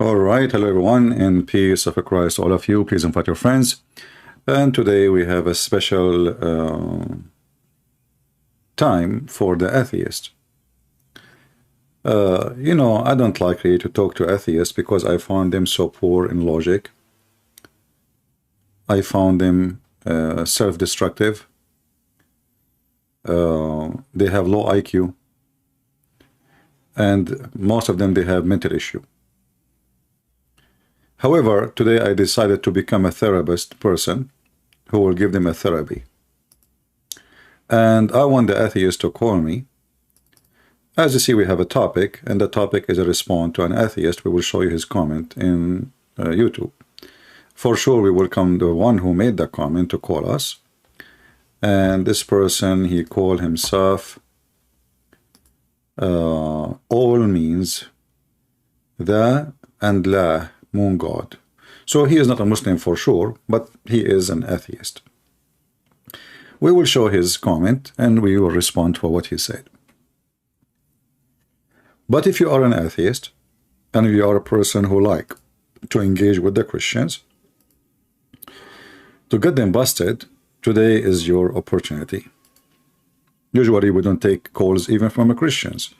All right, hello everyone, and peace of Christ to all of you. Please invite your friends. And today we have a special time for the atheist. I don't like really to talk to atheists because I found them so poor in logic. I found them self-destructive. They have low IQ. And most of them, they have mental issue. However, today I decided to become a therapist person who will give them a therapy. And I want the atheist to call me. As you see, we have a topic, and the topic is a response to an atheist. We will show you his comment in YouTube. For sure, we welcome the one who made the comment to call us. And this person, he called himself, all means the and la, moon god. So he is not a Muslim for sure, but he is an atheist. We will show his comment and we will respond for what he said. But if you are an atheist and you are a person who like to engage with the Christians, to get them busted, today is your opportunity. Usually we don't take calls even from Christians,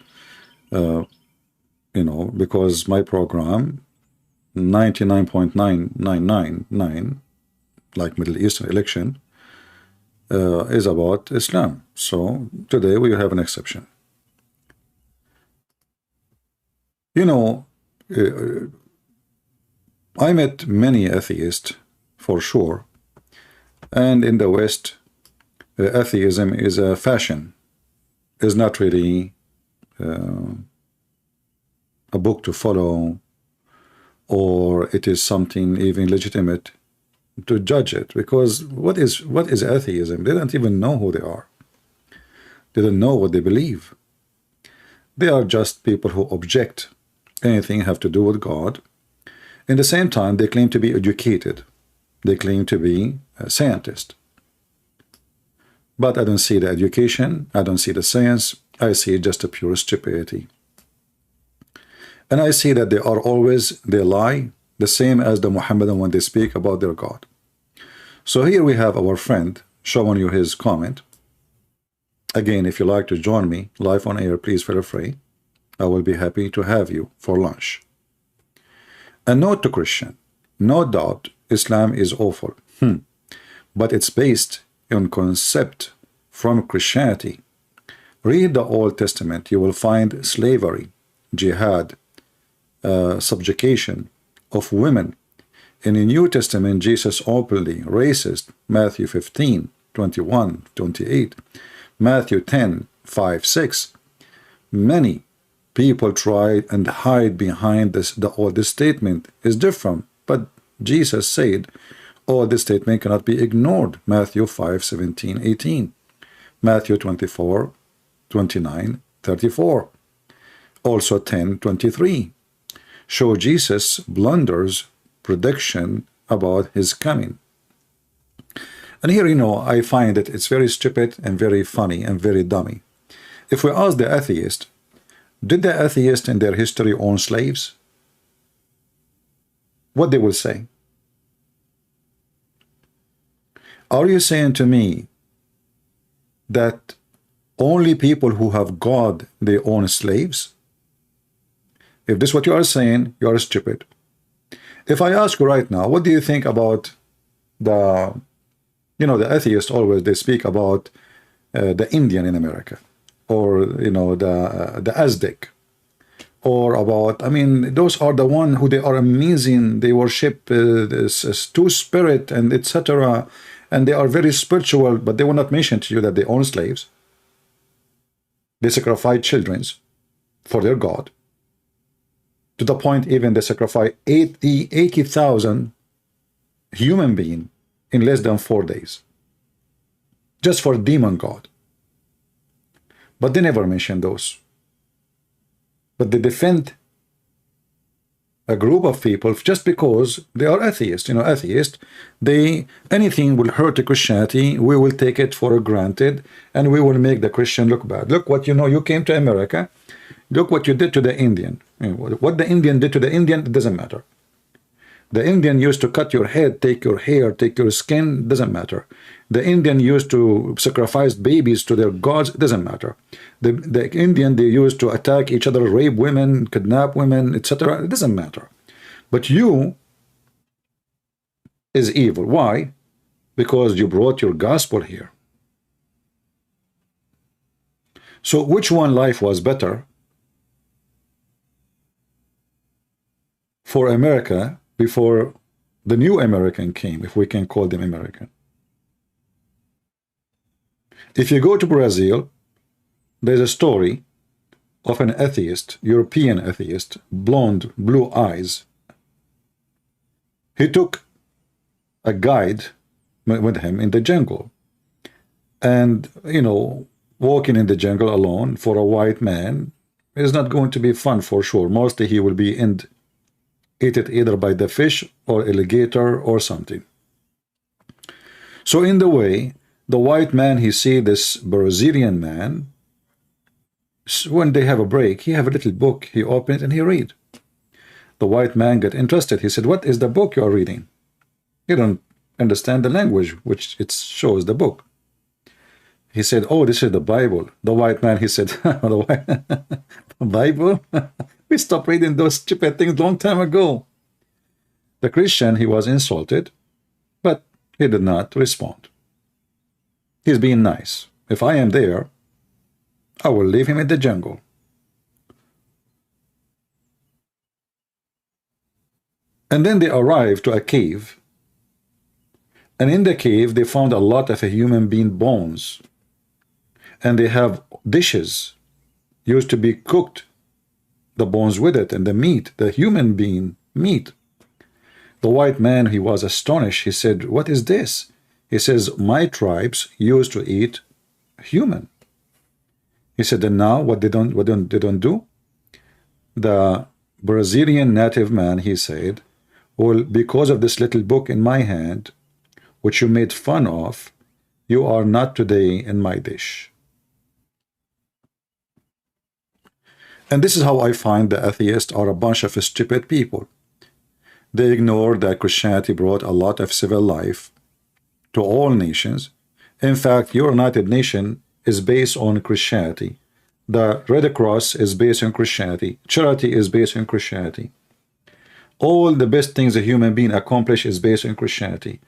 because my program 99.9999, like Middle Eastern election, is about Islam. So today we have an exception. I met many atheists for sure, and in the West, atheism is a fashion, is not really a book to follow, or it is something even legitimate to judge it, because what is atheism? They don't even know who they are. They don't know what they believe. They are just people who object anything have to do with God. In the same time, they claim to be educated. They claim to be a scientist. But I don't see the education. I don't see the science. I see just a pure stupidity. And I see that they lie, the same as the Muhammadan when they speak about their God. So here we have our friend showing you his comment. Again, if you like to join me live on air, please feel free. I will be happy to have you for lunch. A note to Christian: no doubt Islam is awful, but it's based on concept from Christianity. Read the Old Testament. You will find slavery, jihad, subjugation of women. In the New Testament, Jesus openly racist. Matthew 15:21-28, Matthew 10:5-6. Many people try and hide behind this. All this statement is different, but Jesus said all this statement cannot be ignored. Matthew 5:17-18, Matthew 24:29-34, also 10:23. Show Jesus blunders prediction about his coming. And here, I find that it's very stupid and very funny and very dummy. If we ask the atheist, did the atheist in their history own slaves? What they will say? Are you saying to me that only people who have God, they own slaves? If this is what you are saying, you are stupid. If I ask you right now, what do you think about the atheists always, they speak about the Indian in America, or, the Aztec, or about, those are the one who they are amazing. They worship two spirit and etc. And they are very spiritual, but they will not mention to you that they own slaves. They sacrifice children for their God. To the point even they sacrifice 80,000 human beings in less than 4 days. Just for demon God. But they never mention those. But they defend a group of people just because they are atheists. You know, atheists, they, anything will hurt Christianity, we will take it for granted, and we will make the Christian look bad. Look what, you know, you came to America, look what you did to the Indian. What the Indian did to the Indian, it doesn't matter. The Indian used to cut your head, take your hair, take your skin, doesn't matter. The Indian used to sacrifice babies to their gods, it doesn't matter. The Indian, they used to attack each other, rape women, kidnap women, etc. It doesn't matter. But you is evil. Why? Because you brought your gospel here. So which one life was better for America before the new American came, if we can call them American? If you go to Brazil, there's a story of an atheist, European atheist, blonde, blue eyes. He took a guide with him in the jungle. And, you know, walking in the jungle alone for a white man is not going to be fun for sure. Mostly he will be eaten either by the fish or alligator or something. So in the way, the white man, he see this Brazilian man. When they have a break, he have a little book, he open it and he read. The white man got interested. He said, what is the book you are reading? You don't understand the language which it shows the book. He said, oh, this is the Bible. The white man, he said, the Bible? We stopped reading those stupid things long time ago. The Christian, he was insulted, but he did not respond. He's being nice. If I am there, I will leave him in the jungle. And then they arrived to a cave. And in the cave, they found a lot of human being bones. And they have dishes used to be cooked, the bones with it, and the meat, the human being meat. The white man, he was astonished. He said, what is this? He says, my tribes used to eat human. He said, and now what they don't do? The Brazilian native man, he said, well, because of this little book in my hand, which you made fun of, you are not today in my dish. And this is how I find the atheists are a bunch of stupid people. They ignore that Christianity brought a lot of civil life to all nations. In fact, your United Nation is based on Christianity. The Red Cross is based on Christianity. Charity is based on Christianity. All the best things a human being accomplish is based on Christianity.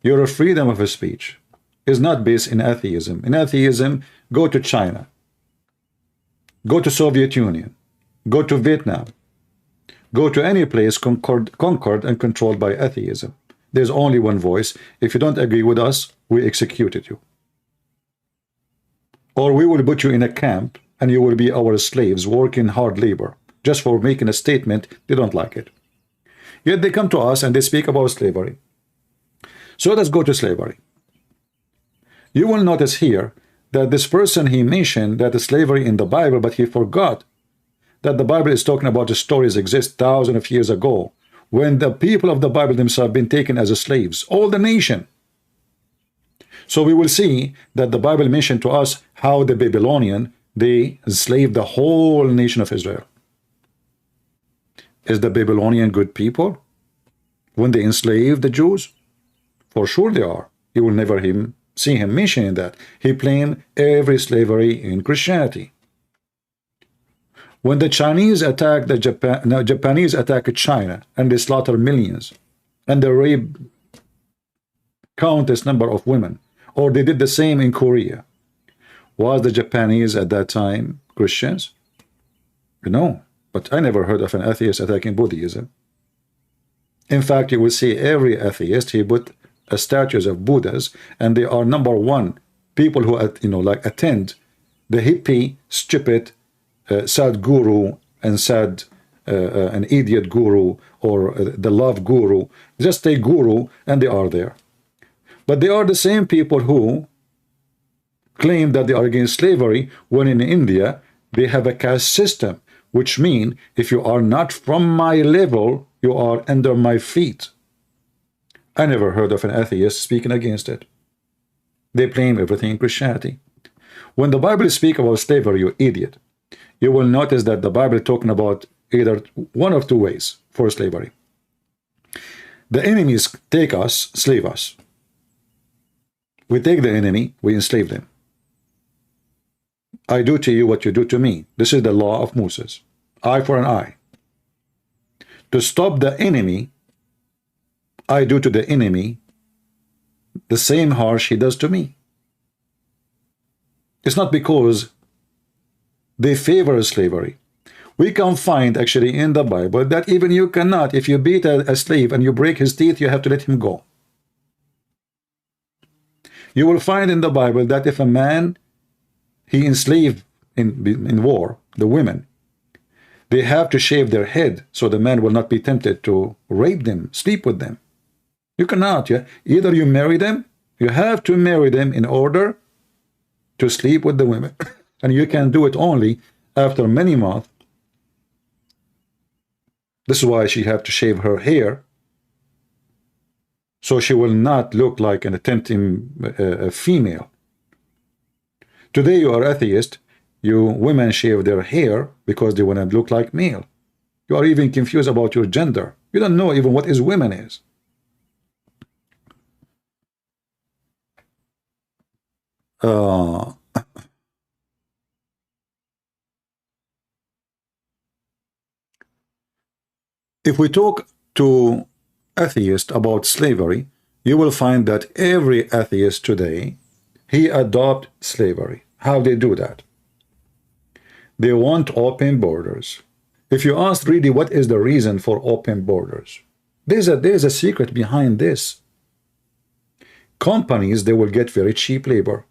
Your freedom of speech is not based in atheism. In atheism, go to China. Go to Soviet Union. Go to Vietnam. Go to any place conquered and controlled by atheism. There's only one voice. If you don't agree with us, we executed you. Or we will put you in a camp and you will be our slaves working hard labor just for making a statement they don't like it. Yet they come to us and they speak about slavery. So let's go to slavery. You will notice here that this person, he mentioned that the slavery in the Bible, but he forgot that the Bible is talking about the stories exist thousands of years ago when the people of the Bible themselves have been taken as slaves, all the nation. So we will see that the Bible mentioned to us how the Babylonian, they enslaved the whole nation of Israel. Is the Babylonian good people when they enslaved the Jews? For sure they are. You will never see him mentioning that. He blamed every slavery in Christianity. When the Chinese attacked Japanese attacked China and they slaughtered millions and they raped countless number of women, or they did the same in Korea, was the Japanese at that time Christians? No, but I never heard of an atheist attacking Buddhism. In fact, you will see every atheist, he put statues of Buddhas, and they are number one people who attend the hippie, stupid, sad guru and sad an idiot guru or the love guru. Just take guru and they are there. But they are the same people who claim that they are against slavery when in India they have a caste system which mean if you are not from my level, you are under my feet. I never heard of an atheist speaking against it. They blame everything in Christianity. When the Bible speaks about slavery, you idiot, you will notice that the Bible is talking about either one of two ways for slavery. The enemies take us, slave us. We take the enemy, we enslave them. I do to you what you do to me. This is the law of Moses. Eye for an eye. To stop the enemy, I do to the enemy the same harsh he does to me. It's not because they favor slavery. We can find actually in the Bible that even you cannot, if you beat a slave and you break his teeth, you have to let him go. You will find in the Bible that if a man, he enslaved in war, the women, they have to shave their head so the man will not be tempted to rape them, sleep with them. You cannot. Either you marry them, you have to marry them in order to sleep with the women. And you can do it only after many months. This is why she have to shave her hair, so she will not look like an tempting female. Today you are atheist, you women shave their hair because they want to look like male. You are even confused about your gender. You don't know even what is women is. If we talk to atheists about slavery, you will find that every atheist today, he adopt slavery. How they do that? They want open borders. If you ask really what is the reason for open borders, there's a secret behind this. Companies, they will get very cheap labor.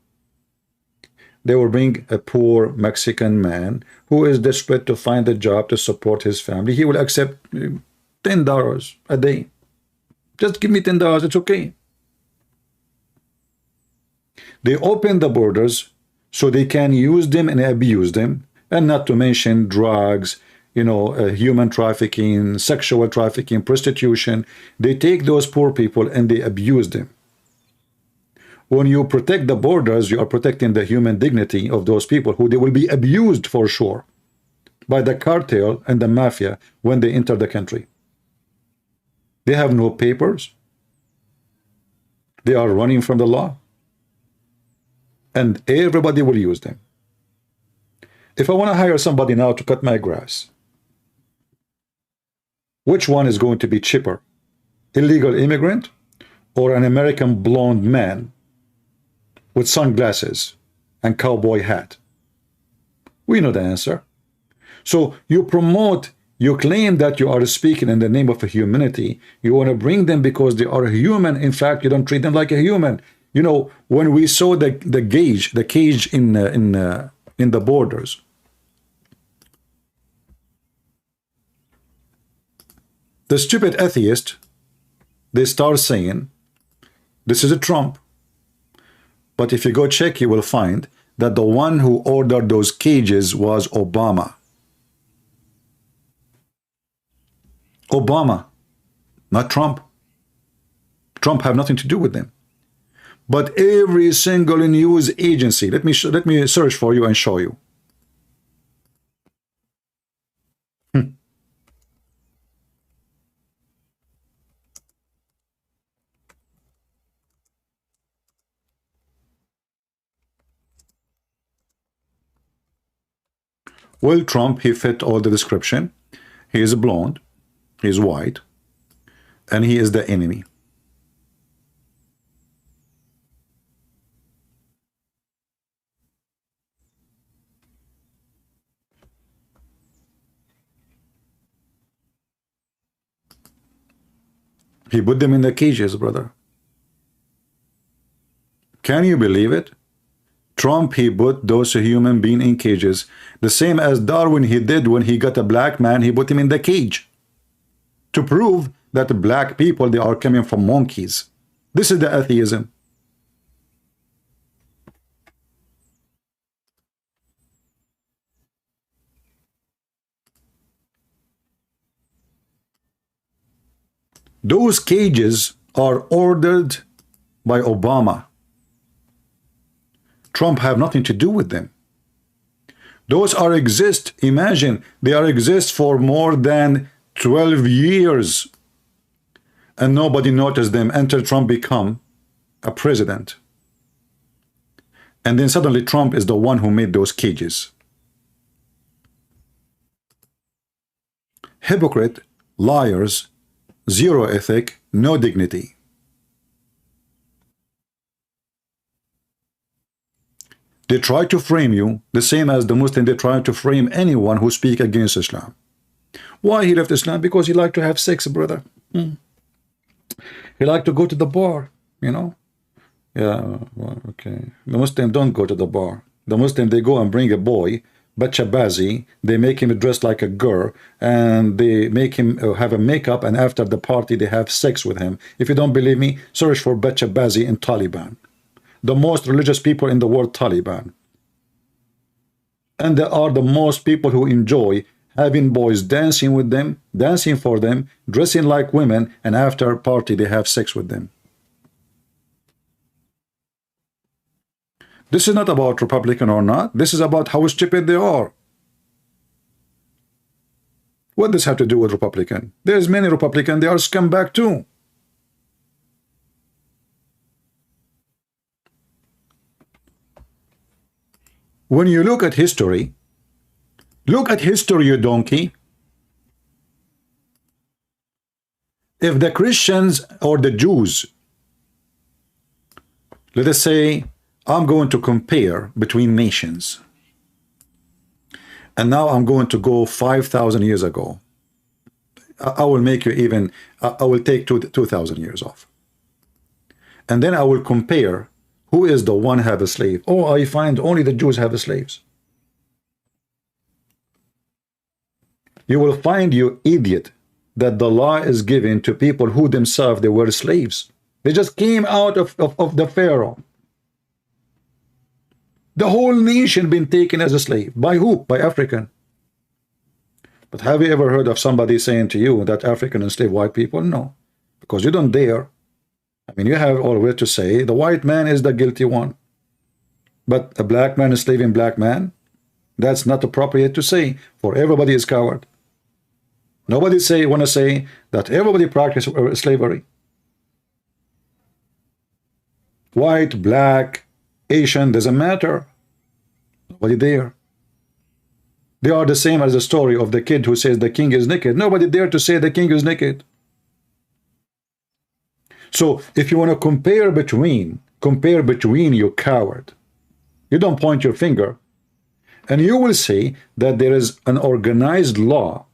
They will bring a poor Mexican man who is desperate to find a job to support his family. He will accept $10 a day. Just give me $10, it's okay. They open the borders so they can use them and abuse them, and not to mention drugs, human trafficking, sexual trafficking, prostitution. They take those poor people and they abuse them. When you protect the borders, you are protecting the human dignity of those people who they will be abused for sure by the cartel and the mafia when they enter the country. They have no papers. They are running from the law. And everybody will use them. If I want to hire somebody now to cut my grass, which one is going to be cheaper? Illegal immigrant or an American blonde man with sunglasses and cowboy hat? We know the answer. So you promote, you claim that you are speaking in the name of humanity. You want to bring them because they are human. In fact, you don't treat them like a human. When we saw the cage in the borders, the stupid atheist, they start saying, this is a Trump. But if you go check, you will find that the one who ordered those cages was Obama. Obama, not Trump. Trump have nothing to do with them. But every single news agency, let me search for you and show you. Well, Trump, he fit all the description. He is blonde, he is white, and he is the enemy. He put them in the cages, brother. Can you believe it? Trump, he put those human beings in cages. The same as Darwin he did when he got a black man, he put him in the cage. To prove that black people, they are coming from monkeys. This is the atheism. Those cages are ordered by Obama. Trump have nothing to do with them. Those are exist. Imagine they are exist for more than 12 years, and nobody noticed them until Trump become a president. And then suddenly Trump is the one who made those cages. Hypocrite, liars, zero ethic, no dignity. They try to frame you the same as the Muslim. They try to frame anyone who speak against Islam. Why he left Islam? Because he liked to have sex, brother. He liked to go to the bar, you know. Yeah, well, okay. The Muslim don't go to the bar. The Muslim, they go and bring a boy, bachabazi, they make him dress like a girl, and they make him have a makeup, and after the party they have sex with him. If you don't believe me, search for bachabazi in Taliban. The most religious people in the world, Taliban. And they are the most people who enjoy having boys dancing with them, dancing for them, dressing like women, and after a party they have sex with them. This is not about Republican or not. This is about how stupid they are. What does this have to do with Republican? There's many Republican, they are scumbag too. When you look at history, you donkey. If the Christians or the Jews, let us say, I'm going to compare between nations, and now I'm going to go 5,000 years ago. I will make you even, I will take 2,000 years off, and then I will compare who is the one have a slave. Oh, I find only the Jews have the slaves. You will find, you idiot, that the law is given to people who themselves, they were slaves. They just came out of the Pharaoh. The whole nation been taken as a slave. By who? By African. But have you ever heard of somebody saying to you that African enslaved white people? No, because you don't dare. I mean, you have always to say the white man is the guilty one. But a black man enslaving black man, that's not appropriate to say, for everybody is coward. Nobody want to say that everybody practice slavery. White, black, Asian, doesn't matter. Nobody there. They are the same as the story of the kid who says the king is naked. Nobody dare to say the king is naked. So if you want to compare between, you coward. You don't point your finger, and you will see that there is an organized law.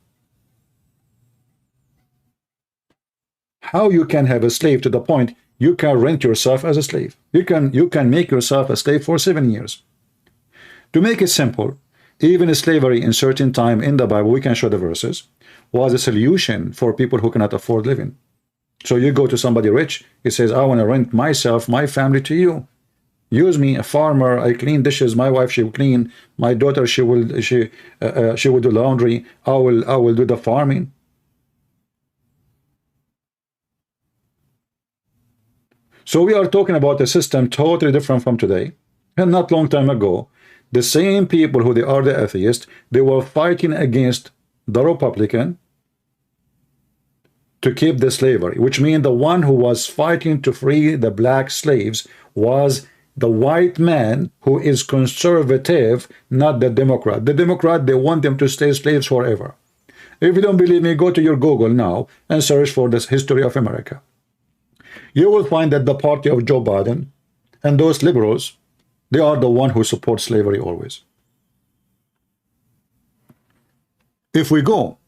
How you can have a slave to the point you can rent yourself as a slave. You can make yourself a slave for 7 years. To make it simple, even slavery in certain time in the Bible, we can show the verses, was a solution for people who cannot afford living. So you go to somebody rich, he says, I want to rent myself, my family to you. Use me, a farmer, I clean dishes, my wife, she will clean, my daughter, she will do laundry, I will do the farming. So we are talking about a system totally different from today. And not long time ago, the same people who they are the atheists, they were fighting against the Republican to keep the slavery, which means the one who was fighting to free the black slaves was the white man who is conservative, not the Democrat. The Democrat, they want them to stay slaves forever. If you don't believe me, go to your Google now and search for this history of America. You will find that the party of Joe Biden and those liberals, they are the one who support slavery always. If we go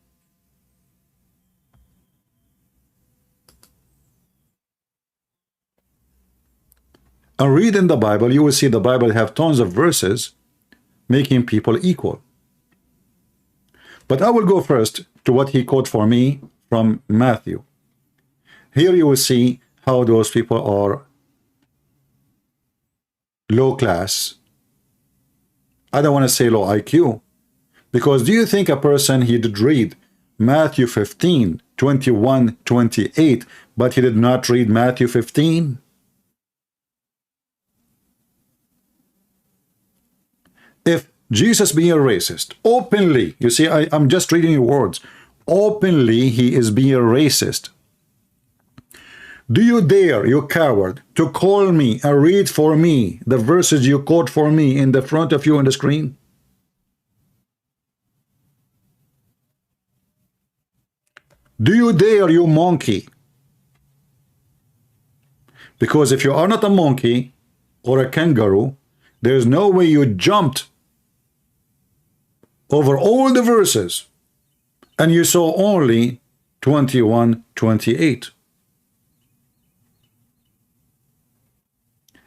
and read in the Bible, you will see the Bible have tons of verses making people equal. But I will go first to what he quote for me from Matthew. Here you will see how those people are low class. I don't want to say low IQ, because do you think a person he did read Matthew 15, 21, 28, but he did not read Matthew 15. If Jesus being a racist, openly, you see, I'm just reading your words, openly he is being a racist. Do you dare, you coward, to call me and read for me the verses you quote for me in the front of you on the screen? Do you dare, you monkey? Because if you are not a monkey or a kangaroo, there's no way you jumped over all the verses and you saw only 21, 28.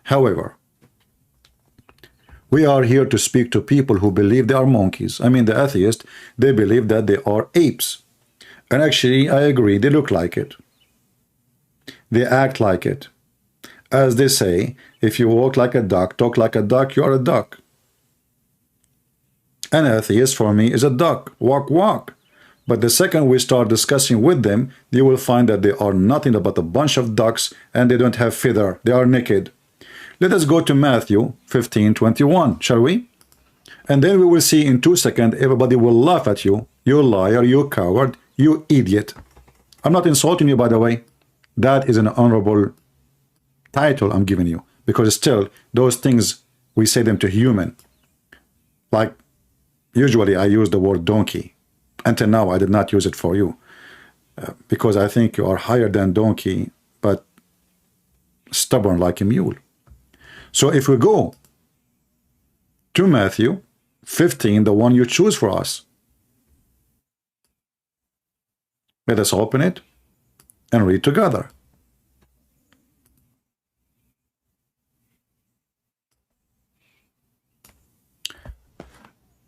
However, we are here to speak to people who believe they are monkeys. I mean, the atheists, they believe that they are apes. And actually, I agree, they look like it. They act like it. As they say, if you walk like a duck, talk like a duck, you are a duck. An atheist for me is a duck. Walk, walk. But the second we start discussing with them, you will find that they are nothing but a bunch of ducks and they don't have feather. They are naked. Let us go to Matthew 15:21, shall we? And then we will see in 2 seconds, everybody will laugh at you. You liar, you coward, you idiot. I'm not insulting you, by the way. That is an honorable title I'm giving you. Because still, those things, we say them to human. Like, usually I use the word donkey. Until now, I did not use it for you. Because I think you are higher than donkey, but stubborn like a mule. So if we go to Matthew 15, the one you choose for us, let us open it and read together.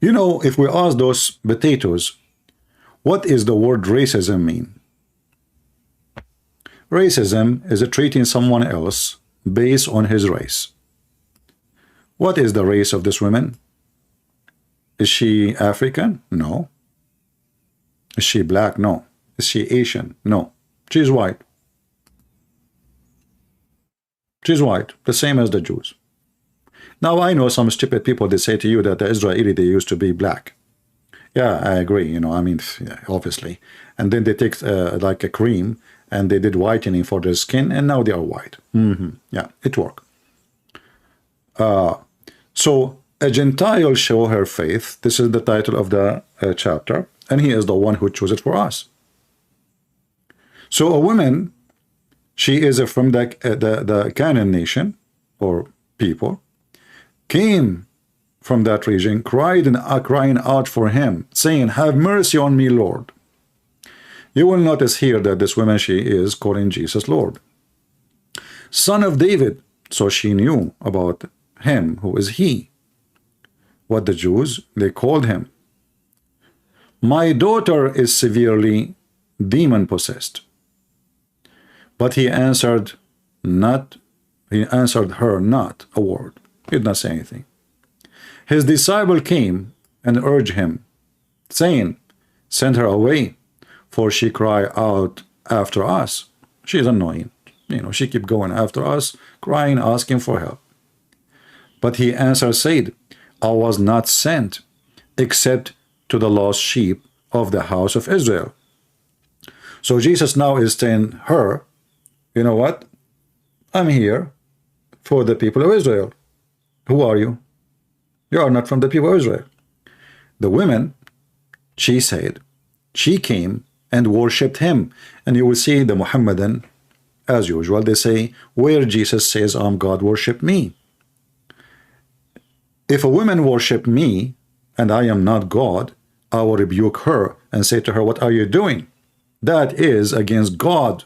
You know, if we ask those potatoes, what is the word racism mean? Racism is treating someone else based on his race. What is the race of this woman? Is she African? No. Is she black? No. Is she Asian? No. She's white. She's white, the same as the Jews. Now, I know some stupid people, they say to you that the Israeli, they used to be black. Yeah, I agree, you know, I mean, yeah, obviously. And then they take like a cream and they did whitening for their skin and now they are white. Yeah, it worked. So, a Gentile show her faith. This is the title of the chapter. And he is the one who chose it for us. So, a woman, she is from the Canaan nation, or people, came from that region, crying out for him, saying, "Have mercy on me, Lord." You will notice here that this woman, she is calling Jesus Lord. Son of David. So she knew about him, who is he. What the Jews, they called him. My daughter is severely demon-possessed. But he answered her not a word. He did not say anything. His disciple came and urged him, saying, "Send her away, for she cry out after us." She is annoying. You know, she keep going after us, crying, asking for help. But he answered, said, I was not sent, except to the lost sheep of the house of Israel. So Jesus now is telling her, you know what? I'm here for the people of Israel. Who are you? You are not from the people of Israel. The women, she said, she came and worshipped him. And you will see the Muhammadan, as usual, they say, where Jesus says, I'm God, worship me. If a woman worship me, and I am not God, I will rebuke her and say to her, what are you doing? That is against God.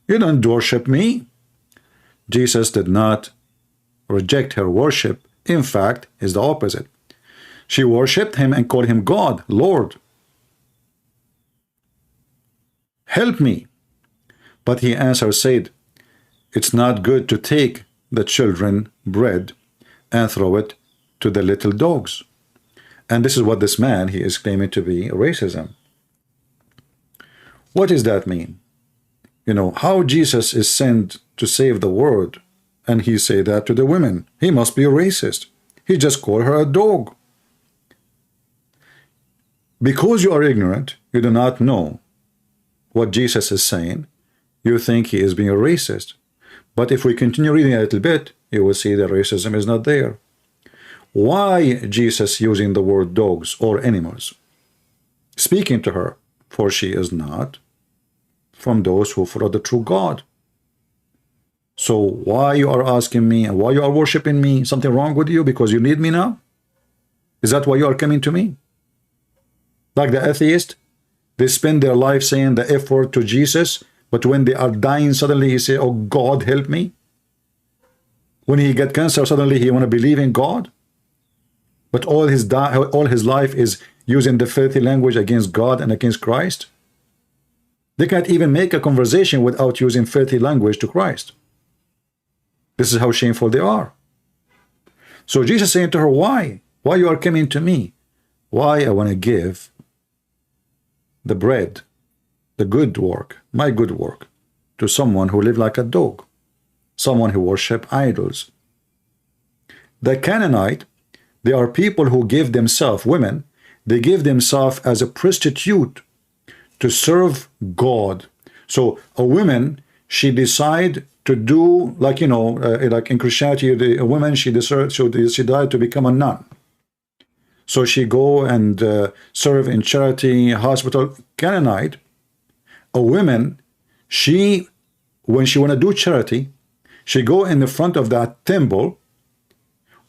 You don't worship me. Jesus did not reject her worship. In fact, it's the opposite. She worshipped him and called him God, Lord. Help me. But he answered, said, it's not good to take the children bread and throw it to the little dogs. And this is what this man, he is claiming to be racism. What does that mean? You know, how Jesus is sent to save the world, and he say that to the women. He must be a racist. He just called her a dog. Because you are ignorant, you do not know what Jesus is saying, you think he is being a racist. But if we continue reading a little bit, you will see that racism is not there. Why Jesus using the word dogs or animals? Speaking to her, for she is not from those who follow the true God. So why you are asking me and why you are worshiping me? Something wrong with you because you need me now? Is that why you are coming to me? Like the atheist, they spend their life saying the F word to Jesus, but when they are dying, suddenly he say, oh God, help me. When he get cancer, suddenly he want to believe in God. But all his life is using the filthy language against God and against Christ. They can't even make a conversation without using filthy language to Christ. This is how shameful they are. So Jesus saying to her, why? Why you are coming to me? Why I want to give the bread, the good work, my good work, to someone who live like a dog, someone who worship idols. The Canaanite, they are people who give themselves, women, they give themselves as a prostitute to serve God. So a woman, she decide to do, like, you know, like in Christianity, a woman, she decided to become a nun. So she go and serve in charity, hospital. Canaanite, a woman, she, when she want to do charity, she go in the front of that temple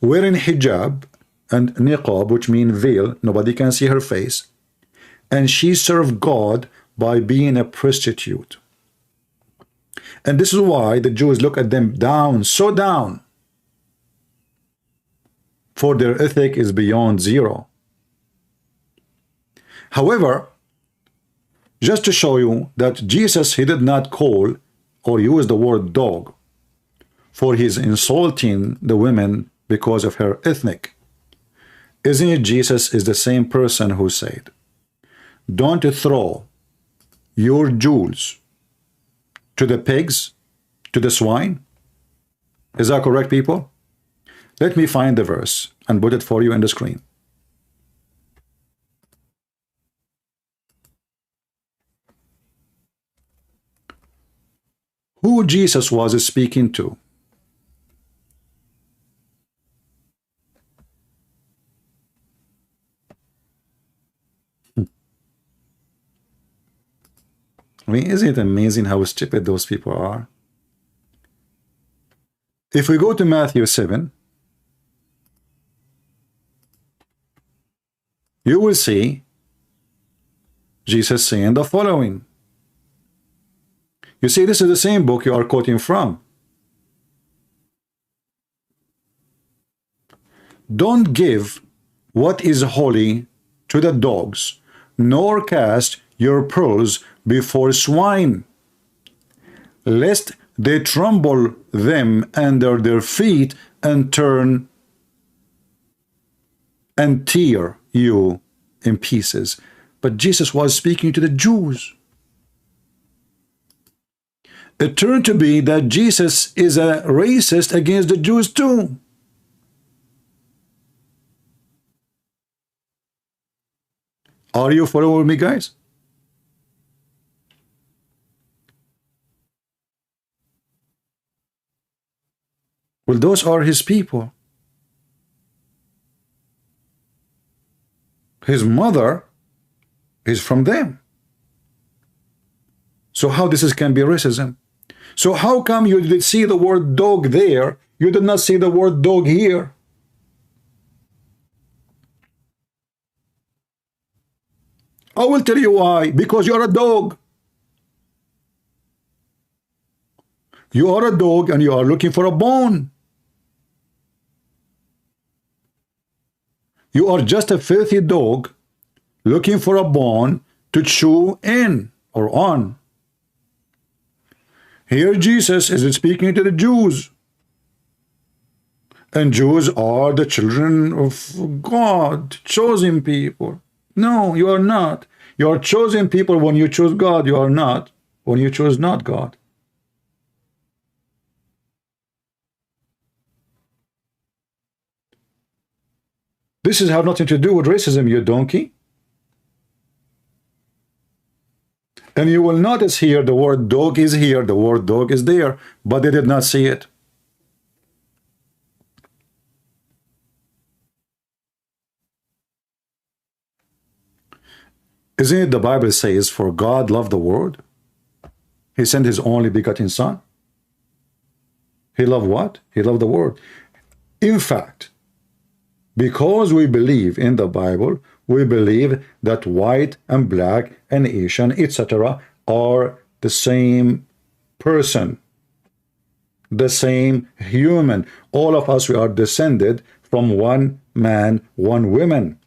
wearing hijab and niqab, which mean veil, nobody can see her face, and she serve God by being a prostitute. And this is why the Jews look at them down, so down, for their ethic is beyond zero. However, just to show you that Jesus, he did not call or use the word dog, for he's insulting the women because of her ethnic. Isn't it Jesus is the same person who said, don't throw your jewels to the pigs, to the swine? Is that correct, people? Let me find the verse and put it for you on the screen. Who Jesus was speaking to? I mean, isn't it amazing how stupid those people are? If we go to Matthew 7, you will see Jesus saying the following. You see, this is the same book you are quoting from. Don't give what is holy to the dogs, nor cast your pearls before swine, lest they trample them under their feet and turn and tear you in pieces. But Jesus was speaking to the Jews. It turned to be that Jesus is a racist against the Jews too. Are you following me, guys? Well, those are his people. His mother is from them. So how this can be racism? So how come you did see the word dog there, you did not see the word dog here? I will tell you why. Because you are a dog. You are a dog and you are looking for a bone. You are just a filthy dog looking for a bone to chew in or on. Here Jesus is speaking to the Jews. And Jews are the children of God, chosen people. No, you are not. You are chosen people when you choose God. You are not when you choose not God. This is have nothing to do with racism, you donkey. And you will notice here the word dog is here, the word dog is there, but they did not see it. Isn't it the Bible says, for God loved the world? He sent his only begotten son. He loved what? He loved the world. In fact, because we believe in the Bible, we believe that white and black and Asian, etc., are the same person, the same human. All of us, we are descended from one man, one woman,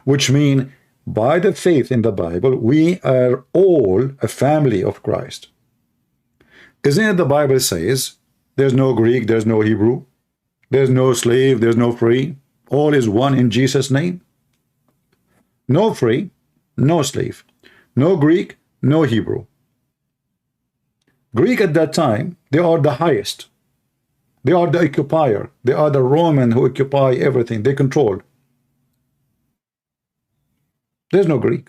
which means by the faith in the Bible, we are all a family of Christ. Isn't it the Bible says, there's no Greek, there's no Hebrew, there's no slave, there's no free, all is one in Jesus' name? No free, no slave, no Greek, no Hebrew. Greek at that time, they are the highest. They are the occupier. They are the Roman who occupy everything. They control. There's no Greek.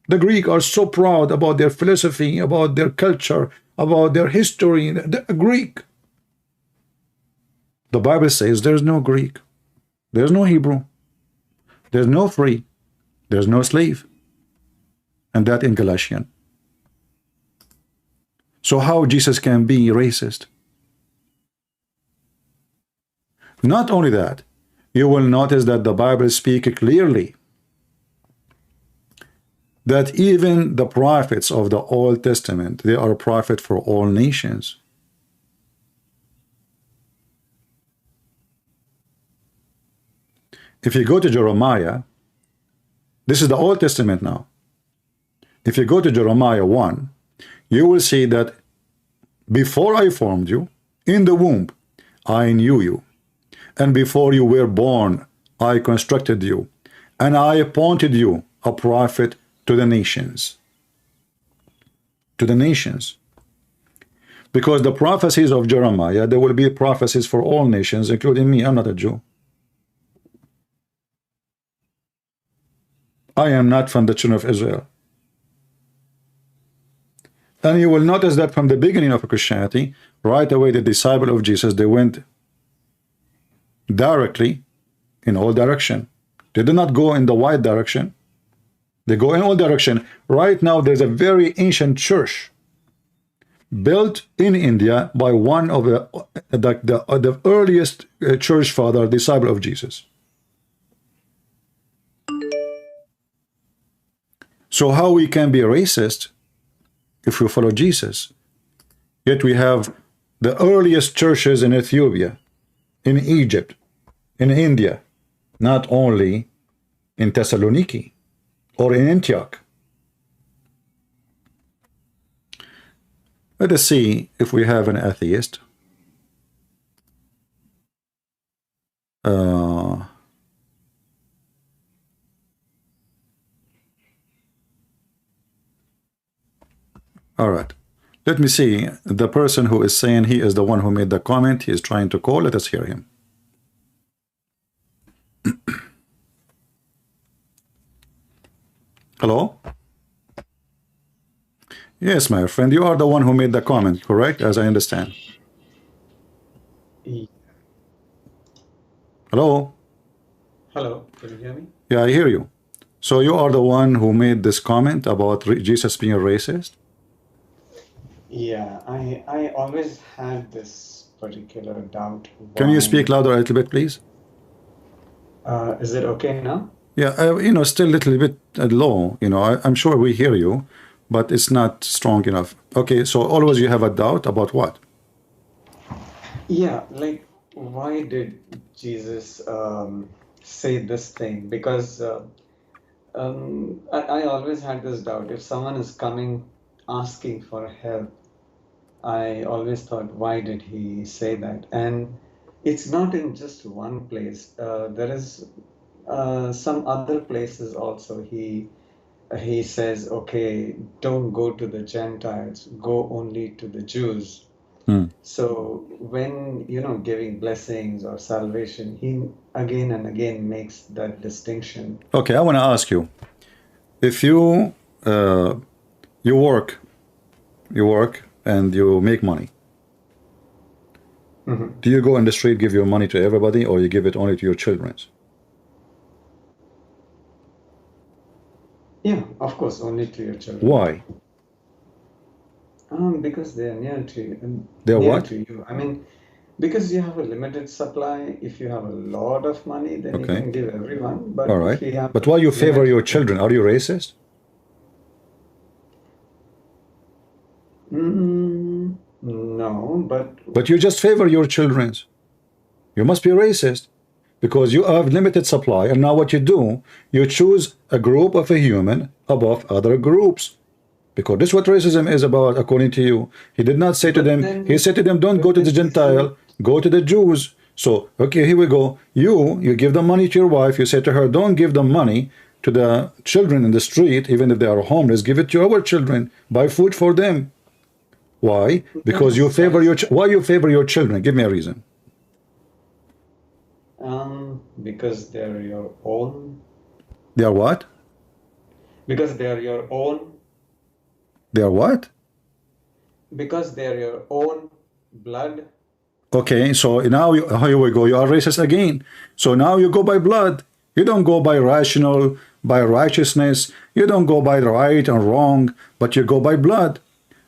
The Greek are so proud about their philosophy, about their culture, about their history. The Greek. The Bible says there's no Greek. There's no Hebrew. There's no free. There's no slave. And that in Galatian. So how Jesus can be racist? Not only that, you will notice that the Bible speaks clearly that even the prophets of the Old Testament, they are a prophet for all nations. If you go to Jeremiah, this is the Old Testament now. If you go to Jeremiah 1, you will see that before I formed you in the womb, I knew you. And before you were born, I constructed you. And I appointed you a prophet to the nations. To the nations. Because the prophecies of Jeremiah, there will be prophecies for all nations, including me. I'm not a Jew. I am not from the children of Israel. And you will notice that from the beginning of Christianity, right away the disciple of Jesus, they went directly in all direction. They did not go in the white direction. They go in all direction. Right now there's a very ancient church built in India by one of the earliest church father, disciple of Jesus. So how we can be racist if we follow Jesus? Yet we have the earliest churches in Ethiopia, in Egypt, in India, not only in Thessaloniki or in Antioch. Let us see if we have an atheist. All right. Let me see. The person who is saying he is the one who made the comment, he is trying to call. Let us hear him. Hello? Yes, my friend, you are the one who made the comment, correct? As I understand. Hello? Hello, can you hear me? Yeah, I hear you. So you are the one who made this comment about Jesus being a racist? Yeah, I always had this particular doubt Can you speak why. louder a little bit, please? Is it okay now? Yeah, still a little bit low. I'm sure we hear you, but it's not strong enough. Okay, so always you have a doubt about what? Yeah, like why did Jesus say this thing? Because I always had this doubt. If someone is coming asking for help, I always thought, why did he say that? And it's not in just one place. There is some other places also he says, okay, don't go to the Gentiles, go only to the Jews. Hmm. So when, giving blessings or salvation, he again and again makes that distinction. Okay, I want to ask you, if uh, you work, and you make money, do you go in the street, give your money to everybody, or you give it only to your children? Yeah, of course, only to your children. Why? Because they are near to you. They're Near what? to you. I mean, because you have a limited supply. If you have a lot of money, then you Okay. can give everyone. All But right. if you have But why you favor your limited, children? Are you racist? no, But you just favor your children. You must be racist because you have limited supply, and now what you do, you choose a group of a human above other groups. Because this is what racism is about, according to you. He did not say to but them, then, he said to them, don't but go to the then Gentile, go to the Jews. So, okay, here we go. You give the money to your wife. You say to her, don't give the money to the children in the street, even if they are homeless. Give it to our children. Buy food for them. Why? Because you favor your. Why you favor your children? Give me a reason. because they're your own. They are what? Because they're your own. They are what? Because they're your own blood. Okay, so now here we go. You are racist again. So now you go by blood. You don't go by rational, by righteousness. You don't go by right and wrong, but you go by blood.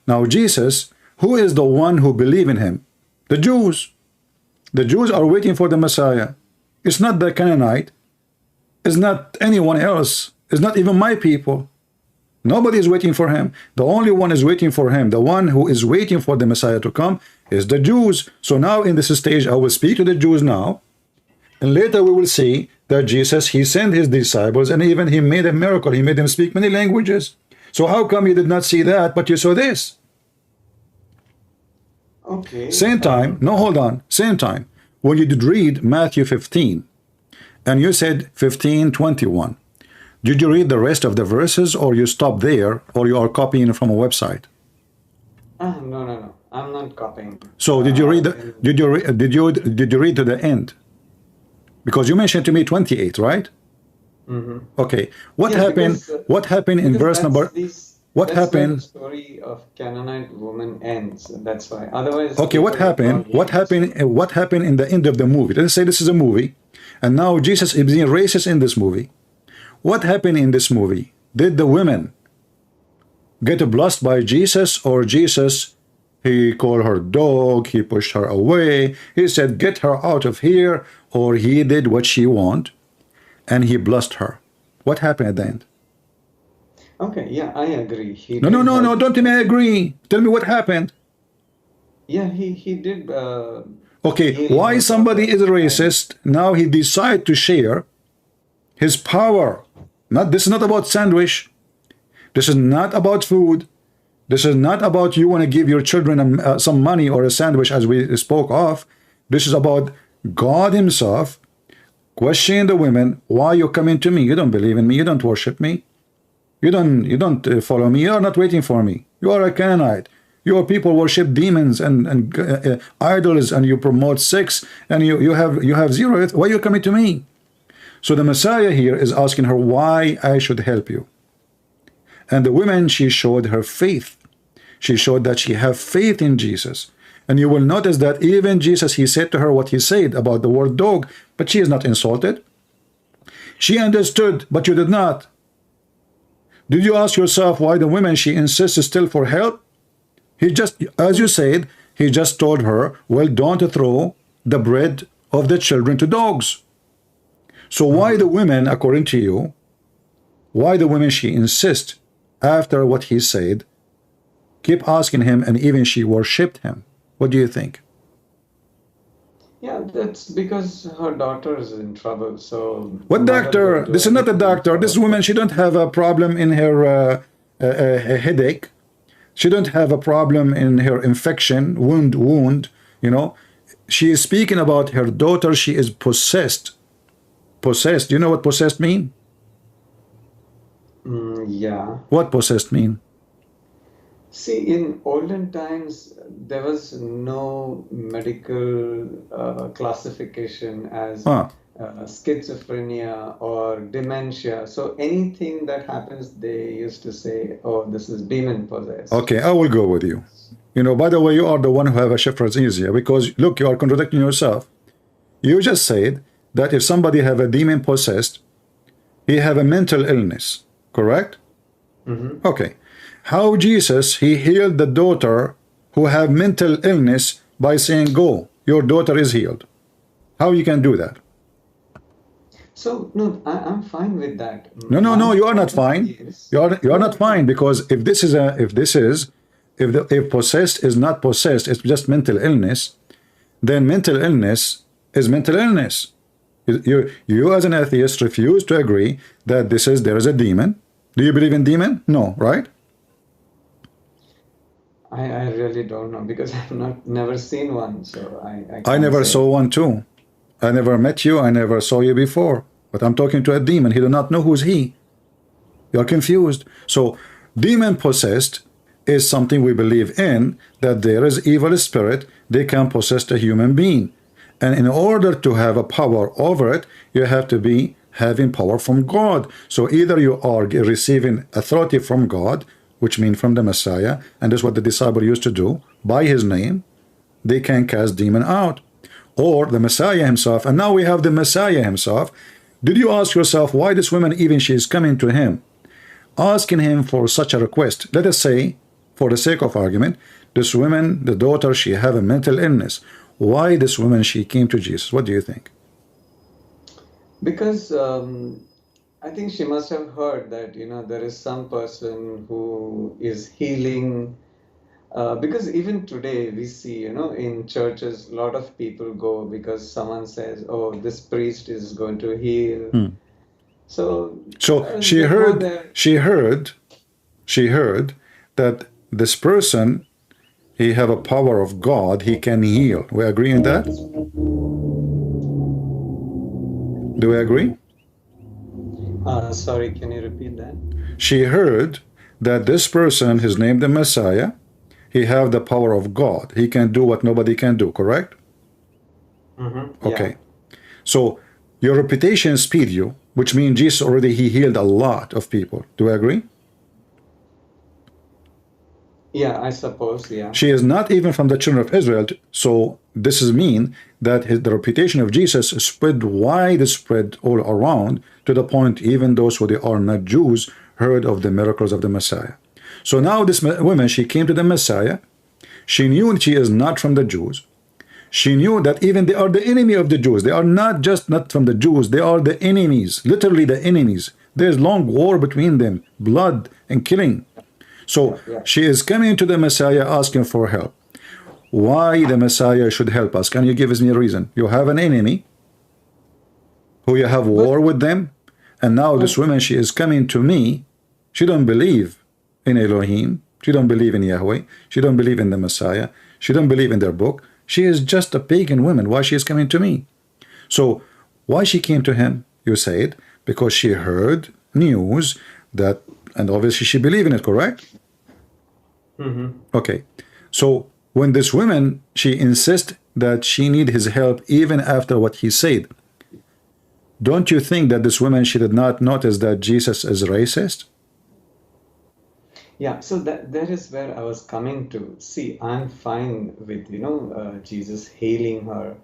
Now Jesus, who is the one who believe in him? The Jews. The Jews are waiting for the Messiah. It's not the Canaanite. It's not anyone else. It's not even my people. Nobody is waiting for him. The only one is waiting for him. The one who is waiting for the Messiah to come is the Jews. So now in this stage, I will speak to the Jews now. And later we will see that Jesus, he sent his disciples, and even he made a miracle. He made them speak many languages. So how come you did not see that, but you saw this? Okay. Same time, no, hold on, same time. When you did read Matthew 15, and you said 15:21, did you read the rest of the verses, or you stop there, or you are copying from a website? No. I'm not copying. So did you read the, did you read to the end? Because you mentioned to me 28, right? Okay. What happened? What happened in verse number? What happened? The story of Canaanite woman ends. That's why. Otherwise. Okay. What happened? What happened? What happened in the end of the movie? Let's say this is a movie, and now Jesus is being racist in this movie. What happened in this movie? Did the women get blessed by Jesus, or Jesus, he called her dog, he pushed her away, he said get her out of here, or he did what she want and he blessed her? What happened at the end? Okay, yeah, I agree. No, don't tell me I agree. Tell me what happened. Yeah, he did. Okay, why somebody is a racist, now he decide to share his power. This is not about sandwich. This is not about food. This is not about you want to give your children some money or a sandwich, as we spoke of. This is about God himself questioning the women. Why you coming to me? You don't believe in me. You don't worship me. You don't follow me. You are not waiting for me. You are a Canaanite. Your people worship demons and idols, and you promote sex, and you have zero. Why are you coming to me? So the Messiah here is asking her why I should help you. And the woman, she showed her faith. She showed that she have faith in Jesus. And you will notice that even Jesus, he said to her what he said about the word dog, but she is not insulted. She understood, but you did not. Did you ask yourself why the woman, she insists still for help? He just, as you said, he just told her, well, don't throw the bread of the children to dogs. So why the women, according to you, why the women, she insists after what he said, keep asking him, and even she worshipped him? What do you think? Yeah, that's because her daughter is in trouble. So what doctor? This is not a doctor. This woman, she don't have a problem in her headache. She don't have a problem in her infection, wound. You know, she is speaking about her daughter. She is possessed. Possessed. You know what possessed mean? Yeah. What possessed mean? See, in olden times, there was no medical classification as Ah, schizophrenia or dementia. So anything that happens, they used to say, "Oh, this is demon possessed." okay, I will go with you. You know, by the way, you are the one who have a shepherd's easier because look, you are contradicting yourself. You just said that if somebody have a demon possessed, he have a mental illness, correct? Okay. How Jesus, he healed the daughter who have mental illness by saying, go, your daughter is healed. How you can do that? So no, I'm fine with that. No, My you are not problem fine. is You are no, not fine because if possessed is not possessed, it's just mental illness, then mental illness is mental illness. You as an atheist refuse to agree that there is a demon. Do you believe in demon? No, right? I really don't know because I've never seen one, so I I can't never say. saw one too. I never met you. I never saw you before. But I'm talking to a demon. He do not know who's he. You're confused. So demon possessed is something we believe in, that there is evil spirit. They can possess a human being. And in order to have a power over it, you have to be having power from God. So either you are receiving authority from God, which means from the Messiah, and that's what the disciple used to do, by his name, they can cast demon out. Or the Messiah himself, and now we have the Messiah himself. Did you ask yourself why this woman, even she is coming to him, asking him for such a request? Let us say, for the sake of argument, this woman, the daughter, she have a mental illness. Why this woman, she came to Jesus? What do you think? Because I think she must have heard that, there is some person who is healing. Because even today we see, in churches, a lot of people go because someone says, "Oh, this priest is going to heal." So So they go there. she heard that this person, he have a power of God, he can heal. We agree on that? Do we agree? Sorry, can you repeat that? She heard that this person, his name the Messiah, he have the power of God. He can do what nobody can do, correct? Okay. Yeah. So your reputation speed you, which means Jesus already he healed a lot of people. Do we agree? Yeah, I suppose, yeah. She is not even from the children of Israel. So this is mean that the reputation of Jesus spread widespread all around, to the point even those who they are not Jews heard of the miracles of the Messiah. So now this woman, she came to the Messiah. She knew she is not from the Jews. She knew that even they are the enemy of the Jews. They are not just not from the Jews. They are the enemies, literally the enemies. There's long war between them, blood and killing. So she is coming to the Messiah asking for help. Why the Messiah should help us? Can you give us a reason? You have an enemy who you have war with them, and now this woman, she is coming to me. She don't believe in Elohim. She don't believe in Yahweh. She don't believe in the Messiah. She don't believe in their book. She is just a pagan woman. Why she is coming to me? So why she came to him? You said because she heard news that, and obviously she believed in it, correct? Okay. So when this woman, she insists that she need his help even after what he said, don't you think that this woman, she did not notice that Jesus is racist? Yeah, so that is where I was coming to. See, I'm fine with, Jesus healing her.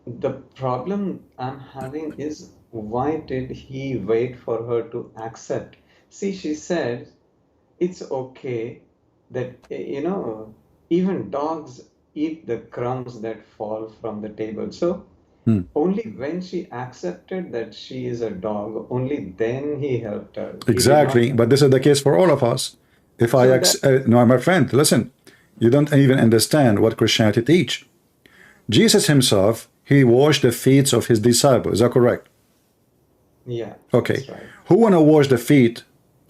The problem I'm having is, why did he wait for her to accept? See, she said, it's okay that, even dogs eat the crumbs that fall from the table. So only when she accepted that she is a dog, only then he helped her. He did not. Exactly. But this is the case for all of us. If I no, my friend, listen, you don't even understand what Christianity teach. Jesus himself, he washed the feet of his disciples. Is that correct? Yeah. Okay. That's right. Who wanna wash the feet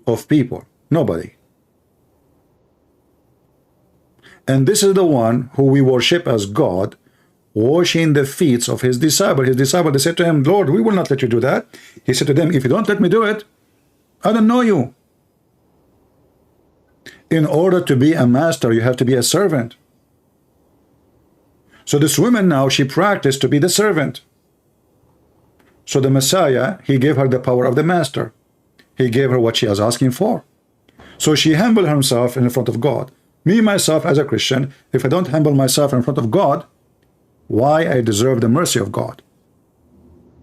of people? Nobody. And this is the one who we worship as God, washing the feet of his disciple. His disciple, they said to him, Lord, we will not let you do that. He said to them, if you don't let me do it, I don't know you. In order to be a master, you have to be a servant. So this woman now, she practiced to be the servant. So the Messiah, he gave her the power of the master. He gave her what she was asking for. So she humbled herself in front of God. Me, myself, as a Christian, if I don't humble myself in front of God, why I deserve the mercy of God?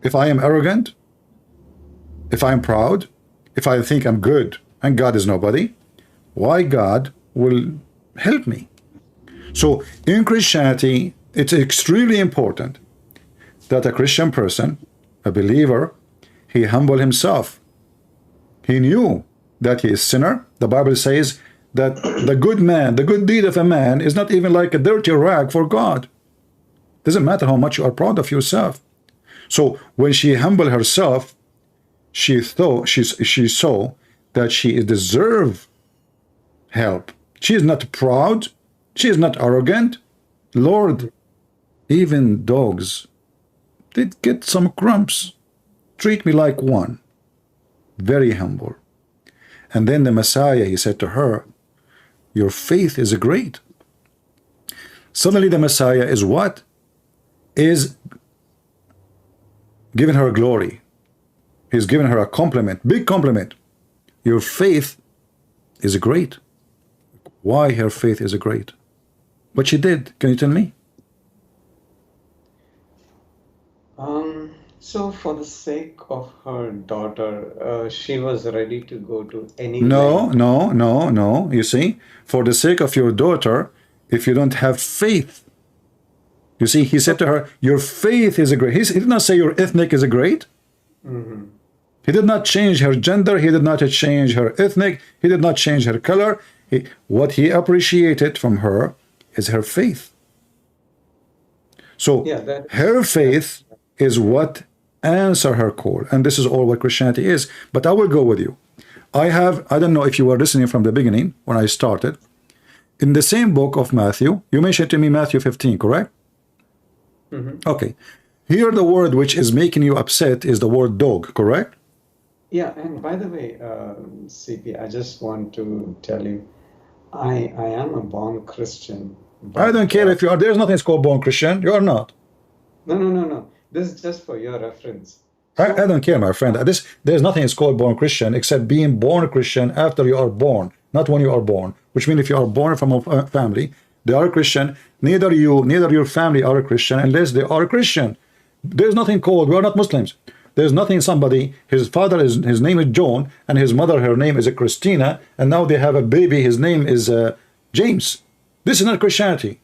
If I am arrogant, if I am proud, if I think I'm good and God is nobody, why God will help me? So in Christianity, it's extremely important that a Christian person, a believer, he humble himself. He knew that he is sinner. The Bible says that the good man, the good deed of a man is not even like a dirty rag for God. Doesn't matter how much you are proud of yourself. So when she humbled herself, she thought she saw that she deserved help. She is not proud. She is not arrogant. Lord, even dogs did get some crumbs. Treat me like one. Very humble. And then the Messiah, he said to her, your faith is great. Suddenly the Messiah is what? Is giving her glory. He's giving her a compliment, big compliment. Your faith is great. Why her faith is great? What she did, can you tell me? So for the sake of her daughter, she was ready to go to any No, length. no. You see, for the sake of your daughter, if you don't have faith, you see, he said to her, your faith is great. He did not say your ethnic is great. Mm-hmm. He did not change her gender. He did not change her ethnic. He did not change her color. What he appreciated from her is her faith. So Yeah, her faith is what answer her call. And this is all what Christianity is. But I will go with you. I don't know if you were listening from the beginning when I started. In the same book of Matthew, you mentioned to me Matthew 15, correct? Mm-hmm. Okay. Here the word which is making you upset is the word dog, correct? Yeah, and by the way, CP, I just want to tell you, I am a born Christian, I don't but care if you are. There's nothing called born Christian. You are not. no. This is just for your reference. I So, don't care, my friend. There's nothing is called born Christian except being born Christian after you are born, not when you are born. Which means if you are born from a family, they are Christian. Neither you, neither your family are a Christian unless they are Christian. There's nothing called. We are not Muslims. There's nothing. Somebody, his father his name is John, and his mother, her name is Christina, and now they have a baby. His name is James. This is not Christianity.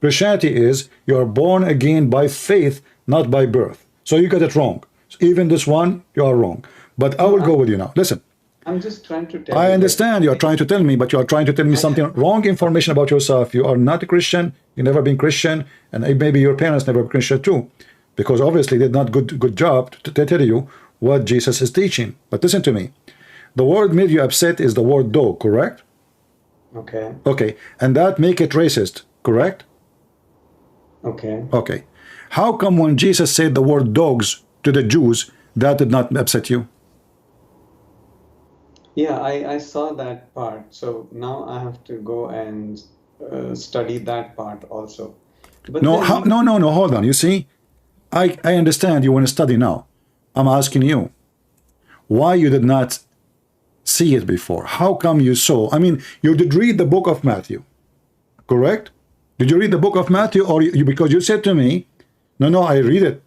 Christianity is you are born again by faith, not by birth. So you got it wrong. So even this one, you are wrong. But I will go with you now. Listen, I'm just trying to tell I you that understand you are trying to tell me, but you are trying to tell me something wrong information about yourself. You are not a Christian. You never been Christian, and maybe your parents never been Christian too, because obviously they did not good job to tell you what Jesus is teaching. But listen to me. The word made you upset is the word dog, correct? Okay, Okay, and that make it racist, correct? okay. Okay. How come when Jesus said the word dogs to the Jews, that did not upset you? Yeah, I saw that part. So now I have to go and study that part also. But No, then, no, hold on. You see, I understand you want to study now. I'm asking you, why you did not see it before? How come you saw? I mean, you did read the book of Matthew, correct? Did you read the book of Matthew, or because you said to me, no, I read it.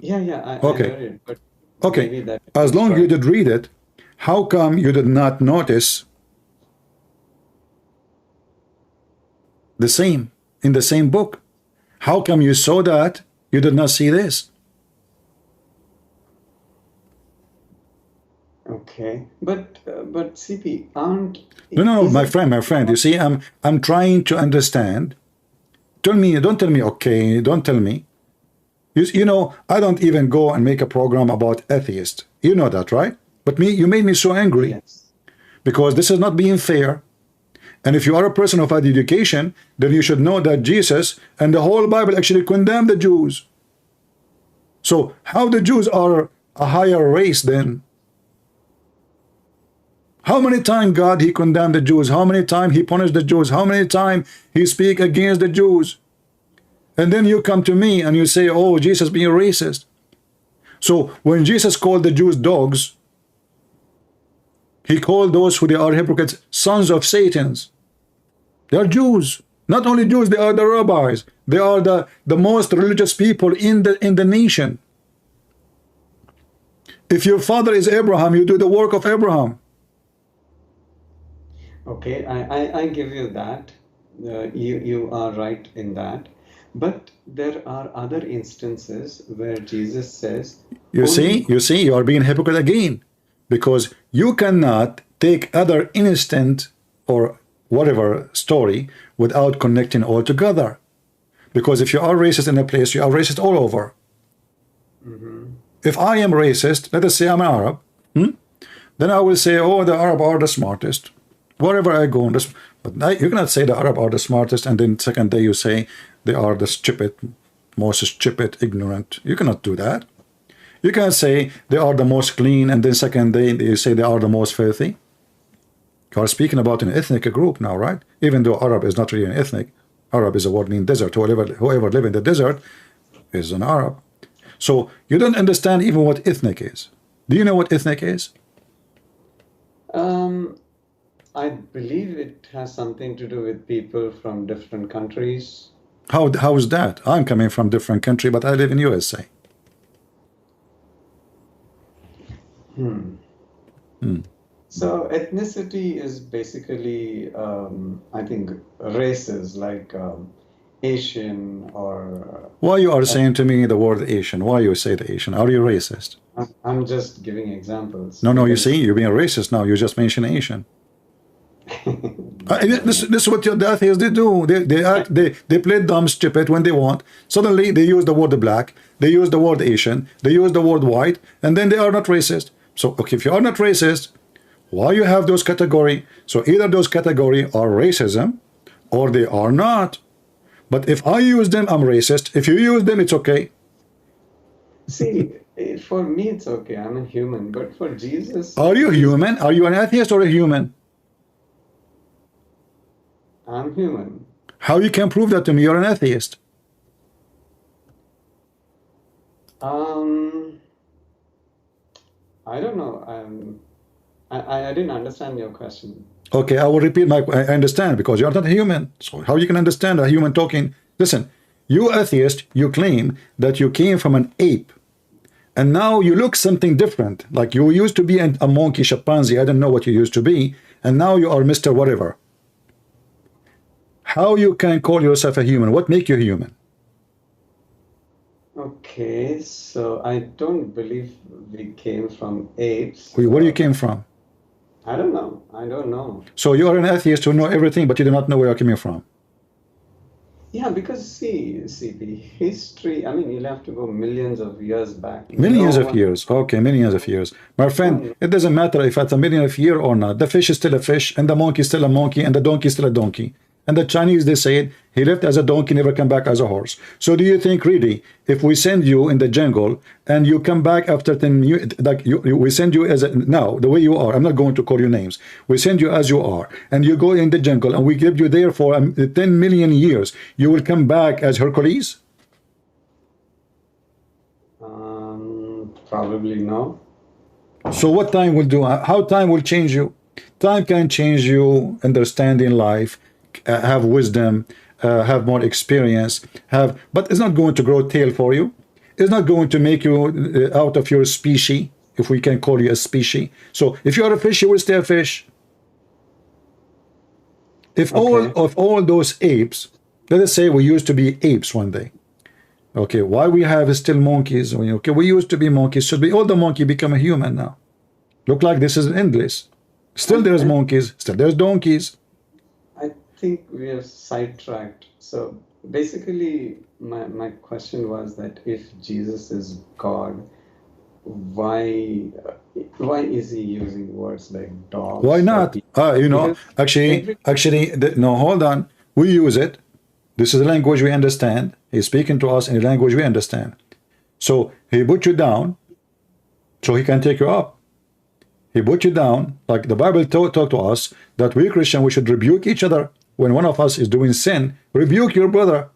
yeah, I Okay, read it, but okay. maybe that As was long you right. did read it, how come you did not notice the same in the same book? How come you saw that you did not see this? Okay, but CP, aren't No, is my it friend. You see, I'm trying to understand. Don't tell me. Okay, don't tell me. You know, I don't even go and make a program about atheist. You know that, right? But you made me so angry yes, because this is not being fair. And if you are a person of high education, then you should know that Jesus and the whole Bible actually condemn the Jews. So how the Jews are a higher race then? How many times God he condemned the Jews? How many times he punished the Jews? How many times he speak against the Jews? And then you come to me and you say, oh, Jesus being racist. So when Jesus called the Jews dogs, he called those who they are hypocrites sons of Satans. They are Jews. Not only Jews, they are the rabbis. They are the most religious people in the nation. If your father is Abraham, you do the work of Abraham. Okay, I give you that. You are right in that. But there are other instances where Jesus says, you see, you are being hypocrite again, because you cannot take other instant or whatever story without connecting all together. Because if you are racist in a place, you are racist all over. If I am racist, let us say I'm an Arab, then I will say, oh, the Arab are the smartest. Wherever I go, but you cannot say the Arab are the smartest, and then second day you say they are the stupid, most stupid, ignorant. You cannot do that. You cannot say they are the most clean, and then second day you say they are the most filthy. You are speaking about an ethnic group now, right? Even though Arab is not really an ethnic. Arab is a word meaning desert. Whoever live in the desert is an Arab. So you don't understand even what ethnic is. Do you know what ethnic is? I believe it has something to do with people from different countries. How is that? I'm coming from different country, but I live in USA. So ethnicity is basically, I think, races like Asian or... Why you are saying to me the word Asian? Why you say the Asian? Are you racist? I'm just giving examples. No, you see, you're being racist now. You just mentioned Asian. This is what the atheists they do. They play dumb, stupid when they want. Suddenly they use the word black, they use the word Asian, they use the word white, and then they are not racist. So okay, if you are not racist, why you have those category? So either those category are racism, or they are not. But if I use them, I'm racist. If you use them, it's okay. See, for me it's okay. I'm a human, but for Jesus... Are you human? Are you an atheist or a human? I'm human. How you can prove that to me? You're an atheist. I don't know. I didn't understand your question. Okay, I will repeat I understand, because you're not a human. So how you can understand a human talking? Listen, you atheist, you claim that you came from an ape, and now you look something different. Like you used to be a monkey, chimpanzee, I don't know what you used to be, and now you are Mr. Whatever. How you can call yourself a human? What make you human? Okay, so I don't believe we came from apes. Where you came from? I don't know. I don't know. So you are an atheist who know everything, but you do not know where you're coming from. Yeah, because see the history, I mean, you'll have to go millions of years back. Millions of years. Okay, millions of years. My friend, it doesn't matter if it's a million of years or not. The fish is still a fish, and the monkey is still a monkey, and the donkey is still a donkey. And the Chinese, they said, he left as a donkey, never come back as a horse. So do you think really, if we send you in the jungle and you come back after 10 years, like we send you as now, the way you are, I'm not going to call you names. We send you as you are, and you go in the jungle, and we keep you there for 10 million years. You will come back as Hercules? Probably no. So what time will do? How time will change you? Time can change you, understanding life, have wisdom, have more experience, but it's not going to grow tail for you. It's not going to make you out of your species, if we can call you a species. So if you are a fish, you will stay a fish. If all those apes, let us say we used to be apes one day. Okay, why we have still monkeys? Okay, we used to be monkeys. Should be all the monkey become a human now? Look like this is endless. Still there's monkeys, still there's donkeys. I think we are sidetracked. So basically, my question was that if Jesus is God, why is he using words like Why dogs or not? people? You know, Because actually, every no, hold on. We use it. This is a language we understand. He's speaking to us in a language we understand. So he put you down so he can take you up. He put you down, like the Bible taught to us that we Christian, we should rebuke each other. When one of us is doing sin, rebuke your brother,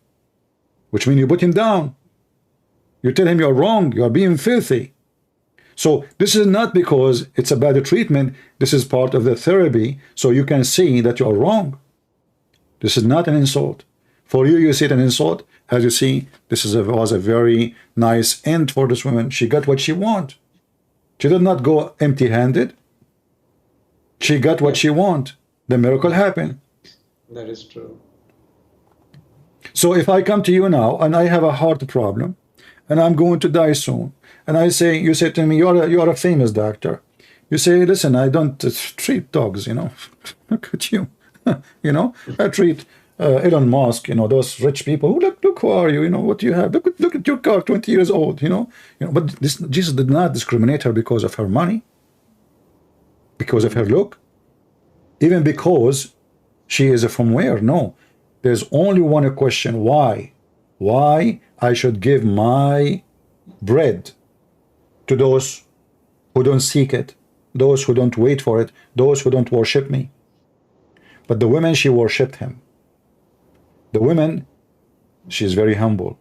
which means you put him down. You tell him you're wrong, you're being filthy. So this is not because it's a bad treatment. This is part of the therapy, so you can see that you're wrong. This is not an insult. For you, you see it an insult. As you see, this was a very nice end for this woman. She got what she wanted. She did not go empty-handed. She got what she wanted. The miracle happened. that is true. So if I come to you now and I have a heart problem and I'm going to die soon, and I say, you say to me, you're a famous doctor. You say, listen, I don't treat dogs, you know. Look at you. You know, I treat Elon Musk, you know, those rich people. Look, who are you? You know, what do you have? Look at your car, 20 years old, you know. But Jesus did not discriminate her because of her money, because of her look, even because she is from where? No. There's only one question: why? Why I should give my bread to those who don't seek it, those who don't wait for it, those who don't worship me. But the women, she worshipped him. The women, she's very humble.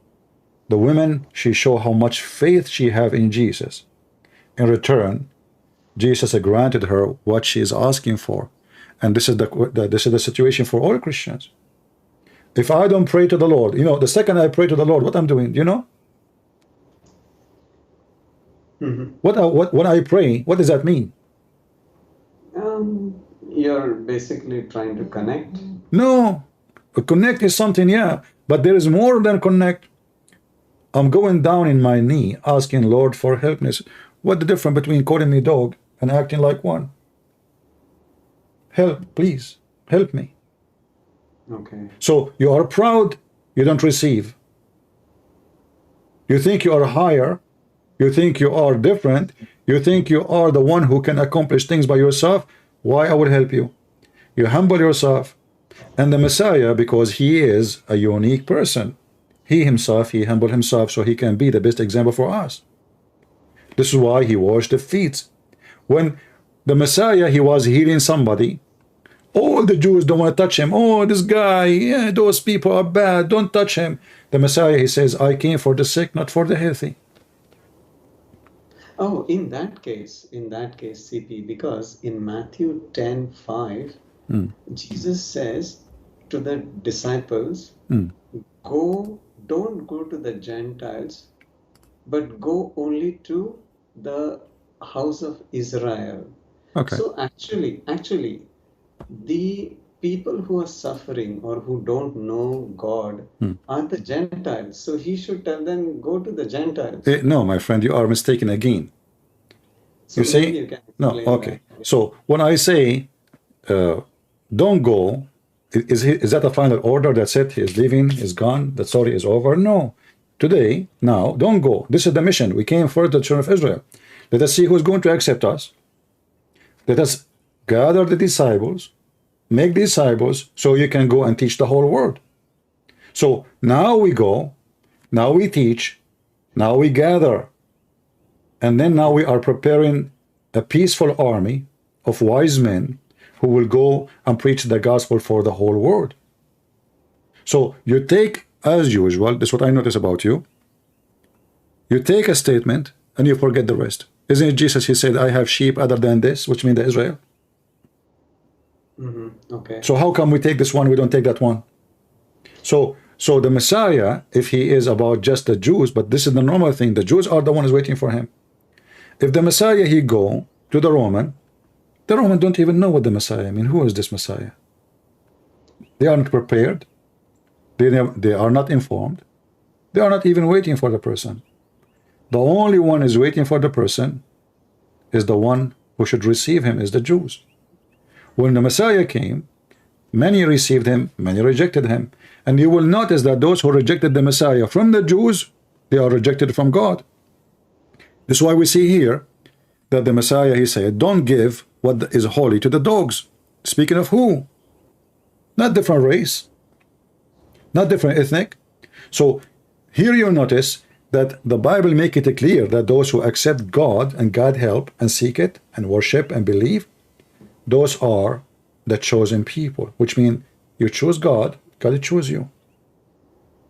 The women, she show how much faith she have in Jesus. In return, Jesus granted her what she is asking for. And this is the situation for all Christians. If I don't pray to the Lord, you know, the second I pray to the Lord, what I'm doing, you know? What I pray, what does that mean? You're basically trying to connect. No. Connect is something, yeah, but there is more than connect. I'm going down in my knee asking Lord for helpness. What the difference between calling me dog and acting like one? Help, please, help me. Okay. So you are proud, you don't receive. You think you are higher, you think you are different, you think you are the one who can accomplish things by yourself. Why I will help you? You humble yourself. And the Messiah, because he is a unique person, he himself, he humbled himself so he can be the best example for us. This is why he washed the feet. When the Messiah, he was healing somebody, all the Jews don't want to touch him. Oh, this guy, yeah, those people are bad, don't touch him. The Messiah, he says, I came for the sick, not for the healthy. Oh, in that case, CP, because in Matthew 10:5, Jesus says to the disciples, don't go to the Gentiles, but go only to the house of Israel. Okay. So actually, the people who are suffering or who don't know God are the Gentiles. So he should tell them, go to the Gentiles. No, my friend, you are mistaken again. So You say, maybe you can no, explain okay. that. So when I say, don't go, is that a final order that said he is leaving, is gone, the story is over? No. Today, now, don't go. This is the mission. We came for the children of Israel. Let us see who's going to accept us. Let us gather the disciples, make disciples, so you can go and teach the whole world. So now we go, now we teach, now we gather, and then now we are preparing a peaceful army of wise men who will go and preach the gospel for the whole world. So you take, as usual, this is what I notice about you, you take a statement and you forget the rest. Isn't it Jesus, he said, I have sheep other than this, which means the Israel? Okay. So how come we take this one, we don't take that one? So the Messiah, if he is about just the Jews, but this is the normal thing, the Jews are the ones waiting for him. If the Messiah, he go to the Roman don't even know what the Messiah, I mean, who is this Messiah? They are not prepared. They are not informed. They are not even waiting for the person. The only one is waiting for the person is the one who should receive him, is the Jews. When the Messiah came, many received him, many rejected him. And you will notice that those who rejected the Messiah from the Jews, they are rejected from God. This is why we see here that the Messiah, he said, don't give what is holy to the dogs. Speaking of who? Not different race, not different ethnic. So here you notice that the Bible make it clear that those who accept God and God help and seek it and worship and believe, those are the chosen people, which means you choose God, God will choose you.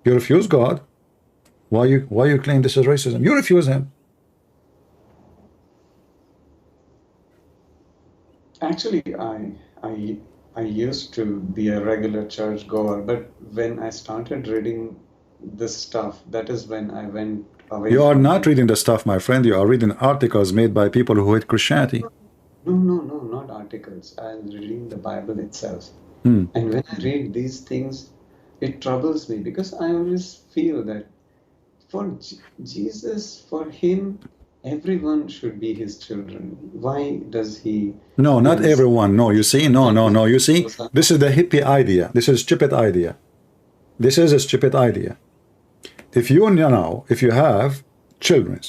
You refuse God, why you claim this is racism? You refuse him. Actually, I used to be a regular church goer, but when I started reading this stuff, that is when I went away You are from not it. reading the stuff, my friend. You are reading articles made by people who hate Christianity. No, not articles. I was reading the Bible itself. Hmm. And when I read these things, it troubles me because I always feel that for Jesus, for him, everyone should be his children. Why does he No, not ins- everyone. No, you see, no. You see, those are- this is the hippie idea. This is a stupid idea. This is a stupid idea. If you now, if you have children,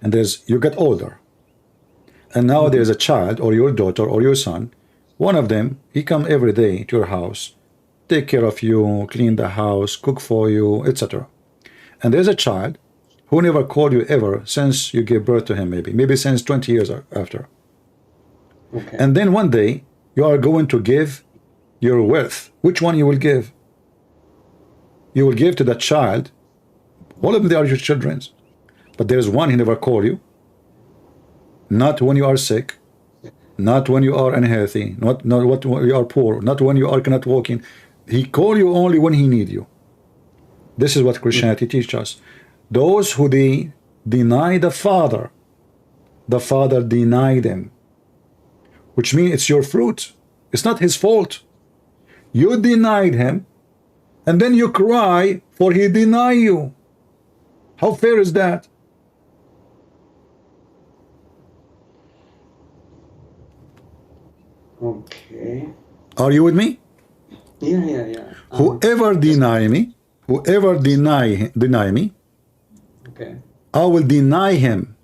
and you get older, and now there's a child or your daughter or your son, one of them, he come every day to your house, take care of you, clean the house, cook for you, etc. And there's a child who never called you ever since you gave birth to him, maybe since 20 years after. Okay. And then one day you are going to give your wealth. Which one you will give? You will give to that child. All of them, they are your children. But there's one he never called you. Not when you are sick, not when you are unhealthy, not when you are poor, not when you are cannot walking. He called you only when he need you. This is what Christianity teaches us. Those who they deny the Father deny them. Which means it's your fruit. It's not his fault. You denied him, and then you cry for he deny you. How fair is that? Okay. Are you with me? Yeah. Whoever deny me, whoever deny me, Okay. I will deny him.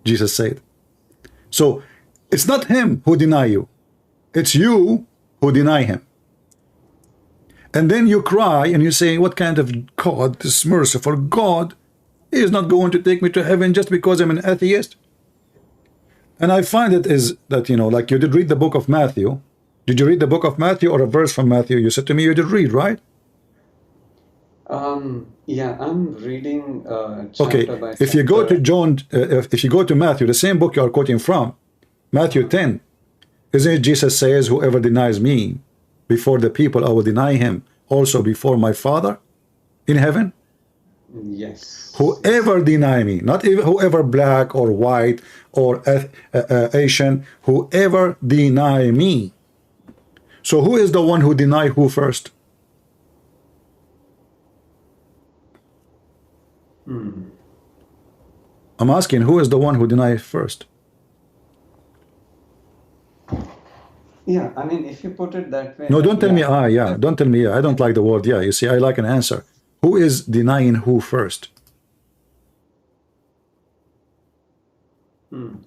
Jesus said. So it's not him who deny you. It's you who deny him. And then you cry and you say, what kind of God, this merciful God, he is not going to take me to heaven just because I'm an atheist? And I find it is that, you know, like you did read the book of Matthew. Did you read the book of Matthew or a verse from Matthew? You said to me you did read, right? Yeah, I'm reading Okay, chapter by if you go to chapter. John, if you go to Matthew, the same book you are quoting from, Matthew 10, isn't it Jesus says, whoever denies me before the people, I will deny him also before my Father in heaven? Yes. Whoever deny me, not even whoever black or white or Asian, whoever deny me. So who is the one who deny who first? I'm asking, who is the one who denied first? Yeah, I mean, if you put it that way, No, then don't tell me yeah. yeah. Don't tell me yeah. I don't like the word yeah. You see, I like an answer. Who is denying who first?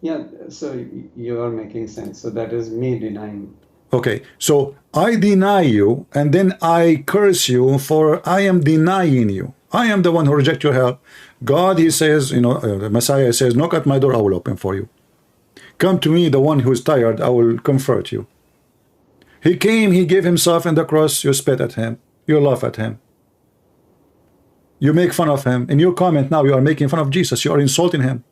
Yeah, so you are making sense. So that is me denying. Okay, so I deny you, and then I curse you for I am denying you. I am the one who reject your help. God, he says, you know, the Messiah says, knock at my door, I will open for you. Come to me, the one who is tired, I will comfort you. He came, he gave himself in the cross, you spit at him, you laugh at him. You make fun of him. In your comment now, you are making fun of Jesus, you are insulting him.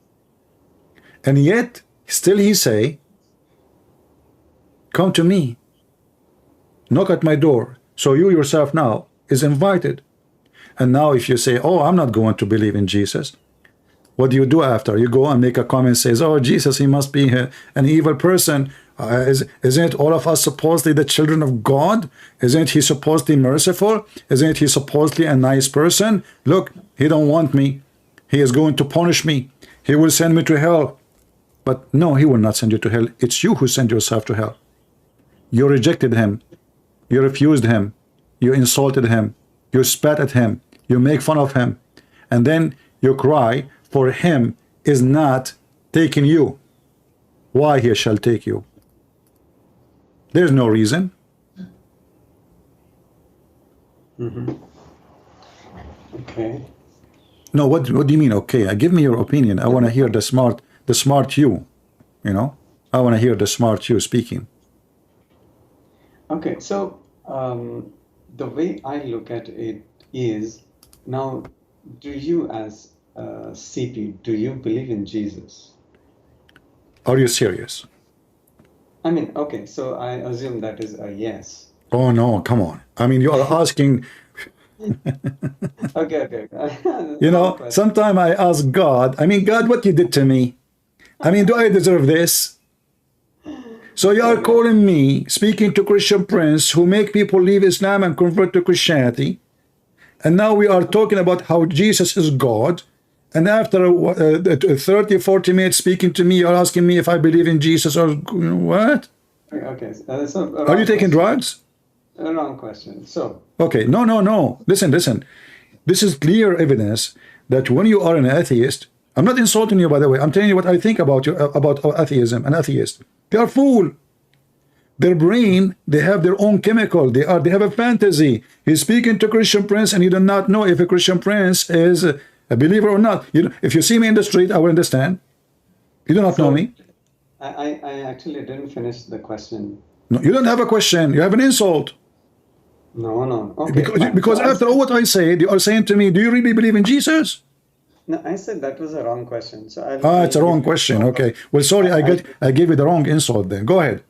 And yet, still he say, come to me, knock at my door. So you yourself now is invited. And now if you say, oh, I'm not going to believe in Jesus, what do you do after? You go and make a comment, says, oh, Jesus, he must be an evil person. Isn't all of us supposedly the children of God? Isn't he supposedly merciful? Isn't he supposedly a nice person? Look, he don't want me. He is going to punish me. He will send me to hell. But no, he will not send you to hell. It's you who send yourself to hell. You rejected him. You refused him. You insulted him. You spat at him. You make fun of him. And then your cry for him is not taking you. Why he shall take you? There's no reason. Okay. No, what do you mean? Okay, give me your opinion. I want to hear the smart you. You know, I want to hear the smart you speaking. Okay, so the way I look at it is, now, do you as CP, do you believe in Jesus? Are you serious? I mean, okay, so I assume that is a yes. Oh no, come on. I mean, you are asking. Okay. You Wrong know, question. sometimes I ask God, I mean, God, what you did to me? I mean, do I deserve this? So you are calling me, speaking to Christian prince who make people leave Islam and convert to Christianity. And now we are talking about how Jesus is God. And after 30, 40 minutes speaking to me, you're asking me if I believe in Jesus or what? Okay, so Are you taking drugs? A wrong question. So, Okay, no. Listen. This is clear evidence that when you are an atheist, I'm not insulting you, by the way. I'm telling you what I think about you, about atheism and atheists. They are fool. Their brain, they have their own chemical. They have a fantasy. He's speaking to Christian prince, and he do not know if a Christian prince is a believer or not. You know, if you see me in the street, I will understand. You do not know me. I actually didn't finish the question. No, you don't have a question. You have an insult. No. Okay. Because after all what I said, you are saying to me, do you really believe in Jesus? No, I said that was a wrong question. So it's a wrong question. Okay. Well, sorry, I gave you the wrong insult then. Go ahead.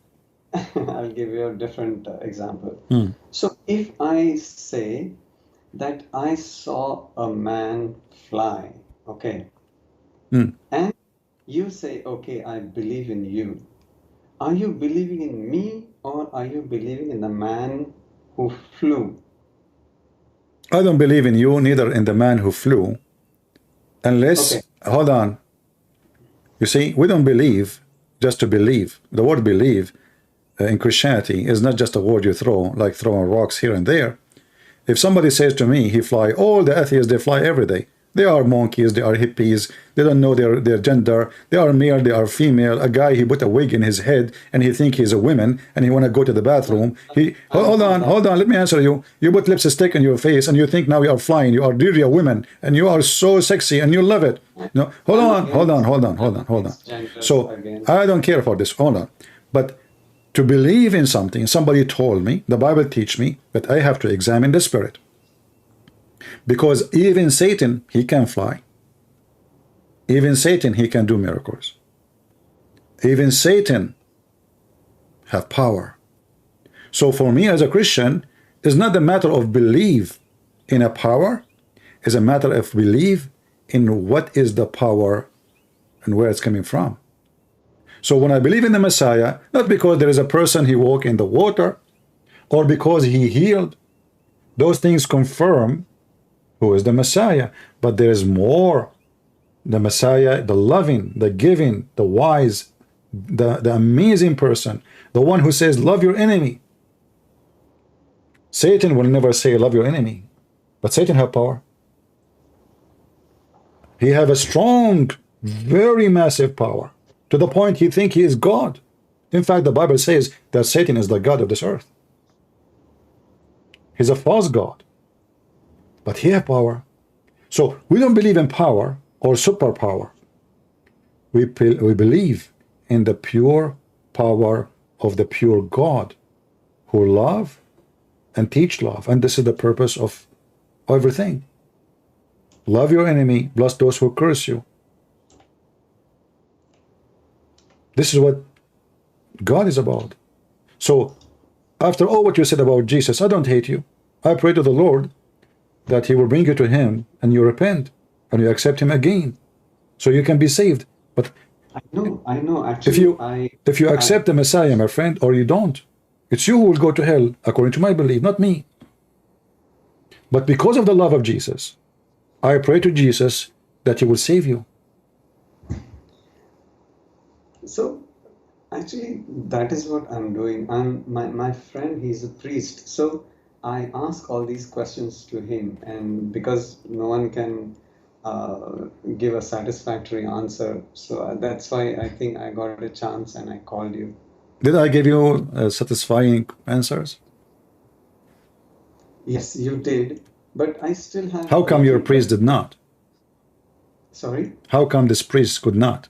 I'll give you a different example. So if I say that I saw a man fly, okay, and you say, okay, I believe in you. Are you believing in me, or are you believing in the man who flew? I don't believe in you, neither in the man who flew, unless, hold on. You see, we don't believe just to believe. The word believe in Christianity is not just a word you throw, like throwing rocks here and there. If somebody says to me, he fly, all the atheists, they fly every day. They are monkeys, they are hippies, they don't know their gender, they are male, they are female. A guy, he put a wig in his head and he think he's a woman and he want to go to the bathroom. Hold on, let me answer you. You put lipstick on your face and you think now you are flying, you are really a woman and you are so sexy and you love it. No, hold on. So I don't care for this, hold on. But to believe in something, somebody told me, the Bible teach me that I have to examine the spirit. Because even Satan, he can fly. Even Satan, he can do miracles. Even Satan have power. So for me as a Christian, it's not a matter of belief in a power. It's a matter of belief in what is the power and where it's coming from. So when I believe in the Messiah, not because there is a person he walked in the water, or because he healed, those things confirm who is the Messiah. But there is more. The Messiah, the loving, the giving, the wise, the amazing person, the one who says, love your enemy. Satan will never say, love your enemy. But Satan have power. He have a strong, very massive power, to the point he think he is God. In fact, the Bible says that Satan is the God of this earth. He's a false God. But he has power. So we don't believe in power or superpower. We believe in the pure power of the pure God who love and teach love. And this is the purpose of everything. Love your enemy, bless those who curse you. This is what God is about. So after all what you said about Jesus, I don't hate you. I pray to the Lord that he will bring you to him and you repent and you accept him again so you can be saved. But I know actually, if you accept the Messiah, my friend, or you don't, it's you who will go to hell according to my belief, not me. But because of the love of Jesus, I pray to Jesus that he will save you. So actually that is what I'm doing. My friend, he's a priest, so I ask all these questions to him, and because no one can give a satisfactory answer. So that's why I think I got a chance and I called you. Did I give you satisfying answers? Yes, you did, but I still have How a come your little priest did not? Sorry? How come this priest could not?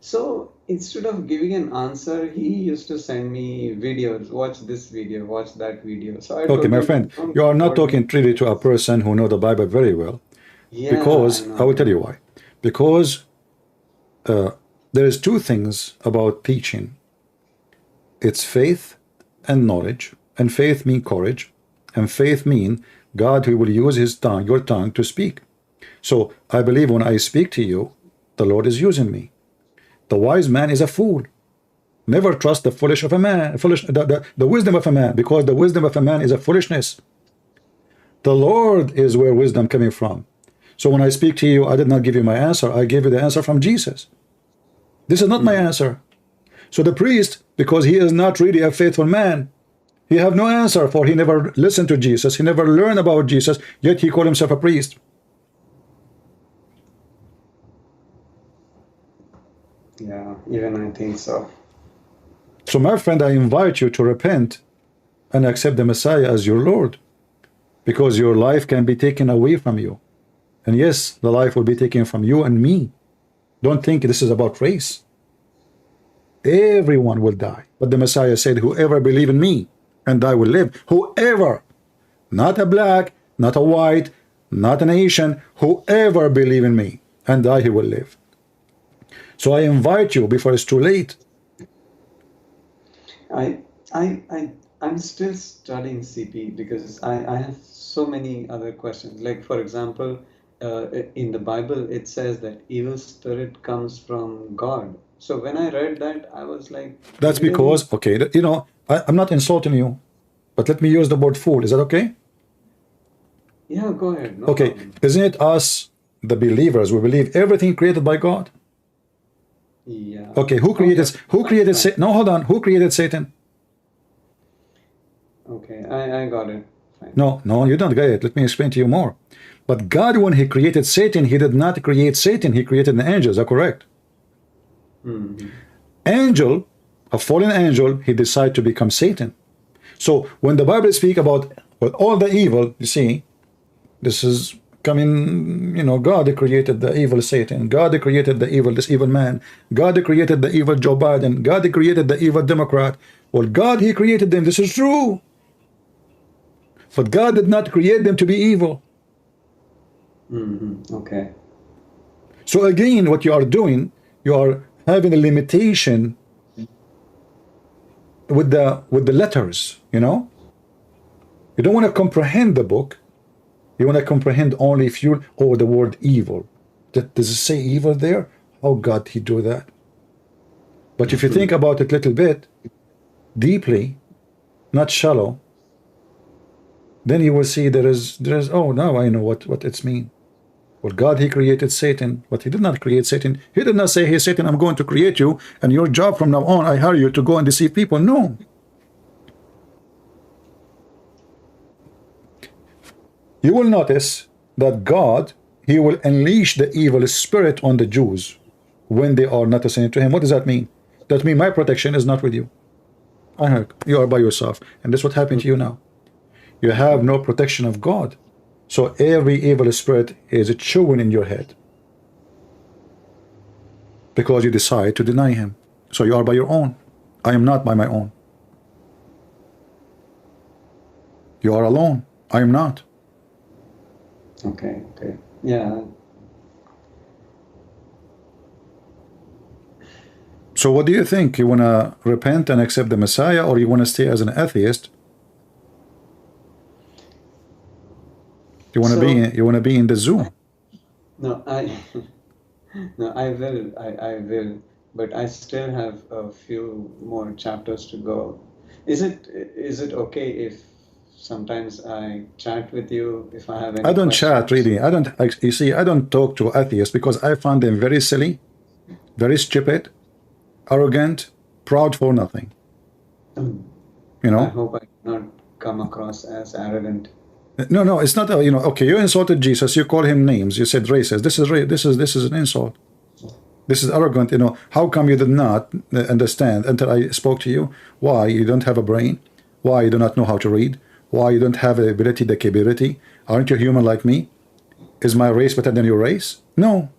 So instead of giving an answer, he used to send me videos. Watch this video, watch that video. So I Okay, told my him, friend, don't you are not record me. talking really to a person who know the Bible very well, Yeah, I because I know. will tell you why. Because there is two things about teaching. It's faith and knowledge, and faith mean courage, and faith mean God who will use his tongue, your tongue, to speak. So I believe when I speak to you, the Lord is using me. The wise man is a fool. Never trust the foolish of a man, the wisdom of a man, because the wisdom of a man is a foolishness. The Lord is where wisdom coming from. So when I speak to you, I did not give you my answer. I gave you the answer from Jesus. This is not my answer. So the priest, because he is not really a faithful man, he have no answer, for he never listened to Jesus. He never learned about Jesus, yet he called himself a priest. Yeah, even I think so. So my friend, I invite you to repent and accept the Messiah as your Lord, because your life can be taken away from you. And yes, the life will be taken from you and me. Don't think this is about race. Everyone will die. But the Messiah said, whoever believe in me and I will live. Whoever, not a black, not a white, not an Asian, whoever believe in me and I, he will live. So I invite you before it's too late. I'm still studying CP because I have so many other questions. Like, for example, in the Bible, it says that evil spirit comes from God. So when I read that, I was like, That's really? because, okay, you know, I'm not insulting you, but let me use the word fool. Is that okay? Yeah, go ahead, no Okay, problem. isn't it us, the believers, we believe everything created by God? Yeah. Okay, who Okay, created fine. Satan? No, hold on. Who created Satan? Okay, I got it. Fine. No, you don't get it. Let me explain to you more. But God, when he created Satan, he did not create Satan. He created an angel. Is that correct? Mm-hmm. Angel, a fallen angel, he decided to become Satan. So when the Bible speaks about all the evil, you see, this is coming, you know, God created the evil Satan. God created this evil man. God created the evil Joe Biden. God created the evil Democrat. Well, God, he created them. This is true. But God did not create them to be evil. Mm-hmm. Okay. So again, what you are doing, you are having a limitation with the letters, you know? You don't want to comprehend the book. You want to comprehend only if you, oh, the word evil. Does it say evil there? How God he do that? But if you think about it a little bit, deeply, not shallow, then you will see there is, oh, now I know what it's mean. Well, God, he created Satan, but he did not create Satan. He did not say, hey, Satan, I'm going to create you, and your job from now on, I hire you to go and deceive people. No. You will notice that God, he will unleash the evil spirit on the Jews when they are not listening to him. What does that mean? That means my protection is not with you. You are by yourself. And that's what happened to you now. You have no protection of God. So every evil spirit is chewing in your head because you decide to deny him. So you are by your own. I am not by my own. You are alone. I am not. Okay. Yeah. So what do you think? You want to repent and accept the Messiah, or you want to stay as an atheist? You want to be in the zoo? No, no, I will, but I still have a few more chapters to go. Is it okay if sometimes I chat with you if I have I any don't chat questions? really. You see, I don't talk to atheists because I find them very silly, very stupid, arrogant, proud for nothing. Um, You I know? hope I not come across as arrogant. No, no, it's not. You know, okay, you insulted Jesus. You call him names. You said racist. This is an insult. This is arrogant. You know, how come you did not understand until I spoke to you? Why you don't have a brain? Why you do not know how to read? Why you don't have the ability, the capability? Aren't you human like me? Is my race better than your race? No.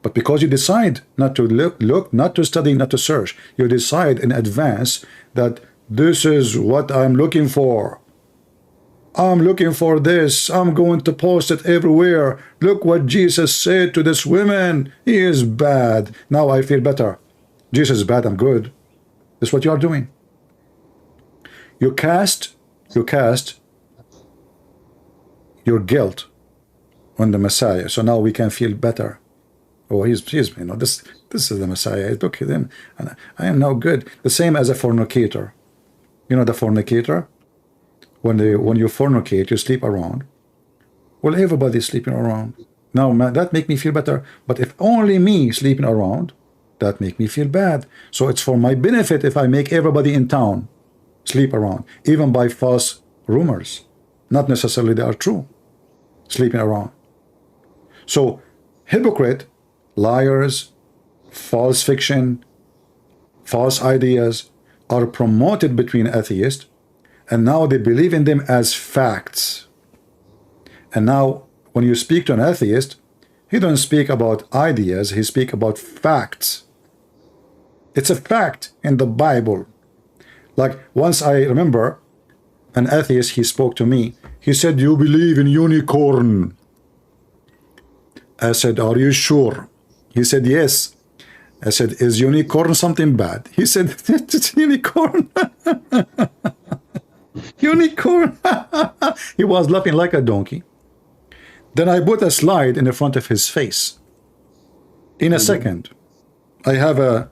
But because you decide not to look, not to study, not to search, you decide in advance that this is what I'm looking for. I'm looking for this. I'm going to post it everywhere. Look what Jesus said to this woman. He is bad. Now I feel better. Jesus is bad. I'm good. That's what you are doing. You cast your guilt on the Messiah. So now we can feel better. Oh, he's you know, this is the Messiah. Look at him. And I am now good. The same as a fornicator. You know the fornicator? When you fornicate, you sleep around. Well, everybody's sleeping around. Now, that make me feel better. But if only me sleeping around, that make me feel bad. So it's for my benefit if I make everybody in town sleep around, even by false rumors. Not necessarily they are true. Sleeping around. So, hypocrite, liars, false fiction, false ideas are promoted between atheists. And now they believe in them as facts. And now when you speak to an atheist, he don't speak about ideas, he speak about facts. It's a fact in the Bible. Like once I remember an atheist, he spoke to me. He said, "You believe in unicorn?" I said, "Are you sure?" He said, "Yes." I said, "Is unicorn something bad?" He said, "It's unicorn." Unicorn. He was laughing like a donkey. Then I put a slide in the front of his face. In a second, I have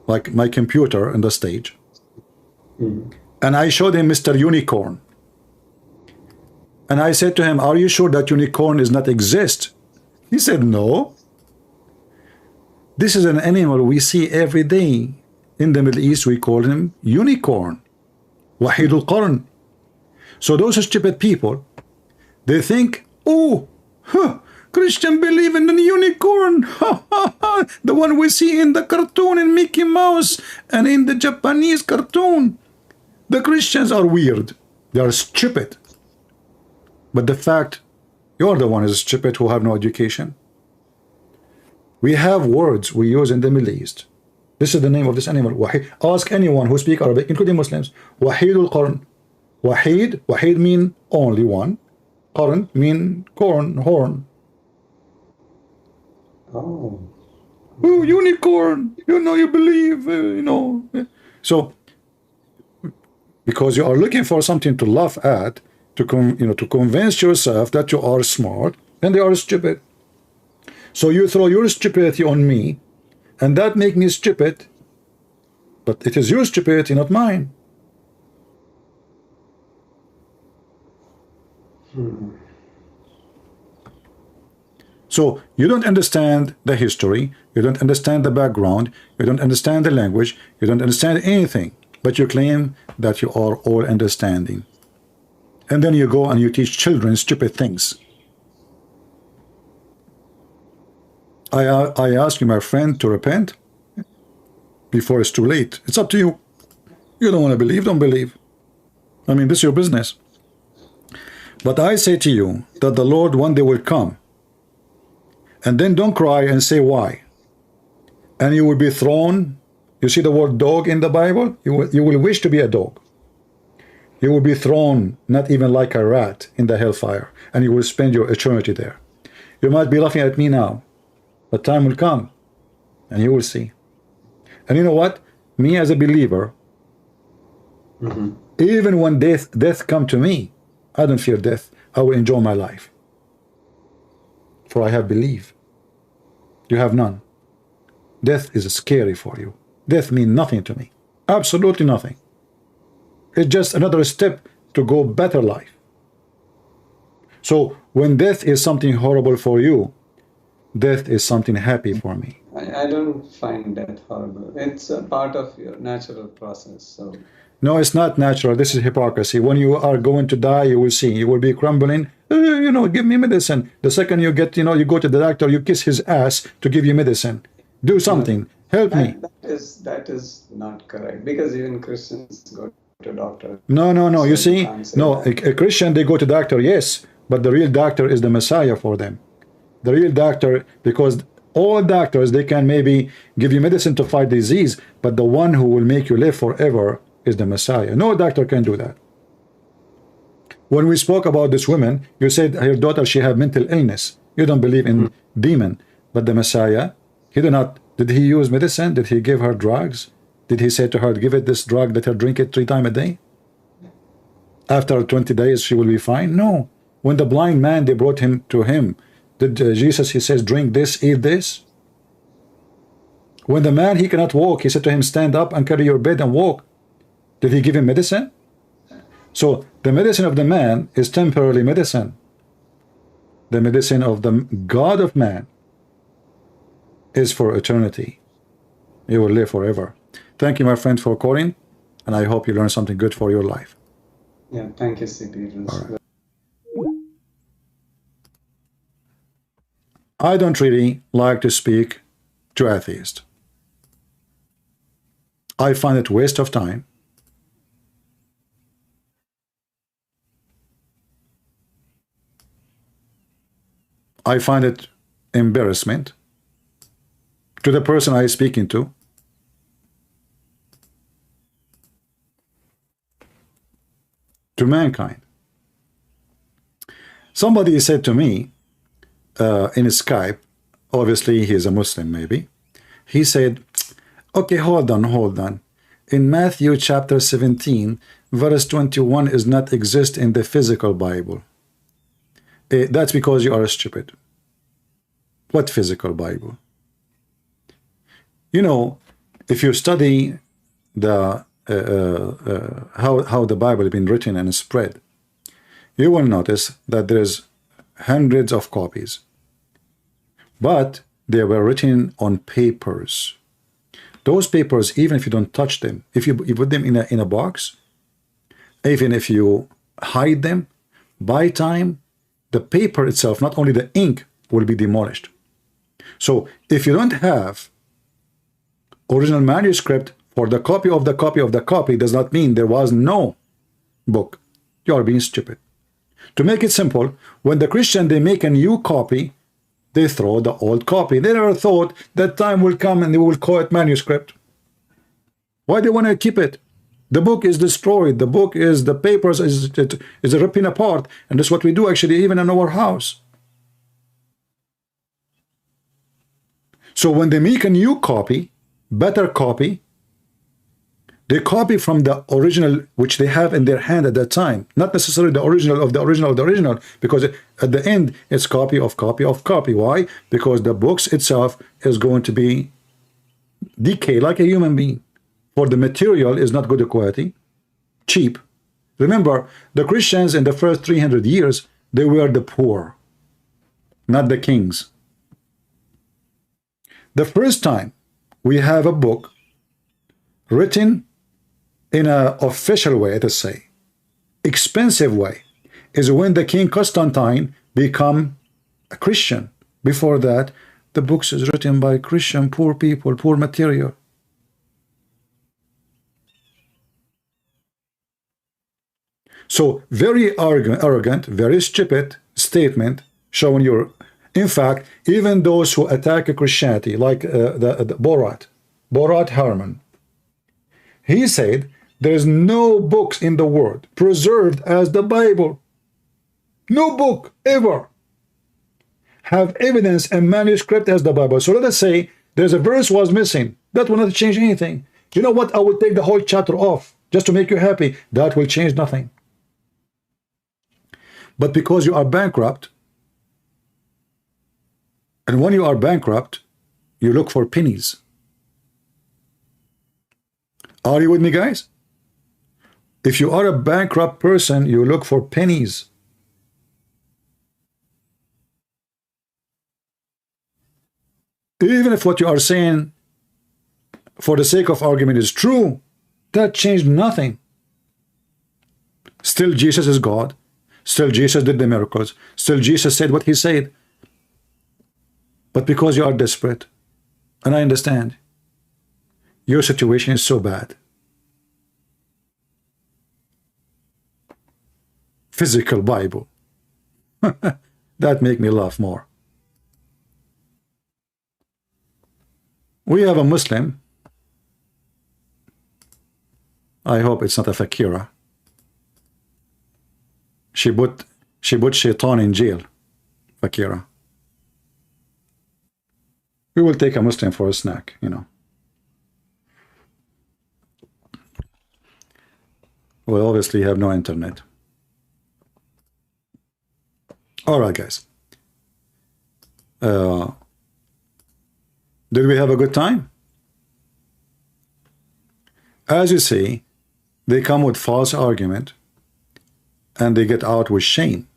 like my computer on the stage, and I showed him Mr. Unicorn. And I said to him, "Are you sure that unicorn does not exist?" He said, "No." This is an animal we see every day. In the Middle East, we call him unicorn. Wahid al-Qarn. So those stupid people, they think, oh, Christian believe in the unicorn. The one we see in the cartoon in Mickey Mouse and in the Japanese cartoon. The Christians are weird. They are stupid. But the fact, you're the one who is stupid who have no education. We have words we use in the Middle East. This is the name of this animal. Wahid. Ask anyone who speak Arabic, including Muslims. Wahid al-Qarn. Wahid mean only one. Qarn mean corn, horn. Oh. Oh, unicorn. You know, you believe, you know. So, because you are looking for something to laugh at, to convince yourself that you are smart, and they are stupid. So you throw your stupidity on me, and that make me stupid, but it is your stupidity, not mine. So you don't understand the history, you don't understand the background, you don't understand the language, you don't understand anything, but you claim that you are all understanding. And then you go and you teach children stupid things. I ask you, my friend, to repent before it's too late. It's up to you. You don't want to believe, don't believe. I mean, this is your business. But I say to you that the Lord one day will come. And then don't cry and say why. And you will be thrown. You see the word dog in the Bible? You will wish to be a dog. You will be thrown, not even like a rat, in the hellfire. And you will spend your eternity there. You might be laughing at me now. But time will come, and you will see. And you know what? Me as a believer, even when death come to me, I don't fear death. I will enjoy my life. For I have belief. You have none. Death is scary for you. Death means nothing to me. Absolutely nothing. It's just another step to go better life. So when death is something horrible for you, death is something happy for me. I don't find that horrible. It's a part of your natural process. So No, it's not natural. This is hypocrisy. When you are going to die, you will see. You will be crumbling. You know, give me medicine. The second you get, you know, you go to the doctor, you kiss his ass to give you medicine. Do something. Help me. That is not correct, because even Christians go to doctor. No, no, no. So You you see, can't say no, that. a Christian, they go to doctor, yes, but the real doctor is the Messiah for them. The real doctor, because all doctors, they can maybe give you medicine to fight disease, but the one who will make you live forever is the Messiah. No doctor can do that. When we spoke about this woman, you said her daughter, she had mental illness. You don't believe in demon, but the Messiah, he did he use medicine? Did he give her drugs? Did he say to her, give it this drug, let her drink it 3 times a day? After 20 days, she will be fine? No. When the blind man, they brought him to him, did Jesus, he says, drink this, eat this? When the man, he cannot walk, he said to him, stand up and carry your bed and walk. Did he give him medicine? So the medicine of the man is temporary medicine. The medicine of the God of man is for eternity. You will live forever. Thank you, my friend, for calling, and I hope you learned something good for your life. Yeah, thank you, CP. I don't really like to speak to atheists. I find it waste of time. I find it embarrassment to the person I am speaking to. To mankind. Somebody said to me in Skype, obviously he is a Muslim maybe, he said, okay, hold on. In Matthew chapter 17, verse 21 is not exist in the physical Bible. That's because you are stupid. What physical Bible? You know, if you study the how the Bible has been written and spread, you will notice that there's hundreds of copies, but they were written on papers. Those papers, even if you don't touch them, if you put them in a box, even if you hide them, by time the paper itself, not only the ink, will be demolished. So if you don't have original manuscript for the copy of the copy of the copy, does not mean there was no book. You are being stupid. To make it simple, when the Christian, they make a new copy, they throw the old copy. They never thought that time will come and they will call it manuscript. Why they want to keep it? The book is destroyed. The book is, the papers is ripping apart. And that's what we do actually even in our house. So when they make a new copy, better copy, they copy from the original which they have in their hand at that time, not necessarily the original of the original of the original, because at the end it's copy of copy of copy. Why? Because the books itself is going to be decay like a human being. For the material is not good quality, cheap. Remember, the Christians in the first 300 years, they were the poor, not the kings. The first time we have a book written in an official way, let us say, expensive way, is when the King Constantine become a Christian. Before that, the books is written by Christian, poor people, poor material. So very arrogant, very stupid statement showing your, in fact, even those who attack Christianity, like the Borat Harman, he said there's no books in the world preserved as the Bible. No book ever have evidence and manuscript as the Bible. So let us say there's a verse was missing. That will not change anything. You know what? I will take the whole chapter off just to make you happy. That will change nothing. But because you are bankrupt, and when you are bankrupt, you look for pennies. Are you with me, guys? If you are a bankrupt person, you look for pennies. Even if what you are saying, for the sake of argument, is true, that changed nothing. Still Jesus is God. Still Jesus did the miracles. Still Jesus said what he said. But because you are desperate, and I understand, your situation is so bad. Physical Bible. That make me laugh more. We have a Muslim. I hope it's not a fakira. She put shaitan in jail. Fakira. We will take a Muslim for a snack, you know. We obviously have no internet. All right, guys. Did we have a good time? As you see, they come with false argument and they get out with shame.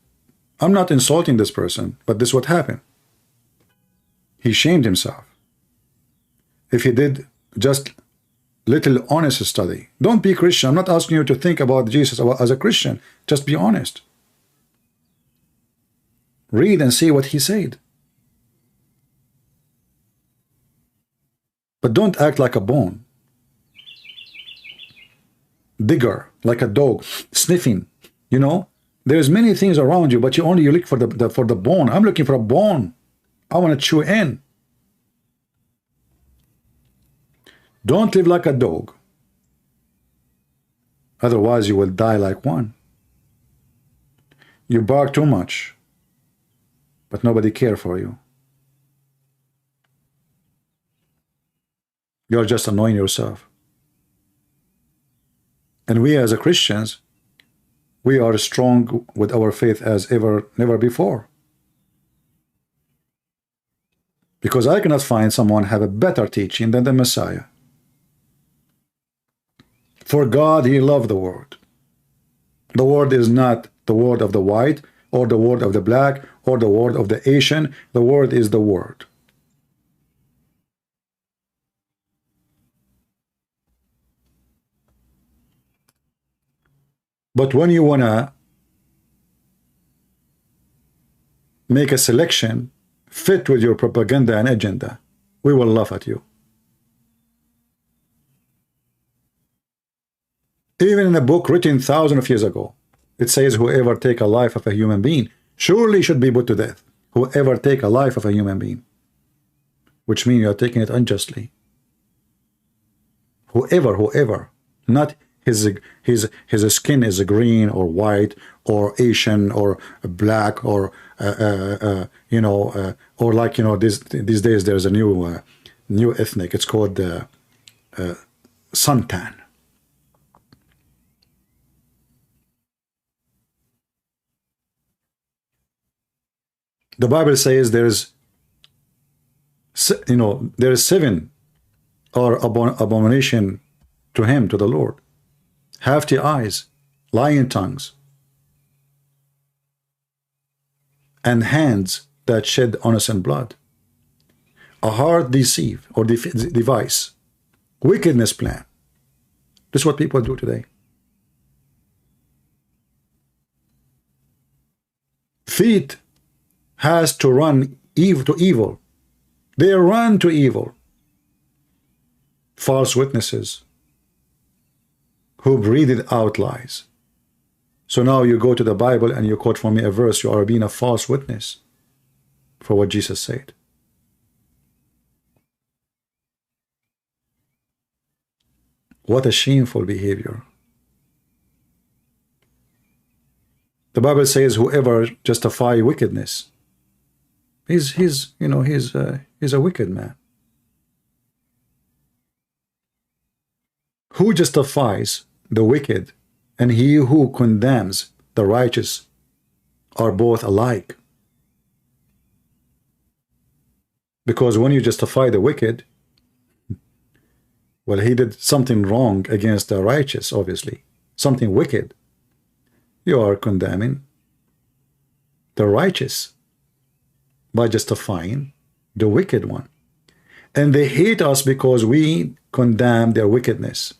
I'm not insulting this person, but this is what happened. He shamed himself. If he did just little honest study. Don't be Christian. I'm not asking you to think about Jesus as a Christian. Just be honest. Read and see what he said. But don't act like a bone. Digger, like a dog, sniffing. You know, there's many things around you, but you look for the bone. I'm looking for a bone. I want to chew in. Don't live like a dog. Otherwise, you will die like one. You bark too much, but nobody cares for you. You're just annoying yourself. And we as a Christians, we are strong with our faith as never before. Because I cannot find someone have a better teaching than the Messiah. For God, he loved the world. The world is not the word of the white, or the word of the black, or the word of the Asian. The word is the word. But when you want to make a selection fit with your propaganda and agenda, we will laugh at you. Even in a book written thousands of years ago, it says whoever take a life of a human being surely should be put to death. Whoever take a life of a human being, which means you are taking it unjustly. Whoever, not his skin is green or white or Asian or black or or like these days there's a new ethnic. It's called suntan. The Bible says there's 7 are abomination to him, to the Lord. Hafty eyes, lying tongues, and hands that shed innocent blood, a heart deceive or device, wickedness plan. This is what people do today. Feet has to run evil to evil. They run to evil. False witnesses who breathed out lies. So now you go to the Bible and you quote for me a verse, you are being a false witness for what Jesus said. What a shameful behavior. The Bible says whoever justify wickedness, he's a wicked man. Who justifies the wicked and he who condemns the righteous are both alike. Because when you justify the wicked, well, he did something wrong against the righteous, obviously, something wicked. You are condemning the righteous by justifying the wicked one. And they hate us because we condemn their wickedness.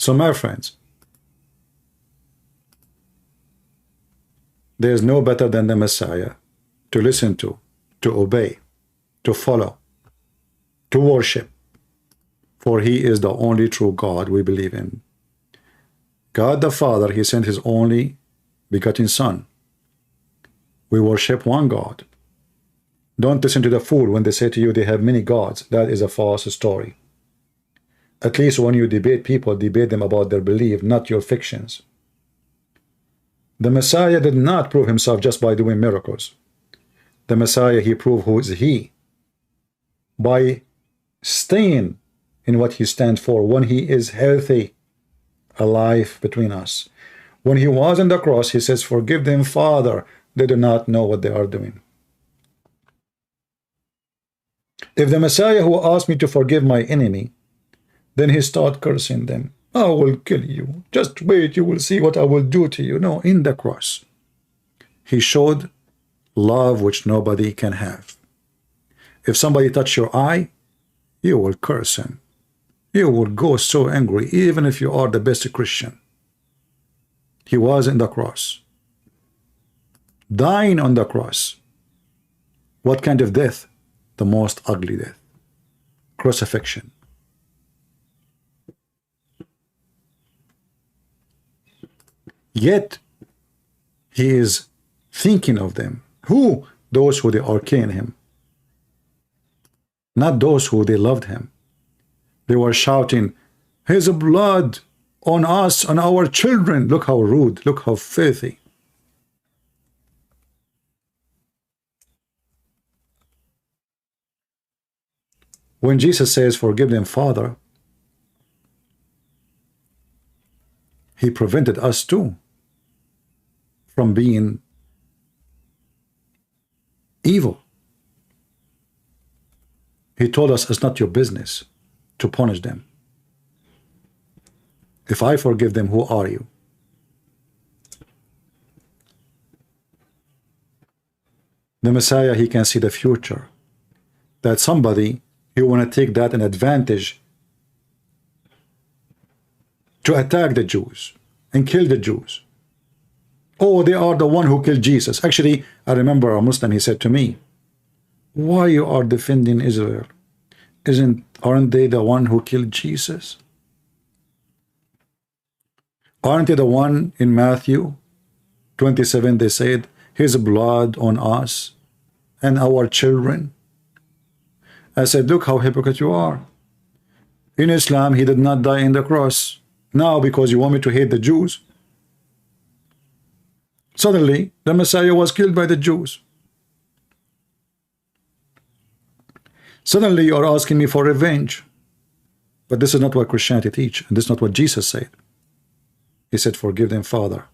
So my friends, there is no better than the Messiah to listen to obey, to follow, to worship, for he is the only true God we believe in. God the Father, he sent his only begotten Son. We worship one God. Don't listen to the fool when they say to you they have many gods. That is a false story. At least when you debate people, debate them about their belief, not your fictions. The Messiah did not prove himself just by doing miracles. The Messiah, he proved who is he by staying in what he stands for when he is healthy, alive between us. When he was on the cross, he says, forgive them, Father, they do not know what they are doing. If the Messiah who asked me to forgive my enemy, then he started cursing them. I will kill you. Just wait, you will see what I will do to you. No, in the cross, he showed love which nobody can have. If somebody touch your eye, you will curse him. You will go so angry, even if you are the best Christian. He was in the cross, dying on the cross. What kind of death? The most ugly death. Crucifixion. Yet he is thinking of them. Who? Those who they are killing him. Not those who they loved him. They were shouting, his blood on us, on our children. Look how rude, look how filthy. When Jesus says, forgive them, Father, he prevented us too from being evil. He told us it's not your business to punish them. If I forgive them, who are you? The Messiah, he can see the future. That somebody, he want to take that an advantage to attack the Jews and kill the Jews. Oh, they are the one who killed Jesus. Actually, I remember a Muslim, he said to me, why you are defending Israel? Aren't they the one who killed Jesus? Aren't they the one in Matthew 27, they said, his blood on us and our children? I said, look how hypocrite you are. In Islam, he did not die in the cross. Now, because you want me to hate the Jews, suddenly the Messiah was killed by the Jews. Suddenly you are asking me for revenge. But this is not what Christianity teach, and this is not what Jesus said. He said, forgive them, Father.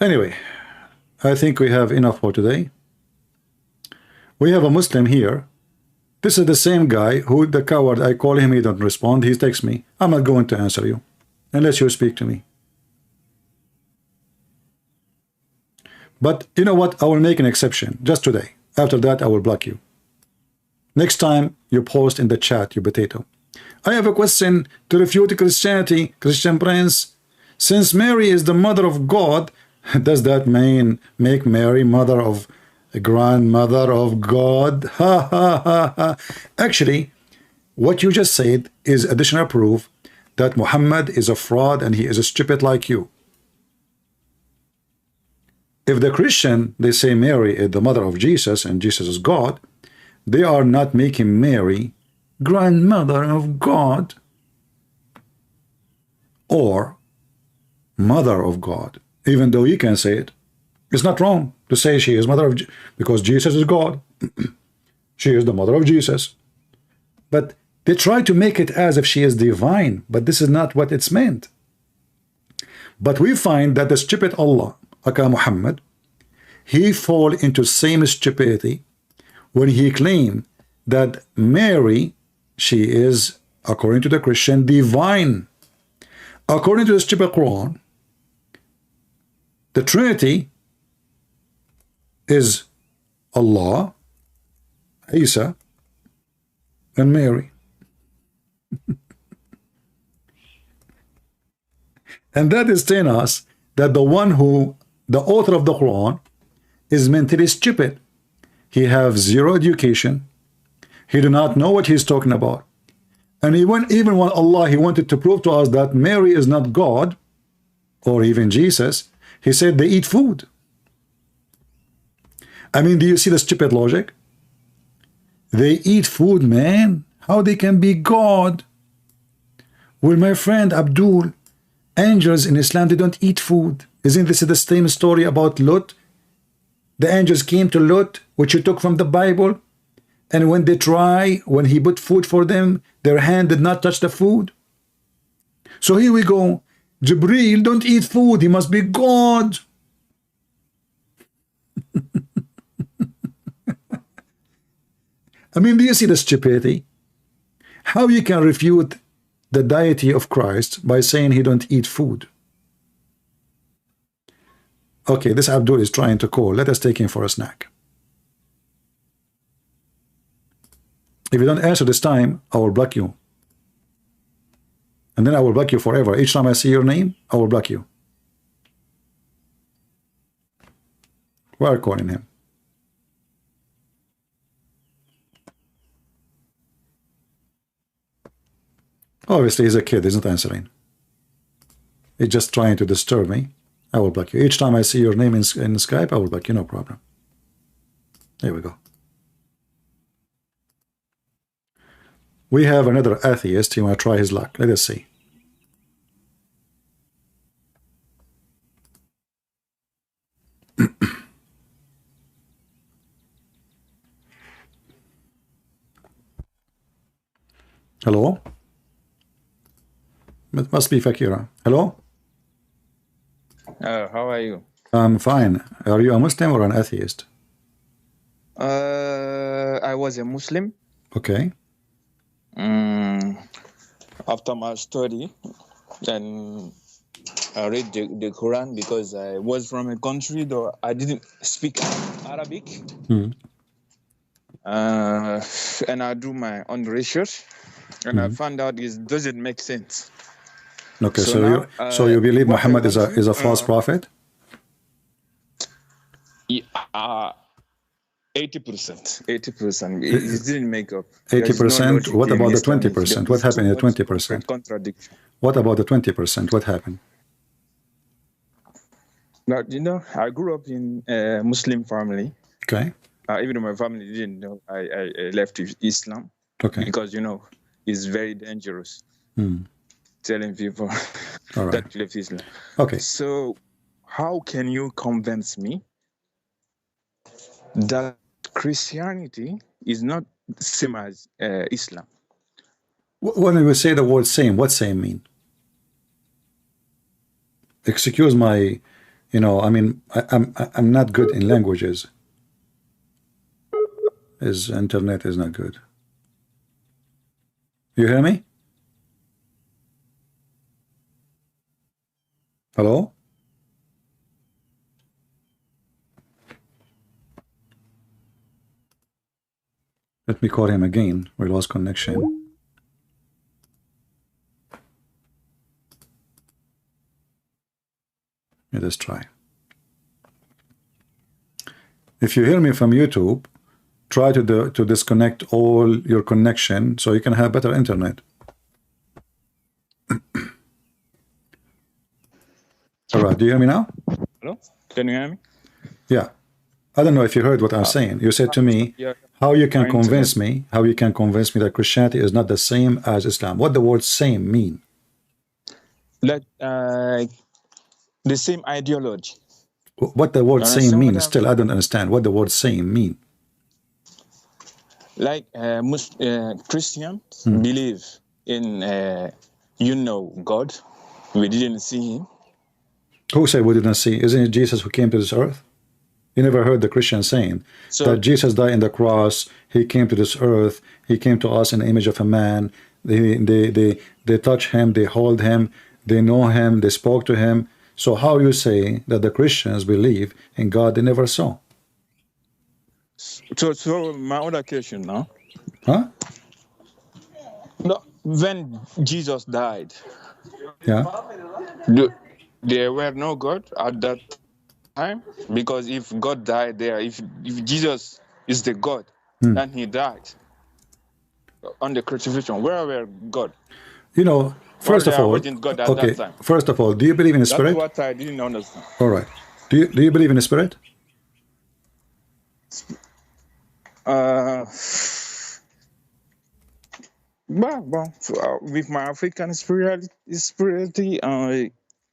Anyway, I think we have enough for today. We have a Muslim here. This is the same guy who, the coward, I call him, he don't respond. He texts me, I'm not going to answer you unless you speak to me. But you know what? I will make an exception just today. After that, I will block you. Next time you post in the chat, you potato. I have a question to refute Christianity, Christian Prince. Since Mary is the mother of God, does that mean make Mary mother of a grandmother of God? Ha ha ha ha. Actually, what you just said is additional proof that Muhammad is a fraud and he is a stupid like you. If the Christian, they say Mary is the mother of Jesus and Jesus is God, they are not making Mary grandmother of God or mother of God, even though you can say it. It's not wrong to say she is mother of because Jesus is God. She is the mother of Jesus. But they try to make it as if she is divine, but this is not what it's meant. But we find that the stupid Allah, aka Muhammad, he fall into same stupidity when he claimed that Mary, she is, according to the Christian, divine. According to the stupid Quran, the Trinity is Allah, Isa, and Mary. And that is telling us that the author of the Quran is mentally stupid. He have zero education. He do not know what he's talking about. And even when Allah, he wanted to prove to us that Mary is not God, or even Jesus, he said they eat food. I mean, do you see the stupid logic? They eat food, man. How they can be God? Well, my friend Abdul, angels in Islam, they don't eat food. Isn't this the same story about Lot? The angels came to Lot, which you took from the Bible, and when he put food for them, their hand did not touch the food. So here we go. Jibreel don't eat food. He must be God. I mean, do you see the stupidity? How you can refute the deity of Christ by saying he don't eat food? Okay, this Abdul is trying to call. Let us take him for a snack. If you don't answer this time, I will block you. And then I will block you forever. Each time I see your name, I will block you. We are calling him. Obviously, he's a kid. He's not answering. He's just trying to disturb me. I will block you. Each time I see your name in Skype, I will block you. No problem. There we go. We have another atheist. He want to try his luck. Let us see. Hello? It must be Fakira. Hello? How are you? I'm fine. Are you a Muslim or an atheist? I was a Muslim. Okay. After my study, then I read the Quran because I was from a country though I didn't speak Arabic. And I do my own research, and I found out it doesn't make sense. Okay, so you believe Muhammad is a false prophet? 80%. 80%. It didn't make up. 80%. What about the 20%? What happened in the 20%? Contradiction. What about the 20%? What happened? Now, I grew up in a Muslim family. Okay. Even though my family didn't know, I left Islam. Okay. Because, it's very dangerous. Telling people that you left Islam. Okay. So, how can you convince me that Christianity is not the same as Islam? When we say the word same, what same mean? Excuse my, I mean, I'm not good in languages. His internet is not good. You hear me? Hello? Let me call him again. We lost connection. Let us try. If you hear me from YouTube, try to disconnect all your connection so you can have better internet. All right, do you hear me now? Hello? Can you hear me? Yeah. I don't know if you heard what I'm saying. You said to me, how you can convince me that Christianity is not the same as Islam. What the word same mean? Like the same ideology. What the word same mean? Still, I don't understand what the word same mean. Like Christians believe in God. We didn't see him. Who said we didn't see? Isn't it Jesus who came to this earth? You never heard the Christian saying that Jesus died on the cross, he came to this earth, he came to us in the image of a man, they touch him, they hold him, they know him, they spoke to him. So how you say that the Christians believe in God they never saw? So my other question now. Huh? No, when Jesus died, Yeah. there were no God at that time, because if God died there, if Jesus is the God, and he died on the crucifixion, where were God? You know, first of all, wasn't God at okay, that time. first of all, do you believe in a That's spirit? what I didn't understand. All right. Do you believe in a spirit? With my African spirituality,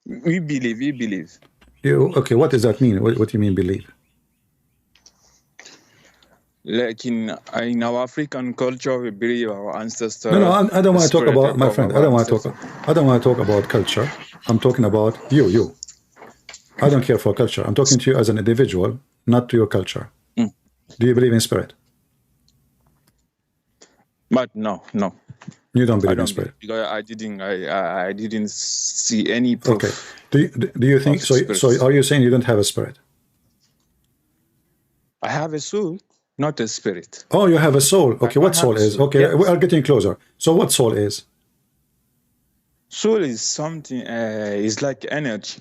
we believe. Okay, what does that mean? What do you mean believe? Like in our African culture, we believe our ancestors. No, I don't want to talk about, my friend. I don't want to talk about culture. I'm talking about you. I don't care for culture. I'm talking to you as an individual, not to your culture. Do you believe in spirit? But no. You don't believe in spirit, because I didn't see any proof. Okay. Do you think so? So are you saying you don't have a spirit? I have a soul, not a spirit. Oh, you have a soul. Okay, what soul is? Okay, yes. We are getting closer. So what soul is? Soul is something. Is like energy,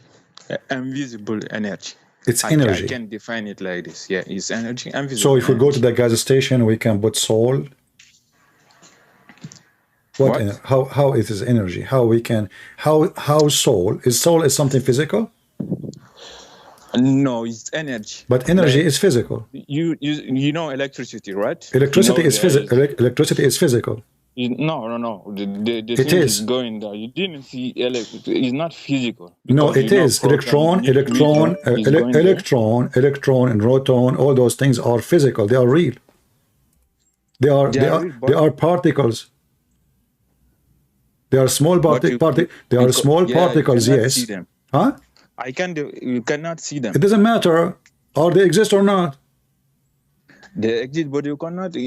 invisible energy. It's energy. I can define it like this. Yeah, it's energy, invisible. So if we go to the gas station, we can put soul. What? How it is energy? How we can? How soul is? Soul is something physical? No, it's energy. But energy is physical. You know electricity, right? Electricity is physical. Electricity is physical. No. The thing is going there. You didn't see electricity. It's not physical. No, it is. Electron, and proton, all those things are physical. They are real. They are particles. They are small particles. Yes. Huh? You cannot see them. It doesn't matter. Or they exist or not. They exist, but you cannot.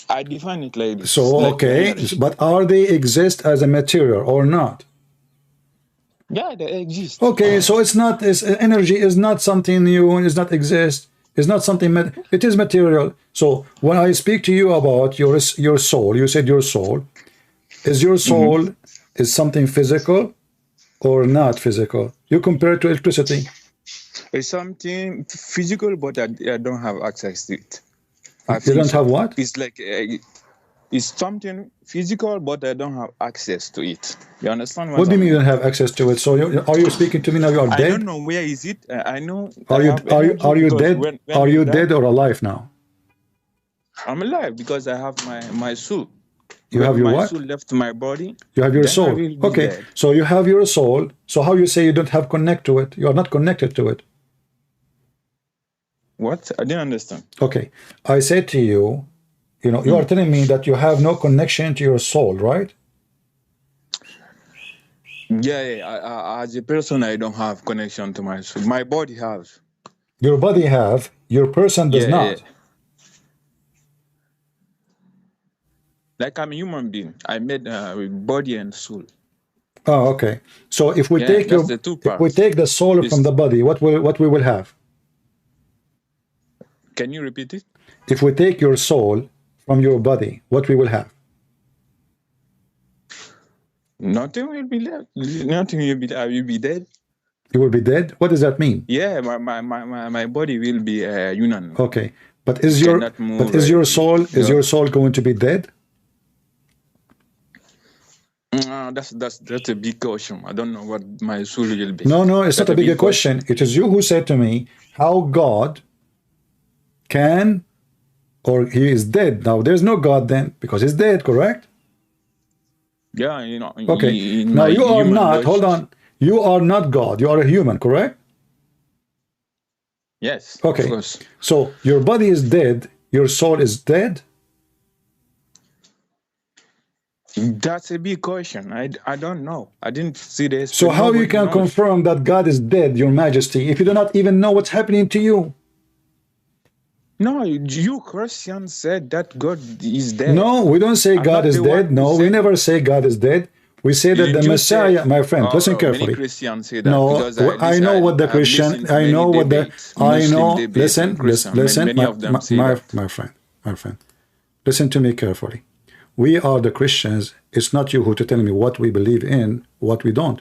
I define it like this. So okay, but are they exist as a material or not? Yeah, they exist. Okay, so it's not. Energy is not something new. It does not exist. It's not something. It is material. So when I speak to you about your soul, you said your soul. Is your soul is something physical or not physical? You compare it to electricity. It's something physical, but I don't have access to it. You don't have what? It's like it's something physical, but I don't have access to it. You understand what do you mean you don't have access to it? So are you speaking to me now? You are dead. I don't know where is it. I know. Are you dead? Are you dead or alive now? I'm alive because I have my soul. You have your my what? Soul left my body. You have your soul. Okay, dead. So you have your soul. So how you say you don't have connect to it? You are not connected to it. What? I didn't understand. Okay, I said to you, you are telling me that you have no connection to your soul, right? Yeah. As a person, I don't have connection to my soul. My body has. Your body have. Your person does not. Yeah. Like I'm a human being. I made body and soul. Oh, okay. So if we take the soul from the body, what we will have? Can you repeat it? If we take your soul from your body, what we will have? Nothing will be left. Nothing will be. I will be dead. You will be dead. What does that mean? Yeah, my body will be human. Okay, but is your soul going to be dead? That's a big question. I don't know what my soul will be. No, it's not a big question. It is you who said to me how God can, or he is dead. Now there's no God then because he's dead, correct? Yeah, Okay. Now you are not. Hold on. You are not God. You are a human, correct? Yes. Okay. Of course. So your body is dead. Your soul is dead. That's a big question. I don't know. I didn't see this. So how you can confirm that God is dead, Your Majesty, if you do not even know what's happening to you? No, you Christians said that God is dead. No, we don't say God is dead. No, we never say God is dead. We say that the Messiah, my friend, listen Many carefully. Christians say that. No, Because I know what the I've Christian, listened to I many know what the, debates, I Muslim know, debates listen, and Christian. listen, Many of them say that. my friend, listen to me carefully. We are the Christians. It's not you who to tell me what we believe in, what we don't.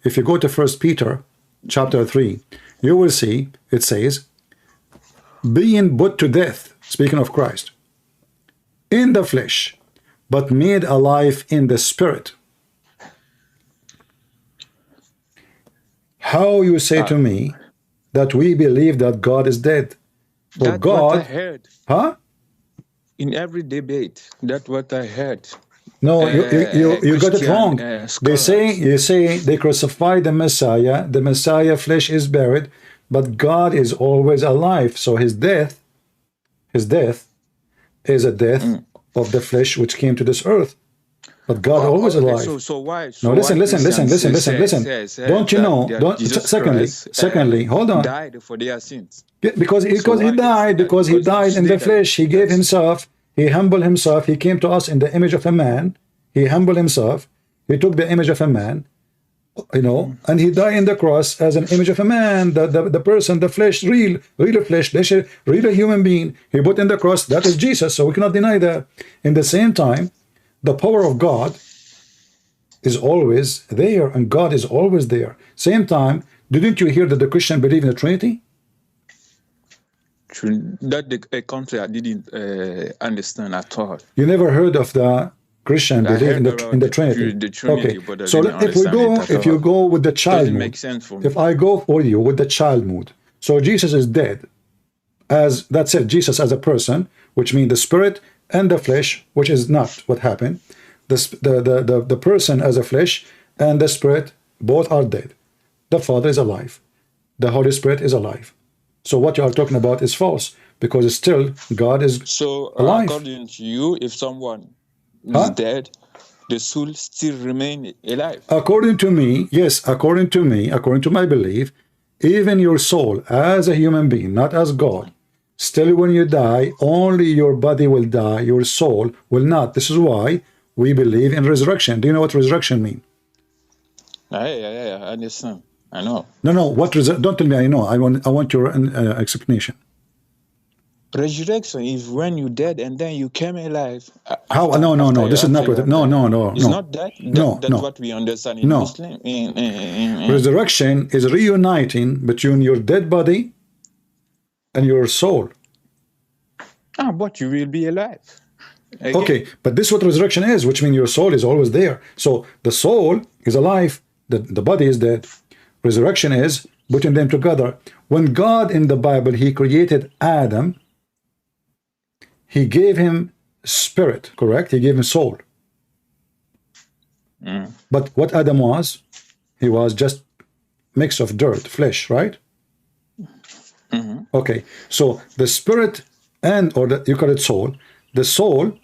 If you go to 1 Peter chapter 3, you will see it says, being put to death, speaking of Christ, in the flesh, but made alive in the spirit. How you say to me that we believe that God is dead? For That's God, what I heard. huh? In every debate, that's what I heard. No, you got it wrong. Scholars. You say they crucify the Messiah flesh is buried, but God is always alive. So his death is a death of the flesh which came to this earth. But God always alive. So why? No, listen. Don't you know? Secondly, hold on. Died for their sins. Because he died in the flesh. He gave himself. He humbled himself. He came to us in the image of a man. He humbled himself. He took the image of a man, and he died in the cross as an image of a man. The person, the flesh, real flesh, real human being. He put in the cross. That is Jesus. So we cannot deny that. In the same time, the power of God is always there, and God is always there. Same time, didn't you hear that the Christian believe in the Trinity? That the country I didn't understand at all. You never heard of the Christian believe in the Trinity? Okay, so if you go with the child mood, make sense for me. if I go for you with the child mood, so Jesus is dead, as that's it, Jesus as a person, which means the spirit and the flesh, which is not what happened. The person as a flesh and the spirit both are dead. The Father is alive. The Holy Spirit is alive. So what you are talking about is false, because still God is alive. According to you, if someone is dead, the soul still remain alive. According to me, yes, according to my belief, even your soul as a human being, not as God, still when you die, only your body will die, your soul will not. This is why we believe in resurrection. Do you know what resurrection means? Yeah, I understand. I know. No, don't tell me I know. I want your explanation. Resurrection is when you dead and then you came alive. How? No. This is not what. No. It's not that. That's what we understand in Muslim. Resurrection is reuniting between your dead body and your soul. But you will be alive. Again. Okay, but this is what resurrection is, which means your soul is always there. So the soul is alive, the body is dead. Resurrection is putting them together. When God in the Bible, he created Adam, he gave him spirit, correct? He gave him soul. But what Adam was, he was just mix of dirt, flesh, right? Okay, so the spirit you call it soul, the soul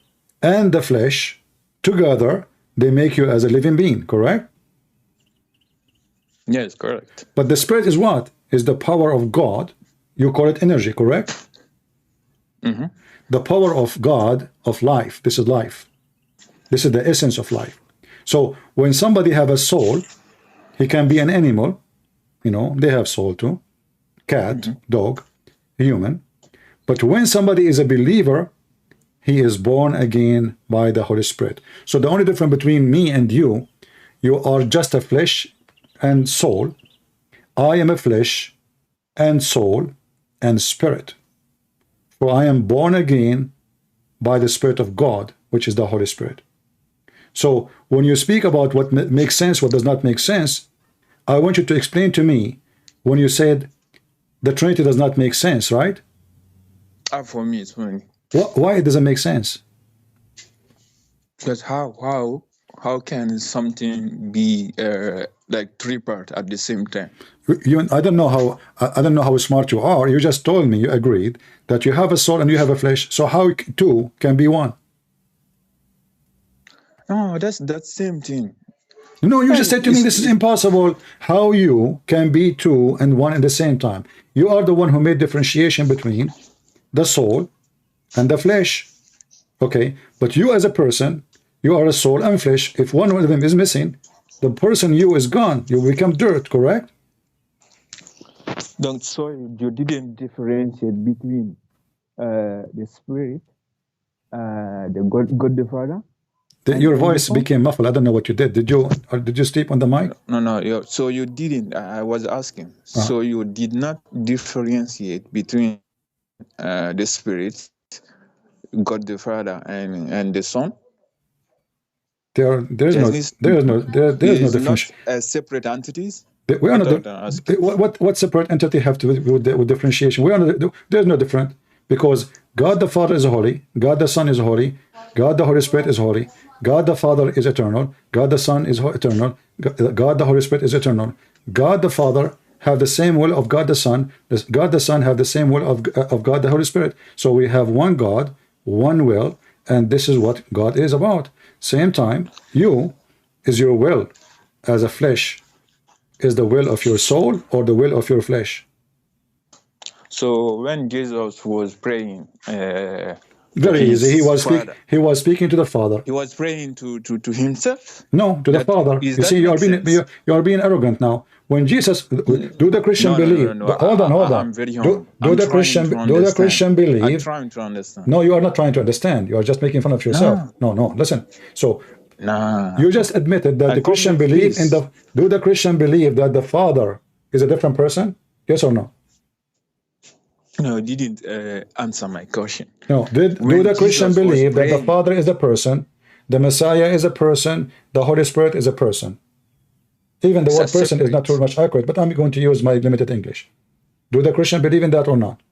and the flesh together, they make you as a living being, correct? Yes, correct. But the spirit is what? Is the power of God. You call it energy, correct? The power of God, of life. This is life. This is the essence of life. So when somebody have a soul, he can be an animal. They have soul too. Cat, dog, human. But when somebody is a believer, he is born again by the Holy Spirit. So the only difference between me and you are just a flesh and soul. I am a flesh and soul and spirit. For I am born again by the Spirit of God, which is the Holy Spirit. So when you speak about what makes sense, what does not make sense, I want you to explain to me when you said the Trinity does not make sense, right? For me, it's funny. Why it doesn't make sense? Because how can something be like three parts at the same time? I don't know how smart you are. You just told me, you agreed that you have a soul and you have a flesh. So how two can be one? No, that's that same thing. No, you just said to me this is impossible. How you can be two and one at the same time? You are the one who made differentiation between the soul and the flesh. Okay, but you as a person, You are a soul and flesh. If one of them is missing, the person you is gone. You become dirt, correct? Donc, so you didn't differentiate between the spirit, the God the Father. Your voice became muffled. I don't know what you did. Did you sleep on the mic? No. So you didn't. I was asking. So you did not differentiate between the spirit, God the Father, and the Son. There is no difference. Not separate entities. We are not. What separate entity have to do with differentiation? We are not. There's no different, because God the Father is holy, God the Son is holy, God the Holy Spirit is holy, God the Father is eternal, God the Son is eternal, God the Holy Spirit is eternal. God the Father have the same will of God the Son. God the Son have the same will of God the Holy Spirit. So we have one God, one will, and this is what God is about. Same time, you is your will as a flesh. Is the will of your soul or the will of your flesh? So when Jesus was praying, very easy. He was speaking to the Father. He was praying to himself. No, to the Father. You see, you are being arrogant now. When Jesus, do the Christian believe? No. Hold on. I'm very humble. Do the Christian believe? I'm trying to understand. No, you are not trying to understand. You are just making fun of yourself. No. Listen. So. You just admitted that the Christian believe in the. Do the Christian believe that the Father is a different person? Yes or no? No, you didn't answer my question. No. Do the Christian believe that the Father is a person, the Messiah is a person, the Holy Spirit is a person? Even the word person is not too much accurate, but I'm going to use my limited English. Do the Christian believe in that or not?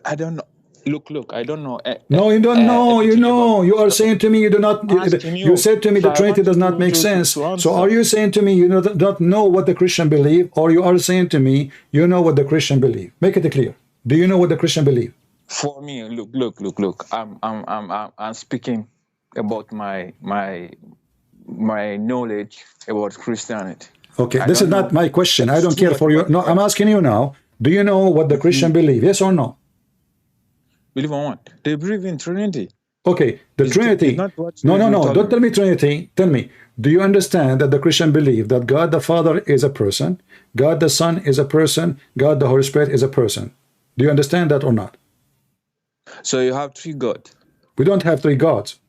I don't know. Look, I don't know. No, you don't know. You are saying to me you do not. You said to me the Trinity does not make sense. So are you saying to me you do not know what the Christian believe, or you are saying to me you know what the Christian believe? Make it clear. Do you know what the Christian believe? For me, look. I'm speaking about my knowledge about Christianity. Okay, this is not my question. I don't care for you. No, I'm asking you now. Do you know what the Christian believe? Yes or no? Believe on what? They believe in Trinity. Okay, the Trinity. No. Don't tell me Trinity. Tell me, do you understand that the Christian believe that God the Father is a person, God the Son is a person, God the Holy Spirit is a person? Do you understand that or not? So you have three gods. We don't have three gods.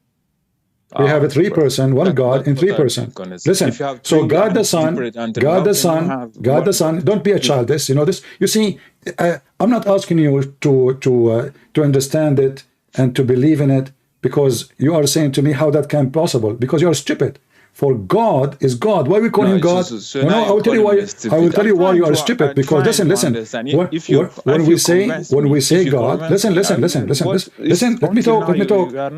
We have a three person, one God in three person. Listen, so God the Son, don't be a childish. You know this. You see, I'm not asking you to understand it and to believe in it, because you are saying to me how that can be possible, because you are stupid. For God is God. Why we call him God? I will tell you why. I will tell you why you are stupid. Because listen. When we say God, listen. Let me talk.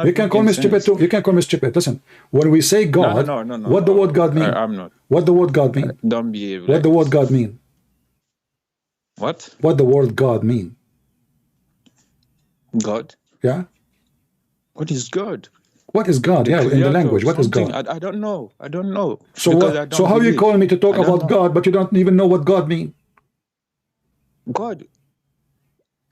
You can call me stupid too. You can call me stupid. Listen. When we say God, what the word God mean? I'm not. What the word God mean? Don't behave. What the word God mean? What? What the word God mean? God. Yeah. What is God? What is God? Yeah, in the language. What is God? I don't know. So how you call me to talk about God, but you don't even know what God means? God,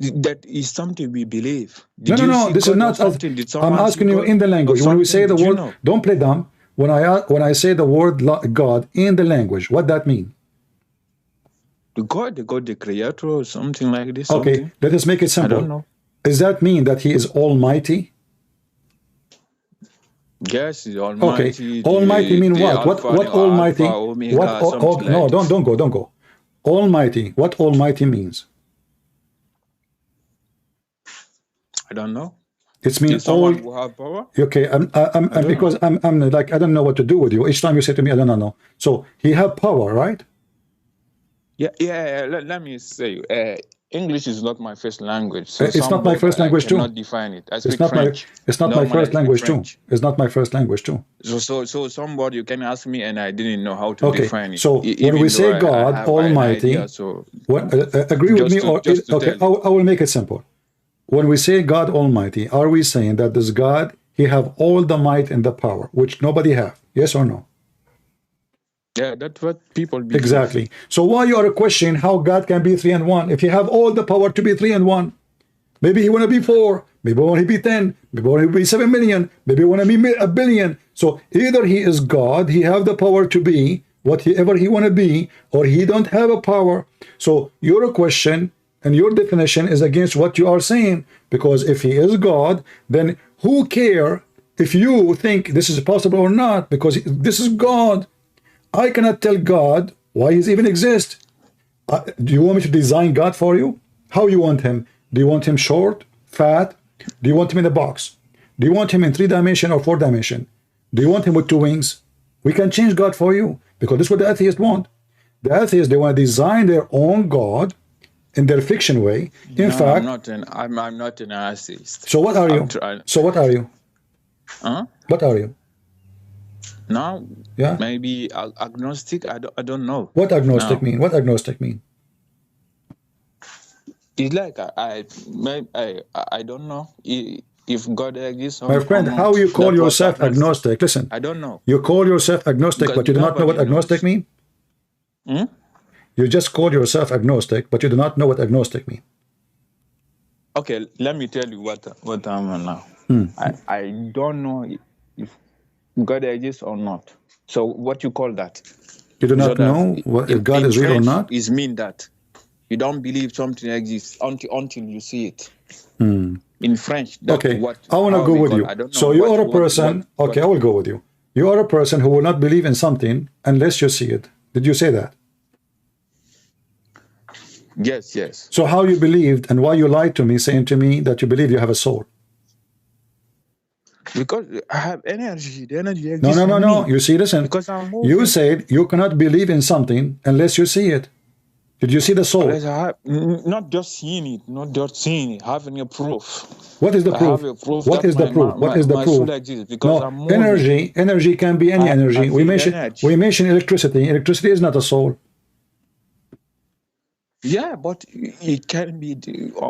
that is something we believe. No. This is not. I'm asking you in the language. When we say the word, don't play dumb. When I say the word God in the language, what that mean? The God, the creator, or something like this. Okay, let us make it simple. I don't know. Does that mean that He is Almighty? Yes, Almighty. Okay, Almighty mean what? What Almighty? No, don't go. Almighty. What Almighty means? I don't know. It means all. Who have power? Okay, I'm like, I don't know what to do with you. Each time you say to me, I don't know. So He have power, right? Yeah. Let me say, English is not my first language. So it's not my first language too. I cannot define it. I speak French. It's not my first language too. It's not my first language too. So somebody you can ask me, and I didn't know how to define it. So when we say God Almighty, agree with me or okay? I will make it simple. When we say God Almighty, are we saying that this God, He have all the might and the power, which nobody have? Yes or no? Yeah, that's what people believe. Exactly. So why you are questioning how God can be 3 and 1 if He have all the power to be 3 and 1? Maybe he want to be 4. Maybe want to be 10. Maybe want to be 7 million. Maybe want to be a billion. So either he is God, he have the power to be whatever he want to be, or he don't have a power. So your question and your definition is against what you are saying. Because if he is God, then who care if you think this is possible or not? Because this is God. I cannot tell God why he even exists. Do you want me to design God for you? How you want him? Do you want him short, fat? Do you want him in a box? Do you want him in 3 dimension or 4 dimension? Do you want him with 2 wings? We can change God for you, because this is what the atheists want. The atheists, they want to design their own God in their fiction way. In fact, I'm not an atheist. So what are you? So what are you? Huh? What are you? No. Yeah. Maybe agnostic. I don't know. What agnostic mean? What agnostic mean? It's like I don't know if God exists. My friend, how you call yourself agnostic? Listen, I don't know. You call yourself agnostic, but you do not know what agnostic mean? You just call yourself agnostic, but you do not know what agnostic mean. Okay, let me tell you what I'm now. I don't know if God exists or not. So what you call that? You do not know if God is real or not? Is mean that you don't believe something exists until you see it. In French. Okay, I want to go with you. So you are a person, okay, I will go with you. You are a person who will not believe in something unless you see it. Did you say that? Yes, yes. So how you believed and why you lied to me, saying to me that you believe you have a soul? Because I have energy. The energy exists. No. You see, listen. Because I'm moving. You said you cannot believe in something unless you see it. Did you see the soul? Not just seeing it, having a proof. What is the proof? What is the proof? What is the proof? No, energy can be any energy. We mention electricity. Electricity is not a soul. Yeah, but it can be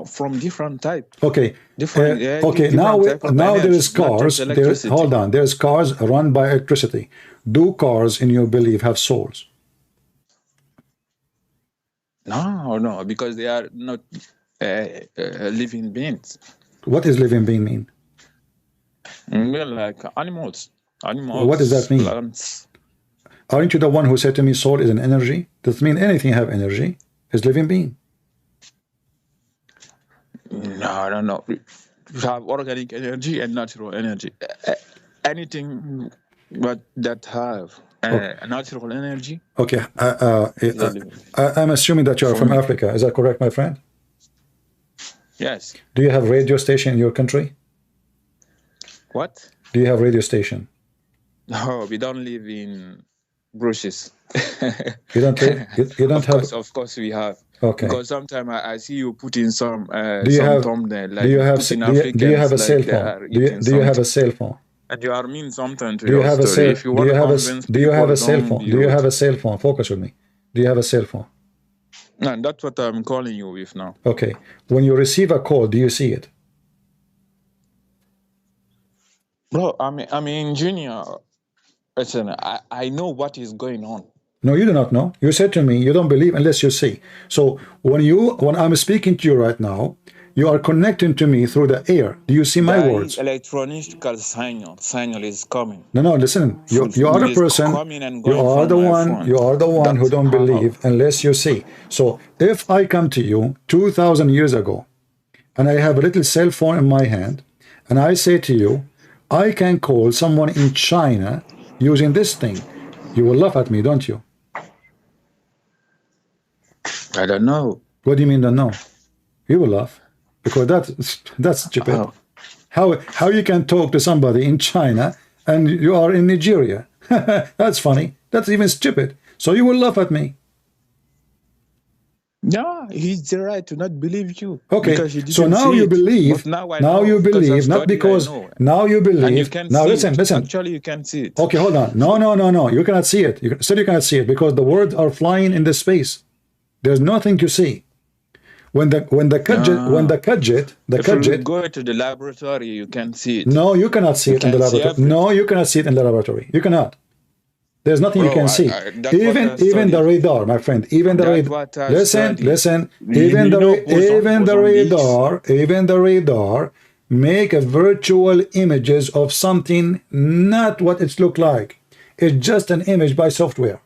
from different type. Okay. Okay. Now there is cars. Hold on. There's cars run by electricity. Do cars, in your belief, have souls? No, because they are not living beings. What does living being mean? Well, like animals. What does that mean? Plants. Aren't you the one who said to me soul is an energy? Does it mean anything have energy? Is living being? No. You have organic energy and natural energy. Anything but that have natural energy. Okay. I'm assuming that you are from Africa. Is that correct, my friend? Yes. Do you have radio station in your country? What? Do you have radio station? No, we don't live in bushes. You don't have. Of course we have. Okay. Because sometimes I see you putting some thumbnail. Like do you have a cell phone? Do you have a cell phone? And you are mean something to do you your have story. Do you have a cell phone? Do you have a cell phone? Focus with me. Do you have a cell phone? No, that's what I'm calling you with now. Okay. When you receive a call, do you see it? Bro, I'm an engineer. Listen, I know what is going on. No, you do not know. You said to me you don't believe unless you see. So when I'm speaking to you right now, you are connecting to me through the air. Do you see my words? Electronic signal is coming. No, listen. You are the person. You are the one who don't believe unless you see. So if I come to you 2,000 years ago, and I have a little cell phone in my hand, and I say to you, I can call someone in China using this thing, you will laugh at me, don't you? I don't know. What do you mean don't know? You will laugh. Because that's stupid. Oh. How you can talk to somebody in China and you are in Nigeria? That's funny. That's even stupid. So you will laugh at me. No, he's the right to not believe you. Okay, so now you believe. Now you believe, not because now you believe. And you can now see listen. Actually, you can see it. Okay, hold on. No. You cannot see it. You cannot see it because the words are flying in the space. There's nothing to see. When the gadget if you go to the laboratory, you can see it. No, you cannot see it in the laboratory. No, you cannot see it in the laboratory. You cannot. There's nothing you Bro, can see. that's what I Even the studied. radar, my friend, even the That's radar. what I Listen, studied. listen. You Even know the boson this? even the radar make a virtual images of something, not what it look like. It's just an image by software.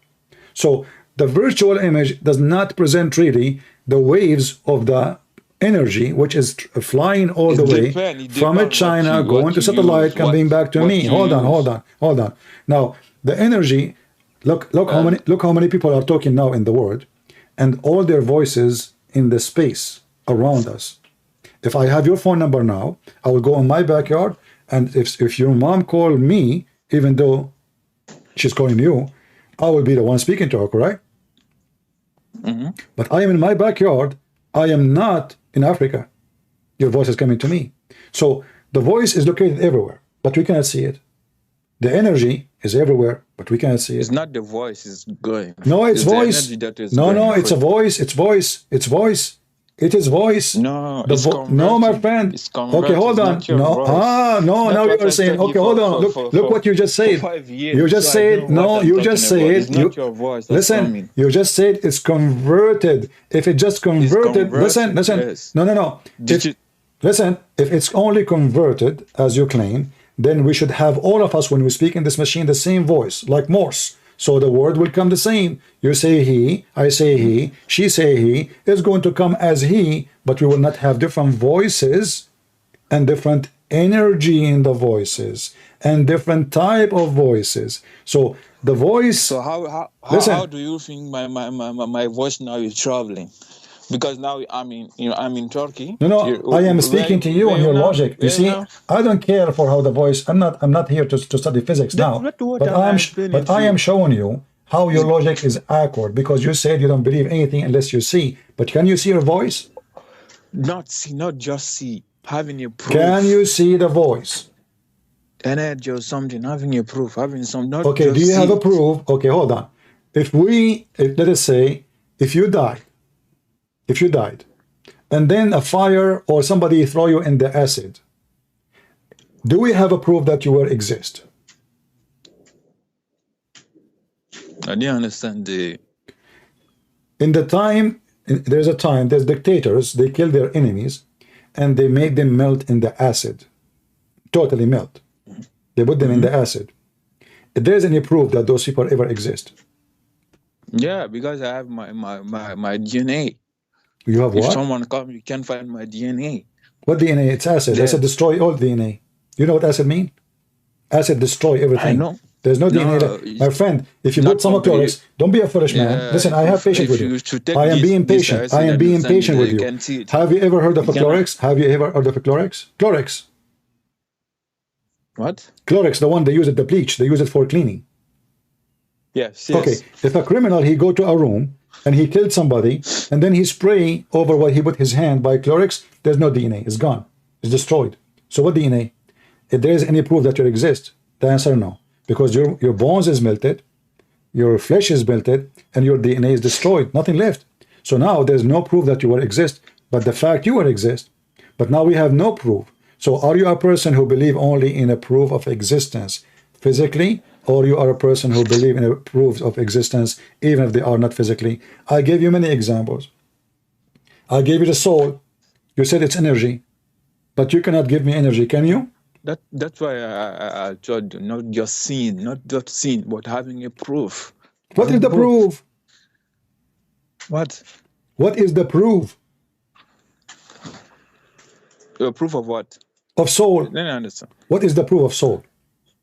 So the virtual image does not present really the waves of the energy, which is flying all the way from China, going to satellite, coming back to me. Hold on. Now the energy, look how many people are talking now in the world, and all their voices in the space around us. If I have your phone number now, I will go in my backyard, and if your mom called me, even though she's calling you, I will be the one speaking to her, correct? But I am in my backyard. I am not in Africa. Your voice is coming to me. So the voice is located everywhere, but we cannot see it. The energy is everywhere, but we cannot see it. It's not the voice is going. No, it's voice. The energy that is No, going it's a voice. It's voice. It's voice. It is voice. No, the it's no, my friend. It's converted. Okay, hold on. No, no. Now you are saying. Okay, hold on. Look what you just said. 5 years, you just said no. You just said. It's not your voice. Listen. You just said it's converted. If it just converted, listen. Yes. No. Listen. If it's only converted as you claim, then we should have all of us when we speak in this machine the same voice, like Morse. So the word will come the same. You say he, I say he, she say he. It's going to come as he, but we will not have different voices and different energy in the voices and different type of voices. So the voice. So how do you think my voice now is traveling? Because now I'm in Turkey. No, I am speaking to you and your logic. You see, I don't care for how the voice. I'm not here to study physics now. But I am showing you how your logic is awkward, because you said you don't believe anything unless you see. But can you see your voice? Not just see. Having a proof. Can you see the voice? Energy or something. Having a proof. Having some. Not okay. Just do you have see. a proof? Okay, hold on. Let us say, if you died, and then a fire or somebody throw you in the acid, do we have a proof that you will exist? I didn't understand there's dictators, they kill their enemies, and they make them melt in the acid, totally melt. They put them in the acid. If there's any proof that those people ever exist? Yeah, because I have my DNA. You have what? If someone comes, you can find my DNA. What DNA? It's acid. Acid destroy all DNA. You know what acid mean? Acid destroy everything. I know. There's no DNA there. My friend, if you put some chlorix, don't be a foolish man. Listen, I have patience with you. I am being patient. I am being patient with you. Have you ever heard of a chlorix? Have you ever heard of a chlorix? Chlorix. What? Chlorix, the one they use it, the bleach. They use it for cleaning. Yes. Okay. If a criminal, he go to a room and he killed somebody, and then he spray over what he put his hand by chlorix, there's no DNA. It's gone. It's destroyed. So what DNA? If there is any proof that you exist, the answer no. Because your bones is melted, your flesh is melted, and your DNA is destroyed. Nothing left. So now there's no proof that you will exist, but the fact you will exist. But now we have no proof. So are you a person who believe only in a proof of existence physically, or you are a person who believe in a proof of existence even if they are not physically? I gave you many examples. I gave you the soul. You said it's energy, but you cannot give me energy, can you? That's why I told you, not just seeing, but having a proof. What is the proof? What? What is the proof? Proof of what? Of soul. Then I understand. What is the proof of soul?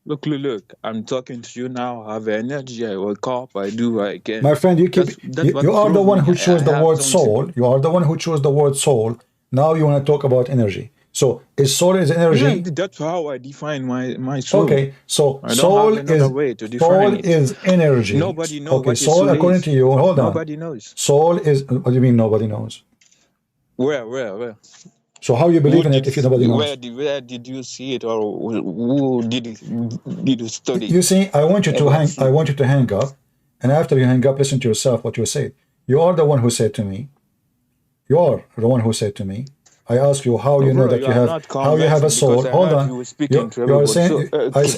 Look, I'm talking to you now. I have energy. I wake up. I do. I can. My friend, you are the one who chose the word soul. You are the one who chose the word soul. Now you want to talk about energy. So is soul is energy? Yeah, that's how I define my soul. Okay, so soul is energy. Nobody knows. Okay, soul according to you. Hold on. Nobody knows. Soul is. What do you mean nobody knows? Where? So how you believe in it if nobody knows? Where did you see it, or who did you study? You see, I want you to hang up, and after you hang up, listen to yourself what you said. You are the one who said to me. You are the one who said to me, I ask you how No, you know bro, that you you are have, not how you have a convincing because soul. I Hold heard on. you were speaking to You are everybody. saying, So,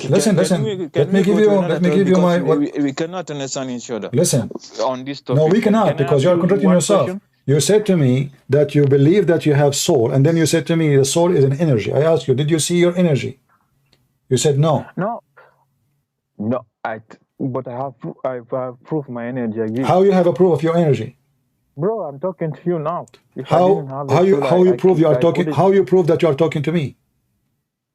listen, listen. Let me we give go to you, another let me topic give you because my, what, we cannot understand each other listen. on this No, topic. we cannot, Can I because ask you are you contradicting one yourself. question? You said to me that you believe that you have soul, and then you said to me the soul is an energy. I asked you, did you see your energy? You said no. No, no, but I have proof my energy exists. How you have a proof of your energy? Bro, I'm talking to you now. If I didn't have the soul, how you prove you are talking? couldn't. How you prove that you are talking to me?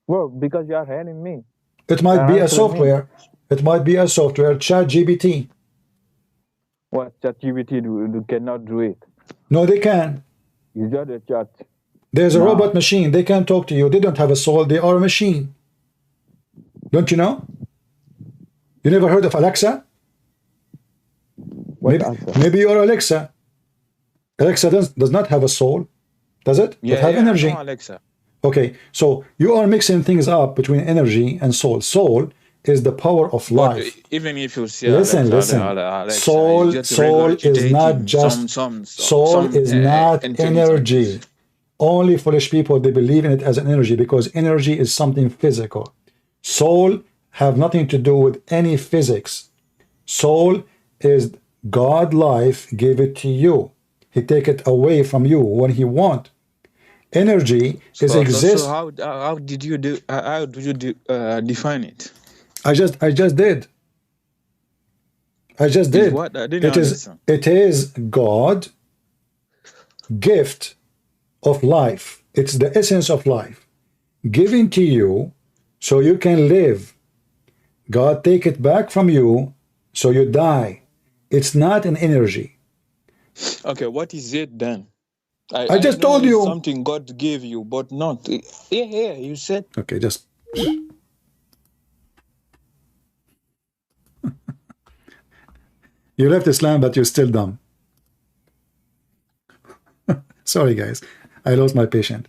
Well, because you are hearing me. It might You're be a answering me. software. It might be a software. ChatGPT. What ChatGPT cannot do it. No, they can. You just a chat. There's a No. robot machine. They can talk to you. They don't have a soul. They are a machine. Don't you know? You never heard of Alexa? Maybe you're Alexa. Alexa does not have a soul, does it? Yeah, it have energy. I know Alexa. Okay, so you are mixing things up between energy and soul. Soul is the power of life. But even if you see listen, Alexa, soul is not just soul is not energy. Only foolish people, they believe in it as an energy because energy is something physical. Soul have nothing to do with any physics. Soul is God life gave it to you. He take it away from you when he want. Energy is exist. So how did you define it? I just did. I just did. What? I didn't understand. It is God gift of life. It's the essence of life given to you so you can live. God take it back from you so you die. It's not an energy. Okay, what is it then? I just told you something God gave you, but not. Yeah, you said. Okay, just. You left Islam, but you're still dumb. Sorry, guys. I lost my patient.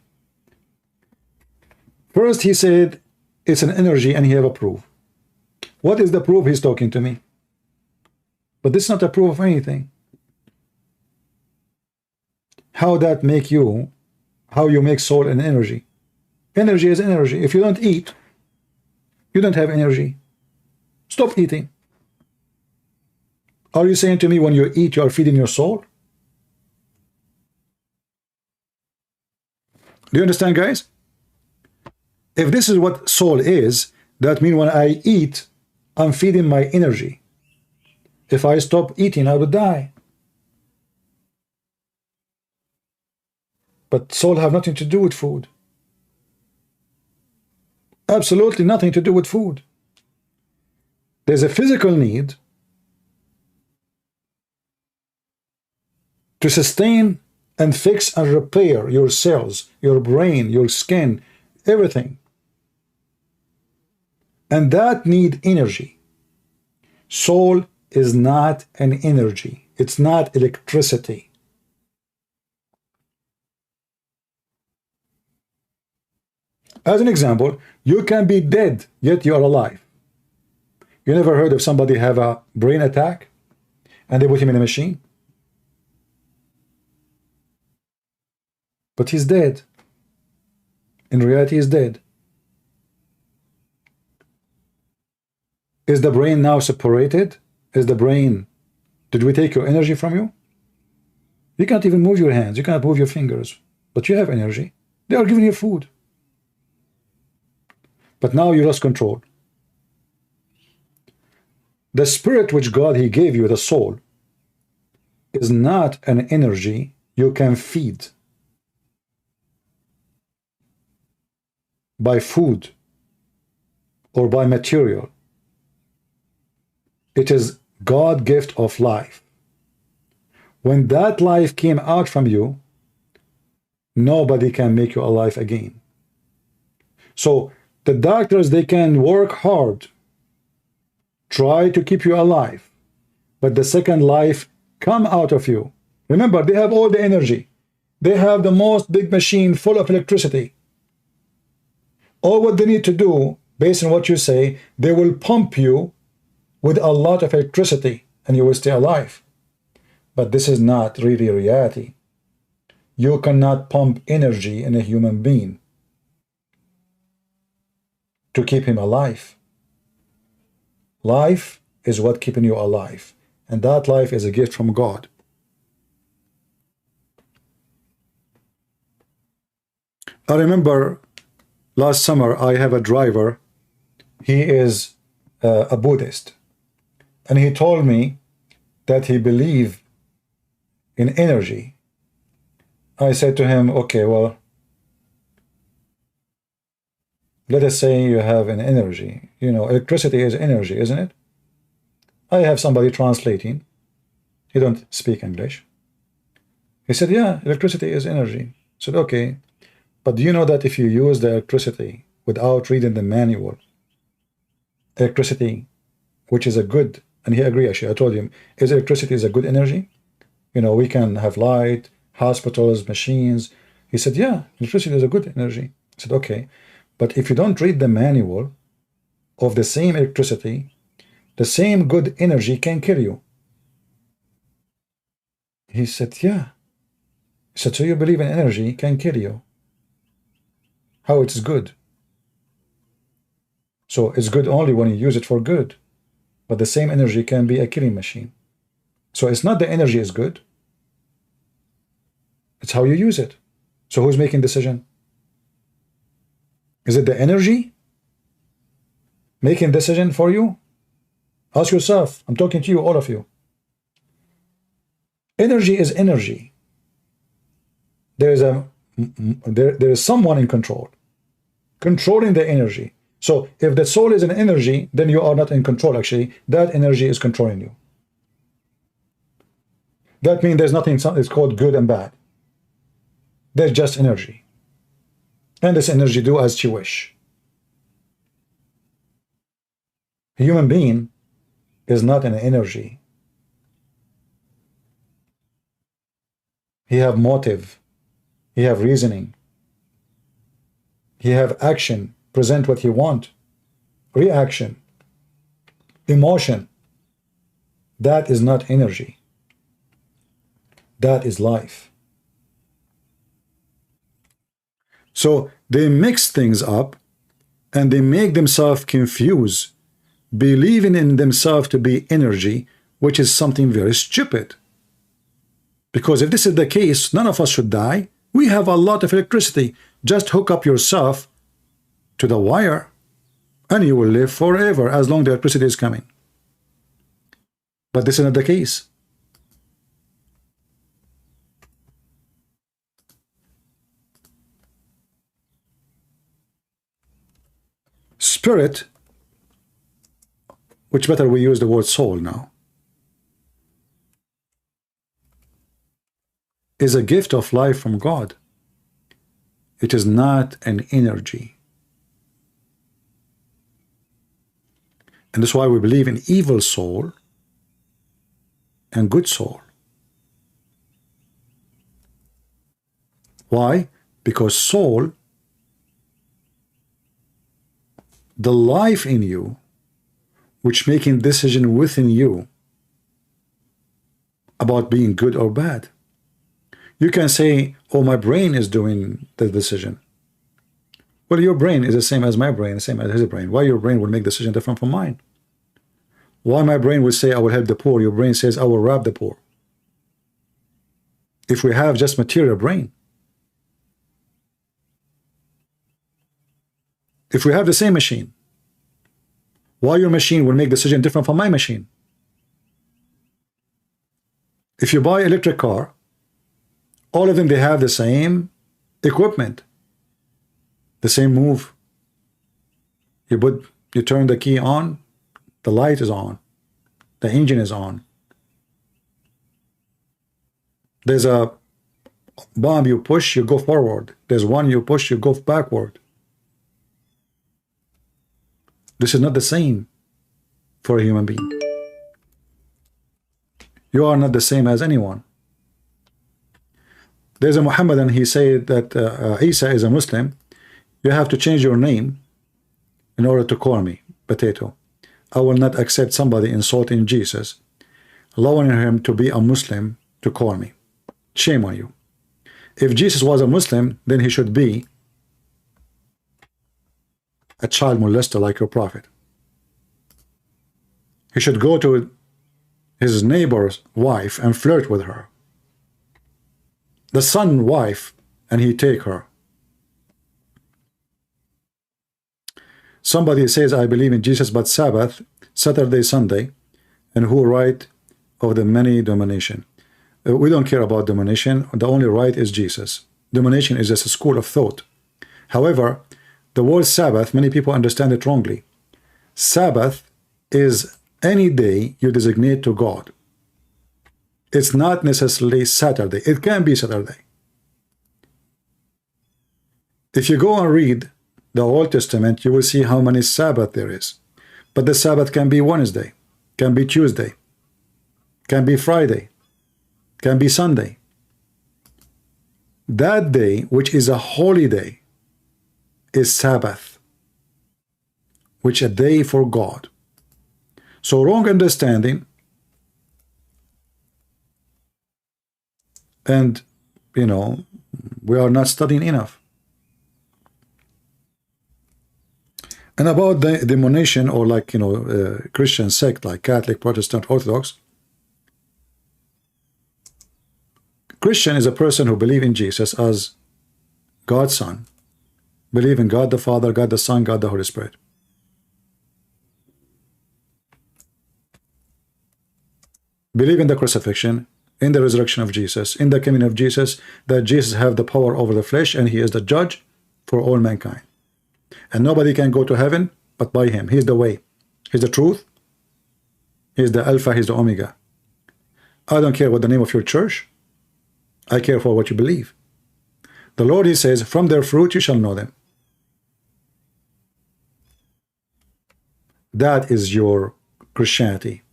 First, he said it's an energy and he have a proof. What is the proof he's talking to me? But this is not a proof of anything. How that make you, how you make soul and energy? Energy is energy. If you don't eat, you don't have energy. Stop eating. Are you saying to me when you eat, you are feeding your soul? Do you understand, guys? If this is what soul is, that means when I eat, I'm feeding my energy. If I stop eating, I would die. But soul have nothing to do with food. Absolutely nothing to do with food. There's a physical need to sustain and fix and repair your cells, your brain, your skin, everything. And that need energy. Soul is not an energy. It's not electricity. As an example, you can be dead, yet you are alive. You never heard of somebody have a brain attack and they put him in a machine? But he's dead. In reality, he's dead. Is the brain now separated? Is the brain, did we take your energy from you? You can't even move your hands. You can't move your fingers. But you have energy. They are giving you food. But now you lost control. The spirit which God he gave you, the soul, is not an energy you can feed by food or by material. It is God gift of life. When that life came out from you, nobody can make you alive again. So the doctors, they can work hard, try to keep you alive, but the second life come out of you. Remember, they have all the energy. They have the most big machine full of electricity. All what they need to do, based on what you say, they will pump you with a lot of electricity and you will stay alive. But this is not really reality. You cannot pump energy in a human being to keep him alive. Life is what keeping you alive, and that life is a gift from God. I remember last summer I have a driver. He is a Buddhist, and he told me that he believed in energy. I said to him, okay, well, let us say you have an energy. You know, electricity is energy, isn't it? I have somebody translating. He don't speak English. He said, yeah, electricity is energy. I said, okay, but do you know that if you use the electricity without reading the manual, electricity, which is a good, and he agreed actually, I told him, is electricity is a good energy? You know, we can have light, hospitals, machines. He said, yeah, electricity is a good energy. I said, okay, but if you don't read the manual of the same electricity, the same good energy can kill you. He said, yeah. He said, so you believe in energy can kill you. How it's good? So it's good only when you use it for good. But the same energy can be a killing machine. So it's not the energy is good. It's how you use it. So who's making decision? Is it the energy making decision for you? Ask yourself. I'm talking to you, all of you. Energy is energy. There is someone in control, controlling the energy. So if the soul is an energy, then you are not in control. Actually, that energy is controlling you. That means there's nothing. It's called good and bad. There's just energy, and this energy do as you wish. A human being is not an energy. He have motive. He have reasoning. He have action. Present what he want. Reaction. Emotion. That is not energy. That is life. So they mix things up and they make themselves confused, believing in themselves to be energy, which is something very stupid. Because if this is the case, none of us should die. We have a lot of electricity. Just hook up yourself to the wire and you will live forever as long as the electricity is coming. But this is not the case. Spirit, which better we use the word soul now, is a gift of life from God. It is not an energy. And that's why we believe in evil soul and good soul. Why? Because soul, the life in you, which making decision within you about being good or bad. You can say, oh, my brain is doing the decision. Well, your brain is the same as my brain, the same as his brain. Why your brain will make decision different from mine? Why my brain will say I will help the poor, your brain says I will rob the poor. If we have just material brain. If we have the same machine, why your machine will make decision different from my machine? If you buy electric car, all of them, they have the same equipment, the same move. You turn the key on, the light is on, the engine is on. There's a bomb you push, you go forward. There's one you push, you go backward. This is not the same for a human being. You are not the same as anyone. There's a Muhammadan, he said that Isa is a Muslim. You have to change your name in order to call me potato. I will not accept somebody insulting Jesus, allowing him to be a Muslim to call me. Shame on you. If Jesus was a Muslim, then he should be a child molester like your prophet. He should go to his neighbor's wife and flirt with her. The son's wife, and he take her. Somebody says, I believe in Jesus, but Sabbath, Saturday, Sunday, and who right of the many domination. We don't care about domination. The only right is Jesus. Domination is just a school of thought. However, the word Sabbath, many people understand it wrongly. Sabbath is any day you designate to God. It's not necessarily Saturday. It can be Saturday. If you go and read the Old Testament, you will see how many Sabbath there is. But the Sabbath can be Wednesday, can be Tuesday, can be Friday, can be Sunday. That day, which is a holy day, is Sabbath, which is a day for God. So wrong understanding, and we are not studying enough. And about the denomination, or like Christian sect like Catholic, Protestant, Orthodox. Christian is a person who believes in Jesus as God's Son, believe in God the Father, God the Son, God the Holy Spirit. Believe in the crucifixion, in the resurrection of Jesus, in the coming of Jesus, that Jesus have the power over the flesh and he is the judge for all mankind. And nobody can go to heaven but by him. He's the way. He's the truth. He's the Alpha. He's the Omega. I don't care what the name of your church. I care for what you believe. The Lord, he says, from their fruit you shall know them. That is your Christianity.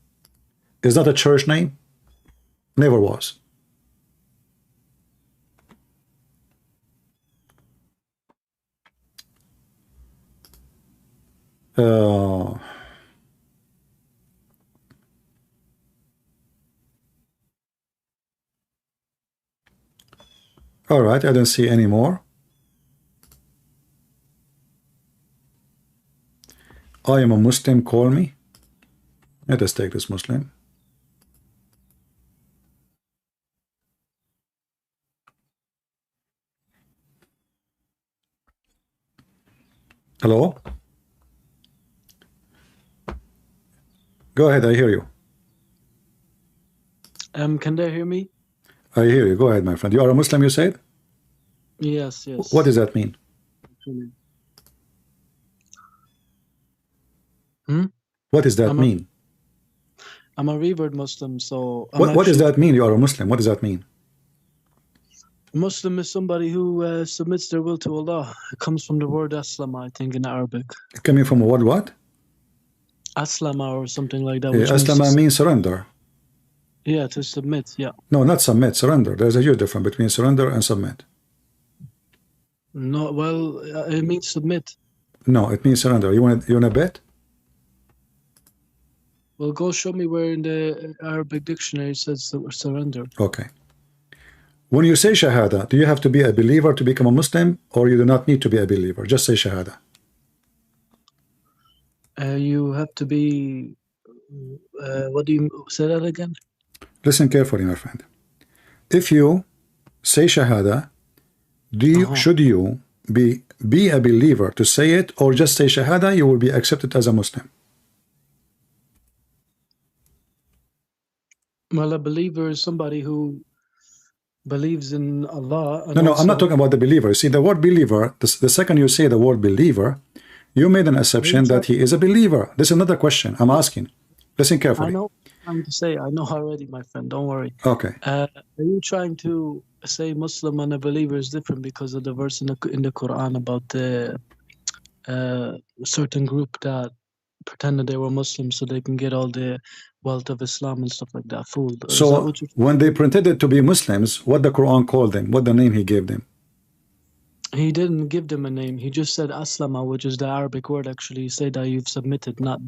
Is that a church name? Never was. All right, I don't see any more. I am a Muslim, call me. Let us take this Muslim. Hello? Go ahead, I hear you. Can they hear me? I hear you. Go ahead, my friend. You are a Muslim, you said? Yes, yes. What does that mean? What does that mean? I'm a revert Muslim, so... What does that mean, you are a Muslim? What does that mean? Muslim is somebody who submits their will to Allah. It comes from the word Aslama, I think, in Arabic. Coming from a word what? Aslama or something like that. Aslama means surrender. Yeah, to submit, yeah. No, not submit, surrender. There's a huge difference between surrender and submit. No, well, it means submit. No, it means surrender. You want to bet? Well, go show me where in the Arabic dictionary it says surrender. Okay. When you say Shahada, do you have to be a believer to become a Muslim, or you do not need to be a believer? Just say Shahada. You have to be... what do you... Say that again? Listen carefully, my friend. If you say Shahada, should you be a believer to say it, or just say Shahada, you will be accepted as a Muslim? Well, a believer is somebody who believes in Allah. No, I'm not talking about the believer. See, the word believer, the second you say the word believer, you made an assumption that he is a believer. This is another question I'm asking. Listen carefully. I know. I'm to say, I know already, my friend. Don't worry. Okay. Are you trying to say Muslim and a believer is different because of the verse in the Quran about the certain group that pretended they were Muslims so they can get all the wealth of Islam and stuff like that? Fool. So when they pretended to be Muslims, what the Quran called them? What the name he gave them? He didn't give them a name. He just said Aslama, which is the Arabic word. Actually, say that you've submitted, not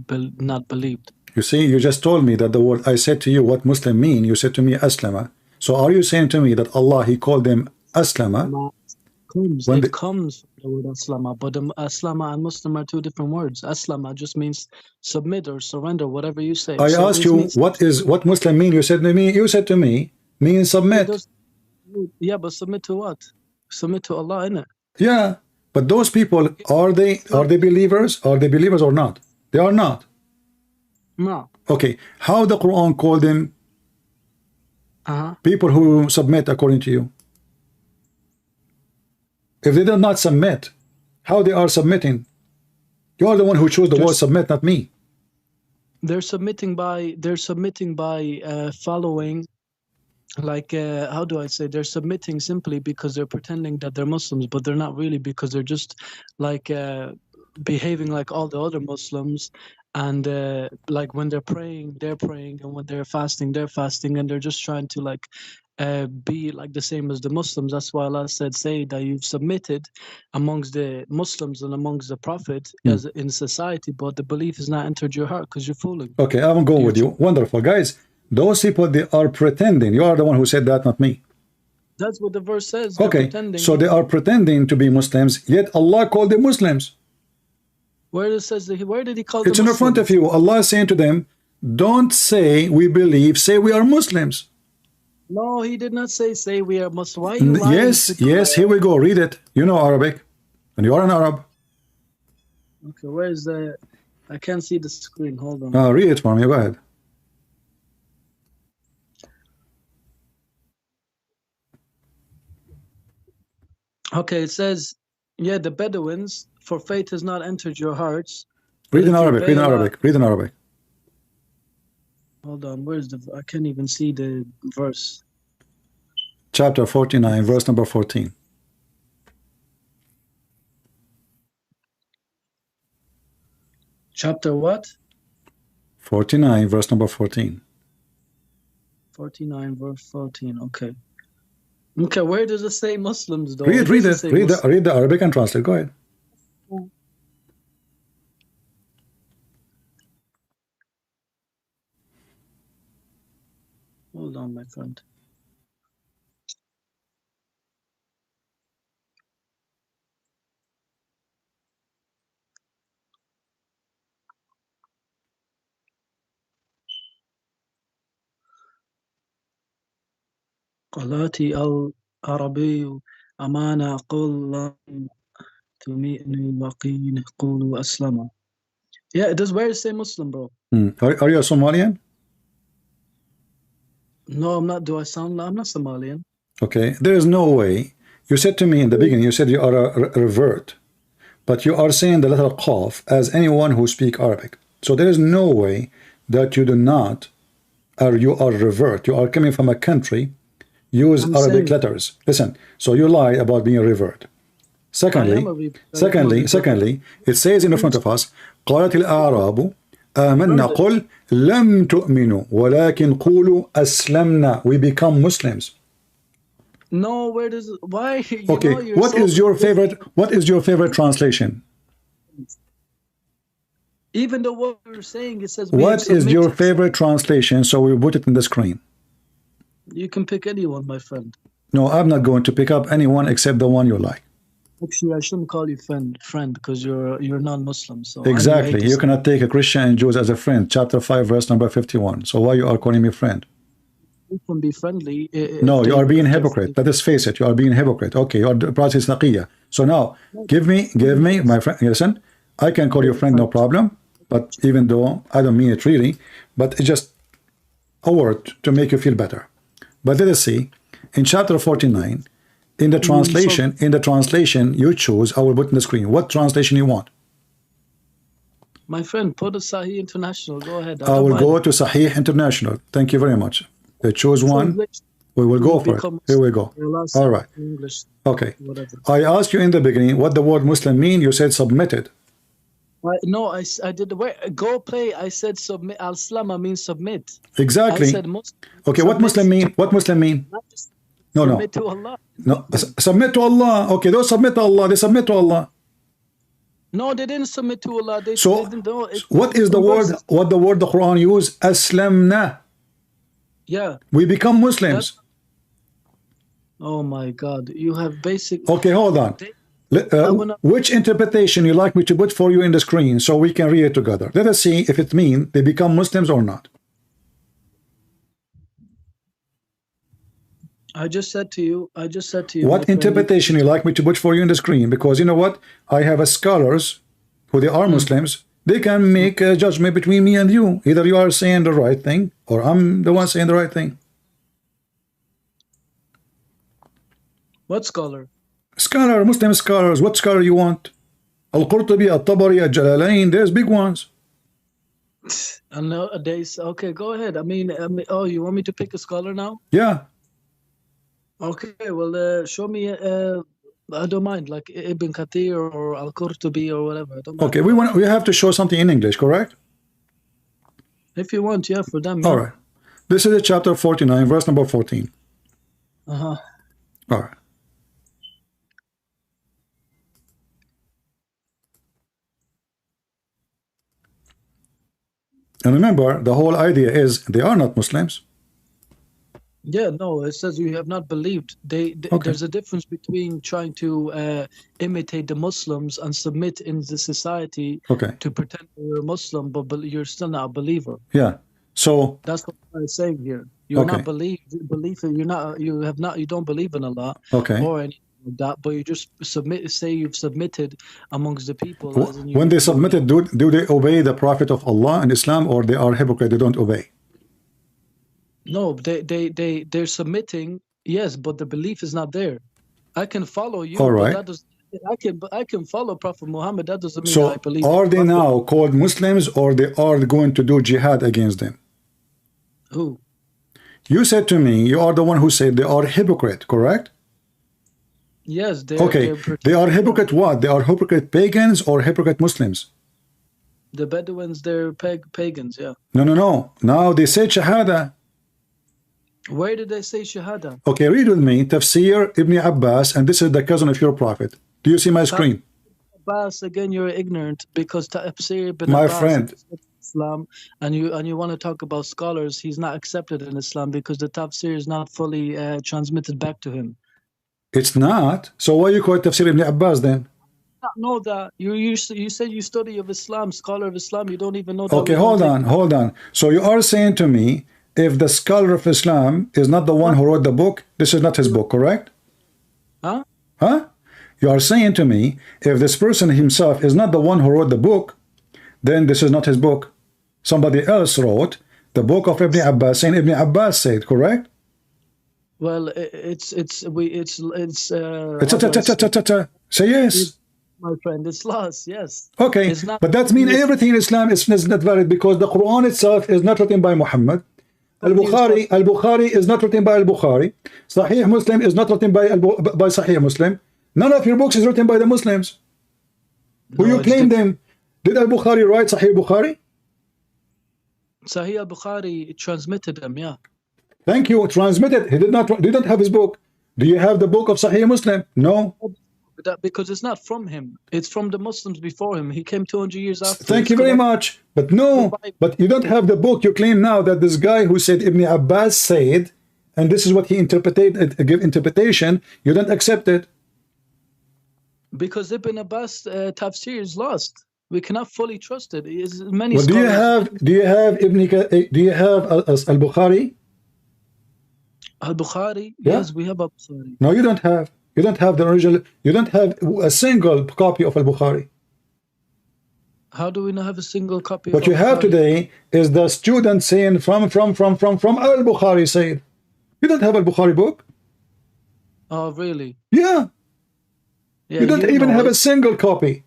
believed. You see, you just told me that the word, I said to you what Muslim mean, you said to me Aslama. So are you saying to me that Allah, he called them Aslama, comes. when It comes from the word aslama, but aslama and Muslim are two different words. Aslama just means submit or surrender, whatever you say. I So ask it you means what Muslim mean, you said to me means it submit. does, yeah, but submit to what? Submit to Allah, innit? Yeah, but those people, are they believers? Are they believers or not? They are not. No. Okay, how the Quran called them people who submit according to you? If they did not submit, how they are submitting? You are the one who chose the word submit, not me. They're submitting by following, like how do I say, they're submitting simply because they're pretending that they're Muslims, but they're not really, because they're just like behaving like all the other Muslims, and like when they're praying, and when they're fasting, and they're just trying to like be like the same as the Muslims. That's why Allah said, say that you've submitted amongst the Muslims and amongst the Prophet as in society, but the belief has not entered your heart because you're fooling. Okay, I'm going with you. Wonderful, guys. Those people, they are pretending. You are the one who said that, not me. That's what the verse says. Okay, so they are pretending to be Muslims, yet Allah called them Muslims. Where it says that, where did He call them It's in front of you. Allah is saying to them, don't say we believe, say we are Muslims. No, He did not say we are Muslims. Why are you lying? Yes, here we go. Read it. You know Arabic, and you are an Arab. Okay, where is the? I can't see the screen. Hold on. Read it for me. Go ahead. Okay, it says, yeah, the Bedouins, for faith has not entered your hearts. Read in Arabic. Read in Arabic. Read in Arabic. Hold on, where's the? I can't even see the verse. Chapter 49, verse number 14. Chapter what? 49, verse number 14. 49, verse 14. Okay. Okay, where does it say Muslims though? Read the Arabic and translate. Go ahead. Hold on, my friend. قلاتي العربي أمانة قل لم تمئني وقيل قولوا أسلم. Yeah, it does. Where does it say Muslim, bro? Are you a Somalian? No, I'm not. Do I sound? I'm not Somalian. Okay, there is no way. You said to me in the beginning, you said you are a revert, but you are saying the letter Qaf as anyone who speak Arabic. So there is no way that you do not, or you are revert. You are coming from a country, use Arabic letters. Listen, so you lie about being a revert. Secondly, it says in front of us, قالت الأعراب آمنا قل لم تؤمنوا ولكن قولوا أسلمنا. We become Muslims. No, where does it? Why? Okay, what is your favorite translation? Even though what you're saying, it says. What is your favorite translation? So we put it in the screen. You can pick anyone, my friend. No, I'm not going to pick up anyone except the one you like. Actually, I shouldn't call you friend because you're non-Muslim. So exactly, you cannot take a Christian and Jews as a friend. Chapter 5, verse number 51. So why you are calling me friend? You can be friendly. No, you are being hypocrite. Let us face it. You are being hypocrite. Okay, you are the process taqiyya. So now, give me, my friend. Listen, I can call you friend, no problem. But even though I don't mean it really, but it's just a word to make you feel better. But let us see. In chapter 49, in the translation, you choose. I will put in the screen. What translation you want? My friend, put a Sahih International. Go ahead. I will go to Sahih International. Thank you very much. Choose one. We will go for it. Here we go. All right. Okay. I asked you in the beginning what the word Muslim mean. You said submitted. No, I did the way. Go play. I said submit. Al-Slama means submit. Exactly. I said Muslim. Okay. What Muslim mean? What Muslim mean? No. Submit to Allah. No, submit to Allah. Okay, those submit to Allah. They submit to Allah. No, they didn't submit to Allah. They didn't know. What is the word? What the word the Quran use? Aslamna. Yeah. We become Muslims. Oh my God, you have basic. Okay, hold on. Which interpretation you like me to put for you in the screen so we can read it together? Let us see if it means they become Muslims or not. I just said to you. What interpretation you like me to put for you in the screen? Because you know what? I have a scholars who they are Muslims. They can make a judgment between me and you. Either you are saying the right thing or I'm the one saying the right thing. What scholar? Scholar, Muslim scholars. What scholar you want? Al-Qurtubi, Al-Tabari, Al-Jalalain. There's big ones. And nowadays, okay, go ahead. I mean, oh, you want me to pick a scholar now? Yeah. Okay, well, show me. I don't mind, like Ibn Kathir or Al-Qurtubi or whatever. I don't mind. Okay, we have to show something in English, correct? If you want, yeah, for them. Yeah. All right. This is chapter 49, verse number 14. Uh-huh. All right. And remember, the whole idea is they are not Muslims. Yeah, no, it says you have not believed. Okay. There's a difference between trying to imitate the Muslims and submit in the society to pretend you're a Muslim, but you're still not a believer. Yeah. So that's what I'm saying here. You're not believe. You don't believe in Allah or anything like that, but you just say you've submitted amongst the people. When they submitted, do they obey the Prophet of Allah in Islam, or they are hypocrite? They don't obey. No, they're submitting, yes, but the belief is not there. I can follow you. All right. But I can follow Prophet Muhammad. That doesn't mean so I believe. Are they now called Muslims, or they are going to do jihad against them? Who? You said to me, you are the one who said they are hypocrite, correct? Yes. They are hypocrite what? They are hypocrite pagans or hypocrite Muslims? The Bedouins, they're pagans, yeah. No. Now they say shahada. Where did they say shahada? Okay, read with me Tafsir Ibn Abbas, and this is the cousin of your prophet. Do you see my screen? Abbas, again, you're ignorant because Tafsir Ibn my Abbas friend. Islam, and you want to talk about scholars. He's not accepted in Islam because the Tafsir is not fully transmitted back to him. It's not. So why you call it Tafsir Ibn Abbas then? I know that you said you study of Islam, scholar of Islam. You don't even know that. Okay, hold on. So you are saying to me, if the scholar of Islam is not the one who wrote the book, this is not his book, correct? Huh? You are saying to me, if this person himself is not the one who wrote the book, then this is not his book. Somebody else wrote the book of Ibn Abbas, saying Ibn Abbas said, correct? Well, say yes. My friend, it's lost, yes. Okay, but that means everything in Islam is not valid because the Quran itself is not written by Muhammad. Al-Bukhari is not written by Al-Bukhari. Sahih Muslim is not written by Sahih Muslim. None of your books is written by the Muslims. Who you claim them? Did Al-Bukhari write Sahih Bukhari? Sahih al-Bukhari transmitted them, yeah. Thank you. Transmitted. He didn't have his book. Do you have the book of Sahih Muslim? No. Because it's not from him. It's from the Muslims before him. He came 200 years after. Thank you very much. But no, but you don't have the book. You claim now that this guy who said Ibn Abbas said, and this is what he interpreted, give interpretation, you don't accept it. Because Ibn Abbas tafsir is lost. We cannot fully trust it. Well, do you have Al-Bukhari? Al-Bukhari? Yeah. Yes, we have Al-Bukhari. No, you don't have. You don't have the original. You don't have a single copy of Al-Bukhari. How do we not have a single copy? What you have today is the student saying from Al-Bukhari said. You don't have Al-Bukhari book. Oh, really? Yeah. You don't even have a single copy.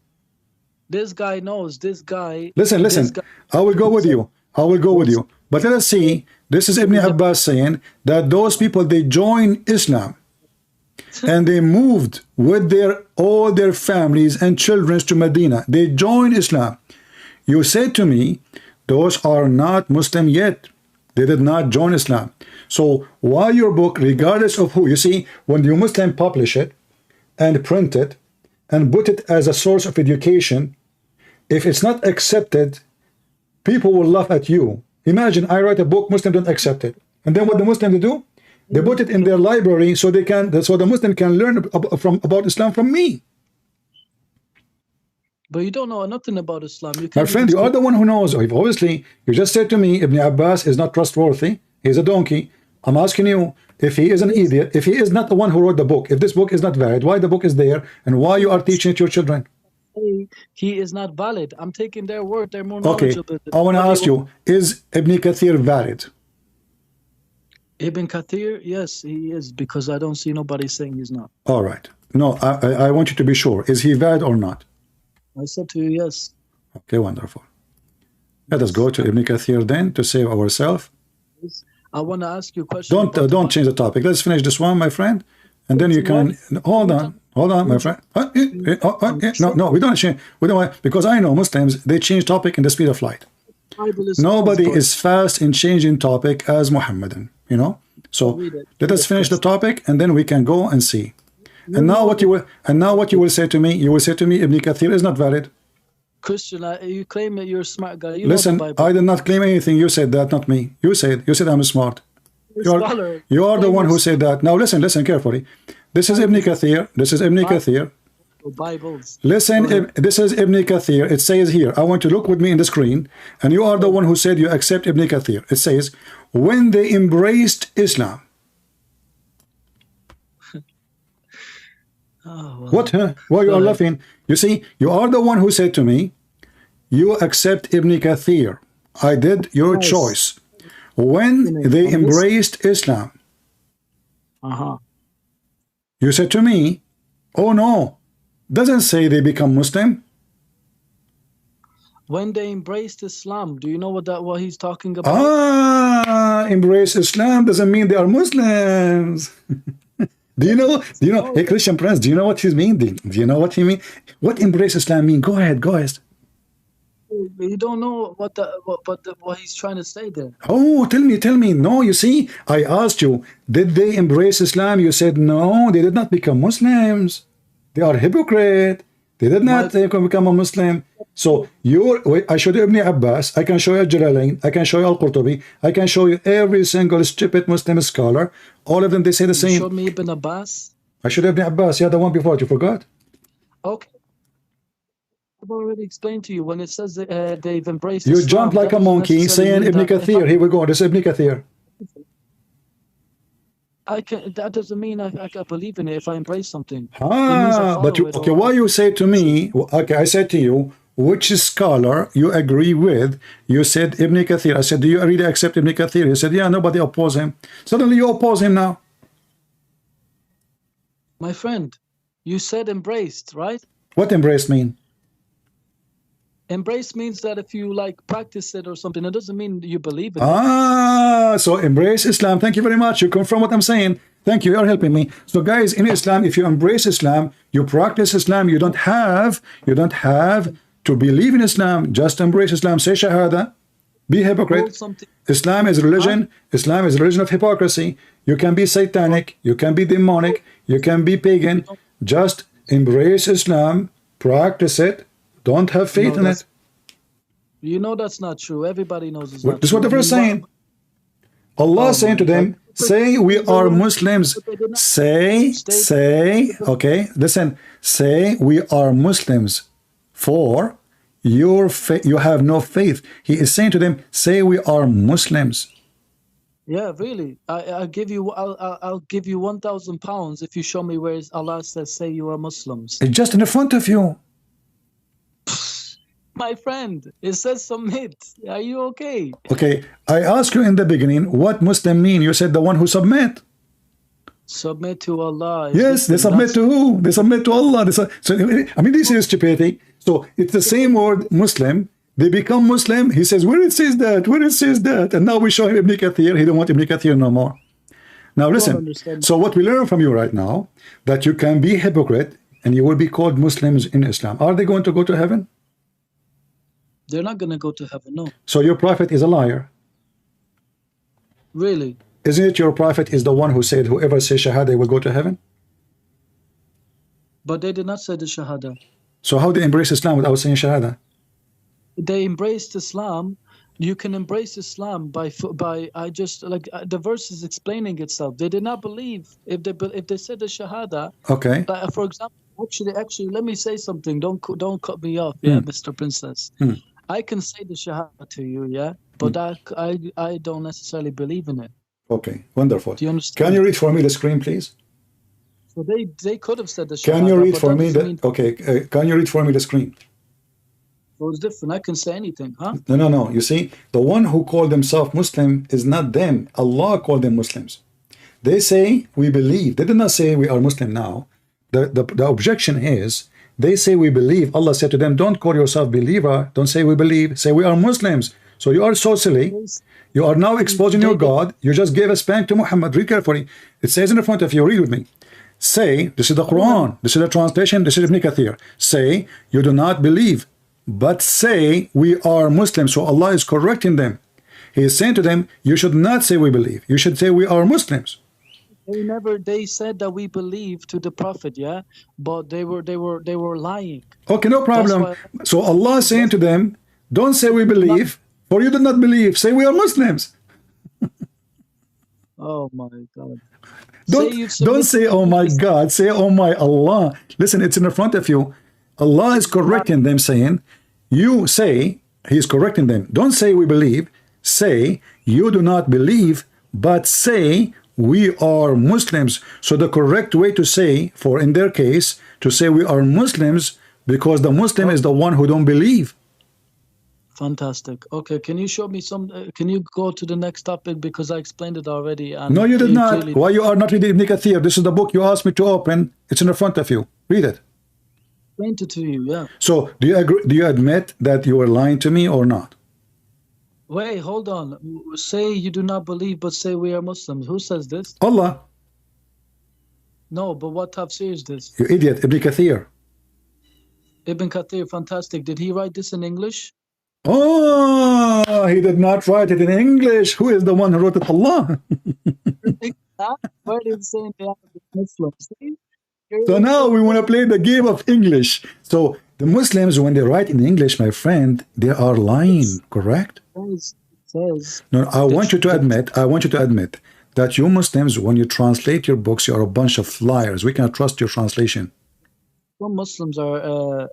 This guy knows. This guy. Listen. I will go with you. But let us see. This is Ibn Abbas saying that those people, they join Islam. And they moved with all their families and children to Medina. They joined Islam. You said to me, those are not Muslim yet. They did not join Islam. So why your book, regardless of who, you see, when you Muslim publish it and print it and put it as a source of education, if it's not accepted, people will laugh at you. Imagine I write a book, Muslims don't accept it. And then what the Muslims do? They put it in their library so they can, so the Muslim can learn about Islam from me. But you don't know nothing about Islam. You My can't friend, even you are speak. the one who knows. Obviously, you just said to me, Ibn Abbas is not trustworthy. He's a donkey. I'm asking you, if he is an idiot, if he is not the one who wrote the book, if this book is not valid, why the book is there, and why you are teaching it to your children? He is not valid. I'm taking their word. They're more Okay, knowledgeable. I want to ask you, is Ibn Kathir valid? Ibn Kathir, yes, he is, because I don't see nobody saying he's not. All right. No, I want you to be sure. Is he valid or not? I said to you, yes. Okay, wonderful. Let us go to Ibn Kathir then to save ourselves. I want to ask you a question. Don't change the topic. Let's finish this one, my friend, and then you can hold on, my friend. No, we don't change. We don't want, because I know Muslims, they change topic in the speed of light. Nobody is fast in changing topic as Muhammadan, you know. So let us finish the topic, and then we can go and see. And now what you will say to me? You will say to me, Ibn Kathir is not valid. Christian, you claim that you're a smart guy. You Listen, know the Bible. I did not claim anything. You said that, not me. You said I'm smart. You are the one who said that. Now listen carefully. This is Ibn Kathir. This is Ibn Kathir. Bibles. Listen, this is Ibn Kathir. It says here, I want you to look with me in the screen, and you are the one who said you accept Ibn Kathir. It says, when they embraced Islam. Oh, well. What, huh? Why you are laughing? You see, you are the one who said to me, you accept Ibn Kathir. I did your choice. When they embraced Islam. You said to me, oh no, doesn't say they become Muslim. When they embraced Islam, do you know what he's talking about? Embrace Islam doesn't mean they are Muslims. Do you know, hey Christian Prince, do you know what he mean? Do you know what he mean? What embrace Islam mean? Go ahead. You don't know what he's trying to say there. Oh, tell me. No, you see, I asked you, did they embrace Islam? You said no, they did not become Muslims. They are hypocrite. They did not become a Muslim. So I showed you Ibn Abbas, I can show you Jalalain, I can show you Al-Qurtubi, I can show you every single stupid Muslim scholar. All of them, they say the same. You showed me Ibn Abbas? I showed Ibn Abbas, yeah, the one before, you forgot? Okay. I've already explained to you when it says they've embraced You Islam, jump like a monkey saying Ibn Kathir. Here we go, this is Ibn Kathir. That doesn't mean I believe in it if I embrace something. But okay, why you say to me, okay, I said to you, which scholar you agree with? You said Ibn Kathir. I said, do you really accept Ibn Kathir? You said, yeah, nobody oppose him. Suddenly you oppose him now. My friend, you said embraced, right? What embrace mean? Embrace means that if you practice it or something, it doesn't mean you believe in it. So embrace Islam. Thank you very much. You confirm what I'm saying. Thank you. You're helping me. So guys, in Islam, if you embrace Islam, you practice Islam, you don't have to believe in Islam. Just embrace Islam. Say Shahada. Be hypocrite. Islam is religion. Islam is a religion of hypocrisy. You can be satanic. You can be demonic. You can be pagan. Just embrace Islam. Practice it. Don't have faith in it. You know that's not true. Everybody knows it's not true. This is what the verse saying. Allah saying to them, say we are Muslims. Say, okay, listen. Say we are Muslims for your faith. You have no faith. He is saying to them, say we are Muslims. Yeah, really. I'll give you 1,000 pounds if you show me where Allah says, say you are Muslims. It's just in front of you. My friend, it says submit. Are you okay? Okay, I asked you in the beginning, what Muslim mean? You said the one who submit. Submit to Allah. Yes, they submit to who? They submit to Allah. So, I mean, this is stupidity. So it's the same word Muslim. They become Muslim. He says, where it says that? Where it says that? And now we show him Ibn Kathir. He don't want Ibn Kathir no more. Now listen. So what we learn from you right now, that you can be hypocrite and you will be called Muslims in Islam. Are they going to go to heaven? They're not going to go to heaven, no. So your prophet is a liar. Really? Isn't it your prophet is the one who said whoever says Shahada will go to heaven? But they did not say the Shahada. So how they embrace Islam without saying Shahada? They embraced Islam You can embrace Islam by the verse is explaining itself. They did not believe if they said the Shahada. Okay. Like, for example, actually, let me say something. Don't cut me off, yeah, Mr. Princess. I can say the Shahada to you, yeah, but I don't necessarily believe in it. Okay, wonderful. Do you understand? Can you read for me the screen, please? So they could have said the Shahada. Can you read for me can you read for me the screen? Well, it's different. I can say anything, huh? No. You see, the one who called themselves Muslim is not them. Allah called them Muslims. They say we believe. They did not say we are Muslim now. The objection is they say we believe. Allah said to them, don't call yourself believer. Don't say we believe. Say we are Muslims. So you are so silly. You are now exposing your God. You just gave a spank to Muhammad. Read carefully. It says in the front of you. Read with me. Say, this is the Quran. This is the translation. This is Ibn Kathir. Say, you do not believe, but say we are Muslims. So Allah is correcting them. He is saying to them, you should not say we believe. You should say we are Muslims. They said that we believe to the Prophet, yeah, but they were lying. Okay, no problem. So Allah is saying to them, don't say we believe, for you do not believe. Say we are Muslims. Oh my God. Don't say oh my God. Say oh my Allah. Listen, it's in the front of you. Allah is correcting them, saying, you say, He is correcting them. Don't say we believe. Say you do not believe, but say we are Muslims. So the correct way to say, for in their case, to say we are Muslims, because the Muslim is the one who don't believe. Fantastic. Okay, can you show me some? Can you go to the next topic, because I explained it already? And no, you did not. Why you are not reading Ibn Kathir? This is the book you asked me to open. It's in the front of you. Read it. Explained it to you, yeah. So do you agree? Do you admit that you were lying to me or not? Wait, hold on. Say you do not believe, but say we are Muslims. Who says this? Allah. No, but what tafsir is this? You idiot, Ibn Kathir. Ibn Kathir, fantastic. Did he write this in English? Oh, he did not write it in English. Who is the one who wrote it? Allah. Where did it say they are Muslims? So now we want to play the game of English. So the Muslims, when they write in English, my friend, they are lying, correct? It says, no, I want you to admit that you Muslims, when you translate your books, you are a bunch of liars. We cannot trust your translation. Some Muslims are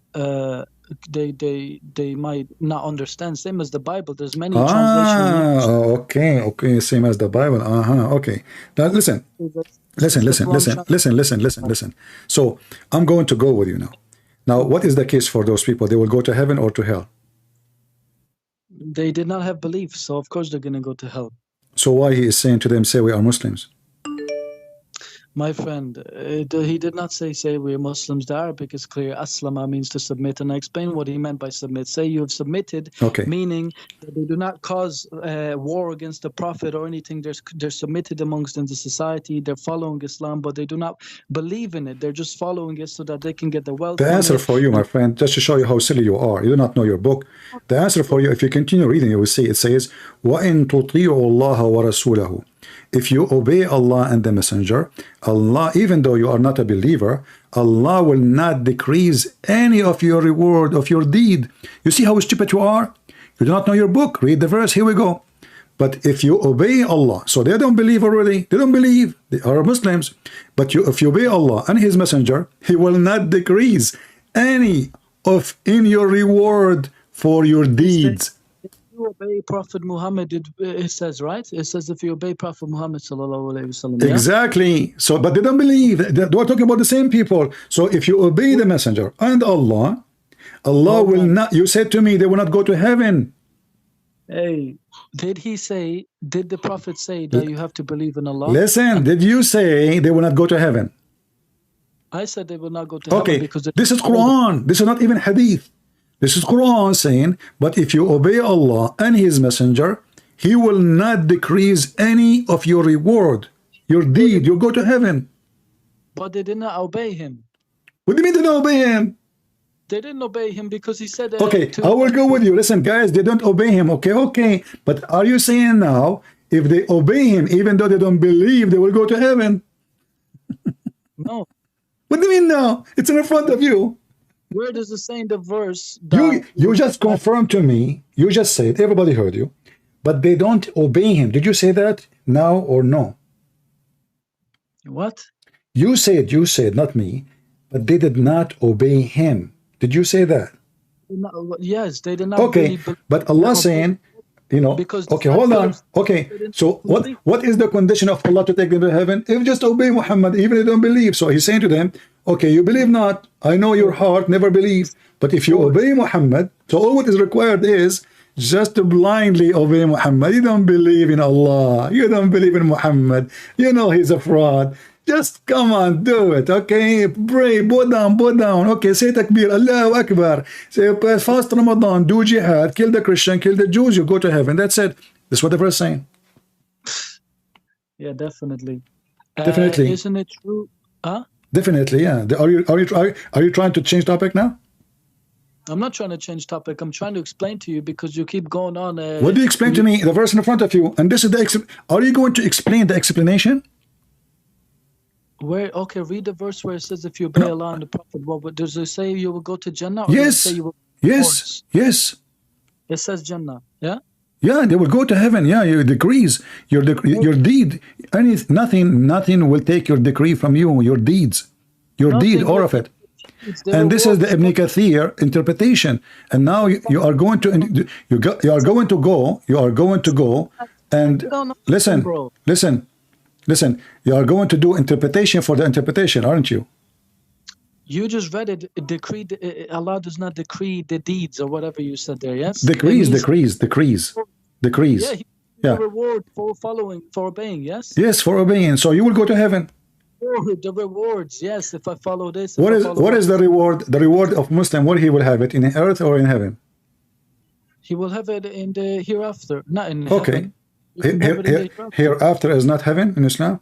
they might not understand. Same as the Bible. There's many translations. Okay, same as the Bible. Okay. Now listen. Listen. So I'm going to go with you now. Now, what is the case for those people? They will go to heaven or to hell? They did not have belief, so of course they're going to go to hell. So why he is saying to them, say we are Muslims? My friend, he did not say we're Muslims. The Arabic is clear. Aslama means to submit, and I explain what he meant by submit. Say you have submitted, meaning that they do not cause war against the Prophet or anything. They're submitted amongst in the society. They're following Islam, but they do not believe in it. They're just following it so that they can get the wealth. The answer for you, my friend, just to show you how silly you are. You do not know your book. The answer for you, if you continue reading, you will see it says, وَإِن تُطِيعُوا اللَّهَ وَرَسُولَهُ. If you obey Allah and the Messenger, Allah, even though you are not a believer, Allah will not decrease any of your reward, of your deed. You see how stupid you are? You do not know your book. Read the verse. Here we go. But if you obey Allah, so they don't believe already. They don't believe. They are Muslims. But if you obey Allah and His Messenger, He will not decrease any of in your reward for your deeds. You obey Prophet Muhammad, it says, right? It says if you obey Prophet Muhammad sallallahu alaihi wasallam. Exactly. So, but they don't believe. We're talking about the same people. So if you obey the Messenger and Allah, Allah will not. You said to me, they will not go to heaven. Hey, did the Prophet say that you have to believe in Allah? Listen, did you say they will not go to heaven? I said they will not go to heaven because this is Quran. This is not even Hadith. This is Quran saying, but if you obey Allah and His Messenger, He will not decrease any of your reward, your deed. You'll go to heaven. But they did not obey Him. What do you mean they don't obey Him? They didn't obey Him because He said... okay, I will go with you. Listen, guys, they don't obey Him. Okay. But are you saying now, if they obey Him, even though they don't believe, they will go to heaven? No. What do you mean no? It's in front of you. Where does it say in the verse You just confirmed to me, you just said, everybody heard you, but they don't obey him. Did you say that now or no? What? You said, not me, but they did not obey him. Did you say that? No, yes, they did not Okay, really believe but Allah saying, you know, because okay, hold on. Okay, so what is the condition of Allah to take them to heaven? If just obey Muhammad, even if they don't believe. So he's saying to them, okay, you believe not. I know your heart never believe. But if you obey Muhammad, so all what is required is just to blindly obey Muhammad. You don't believe in Allah. You don't believe in Muhammad. You know he's a fraud. Just come on, do it, okay? Pray, bow down, okay? Say takbir, Allahu Akbar. Say fast Ramadan, do jihad, kill the Christian, kill the Jews, you go to heaven. That's it. That's what the verse is saying. Yeah, definitely. Definitely. Isn't it true? Huh? Definitely, yeah. Are you trying to change topic now? I'm not trying to change topic. I'm trying to explain to you because you keep going on. What do you explain to me? The verse in front of you, and this is the. Are you going to explain the explanation? Where? Okay, read the verse where it says if you obey Allah and the Prophet. What does it say? You will go to Jannah. Or Yes. Does it say you will Yes. It says Jannah. Yeah. Yeah, they will go to heaven. Yeah, your decrees, your deed, nothing will take your decree from you. Your deeds, your deed, all of it. And this is the Ibn Kathir interpretation. And now you are going to go and listen. You are going to do interpretation for the interpretation, aren't you? You just read it. Allah does not decree the deeds or whatever you said there. Yes. Decrees. Yeah. Reward for following, for obeying. Yes. Yes, for obeying. So you will go to heaven. The rewards, yes. If I follow this. What is the reward? The reward of Muslim. Where he will have it, in earth or in heaven? He will have it in the hereafter, not in heaven. Okay. Hereafter is not heaven in Islam.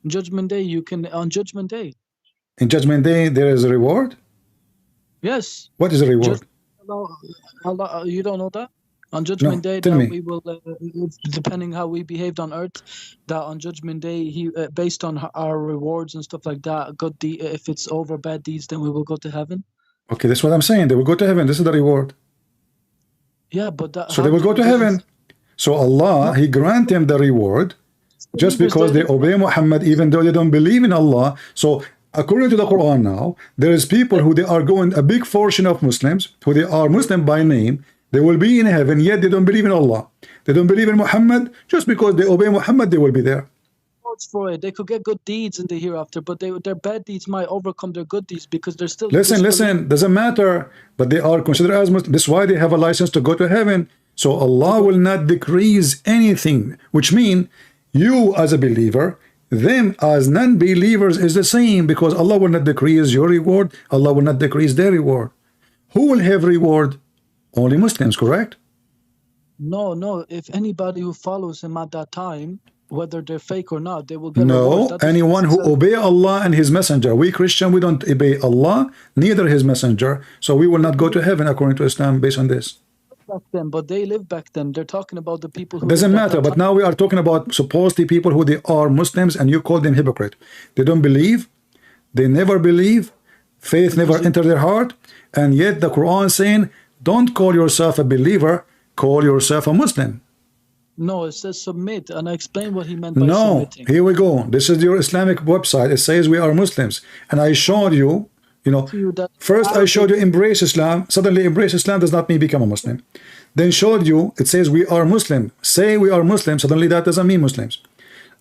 Judgment Day, you can on Judgment Day. In Judgment Day, there is a reward. Yes. What is the reward? Allah, you don't know that? On Judgment Day, that we will, depending how we behaved on earth, that on Judgment Day, he based on our rewards and stuff like that, if it's over bad deeds, then we will go to heaven. Okay, that's what I'm saying. They will go to heaven. This is the reward. Yeah, but so they will go to heaven. So Allah, He grant them the reward just because they obey Muhammad, even though they don't believe in Allah. So according to the Quran now, there is people who they are going, a big portion of Muslims, who they are Muslim by name, they will be in heaven, yet they don't believe in Allah. They don't believe in Muhammad. Just because they obey Muhammad, they will be there. For it. They could get good deeds in the hereafter, but their bad deeds might overcome their good deeds because they're still... Listen, doesn't matter. But they are considered as Muslims. That's why they have a license to go to heaven. So Allah will not decrease anything, which means you as a believer, them as non-believers is the same, because Allah will not decrease your reward. Allah will not decrease their reward. Who will have reward? Only Muslims, correct? No. If anybody who follows him at that time, whether they're fake or not, they will get reward. Anyone who obey Allah and His Messenger. We Christian, we don't obey Allah, neither His Messenger. So we will not go to heaven according to Islam based on this. Back then, but they live back then. They're talking about the people who... Doesn't matter, but now we are talking about supposedly people who they are Muslims, and you call them hypocrite. They don't believe. They never believe. Faith never entered their heart. And yet the Quran saying, don't call yourself a believer, call yourself a Muslim. No, it says submit, and I explained what he meant by submitting. Here we go. This is your Islamic website. It says we are Muslims. And I showed you, first I showed you embrace Islam. Suddenly embrace Islam does not mean become a Muslim. Then showed you, it says we are Muslim. Say we are Muslim, suddenly that doesn't mean Muslims.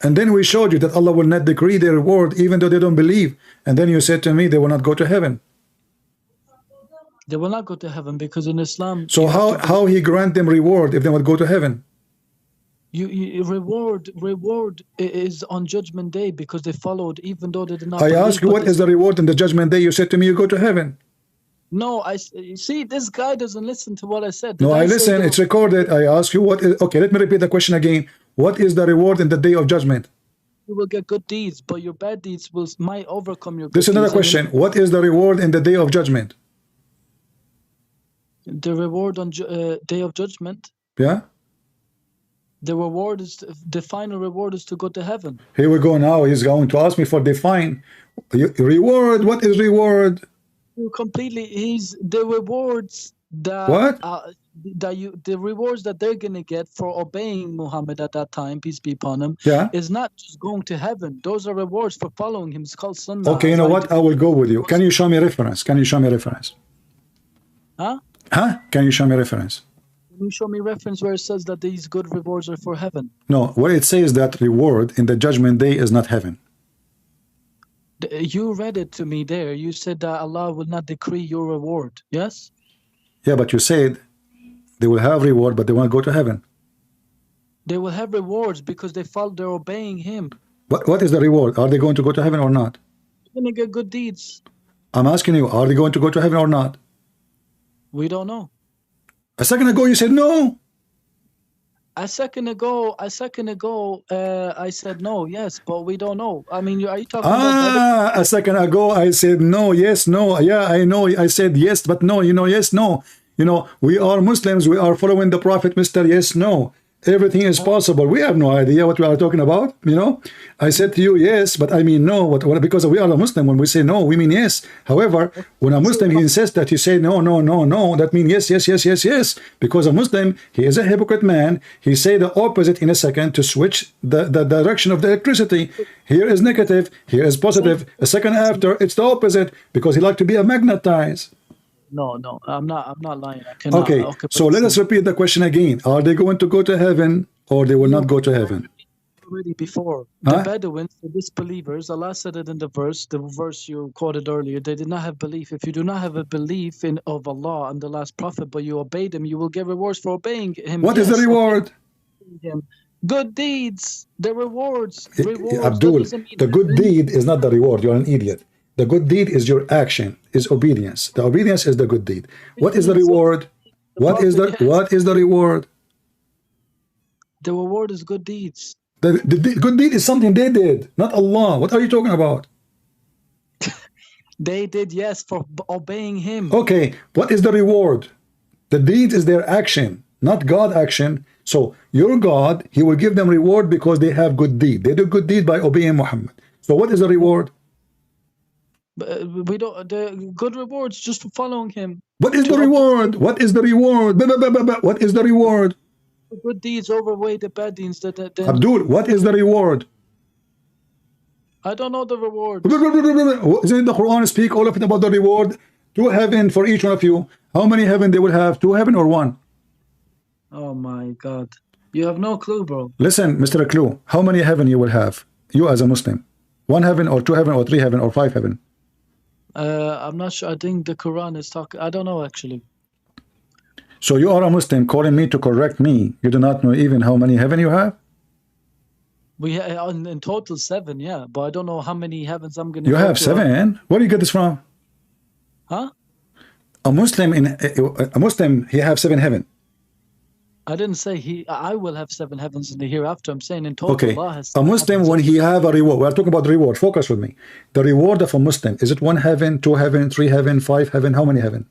And then we showed you that Allah will not decree their reward even though they don't believe. And then you said to me they will not go to heaven. They will not go to heaven because in Islam... So how He grant them reward if they would go to heaven? Reward is on Judgment Day because they followed even though they did not... I asked you what is the reward in the Judgment Day. You said to me you go to heaven. No, see, this guy doesn't listen to what I said. No, I listen. It's recorded. I ask you what is... Okay, let me repeat the question again. What is the reward in the Day of Judgment? You will get good deeds, but your bad deeds might overcome your good deeds. This is another question. What is the reward in the Day of Judgment? The reward on Day of Judgment? Yeah? The final reward is to go to heaven. Here we go now. He's going to ask me for the fine. Reward, what is reward? You completely. He's the rewards that What? the rewards that they're gonna get for obeying Muhammad at that time, peace be upon him, Yeah. is not just going to heaven. Those are rewards for following him. It's called sunnah. Okay, you know what? I will go with you. Can you show me a reference? Can you show me a reference? Huh? Huh? Can you show me a reference? Can you show me reference where it says that these good rewards are for heaven? No, where it says that reward in the judgment day is not heaven. You read it to me there. You said that Allah will not decree your reward. Yes? Yeah, but you said they will have reward, but they won't go to heaven. They will have rewards because they're obeying him. What is the reward? Are they going to go to heaven or not? They're gonna get good deeds. I'm asking you, are they going to go to heaven or not? We don't know. A second ago you said no. A second ago, I said no, yes, but we don't know. I mean, are you talking about a second ago I said no, yes, no. Yeah, I know. I said yes, but no. You know, yes, no. You know, we are Muslims. We are following the Prophet, Mr. Yes, no. Everything is possible. We have no idea what we are talking about. You know, I said to you yes, but I mean no. Because we are a Muslim. When we say no, we mean yes. However, when a Muslim he insists that you say no, no, no, no, that means yes, yes, yes, yes, yes. Because a Muslim, he is a hypocrite man. He say the opposite in a second to switch the direction of the electricity. Here is negative. Here is positive. A second after, it's the opposite because he like to be a magnetized. No, I'm not lying. I cannot. Okay, so let us repeat the question again. Are they going to go to heaven or they will not go to heaven? Already before. The Bedouins, the disbelievers, Allah said it in the verse you quoted earlier, they did not have belief. If you do not have a belief of Allah and the last prophet, but you obeyed him, you will get rewards for obeying him. What is the reward? Good deeds, the rewards. Abdul, the good deed is not the reward. You're an idiot. The good deed is your action, is obedience. The obedience is the good deed. What is the reward? What is the reward? The reward is good deeds. The good deed is something they did, not Allah. What are you talking about? They did, yes, for obeying him. Okay, what is the reward? The deed is their action, not God action. So your God, he will give them reward because they have good deed. They do good deed by obeying Muhammad. So what is the reward? We don't. The good rewards just for following him. What is the reward? What is the reward? What is the reward? Good deeds overweigh the bad deeds. Abdul, what is the reward? I don't know the reward. Isn't the Quran speak all of it about the reward? 2 heaven for each one of you. How many heaven they will have? 2 heaven or 1? Oh my God, you have no clue, bro. Listen, Mr. Clue, how many heaven you will have? You as a Muslim, 1 heaven or 2 heaven or 3 heaven or 5 heaven? I'm not sure. I think the Quran is talking. I don't know actually. So you are a Muslim calling me to correct me. You do not know even how many heaven you have? We have in total 7, yeah. But I don't know how many heavens I'm gonna. You have 7? Where do you get this from? Huh? A Muslim he have 7 heaven. I didn't say I will have 7 heavens in the hereafter. I'm saying in total. Okay. Allah has A Muslim when he have a reward. We are talking about reward. Focus with me. The reward of a Muslim, is it 1 heaven, 2 heaven, 3 heaven, 5 heaven? How many heaven?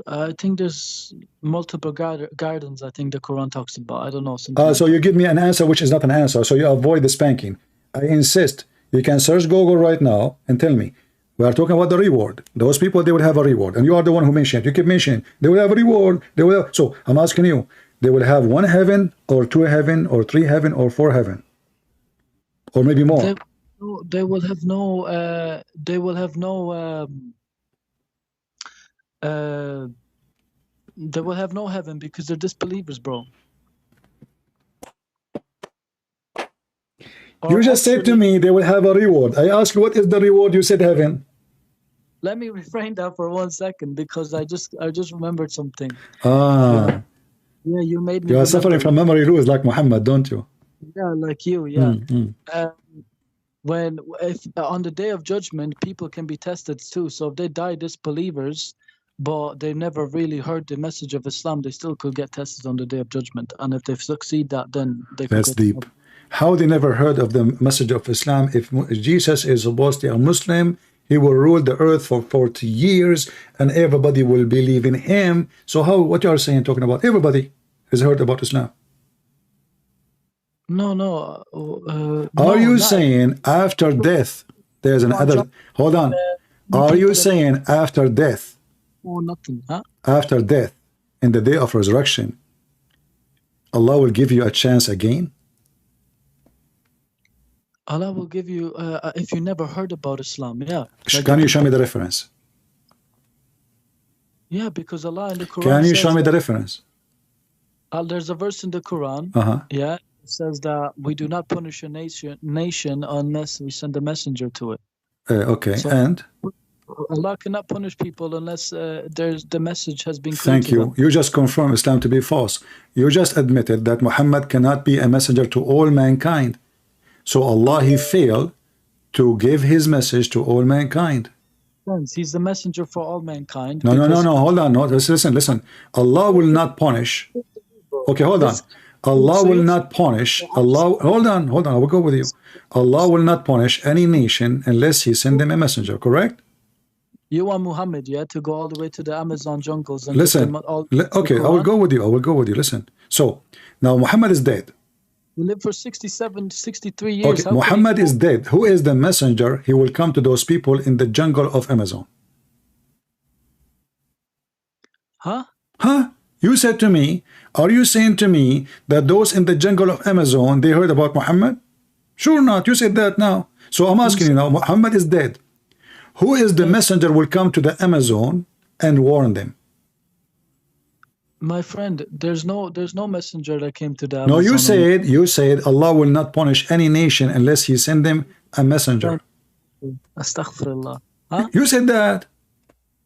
I think there's multiple gardens. I think the Quran talks about. I don't know. So you give me an answer which is not an answer. So you avoid the spanking. I insist. You can search Google right now and tell me. We are talking about the reward. Those people, they will have a reward. And you are the one who mentioned. You keep mentioning. They will have a reward. They will have, so I'm asking you. They will have 1 heaven or 2 heaven or 3 heaven or 4 heaven. Or maybe more. They will have no. They will have no. They will have no heaven because they're disbelievers, bro. You just said to me they will have a reward. I asked you what is the reward. You said heaven. Let me refrain that for 1 second because I just remembered something. Yeah, you made me. You are suffering from memory lose like Muhammad, don't you? Yeah, like you. Yeah. If on the day of judgment, people can be tested too. So if they die disbelievers, but they never really heard the message of Islam, they still could get tested on the day of judgment. And if they succeed that, then they could. That's deep. How they never heard of the message of Islam? If Jesus is supposed to be a Muslim, he will rule the earth for 40 years and everybody will believe in him. So what you are saying, talking about everybody has heard about Islam? No. Are you saying after death, there's another, hold on. Are you people that saying after death, or nothing, huh? after death, in the day of resurrection, Allah will give you a chance again? Allah will give you, if you never heard about Islam, yeah. Like Can the you show me people, the reference? yeah, because Allah in the Quran Can you show says me the that, reference? there's a verse in the Quran, Uh-huh. yeah, it says that we do not punish a nation unless we send a messenger to it. Okay, So and? Allah cannot punish people unless the message has been clear Thank to you. them. You just confirmed Islam to be false. You just admitted that Muhammad cannot be a messenger to all mankind. So Allah, he failed to give his message to all mankind. He's the messenger for all mankind. No, because hold on. No, listen. Allah will not punish. Okay, hold on. Allah will not punish. Hold on. I will go with you. Allah will not punish any nation unless he send them a messenger, correct? You want Muhammad, yeah, to go all the way to the Amazon jungles and Listen. give them all Okay, I will go with you. Listen. So, now Muhammad is dead. He lived for 67, 63 years. Okay, Muhammad is dead. Who is the messenger? He will come to those people in the jungle of Amazon. Huh? Huh? You said to me, are you saying to me that those in the jungle of Amazon, they heard about Muhammad? Sure not. You said that now. So I'm asking you now, Muhammad is dead. Who is the messenger will come to the Amazon and warn them? My friend, there's no messenger that came to the Amazon. No, you said Allah will not punish any nation unless he send them a messenger. Astaghfirullah. Huh? You said that.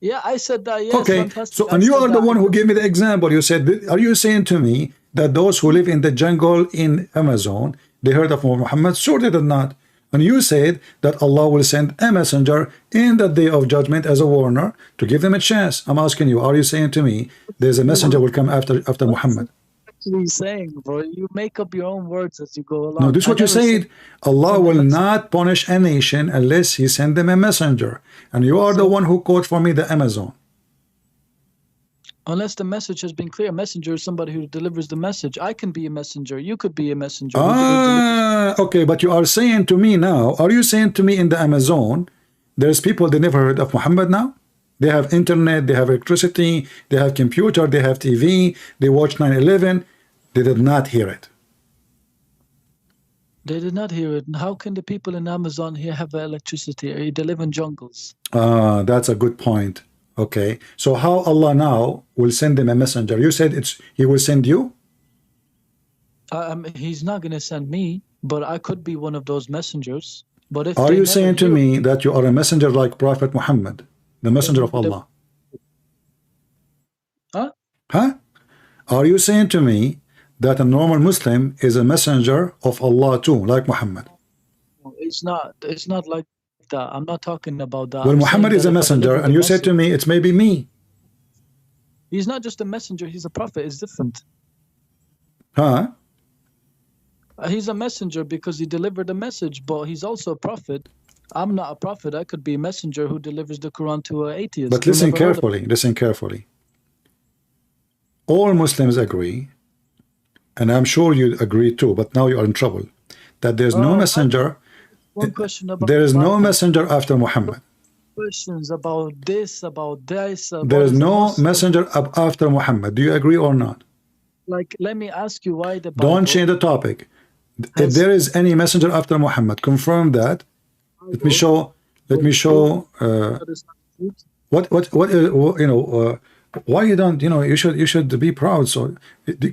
Yeah, I said that. Yes, okay, fantastic. so and you are the one who gave me the example. You said, are you saying to me that those who live in the jungle in Amazon, they heard of Muhammad? Sure they did not. And you said that Allah will send a messenger in the day of judgment as a warner to give them a chance. I'm asking you, are you saying to me there's a messenger will come after Muhammad? Actually saying, bro, you make up your own words as you go along. No, this is what you said. Allah will not punish a nation unless he send them a messenger. And you are the one who quote for me the Amazon. Unless the message has been clear. A messenger is somebody who delivers the message. I can be a messenger. You could be a messenger. Okay, but you are saying to me now, are you saying to me in the Amazon, there's people they never heard of Muhammad now? They have internet, they have electricity, they have computer, they have TV, they watch 9/11. They did not hear it. They did not hear it. How can the people in Amazon here have electricity? They live in jungles. That's a good point. Okay, so how Allah now will send them a messenger? You said he will send you? He's not going to send me, but I could be one of those messengers. But if are you saying to me that you are a messenger like Prophet Muhammad, the messenger of Allah? Huh? Are you saying to me that a normal Muslim is a messenger of Allah too, like Muhammad? It's not like that. I'm not talking about that. Well, Muhammad is a messenger, and you said to me, it's maybe me. He's not just a messenger, he's a prophet. It's different. Huh? He's a messenger because he delivered a message, but he's also a prophet. I'm not a prophet. I could be a messenger who delivers the Quran to an atheist. But listen carefully. All Muslims agree, and I'm sure you agree too, but now you are in trouble, that there's no messenger. One question about there is no messenger after Muhammad. Questions about this, about this. There is no messenger after Muhammad. Do you agree or not? Like, let me ask you why the Bible. Don't change the topic. If there is any messenger after Muhammad, confirm that. Let me show. Why you don't? You should be proud. So,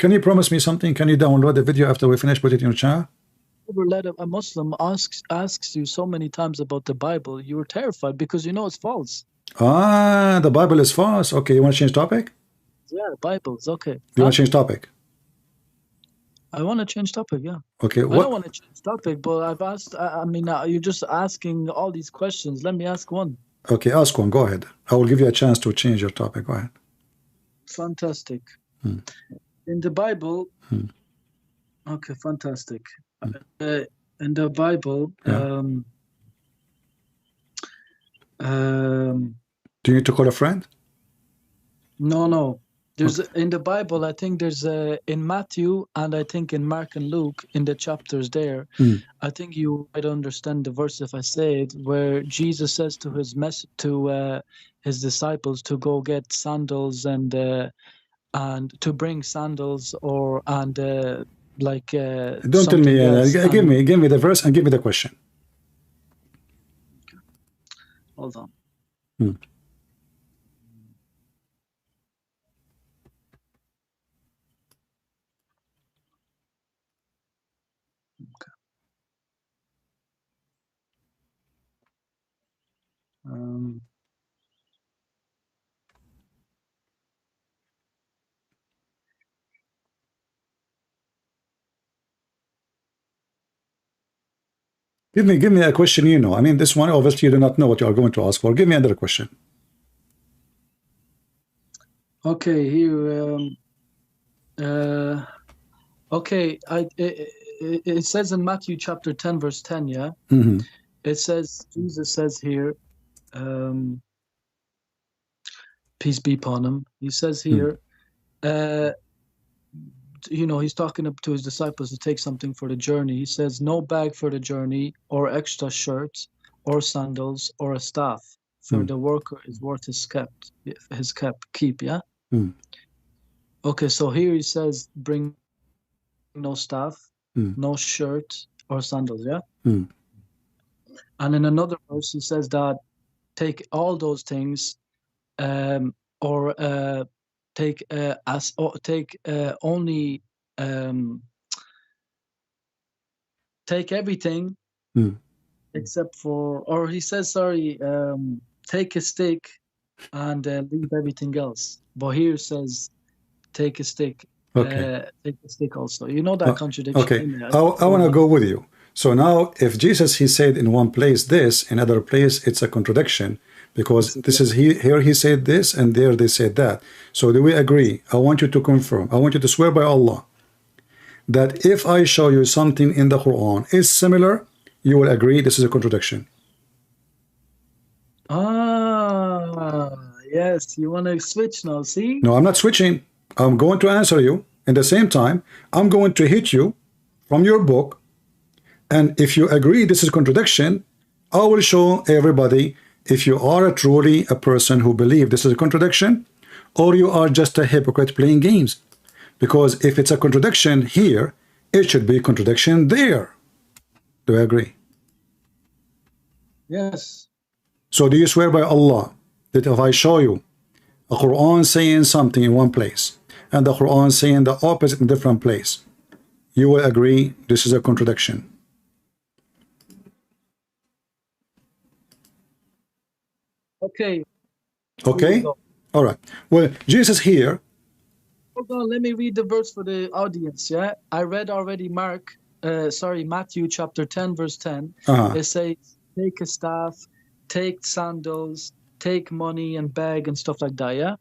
can you promise me something? Can you download the video after we finish? Put it in your channel. Let a Muslim asks you so many times about the Bible, you were terrified because you know it's false. The Bible is false. Okay, you want to change topic? Yeah, Bible's okay. You want to change topic? I want to change topic, yeah. Okay, I don't want to change topic, but I've asked, you're just asking all these questions. Let me ask one. Okay, ask one. Go ahead. I will give you a chance to change your topic. Go ahead. Fantastic. In the Bible, okay, fantastic. In the Bible, do you need to call a friend? No. There's in the Bible, I think there's in Matthew and I think in Mark and Luke in the chapters there. I think you might understand the verse if I say it, where Jesus says to his disciples to go get sandals and to bring sandals like don't tell me. Give me the verse and give me the question. Hold on. Give me a question, you know. I mean, this one, obviously, you do not know what you are going to ask for. Give me another question. Okay, here. Okay, it says in Matthew chapter 10, verse 10, yeah? It says, Jesus says here, peace be upon him. He says here, you know, he's talking up to his disciples to take something for the journey. He says, no bag for the journey, or extra shirt, or sandals, or a staff, for the worker is worth his keep, yeah? Okay, so here he says, bring no staff, no shirt, or sandals, yeah? And in another verse, he says that take all those things, or take only take everything except for, or he says, sorry, take a stick and leave everything else. But here it says take a stick. Okay. Take a stick also. You know that contradiction. Okay. I want to go with you. So now, if Jesus, he said in one place this, in other place it's a contradiction, because this is here he said this and there they said that. So do we agree? I want you to confirm. I want you to swear by Allah that if I show you something in the Quran is similar, you will agree this is a contradiction. Yes. You want to switch now? See? No, I'm not switching. I'm going to answer you. At the same time, I'm going to hit you from your book. And if you agree this is contradiction, I will show everybody if you are truly a person who believes this is a contradiction, or you are just a hypocrite playing games. Because if it's a contradiction here, it should be a contradiction there. Do I agree? Yes. So do you swear by Allah that if I show you a Quran saying something in one place and the Quran saying the opposite in a different place, you will agree this is a contradiction? Okay. Okay? All right. Well, Jesus here. Hold on, let me read the verse for the audience, yeah? I read already Matthew chapter 10, verse 10. It says, take a staff, take sandals, take money and bag and stuff like that, yeah?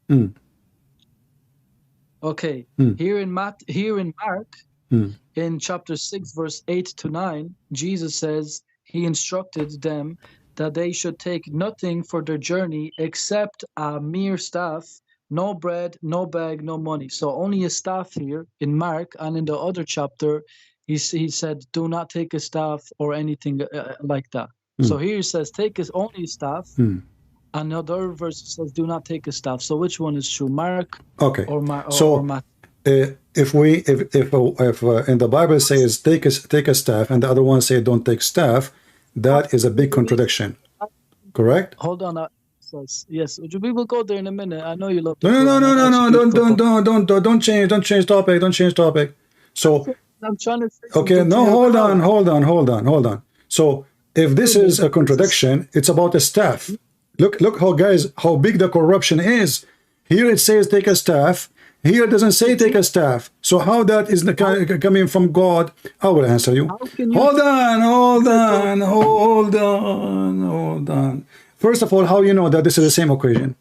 Okay. Here in Mark, in chapter 6, verse 8 to 9, Jesus says he instructed them that they should take nothing for their journey except a mere staff, no bread, no bag, no money. So only a staff here in Mark, and in the other chapter, he said, do not take a staff or anything like that. So here he says, take only staff. Another verse says, do not take a staff. So which one is true, Mark or Matthew? If in the Bible says take a staff and the other one say don't take staff, that is a big contradiction. Correct? Hold on. Yes, we will go there in a minute. I know you love. No. Don't change topic. So I'm trying to. Okay, no, hold on. So if this is a contradiction, it's about a staff. Look, how big the corruption is. Here it says take a staff. Here it doesn't say take a staff. So how that is coming from God? I will answer you. Hold on. First of all, how you know that this is the same occasion?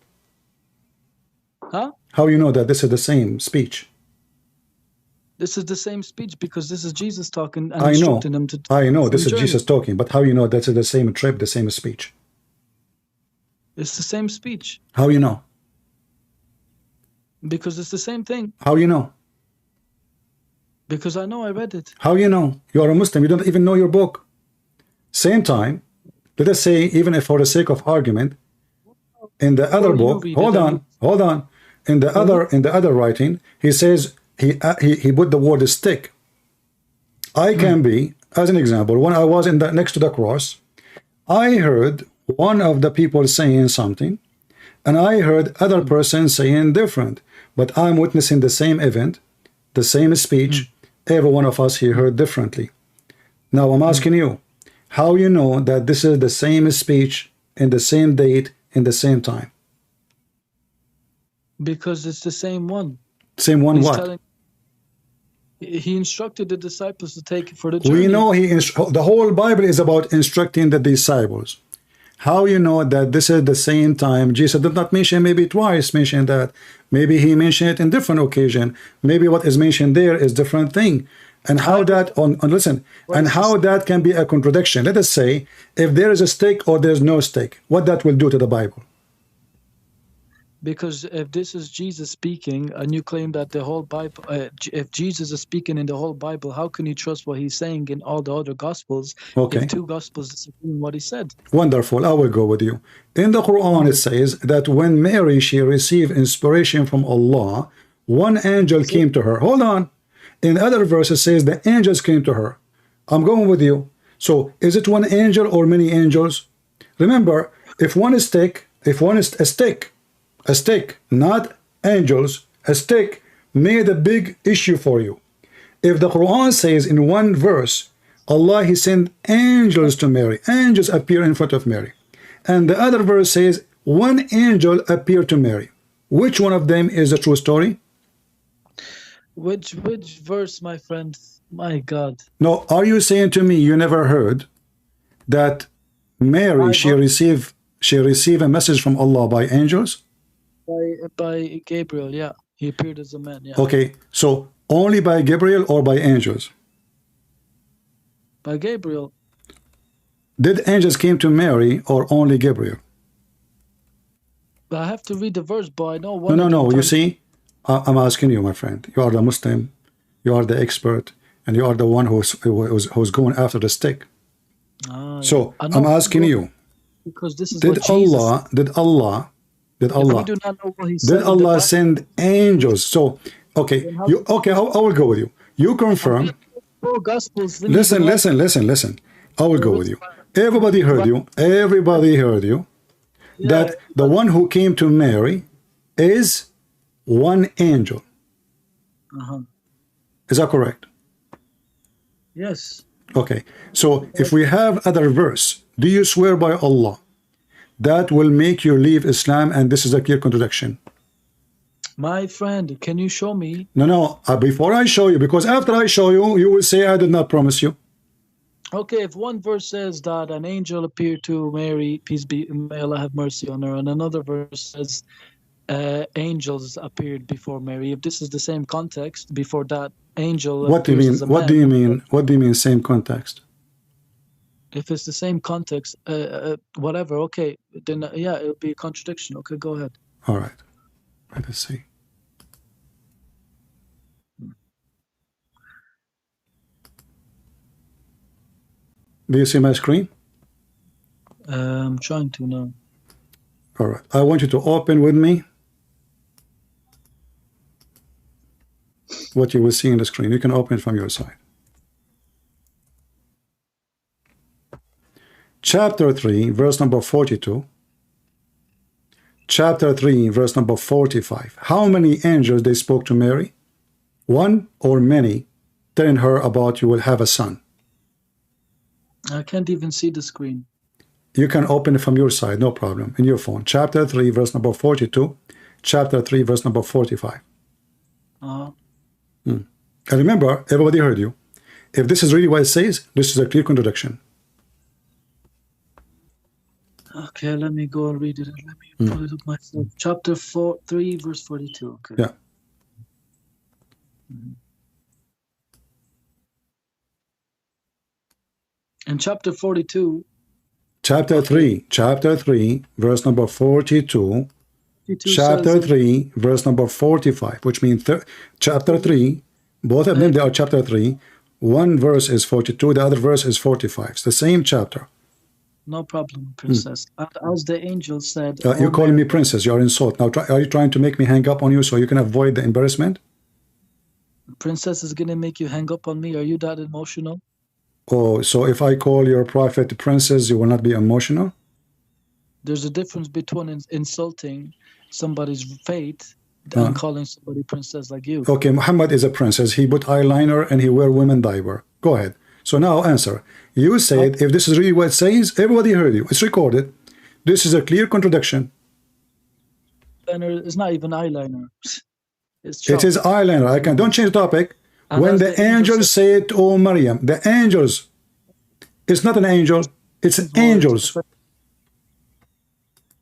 Huh? How you know that this is the same speech? This is the same speech because this is Jesus talking and instructing them to. I know this is Jesus talking, but how you know that's the same trip, the same speech? It's the same speech. How you know? Because it's the same thing. How you know? Because I know I read it. How you know? You are a Muslim. You don't even know your book. Same time, let us say, even if for the sake of argument, in the other book, hold on. In the other writing, he says he put the word stick. I can be, as an example, when I was next to the cross, I heard one of the people saying something, and I heard other person saying different, but I'm witnessing the same event, the same speech. Every one of us here heard differently. Now I'm asking you, how you know that this is the same speech in the same date in the same time? Because it's the same one. Same one. What? He instructed the disciples to take it for the journey. We know the whole Bible is about instructing the disciples. How you know that this is the same time? Jesus did not mention, maybe twice mention that. Maybe he mentioned it in different occasion. Maybe what is mentioned there is different thing. And how that how that can be a contradiction. Let us say if there is a stick or there's no stick, what that will do to the Bible. Because if this is Jesus speaking, and you claim that the whole Bible, if Jesus is speaking in the whole Bible, how can you trust what he's saying in all the other Gospels? Okay. If two Gospels disagree in what he said. Wonderful. I will go with you. In the Quran, it says that when Mary, she received inspiration from Allah, one angel came to her. Hold on. In other verses, it says the angels came to her. I'm going with you. So is it one angel or many angels? Remember, if one is a stick, not angels, a stick made a big issue for you. If the Quran says in one verse, Allah, he sent angels to Mary, angels appear in front of Mary, and the other verse says one angel appeared to Mary, which one of them is the true story? Which verse, my friend? My God. No, are you saying to me you never heard that Mary, she received a message from Allah by angels? By Gabriel, yeah. He appeared as a man, yeah. Okay, so only by Gabriel or by angels? By Gabriel. Did angels came to Mary or only Gabriel? I have to read the verse, but I know one. No. You see, I'm asking you, my friend. You are the Muslim, you are the expert, and you are the one who's going after the stick. So I'm asking you, because this is did Allah send angels? So okay, I will go with you. You confirm. Listen. I will go with you. Everybody heard you. That the one who came to Mary is one angel. Is that correct? Yes. Okay. So if we have other verse, do you swear by Allah that will make you leave Islam, and this is a clear contradiction? My friend, can you show me? No. Before I show you, because after I show you, you will say I did not promise you. Okay, if one verse says that an angel appeared to Mary, peace be, may Allah have mercy on her, and another verse says angels appeared before Mary. If this is the same context, before that angel. What do you mean? What do you mean? What do you mean? Same context? If it's the same context, whatever. Okay, then yeah, it'll be a contradiction. Okay, go ahead. All right. Let us see. Do you see my screen? I'm trying to now. All right. I want you to open with me what you will see in the screen. You can open it from your side. Chapter 3, verse number 42. Chapter 3, verse number 45. How many angels they spoke to Mary? One or many, telling her about you will have a son. I can't even see the screen. You can open it from your side, no problem, in your phone. Chapter 3, verse number 42. Chapter 3, verse number 45. And remember, everybody heard you. If this is really what it says, this is a clear contradiction. Okay, let me go and read it. Let me pull it up myself. Chapter 3, verse 42. Okay. Yeah. In chapter 42. Chapter 3, verse number 42. 52 chapter says, 3, verse number 45, which means chapter 3, both of them, they are chapter 3. One verse is 42, the other verse is 45. It's the same chapter. no problem, princess. And as the angel said, You're calling me princess. You are insult. Now, are you trying to make me hang up on you so you can avoid the embarrassment? Princess is going to make you hang up on me. Are you that emotional? Oh, so if I call your prophet princess, you will not be emotional? There's a difference between insulting somebody's faith and calling somebody princess like you. Okay, Muhammad is a princess. He put eyeliner and he wear women diaper. Go ahead. So now answer. You said if this is really what it says, everybody heard you. It's recorded. This is a clear contradiction. Eyeliner is not even eyeliner. It is eyeliner. Don't change the topic. And when the angels said, "Oh Maryam," the angels, it's not an angel, it's angels.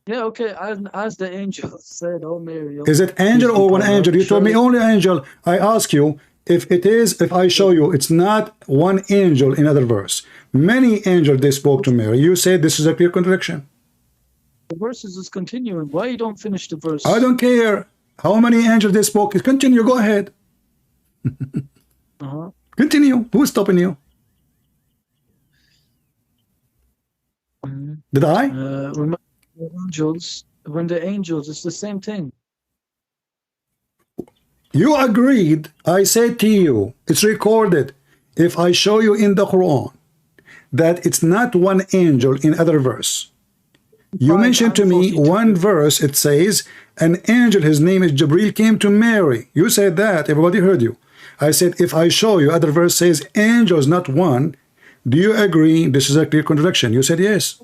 Yeah, okay. As the angel said, "Oh Mary." Is it angel or one angel? You told me only angel. I ask you if it is. If I show you, it's not one angel in other verse. Many angels they spoke to Mary. You said this is a clear contradiction. The verses is continuing. Why you don't finish the verse? I don't care how many angels they spoke. Continue. Go ahead. Continue. Who's stopping you? Did I? Remember the angels. When the angels, it's the same thing. You agreed. I said to you, it's recorded. If I show you in the Quran that it's not one angel in other verse, you mentioned to me one verse, it says, an angel, his name is Jibril, came to Mary. You said that. Everybody heard you. I said, if I show you, other verse says angels, not one. Do you agree this is a clear contradiction? You said yes.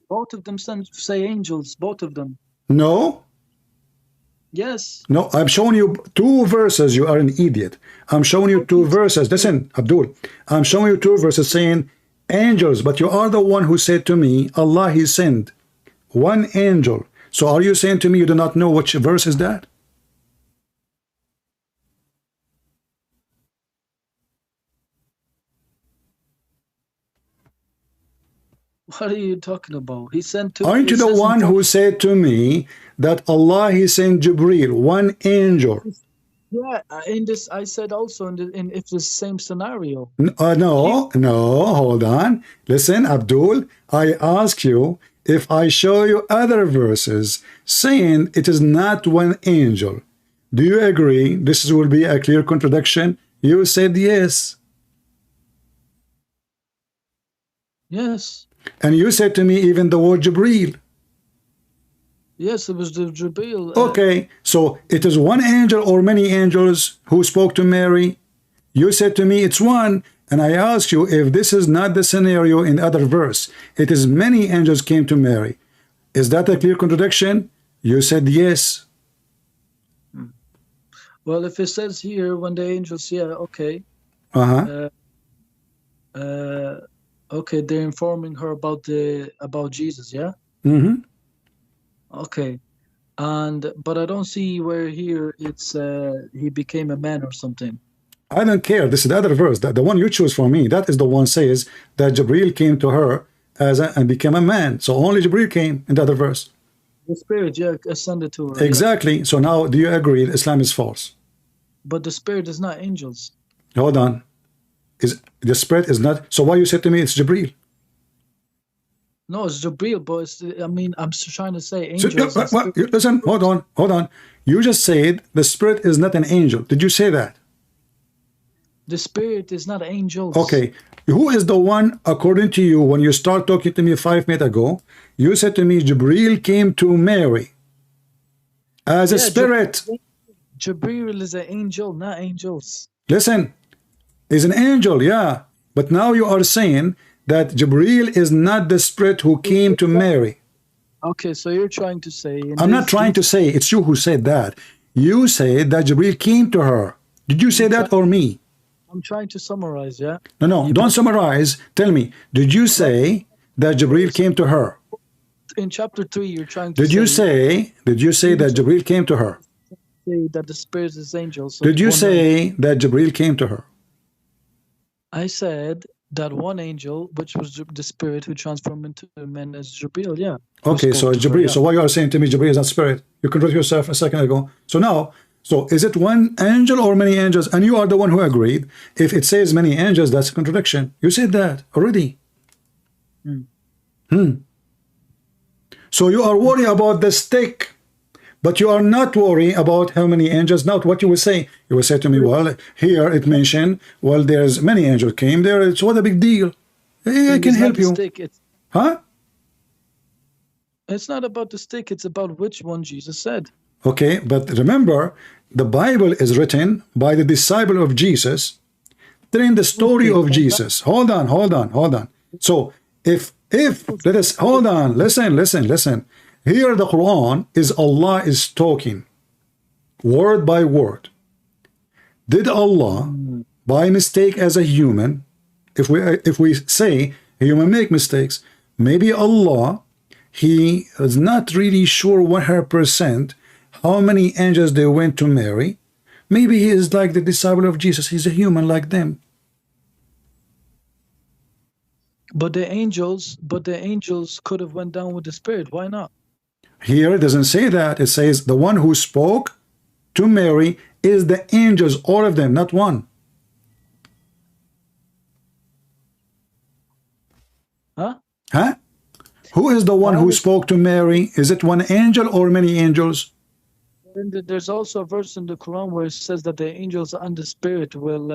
Both of them say angels, both of them. No. Yes. No, I'm showing you two verses. You are an idiot. I'm showing you two verses. Listen, Abdul, I'm showing you two verses saying angels, but you are the one who said to me, Allah, He sent one angel. So are you saying to me you do not know which verse is that? What are you talking about? He sent to. Aren't you the one who said to me that Allah, He sent Jibril, one angel? Yeah, in this I said also in if the same scenario. No, hold on. Listen, Abdul, I ask you if I show you other verses saying it is not one angel. Do you agree this will be a clear contradiction? You said yes. Yes. And you said to me even the word Jibril. Yes, it was the Jibril. Okay, so it is one angel or many angels who spoke to Mary. You said to me it's one, and I asked you if this is not the scenario in other verse. It is many angels came to Mary. Is that a clear contradiction? You said yes. Well, if it says here when the angels, yeah, okay. Okay, they're informing her about Jesus, yeah. Okay, but I don't see where here it's he became a man or something. I don't care. This is the other verse. The one you choose for me, that is the one says that Jibril came to her and became a man. So only Jibril came in the other verse. The spirit, yeah, ascended to her. Exactly. Yeah. So now, do you agree that Islam is false? But the spirit is not angels. Hold on. The spirit is not. So why you said to me it's Jibril? No, it's Jibril, but I mean, I'm trying to say angels. So, listen, hold on. You just said the spirit is not an angel. Did you say that? The spirit is not angels. Okay. Who is the one, according to you, when you start talking to me 5 minutes ago, you said to me Jibril came to Mary as a spirit. Jibril is an angel, not angels. Listen, he's an angel, yeah. But now you are saying that Jibril is not the spirit who came to Mary. Okay, so you're trying to say... I'm not trying to say, it's you who said that. You said that Jibril came to her. Did you say that or me? I'm trying to summarize, yeah? No, don't summarize. Tell me, did you say that Jibril came to her? In chapter 3, you're trying to Did you say that Jibril came to her? Say that the spirit is angel. So did you say that Jibril came to her? I said that one angel, which was the spirit who transformed into men, as Jibril. Yeah. Okay, so it's Jibril. So what you are saying to me, Jibril is not spirit. You contradict yourself a second ago. So now, so is it one angel or many angels? And you are the one who agreed. If it says many angels, that's a contradiction. You said that already. So you are worried about the stick, but you are not worried about how many angels. Not what you will say. You will say to me, well, here it mentioned, well, there's many angels came there. It's what a big deal. I can help you. Huh? It's not about the stick. It's about which one Jesus said. Okay, but remember, the Bible is written by the disciple of Jesus, telling the story of Jesus. Hold on. So if let us hold on, listen. Here the Quran is Allah is talking word by word. Did Allah by mistake as a human, if we say a human make mistakes, maybe Allah, he is not really sure 100% how many angels they went to Mary. Maybe he is like the disciple of Jesus. He's a human like them. But the angels could have went down with the spirit. Why not? Here it doesn't say that. It says the one who spoke to Mary is the angels, all of them, not one. Huh? Who is the one who spoke to Mary? Is it one angel or many angels? There's also a verse in the Quran where it says that the angels and the spirit will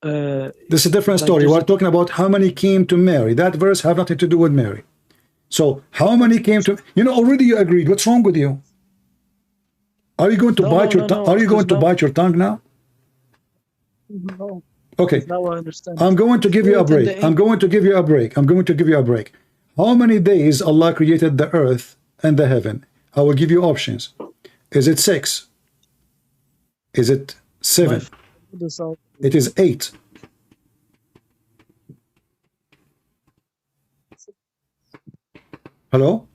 this is a different story. We're talking about how many came to Mary. That verse have nothing to do with Mary. So how many came to, already you agreed. What's wrong with you? Are you going to bite your tongue? Are you going to bite your tongue now? No. Okay. Now I understand. I'm going to give you a break. I'm going to give you a break. How many days Allah created the earth and the heaven? I will give you options. Is it 6? Is it 7? It is 8. Hello?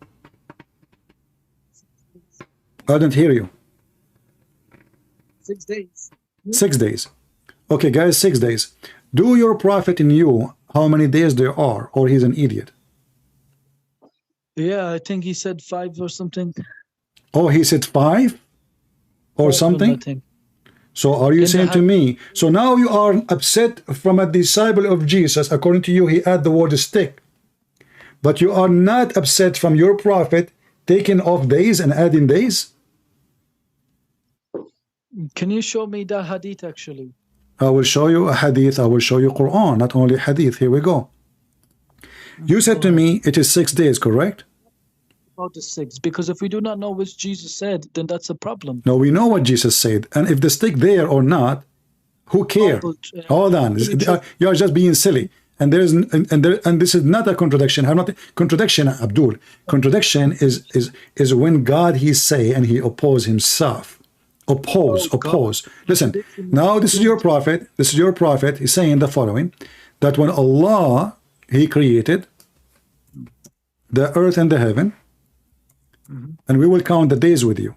I didn't hear you. 6 days. 6 days. Okay, guys, 6 days. Do your prophet knew how many days there are, or he's an idiot? Yeah, I think he said 5 or something. Oh, he said 5 or something? So are you saying to me, so now you are upset from a disciple of Jesus, according to you, he add the word stick. But you are not upset from your prophet taking off days and adding days? Can you show me that hadith actually? I will show you a hadith, I will show you Quran, not only hadith. Here we go. You said to me it is 6 days, correct? About the 6, because if we do not know what Jesus said, then that's a problem. No, we know what Jesus said, and if the stick there or not, who care? Hold on, you are just being silly. And this is not a contradiction. I'm not contradiction, Abdul. Contradiction is when God he say and he oppose himself. Oppose. Listen, now this is your prophet. He's saying the following: that when Allah he created the earth and the heaven, and we will count the days with you.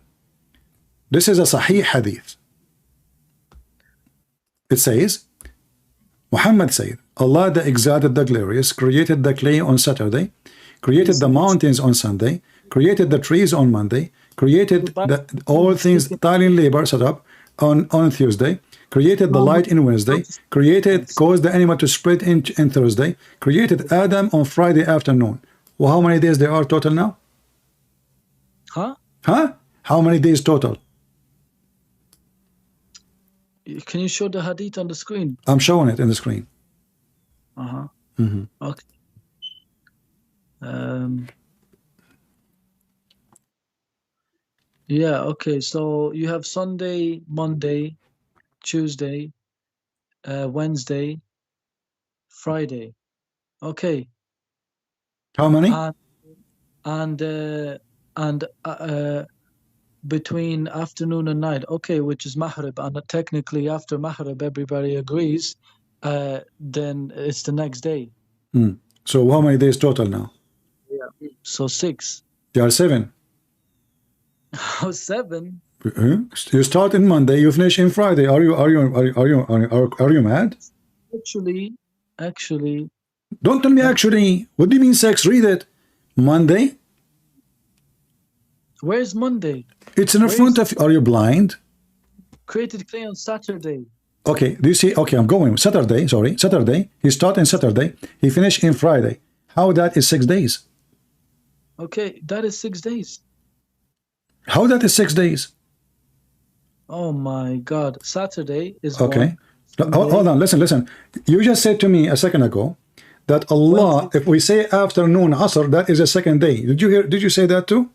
This is a Sahih hadith. It says, Muhammad said, Allah the exalted, the glorious, created the clay on Saturday, created the mountains on Sunday, created the trees on Monday, created all things, tiling labor set up on Tuesday, created the light in Wednesday, caused the animal to spread in Thursday, created Adam on Friday afternoon. Well, how many days there are total now? Huh? How many days total? Can you show the hadith on the screen? I'm showing it in the screen. Okay. Yeah, okay. So you have Sunday, Monday, Tuesday, Wednesday, Friday. Okay. How many? And between afternoon and night, okay, which is Maghrib, and technically after Maghrib everybody agrees, then it's the next day. So how many days total now? Yeah. So 6. There are 7. Oh, 7? You start in Monday, you finish in Friday. Are you mad? Actually, Don't tell me actually. What do you mean 6? Read it. Monday. where's Monday? It's in the front of you. Are you blind? Created clay on Saturday. Okay, do you see? Okay, I'm going. Saturday, sorry. Saturday. He started in Saturday. He finished in Friday. How that is 6 days? Okay, that is 6 days. How that is 6 days? Oh my God. Saturday is Okay. one. Hold on, listen. You just said to me a second ago that Allah, Wednesday. if we say afternoon, Asr, that is a second day. Did you hear? Did you say that too?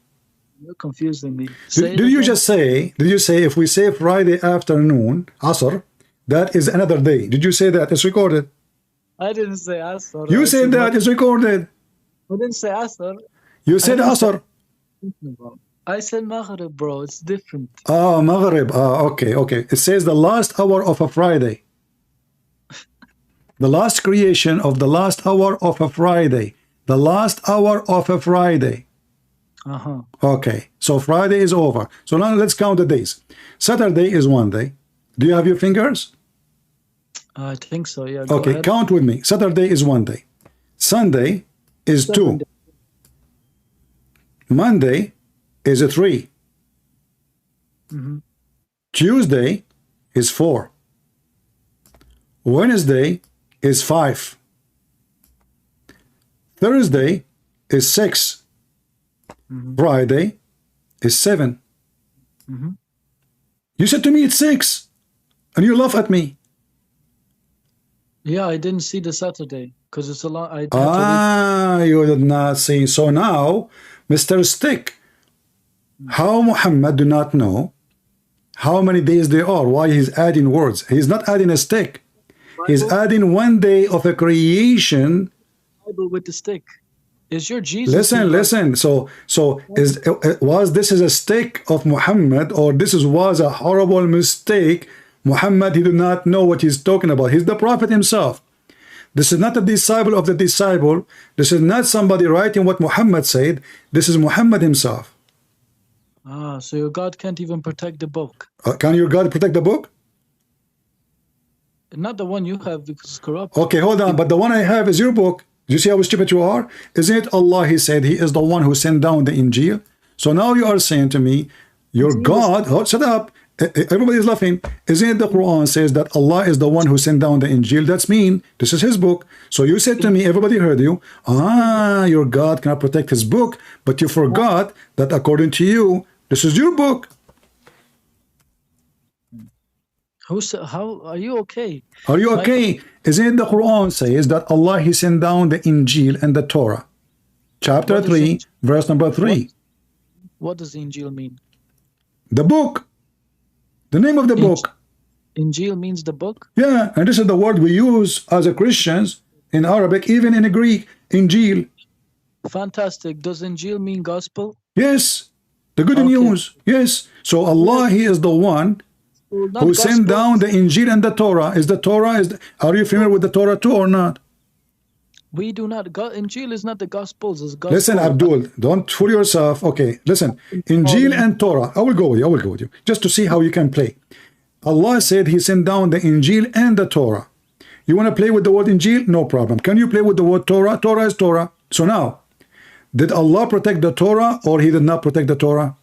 You're confusing me. Say it Did you again. just say, did you say if we say Friday afternoon, Asr, that is another day? Did you say that? It's recorded. I didn't say Asr. You I said that, it's recorded. I didn't say Asr. You said didn't say- Asr. I said Maghrib, bro. It's different. Ah, Maghrib. Ah, okay. It says the last hour of a Friday. The last creation of the last hour of a Friday. The last hour of a Friday. Uh-huh. Okay, so Friday is over. So now let's count the days. Saturday is 1 day. Do you have your fingers? I think so, yeah. Go Okay, ahead. count with me. Saturday is 1 day. Sunday is 2. 7 days. Monday is a 3. Mhm. Tuesday is 4. Wednesday is 5. Thursday is 6. Friday is 7. Mhm. You said to me it's 6, and you laugh at me. Yeah, I didn't see the Saturday because it's a lot. I had to read. Ah, you did not see. So now, Mr. Stick, how Muhammad do not know how many days there are? Why he's adding words? He's not adding a stick. He's Bible, adding 1 day of a creation. Bible with the stick. Is your Jesus? Listen. So was this is a stick of Muhammad, or was a horrible mistake? Muhammad, he did not know what he's talking about. He's the prophet himself. This is not a disciple of the disciple. This is not somebody writing what Muhammad said. This is Muhammad himself. Ah, so your God can't even protect the book. Can your God protect the book? Not the one you have because it's corrupt. Okay, hold on. But the one I have is your book. Do you see how stupid you are? Isn't it Allah, he said, he is the one who sent down the Injil? So now you are saying to me, your God, shut up. Everybody is laughing. Isn't it the Quran says that Allah is the one who sent down the Injil? That's mean. This is his book. So you said to me, everybody heard you. Ah, your God cannot protect his book, but you forgot that according to you, this is your book. How are you okay? Are you okay? Isn't it the Quran says that Allah, he sent down the Injil and the Torah? Chapter 3, verse number 3. What does Injil mean? The book. The name of the book. Injil means the book? Yeah, and this is the word we use as a Christians in Arabic, even in Greek, Injil. Fantastic. Does Injil mean gospel? Yes, the good Okay. news. Yes. So Allah, he is the one Not who sent gospel. down the Injil and the Torah. Are you familiar with the Torah too or not? We do not. Injil is not the gospels. It's gospel. Listen, Abdul, don't fool yourself. Okay, listen. Injil and Torah. I will go with you. Just to see how you can play. Allah said he sent down the Injil and the Torah. You want to play with the word Injil? No problem. Can you play with the word Torah? Torah is Torah. So now, did Allah protect the Torah or he did not protect the Torah?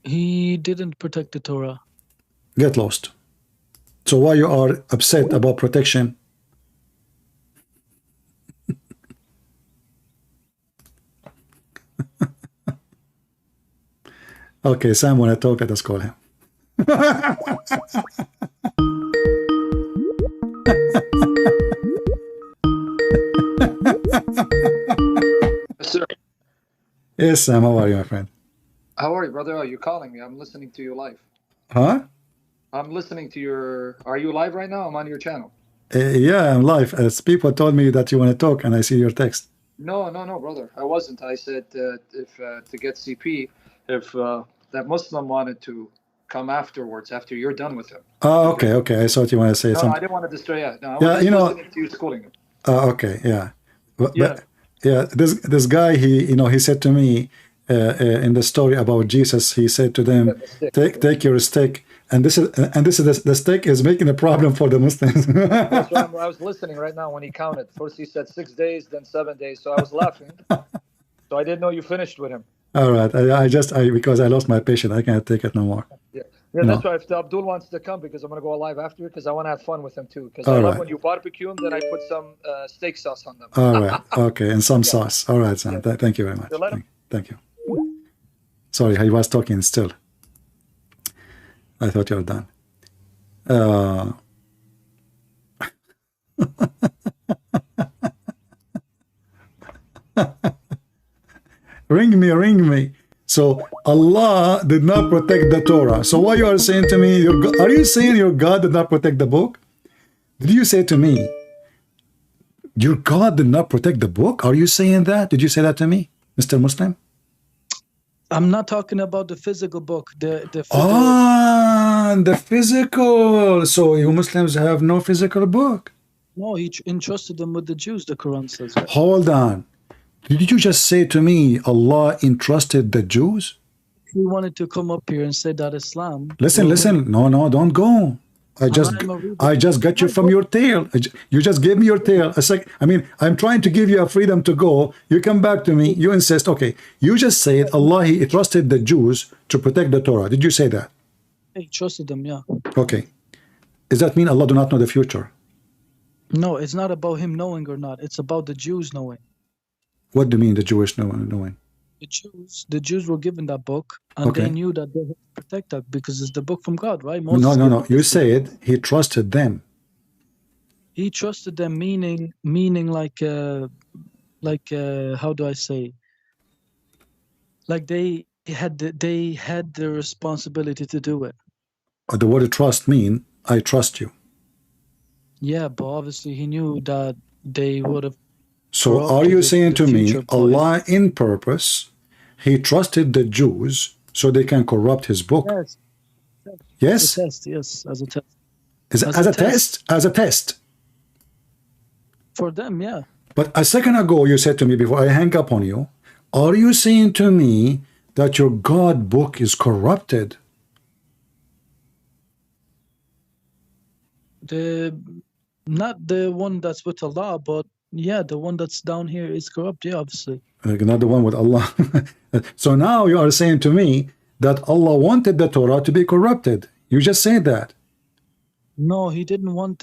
He didn't protect the Torah. Get lost. So why you are upset about protection? Okay, Sam, when I talk, let us call him. Sir, Yes, Sam, how are you, my friend? how are you, brother? Are you calling me? I'm listening to you live. Huh? I'm listening to your. Are you live right now? I'm on your channel. Yeah, I'm live. As people told me that you want to talk, and I see your text. No, brother. I wasn't. I said if to get CP, if that Muslim wanted to come afterwards after you're done with him. Oh, okay. I thought you want to say No, I something. didn't want to destroy it. No, I was Yeah, just you know. listening to you schooling him. Okay, yeah. Yeah. Yeah. This guy, he said to me in the story about Jesus, he said to them, Yeah, the stick. take your stick And this is the stick is making a problem for the Muslims. That's why I was listening right now when he counted. First he said 6 days, then 7 days. So I was laughing. So I didn't know you finished with him. All right, because I lost my patience, I can't take it no more. Yeah, No. that's why if Abdul wants to come, because I'm going to go live after it, because I want to have fun with him too. Because I All love right. when you barbecue them, then I put some steak sauce on them. All right, okay, and some sauce. All right, son. Thank you very much. So let him- Thank you. Sorry, he was talking still. I thought you were done. Ring me. So Allah did not protect the Torah. So what you are saying to me, are you saying your God did not protect the book? Did you say to me, your God did not protect the book? Are you saying that? Did you say that to me, Mr. Muslim? I'm not talking about the physical book. The physical. So you Muslims have no physical book. No, he entrusted them with the Jews, the Quran says. Right? Hold on. Did you just say to me Allah entrusted the Jews? He wanted to come up here and say that Islam. Listen. No, don't go. I just got you from your tail. You just gave me your tail. I'm trying to give you a freedom to go. You come back to me. You insist. Okay. You just said Allah, he trusted the Jews to protect the Torah. Did you say that? He trusted them, yeah. Okay. Does that mean Allah do not know the future? No, it's not about him knowing or not. It's about the Jews knowing. What do you mean the Jewish knowing? The Jews were given that book, and they knew that they had to protect that because it's the book from God, right? No. You said he trusted them. He trusted them, meaning like how do I say? Like they had the responsibility to do it. The word trust mean I trust you. Yeah, but obviously he knew that they would have. So are you saying to me, Allah in purpose, he trusted the Jews so they can corrupt his book? Yes. Yes? Yes, as a test. As a test. For them, yeah. But a second ago you said to me, before I hang up on you, are you saying to me that your God book is corrupted? Not the one that's with Allah, but yeah, the one that's down here is corrupt, yeah, obviously. Not the one with Allah. So now you are saying to me that Allah wanted the Torah to be corrupted. You just said that. No, he didn't want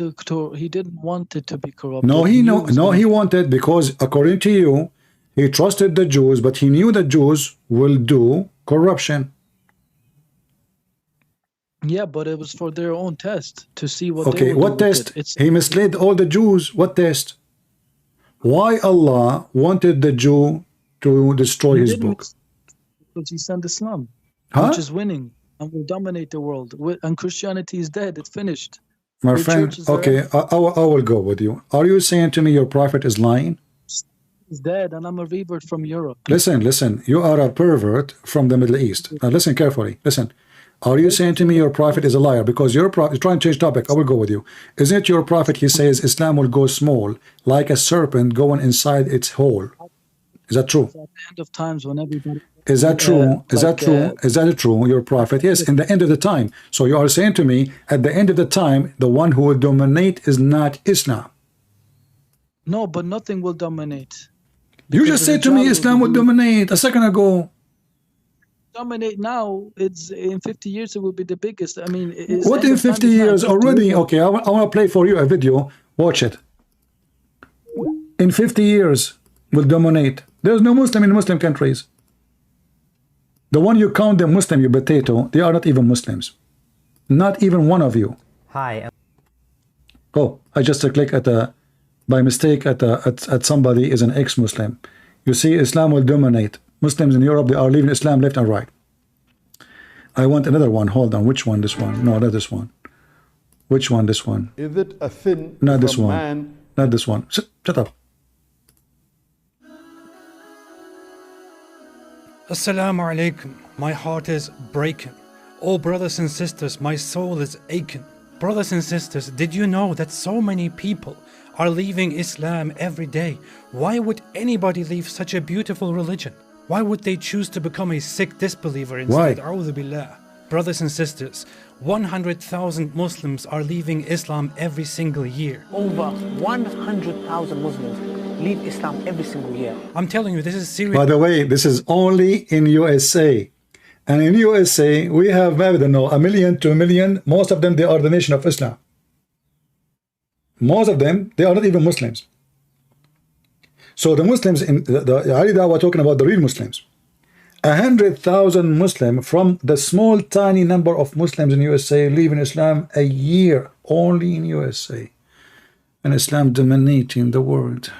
he didn't want it to be corrupted. He wanted, because according to you, he trusted the Jews, but he knew the Jews will do corruption. Yeah, but it was for their own test to see what. Okay, what test? He misled all the Jews. What test? Why Allah wanted the Jew to destroy his book? Because he sent Islam, huh? which is winning and will dominate the world. And Christianity is dead. It's finished. My friend, okay, I will go with you. Are you saying to me your prophet is lying? He's dead, and I'm a revert from Europe. Listen. You are a pervert from the Middle East. Now listen carefully. Listen. Are you saying to me your prophet is a liar? Because your prophet, trying to change topic, I will go with you. Isn't it your prophet, he says Islam will go small, like a serpent going inside its hole? Is that true? At the end of times, when everybody... Is that true? Is that true, your prophet? Yes, in the end of the time. So you are saying to me, at the end of the time, the one who will dominate is not Islam. No, but nothing will dominate. You just said to me Islam will dominate a second ago. Dominate now, it's in 50 years it will be the biggest. I mean, what in 50 years already? Okay, I want to play for you a video. Watch it. In 50 years will dominate. There's no Muslim in Muslim countries. The one you count them Muslim, you potato, they are not even Muslims. Not even one of you. Hi. Oh, I just click at by mistake at somebody is an ex-Muslim. You see, Islam will dominate. Muslims in Europe, they are leaving Islam left and right. I want another one. Hold on. Which one? This one? No, not this one. Which one? This one? Is it a sin? Not this one. Man? Not this one. Shut up. Assalamu alaikum. My heart is breaking. Oh, brothers and sisters, my soul is aching. Brothers and sisters, did you know that so many people are leaving Islam every day? Why would anybody leave such a beautiful religion? Why would they choose to become a sick disbeliever instead? Why? A'udhu billah. Brothers and sisters, 100,000 Muslims are leaving Islam every single year. Over 100,000 Muslims leave Islam every single year. I'm telling you, this is serious. By the way, this is only in USA. And in USA, we have, I don't know, 1 million, 2 million. Most of them, they are the nation of Islam. Most of them, they are not even Muslims. So the Muslims in the Ali Dawah talking about the real Muslims. 100,000 Muslims from the small tiny number of Muslims in USA live in Islam a year, only in USA. And Islam dominating the world.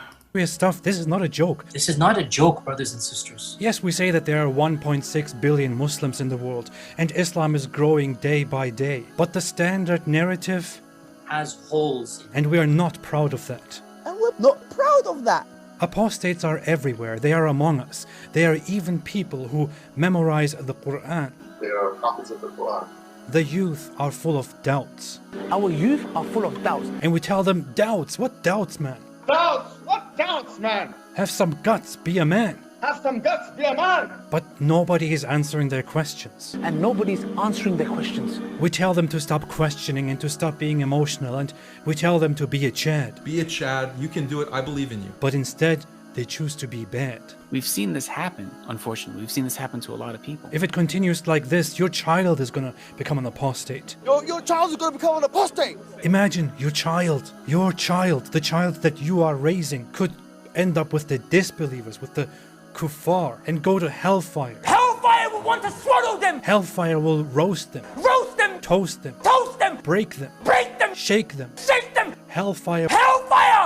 Stuff. This is not a joke. This is not a joke, brothers and sisters. Yes, we say that there are 1.6 billion Muslims in the world, and Islam is growing day by day. But the standard narrative has holes. And we are not proud of that. And we're not proud of that. Apostates are everywhere. They are among us. They are even people who memorize the Qur'an. They are copies of the Qur'an. The youth are full of doubts. Our youth are full of doubts. And we tell them, doubts? What doubts, man? Doubts? What doubts, man? Have some guts, be a man. Have some guts, be a man. But nobody is answering their questions. And nobody's answering their questions. We tell them to stop questioning and to stop being emotional, and we tell them to be a Chad. Be a Chad, you can do it, I believe in you. But instead, they choose to be bad. We've seen this happen, unfortunately. We've seen this happen to a lot of people. If it continues like this, your child is going to become an apostate. Your child is going to become an apostate. Imagine your child, the child that you are raising could end up with the disbelievers, with the kuffar, and go to hellfire. Hellfire will want to swallow them. Hellfire will roast them. Roast them. Toast them. Toast them. Break them. Break them. Shake them. Shake them. Hellfire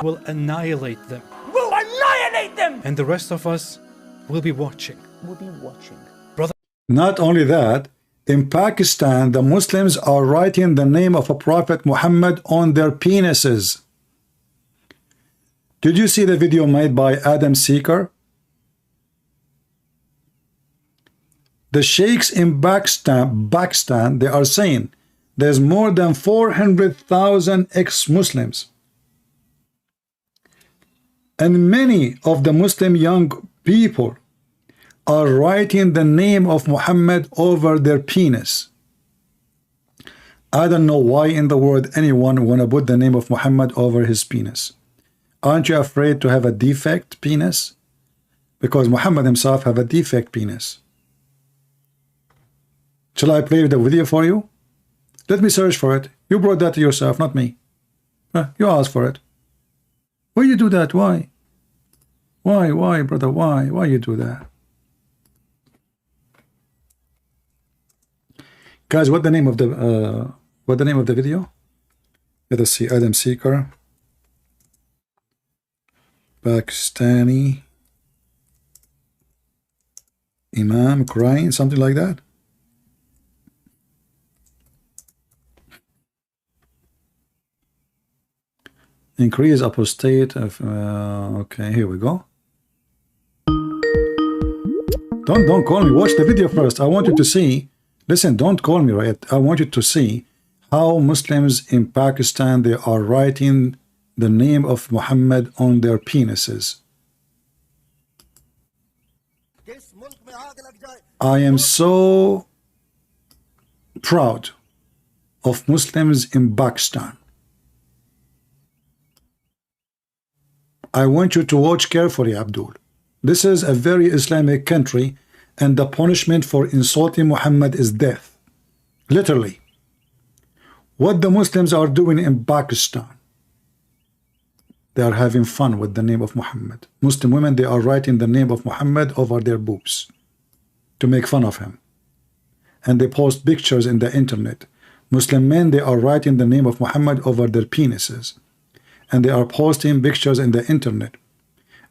will annihilate them. Will annihilate them. And the rest of us will be watching. Brother. Not only that, in Pakistan, the Muslims are writing the name of a Prophet Muhammad on their penises. Did you see the video made by Adam Seeker? The sheikhs in Pakistan, they are saying there's more than 400,000 ex-Muslims. And many of the Muslim young people are writing the name of Muhammad over their penis. I don't know why in the world anyone want to put the name of Muhammad over his penis. Aren't you afraid to have a defect penis? Because Muhammad himself have a defect penis. Shall I play the video for you? Let me search for it. You brought that to yourself, not me. You asked for it. Why you do that? Why? Why, brother? Why you do that? Guys, what the name of the video? Let us see. Adam Seeker, Pakistani Imam crying, something like that. Increase apostate of okay, here we go. Don't call me. Watch the video first. I want you to see. Listen, don't call me, right? I want you to see how Muslims in Pakistan, they are writing the name of Muhammad on their penises. I am so proud of Muslims in Pakistan. I want you to watch carefully, Abdul. This is a very Islamic country, and the punishment for insulting Muhammad is death. Literally. What the Muslims are doing in Pakistan, they are having fun with the name of Muhammad. Muslim women, they are writing the name of Muhammad over their boobs to make fun of him. And they post pictures in the internet. Muslim men, they are writing the name of Muhammad over their penises. And they are posting pictures in the internet.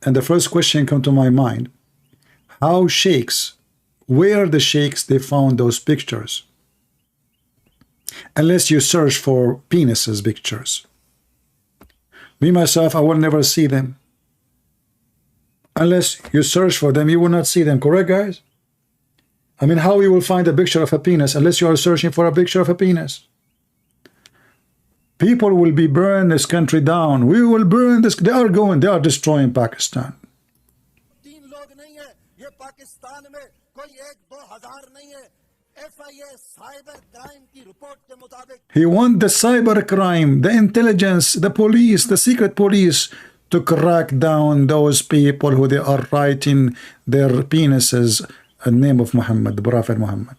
And the first question come to my mind, how sheikhs, where the sheikhs they found those pictures? Unless you search for penises pictures. Me myself, I will never see them. Unless you search for them, you will not see them, correct guys? I mean, how you will find a picture of a penis unless you are searching for a picture of a penis? People will be burning this country down. We will burn this. They are destroying Pakistan. He want the cyber crime, the intelligence, the police, the secret police to crack down those people who they are writing their penises in the name of Muhammad, the Prophet Muhammad.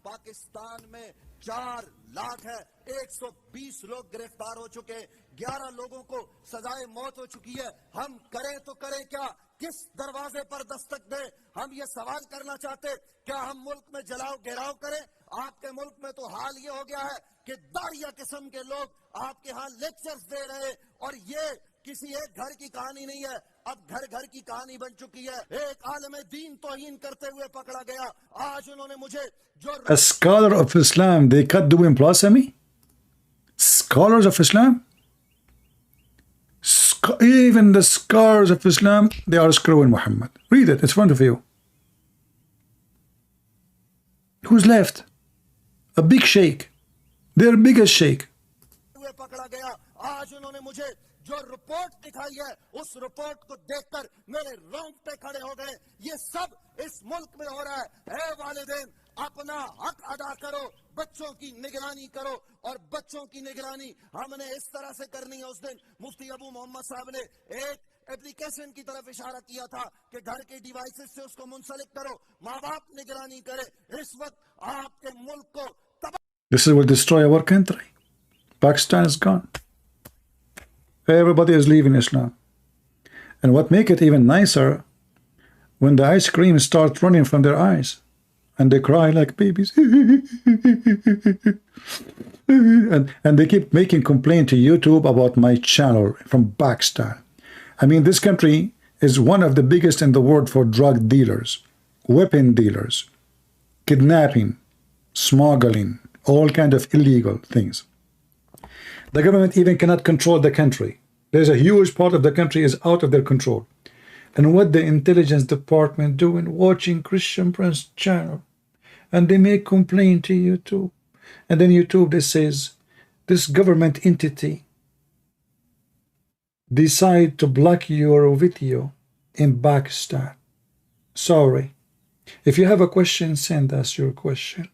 Pakistan में 4 लाख है, 120 लोग गिरफ्तार हो चुके, 11 लोगों को सजाए मौत हो चुकी है। हम करें तो करें क्या, किस दरवाजे पर दस्तक दे? हम ये सवाल करना चाहते, क्या हम मुल्क में जलाओ घेराव करें? आपके मुल्क में तो हाल ये हो गया है कि दारिया किस्म के लोग आपके यहाँ लेक्चर्स दे रहे, और ये किसी एक घर की कहानी नहीं है, अब घर घर की कहानी बन चुकी है। एक आलम दीन तौहीन करते हुए पकड़ा गया। आज उन्होंने मुझे जो A scholar of Islam, they can't do blasphemy? Scholars of Islam? Even the scholars of Islam, they are screwing Muhammad. Read it, it's in front of you. Who's left? A big sheikh. Their biggest sheikh. आज उन्होंने मुझे जो report दिखाई है, उस report को देखकर मेरे रोंगटे खड़े हो गए। ये सब इस मुल्क में हो रहा है। ऐ वालिदैन, अपना हक अदा करो, बच्चों की निगरानी करो, और बच्चों की निगरानी हमने इस तरह से करनी है। उस दिन मुफ्ती अबू मोहम्मद साहब ने एक एप्लीकेशन की तरफ इशारा किया था कि घर के डिवाइसेस से उसको मुंसलिक करो, माँ बाप निगरानी करे। इस वक्त आपके मुल्क को This will destroy our country. Pakistan is gone. Everybody is leaving Islam. And what make it even nicer, when the ice cream starts running from their eyes and they cry like babies and they keep making complaint to YouTube about my channel from Pakistan. I mean, this country is one of the biggest in the world for drug dealers, weapon dealers, kidnapping, smuggling, all kind of illegal things. The government even cannot control the country. There's a huge part of the country is out of their control. And what the intelligence department doing, watching Christian Prince channel, and they make complaint to YouTube, and then YouTube they says this government entity decide to block your video in Pakistan. Sorry, if you have a question, send us your question.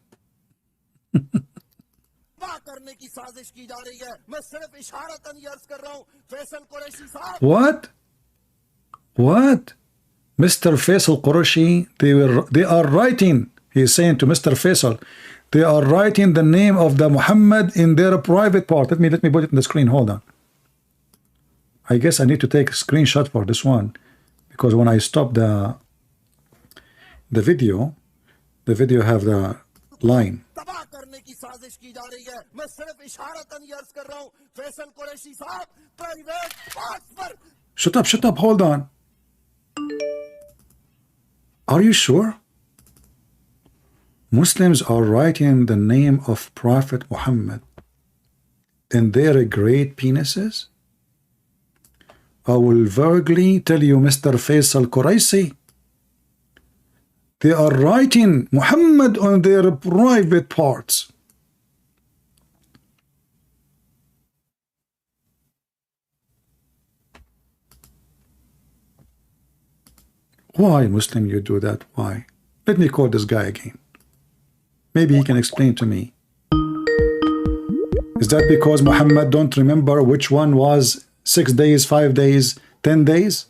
What? What? Mr. Faisal Qureshi, they are writing, he is saying to Mr. Faisal, they are writing the name of the Muhammad in their private part. Let me put it on the screen. Hold on. I guess I need to take a screenshot for this one, because when I stop the video have the line. Shut up, hold on. Are you sure? Muslims are writing the name of Prophet Muhammad in their great penises? I will vaguely tell you, Mr. Faisal Quraisi, they are writing Muhammad on their private parts. Why, Muslim, you do that? Why? Let me call this guy again. Maybe he can explain to me. Is that because Muhammad don't remember which one was 6 days, 5 days, 10 days?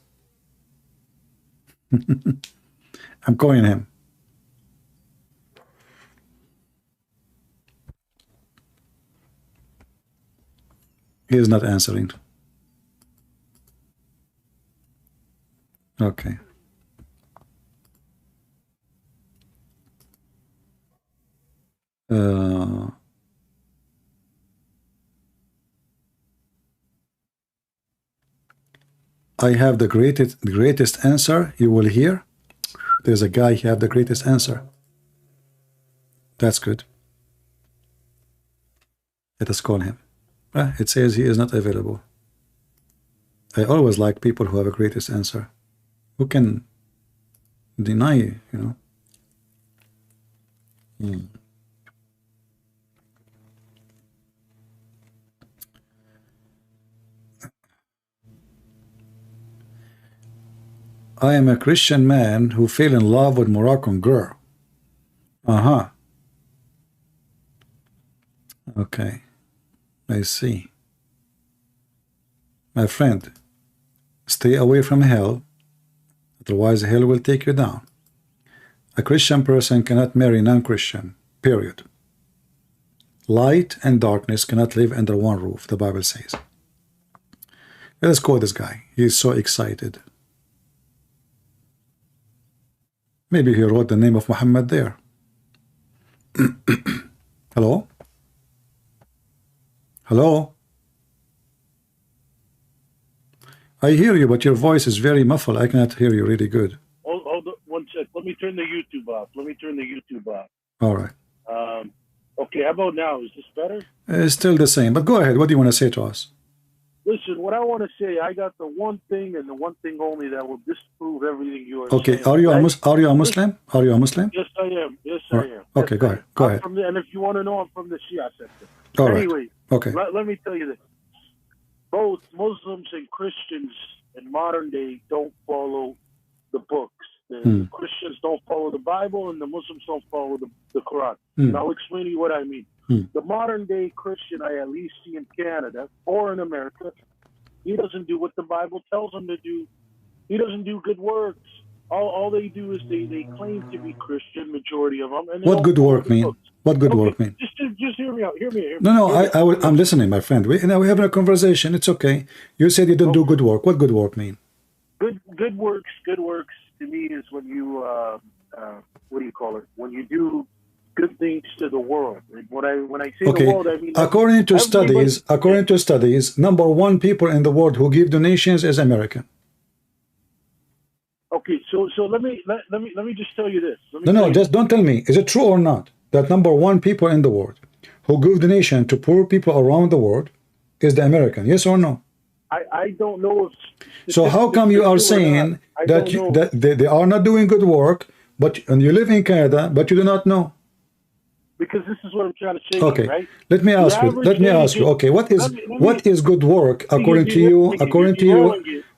I'm calling him. He is not answering. Okay. I have the greatest answer you will hear. There's a guy who have the greatest answer. That's good. Let us call him. It says he is not available. I always like people who have a greatest answer. Who can deny, you know? I am a Christian man who fell in love with Moroccan girl. Okay, I see. My friend, stay away from hell, otherwise hell will take you down. A Christian person cannot marry non-Christian, period. Light and darkness cannot live under one roof, the Bible says. Let's call this guy. He is so excited. Maybe he wrote the name of Muhammad there. Hello? Hello? I hear you, but your voice is very muffled. I cannot hear you really good. Hold on one sec. Let me turn the YouTube off. All right. Okay, how about now? Is this better? It's still the same, but go ahead. What do you want to say to us? Listen, what I want to say, I got the one thing and the one thing only that will disprove everything you are Okay, saying. are you a Muslim? Are you a Muslim? Yes, I am. Yes, All I right. am. Okay, Yes, go I ahead. am. Go I'm ahead. from and if you want to know, I'm from the Shia sector. All right. Anyway, Okay. let me tell you this. Both Muslims and Christians in modern day don't follow the books. The Christians don't follow the Bible and the Muslims don't follow the Quran. And I'll explain to you what I mean. The modern day Christian I at least see in Canada or in America, he doesn't do what the Bible tells him to do. He doesn't do good works. All they do is they claim to be Christian, majority of them. And What good work mean? What good work mean? Just hear me out. Hear me. No, I'm listening, my friend. We're having a conversation. It's okay. You said you don't do good work. What good work mean? Good works to me is when you what do you call it? When you do good things to the world. When I say the world, I mean according to studies, number one people in the world who give donations is American. Okay, so let me just tell you this. Just don't tell me. Is it true or not that number one people in the world who give donation to poor people around the world is the American? Yes or no? I don't know if. So how come you are saying that they are not doing good work, and you live in Canada, but you do not know? Because this is what I'm trying to say. Okay, right? let me ask you. Okay, what is good work according to you?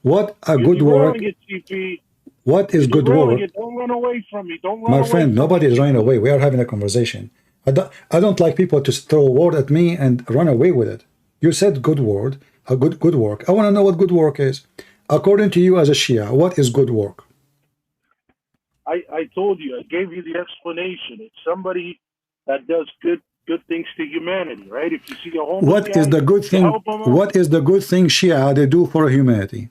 What a good work? What is good work? Don't run away from me. Don't run My away friend, nobody is running away. We are having a conversation. I don't like people to throw a word at me and run away with it. You said good word, good work. I want to know what good work is. According to you as a Shia, what is good work? I told you. I gave you the explanation. It's somebody that does good things to humanity, right? If you see a homeless what is the good thing? What is the good thing Shia they do for humanity?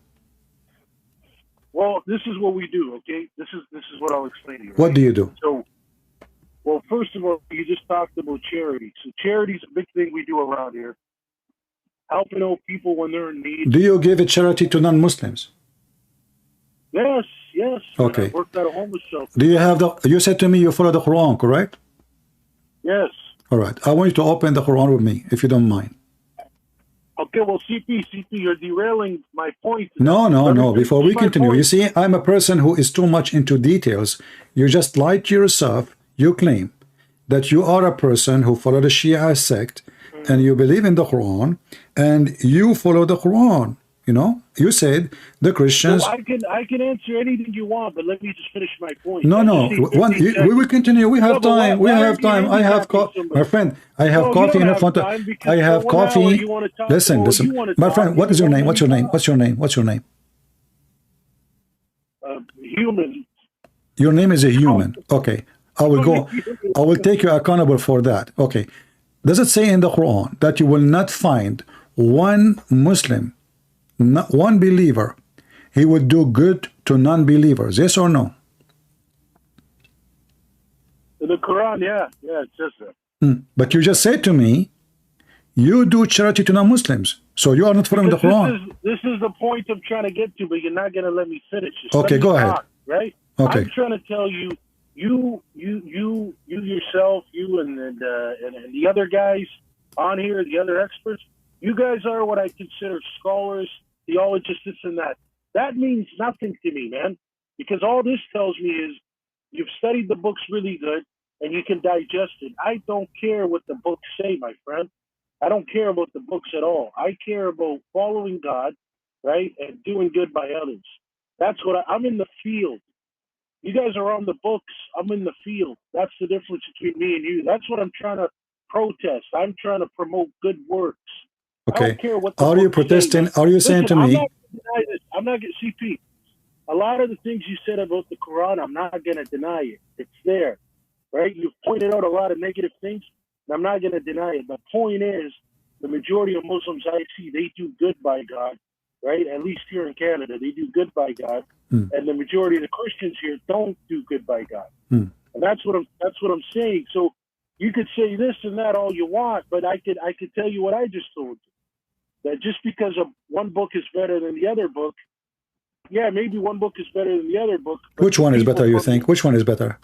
Well, this is what we do, okay? This is what I'll explain to you. Right? What do you do? So, well, first of all, you just talked about charity. So charity is a big thing we do around here. Helping out people when they're in need. Do you give a charity to non-Muslims? Yes. Okay. I worked at a homeless shelter. Do you have you said to me you follow the Quran, correct? Yes. All right. I want you to open the Quran with me, if you don't mind. Okay, well, CP, you're derailing my point. No. Before we continue, you see, I'm a person who is too much into details. You just lied to yourself. You claim that you are a person who follow the Shia sect, and you believe in the Quran, and you follow the Quran. You know, you said the Christians. So I can answer anything you want, but let me just finish my point. No. We will continue. We have time. We have time. I have coffee, my friend. I have coffee in front of. I have coffee. Listen. My friend, what is your name? What's your name? Human. Your name is a human. Okay. I will take you accountable for that. Okay. Does it say in the Quran that you will not find one Muslim, not one believer, he would do good to non-believers? Yes or no? In the Quran, yeah, it says that. But you just said to me, you do charity to non-Muslims, so you are not following the Quran. This is the point I'm trying to get to, but you're not going to let me finish. Okay, go ahead. Right? Okay. I'm trying to tell you, you yourself, you and the other guys on here, the other experts, you guys are what I consider scholars, theologists, this and that. That means nothing to me, man, because all this tells me is you've studied the books really good and you can digest it. I don't care what the books say, my friend. I don't care about the books at all. I care about following God, right, and doing good by others. That's what I'm in the field. You guys are on the books. I'm in the field. That's the difference between me and you. That's what I'm trying to protest. I'm trying to promote good works. I Okay. don't care what the Are you books say. protesting? Are you saying to Listen, I'm me? not going to deny this. I'm not going to CP. A lot of the things you said about the Quran, I'm not going to deny it. It's there, right? You've pointed out a lot of negative things, and I'm not going to deny it. The point is, the majority of Muslims I see, they do good by God, right? At least here in Canada, they do good by God, and the majority of the Christians here don't do good by God, and that's what I'm saying. So you could say this and that all you want, but I could tell you what I just told you. That just because one book is better than the other book, yeah, maybe one book is better than the other book. Which one is better, you think? Which one is better?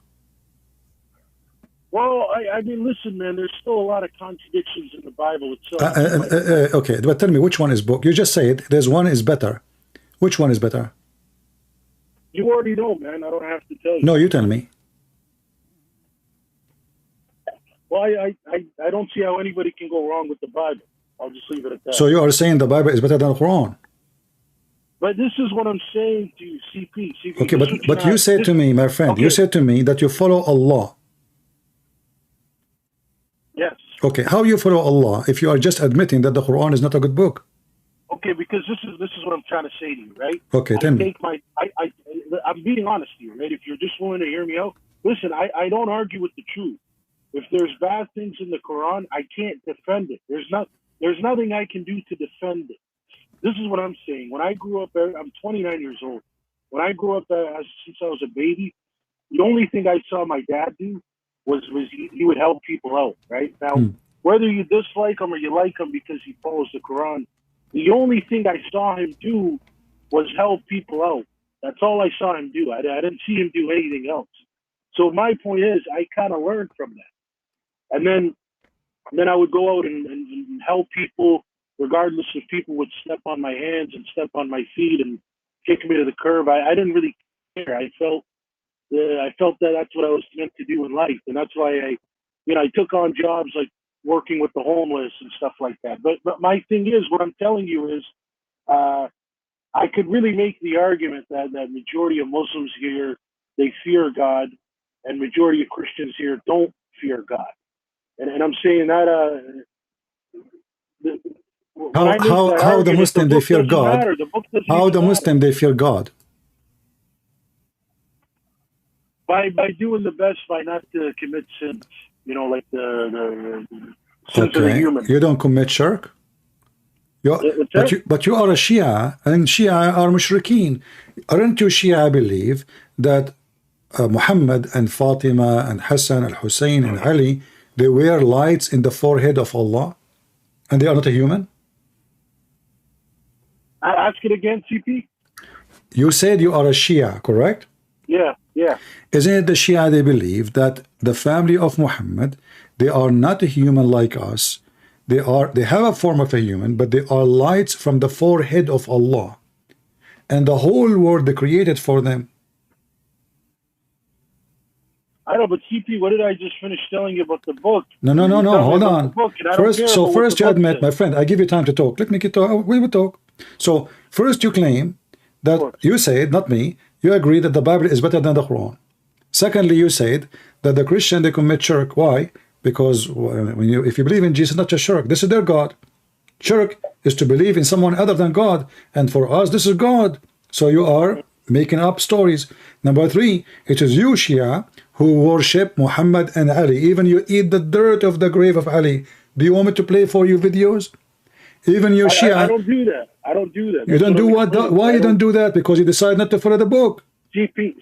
Well, I mean, listen, man, there's still a lot of contradictions in the Bible itself. Okay, but tell me, which one is book? You just say it. There's one is better. Which one is better? You already know, man. I don't have to tell you. No, you tell me. Well, I don't see how anybody can go wrong with the Bible. I'll just leave it at that. So you are saying the Bible is better than the Quran? But this is what I'm saying to you, CP. Okay, but you said to me, my friend, you said to me that you follow Allah. Yes. Okay, how you follow Allah if you are just admitting that the Quran is not a good book? Okay, because this is what I'm trying to say to you, right? Okay, tell me. I'm being honest to you, right? If you're just willing to hear me out, listen, I don't argue with the truth. If there's bad things in the Quran, I can't defend it. There's nothing I can do to defend it. This is what I'm saying. When I grew up, I'm 29 years old. When I grew up since I was a baby, the only thing I saw my dad do was he would help people out, right? Now, whether you dislike him or you like him because he follows the Quran, the only thing I saw him do was help people out. That's all I saw him do. I didn't see him do anything else. So my point is, I kind of learned from that. And then I would go out and help people, regardless if people would step on my hands and step on my feet and kick me to the curb. I didn't really care. I felt that that's what I was meant to do in life, and that's why I took on jobs like working with the homeless and stuff like that. But my thing is, what I'm telling you is, I could really make the argument that majority of Muslims here, they fear God, and majority of Christians here don't fear God. And I'm saying that how the Muslim they fear God? How the Muslim they fear God? By doing the best, by not to commit sins, like the sins of the human. You don't commit shirk. But you are a Shia, and Shia are mushrikeen. Aren't you Shia believe that Muhammad and Fatima and Hassan and Hussein and Ali, they wear lights in the forehead of Allah, and they are not a human? Ask it again, CP. You said you are a Shia, correct? Yeah. Isn't it the Shia they believe that the family of Muhammad, they are not a human like us? They have a form of a human, but they are lights from the forehead of Allah, and the whole world they created for them. I know, but CP, what did I just finish telling you about the book? No, hold on. First you admit, my friend, I give you time to talk. Let me get to, we will talk. So first you claim that you said, not me, you agree that the Bible is better than the Quran. Secondly, you said that the Christian, they commit shirk. Why? Because if you believe in Jesus, not just shirk, this is their God. Shirk is to believe in someone other than God, and for us, this is God. So you are making up stories. Number three, it is you, Shia, who worship Muhammad and Ali. Even you eat the dirt of the grave of Ali. Do you want me to play for you videos? Even you, Shia. I don't do that. I don't do that. You don't do what? Why you don't do that? Because you decide not to follow the book. CP,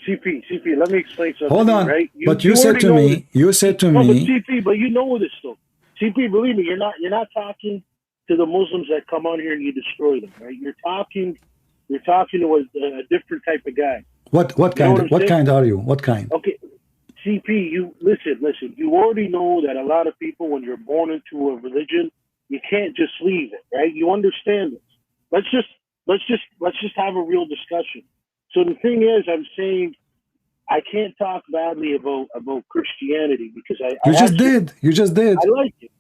let me explain something. Hold on. Right? But you said to me, no, but CP, but you know this though. CP, believe me, you're not talking to the Muslims that come on here and you destroy them, right? You're talking to a different type of guy. What kind? What kind are you? What kind? Okay, CP, you listen. You already know that a lot of people, when you're born into a religion, you can't just leave it, right? You understand this. Let's just have a real discussion. So the thing is, I'm saying I can't talk badly about Christianity because You just did. I like it.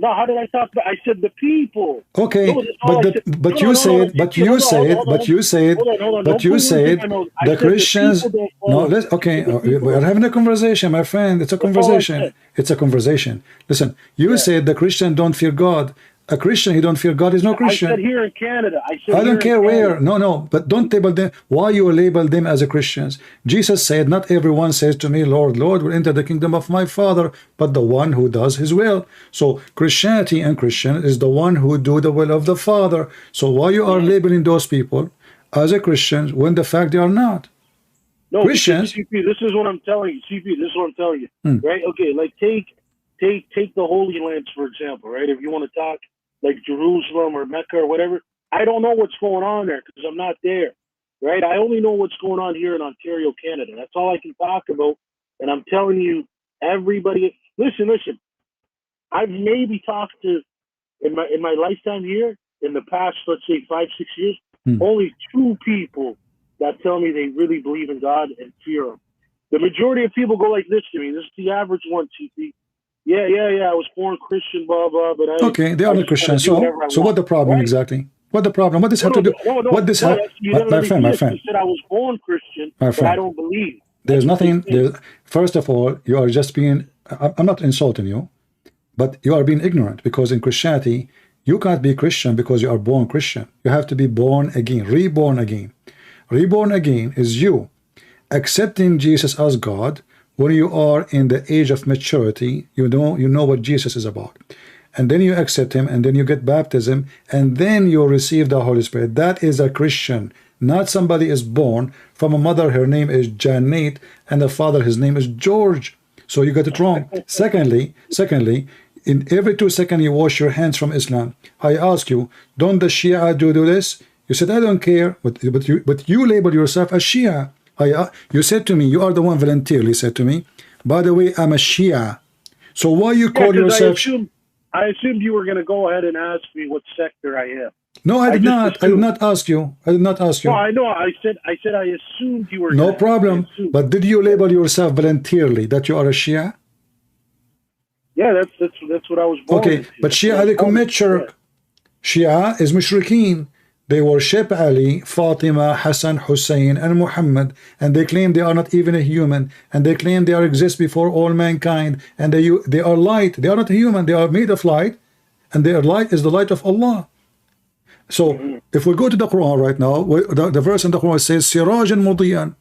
No, how did I talk about? I said the people. Okay, No, that's all I said. but No, you no, no, said, no, but hold you on, said, hold on, but you said, hold on, hold on. but Don't you put words in said my mouth. I the said Christians. the people don't No, follow. let's okay. The people We're don't. having a conversation, my friend. It's a That's all I conversation. said. It's a conversation. Listen, you Yeah. said the Christian don't fear God. A Christian who don't fear God is no I Christian. said here in Canada. I said I here don't in care where. Canada. No, but don't label them. Why you label them as a Christians? Jesus said, "Not everyone says to me, Lord, Lord, will enter the kingdom of my Father, but the one who does His will." So Christianity and Christian is the one who do the will of the Father. So why you are labeling those people as a Christians when the fact they are not? No, Christians. because CP, this is what I'm telling you. CP, this is what I'm telling you. Hmm. Right? Okay, like take the Holy Lands for example. Right? If you want to talk like Jerusalem or Mecca or whatever, I don't know what's going on there because I'm not there. Right? I only know what's going on here in Ontario, Canada. That's all I can talk about. And I'm telling you, everybody, listen. I've maybe talked to in my lifetime here in the past, let's say 5-6 years, only 2 people that tell me they really believe in God and fear Him. The majority of people go like this to me. This is the average one, TP. Yeah. I was born Christian, blah blah. But Okay, they are not Christian. So what the problem exactly? What the problem? What this have to do? What this have? My friend. You said I was born Christian, but I don't believe. There's nothing. First of all, you are just being. I'm not insulting you, but you are being ignorant because in Christianity, you can't be Christian because you are born Christian. You have to be born again, reborn again. Reborn again is you accepting Jesus as God. When you are in the age of maturity, you know what Jesus is about, and then you accept Him, and then you get baptism, and then you receive the Holy Spirit. That is a Christian, not somebody is born from a mother, her name is Janet, and the father, his name is George. So you got it wrong. Secondly, in every 2 seconds you wash your hands from Islam. I ask you, don't the Shia do this? You said I don't care, but you label yourself as Shia. You said to me, you are the one voluntarily said to me, by the way, I'm a Shia. So why you call yourself? I assumed you were going to go ahead and ask me what sector I am. No, I did not. I did not ask you. I did not ask you. No, I know. I said I assumed you were. No problem. But did you label yourself voluntarily that you are a Shia? Yeah, that's what I was born. Okay, but Shia they commit shirk. Shia is mushrikeen. They worship Ali, Fatima, Hassan, Hussein, and Muhammad, and they claim they are not even a human, and they claim they are exist before all mankind, and they are light. They are not human. They are made of light, and their light is the light of Allah. So if we go to the Quran right now, the verse in the Quran says Sirajan Mudiyan.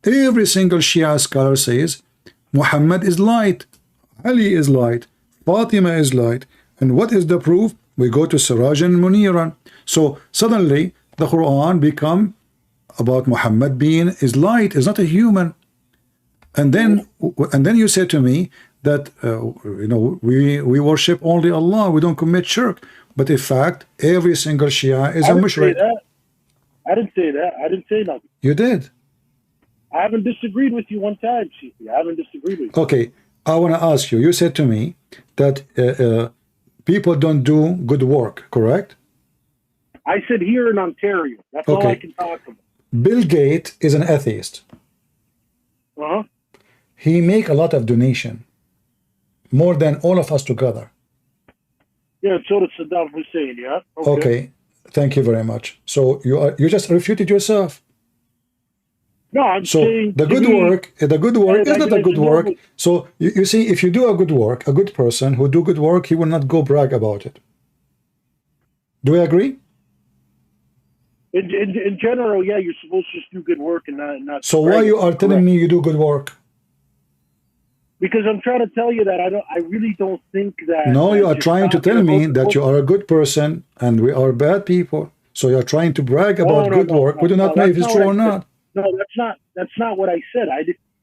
Every single Shia scholar says Muhammad is light, Ali is light, Fatima is light, and what is the proof? We go to Sirajan Muniran. So suddenly the Quran become about Muhammad being is light, is not a human. And then you say to me that we worship only Allah, we don't commit shirk. But in fact, every single Shia is a mushrik. I didn't say that. I didn't say nothing. You did. I haven't disagreed with you one time, Chief. I haven't disagreed with you. Okay, I want to ask you. You said to me that people don't do good work, correct? I said here in Ontario. That's all I can talk about. Bill Gates is an atheist. He make a lot of donation, more than all of us together. Yeah, so does Saddam Hussein. Yeah. Okay. Thank you very much. So you just refuted yourself. No, I'm saying the good work is not a good work. So you see, if you do a good work, a good person who do good work, he will not go brag about it. Do we agree? In general, yeah, you're supposed to just do good work and not. So why you are telling me you do good work? Because I'm trying to tell you that I really don't think that. No, you are trying to tell me that you are a good person and we are bad people. So you are trying to brag about good work. We do not know if it's true or not. No, that's not what I said.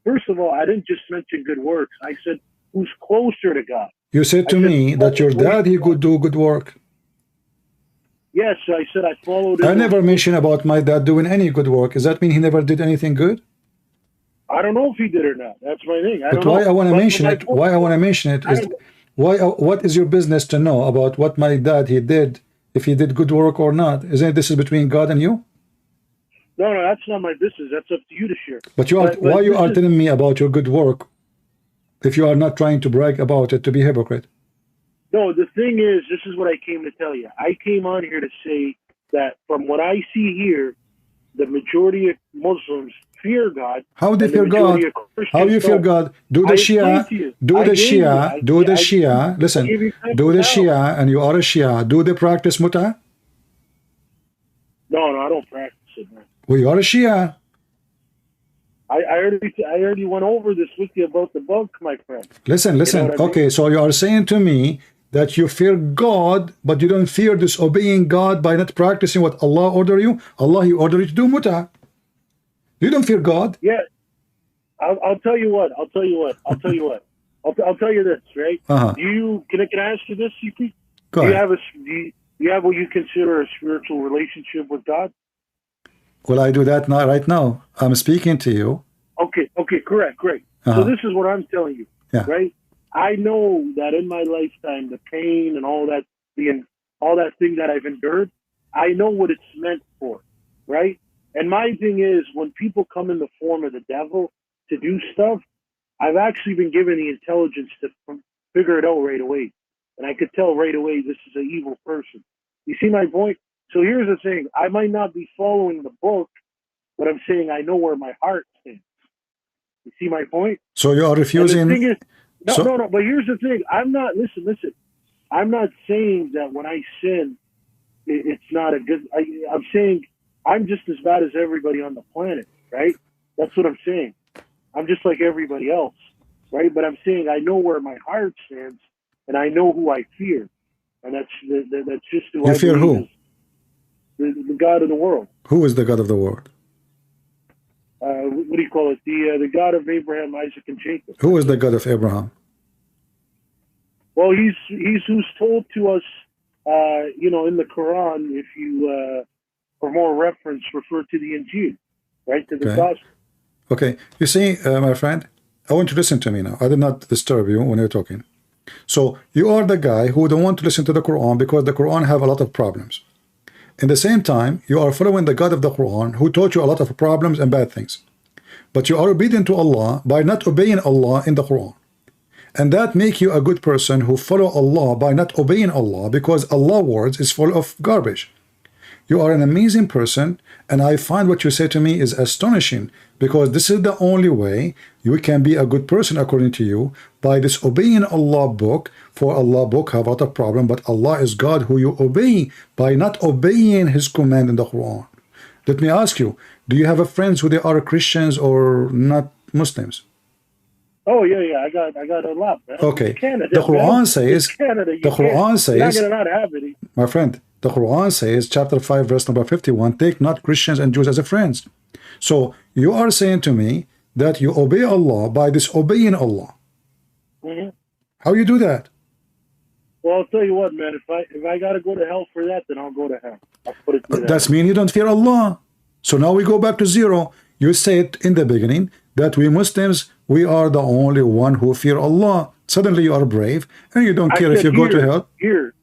First of all, I didn't just mention good works. I said who's closer to God. You said to me that your dad he could do good work. Yes, I said I followed. I never mentioned about my dad doing any good work. Does that mean he never did anything good? I don't know if he did or not. That's my thing. But why I want to mention it? Why I want to mention it is why? What is your business to know about what my dad he did? If he did good work or not? Isn't this is between God and you? No, that's not my business. That's up to you to share. But you are why you are telling me about your good work if you are not trying to brag about it to be hypocrite? No, the thing is, this is what I came to tell you. I came on here to say that from what I see here, the majority of Muslims fear God. How they and the fear God? majority of How you Christians fear don't. God? Do the I explained Shia, to you. do I the gave you. Shia, do the Shia. I Listen, gave you do the examples now. Shia, and you are a Shia. Do they practice muta? No, I don't practice it, man. Well, you are a Shia. I already went over this with you about the book, my friend. Listen. You know what I mean? Okay, so you are saying to me that you fear God, but you don't fear disobeying God by not practicing what Allah ordered you. Allah, He ordered you to do muta. You don't fear God. Yeah. I'll tell you what. I'll tell you this, right? Can I ask you this, CP? Go ahead. Do you have what you consider a spiritual relationship with God? Well, I do that now, right now. I'm speaking to you. Okay, correct, great. So this is what I'm telling you, right? I know that in my lifetime, the pain and all that thing that I've endured, I know what it's meant for, right? And my thing is, when people come in the form of the devil to do stuff, I've actually been given the intelligence to figure it out right away. And I could tell right away this is an evil person. You see my point? So here's the thing. I might not be following the book, but I'm saying I know where my heart stands. You see my point? So you are refusing... And the thing is, no, but here's the thing. I'm not, listen. I'm not saying that when I sin, it's not a good... I'm saying I'm just as bad as everybody on the planet, right? That's what I'm saying. I'm just like everybody else, right? But I'm saying I know where my heart stands, and I know who I fear. And that's just who You I fear believe who? is the God of the world. Who is the God of the world? What do you call it? The God of Abraham, Isaac, and Jacob. Who is the God of Abraham? Well, he's who's told to us, in the Quran, if you, for more reference, refer to the Injil, right, to the Gospel. Okay. You see, my friend, I want you to listen to me now. I did not disturb you when you're talking. So you are the guy who don't want to listen to the Quran because the Quran have a lot of problems. In the same time, you are following the God of the Quran who taught you a lot of problems and bad things. But you are obedient to Allah by not obeying Allah in the Quran. And that make you a good person who follow Allah by not obeying Allah because Allah's words is full of garbage. You are an amazing person, and I find what you say to me is astonishing because this is the only way you can be a good person according to you by disobeying Allah book. For Allah book have a lot of problem, but Allah is God who you obey by not obeying His command in the Quran. Let me ask you: do you have a friends who they are Christians or not Muslims? Oh yeah, I got a lot, man. Okay, Canada, the Quran says. Canada, The Quran says. You're not gonna not have it. My friend, the Quran says, chapter 5, verse number 51, take not Christians and Jews as a friends. So you are saying to me that you obey Allah by disobeying Allah. How you do that? Well, I'll tell you what, man. If I gotta go to hell for that, then I'll go to hell. I'll put it to That's mean you don't fear Allah. So now we go back to zero. You said in the beginning that we Muslims, we are the only one who fear Allah. Suddenly you are brave and you don't care if you go to hell.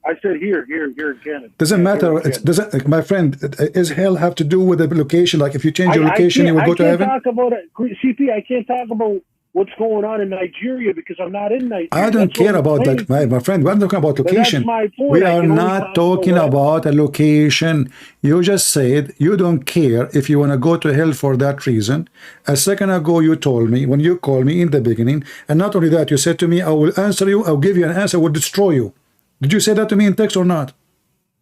I said here in Canada. Doesn't matter. It doesn't, my friend. Is hell have to do with the location? Like if you change your location, you will go to heaven. I can't talk about it, CP. I can't talk about what's going on in Nigeria because I'm not in Nigeria. I don't care about that, my friend. We're not talking about location. We are not talking about a location. You just said you don't care if you want to go to hell for that reason. A second ago, you told me when you called me in the beginning, and not only that, you said to me, "I will answer you. I'll give you an answer. I will destroy you." Did you say that to me in text or not?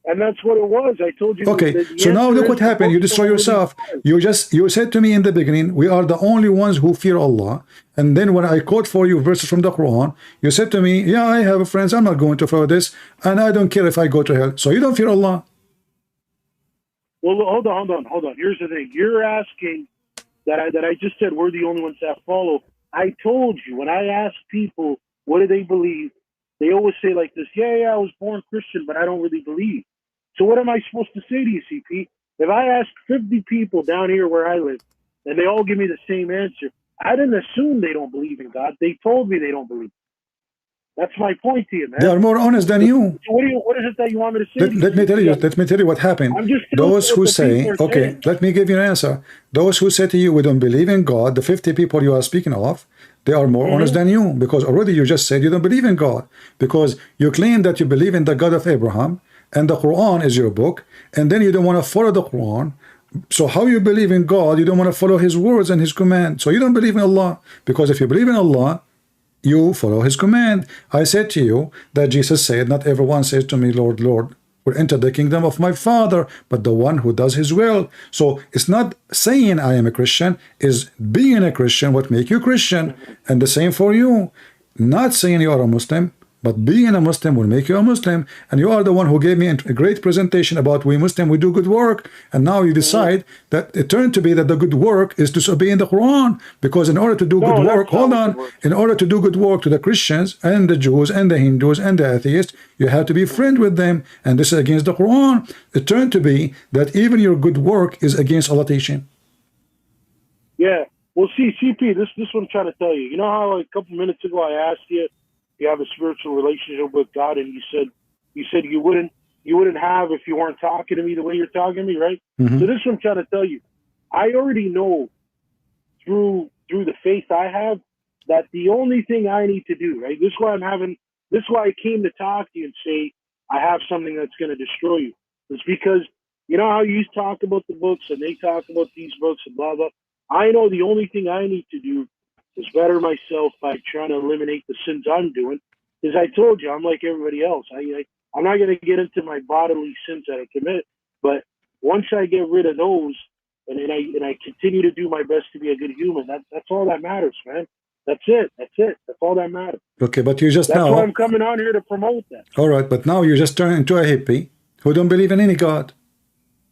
And that's what it was. I told you. Okay, so now look what happened. You destroy yourself. You said to me in the beginning, we are the only ones who fear Allah. And then when I quote for you verses from the Quran, you said to me, yeah, I have friends. I'm not going to follow this, and I don't care if I go to hell. So you don't fear Allah. Well, hold on. Here's the thing. You're asking that I just said we're the only ones that follow. I told you when I ask people what do they believe, they always say like this, yeah, I was born Christian, but I don't really believe. So what am I supposed to say to you, CP? If I ask 50 people down here where I live, and they all give me the same answer, I didn't assume they don't believe in God. They told me they don't believe. That's my point to you, man. They are more honest than you. So what is it that you want me to say? Let me tell you. Let me tell you what happened. I'm just Those who what the say, people are okay, saying. let me give you an answer. Those who say to you, we don't believe in God, the 50 people you are speaking of, they are more honest than you, because already you just said you don't believe in God, because you claim that you believe in the God of Abraham, and the Quran is your book, and then you don't want to follow the Quran. So how you believe in God, you don't want to follow his words and his command. So you don't believe in Allah, because if you believe in Allah, you follow his command. I said to you that Jesus said, not everyone says to me, Lord, Lord, will enter the kingdom of my Father, but the one who does his will. So it's not saying I am a Christian, is being a Christian what make you Christian. And the same for you. Not saying you are a Muslim, but being a Muslim will make you a Muslim. And you are the one who gave me a great presentation about we Muslim, we do good work. And now you decide that it turned to be that the good work is disobeying the Quran. Because in order to do good work, hold on, in order to do good work to the Christians and the Jews and the Hindus and the atheists, you have to be friend with them. And this is against the Quran. It turned to be that even your good work is against Allah teaching. Yeah. Well, see, CP, this is what I'm trying to tell you. You know how like, a couple minutes ago I asked you, you have a spiritual relationship with God, and you said you wouldn't have if you weren't talking to me the way you're talking to me, right? So this is what I'm trying to tell you. I already know through the faith I have that the only thing I need to do, right? This is why I came to talk to you and say I have something that's going to destroy you. It's because you know how you talk about the books and they talk about these books and blah blah. I know the only thing I need to do is better myself by trying to eliminate the sins I'm doing. As I told you, I'm like everybody else. I'm not going to get into my bodily sins that I commit, but once I get rid of those and I continue to do my best to be a good human, that's all that matters, man. That's it. That's all that matters. Okay, but you just That's now. why I'm coming on here to promote that. All right, but now you just turn into a hippie who don't believe in any God.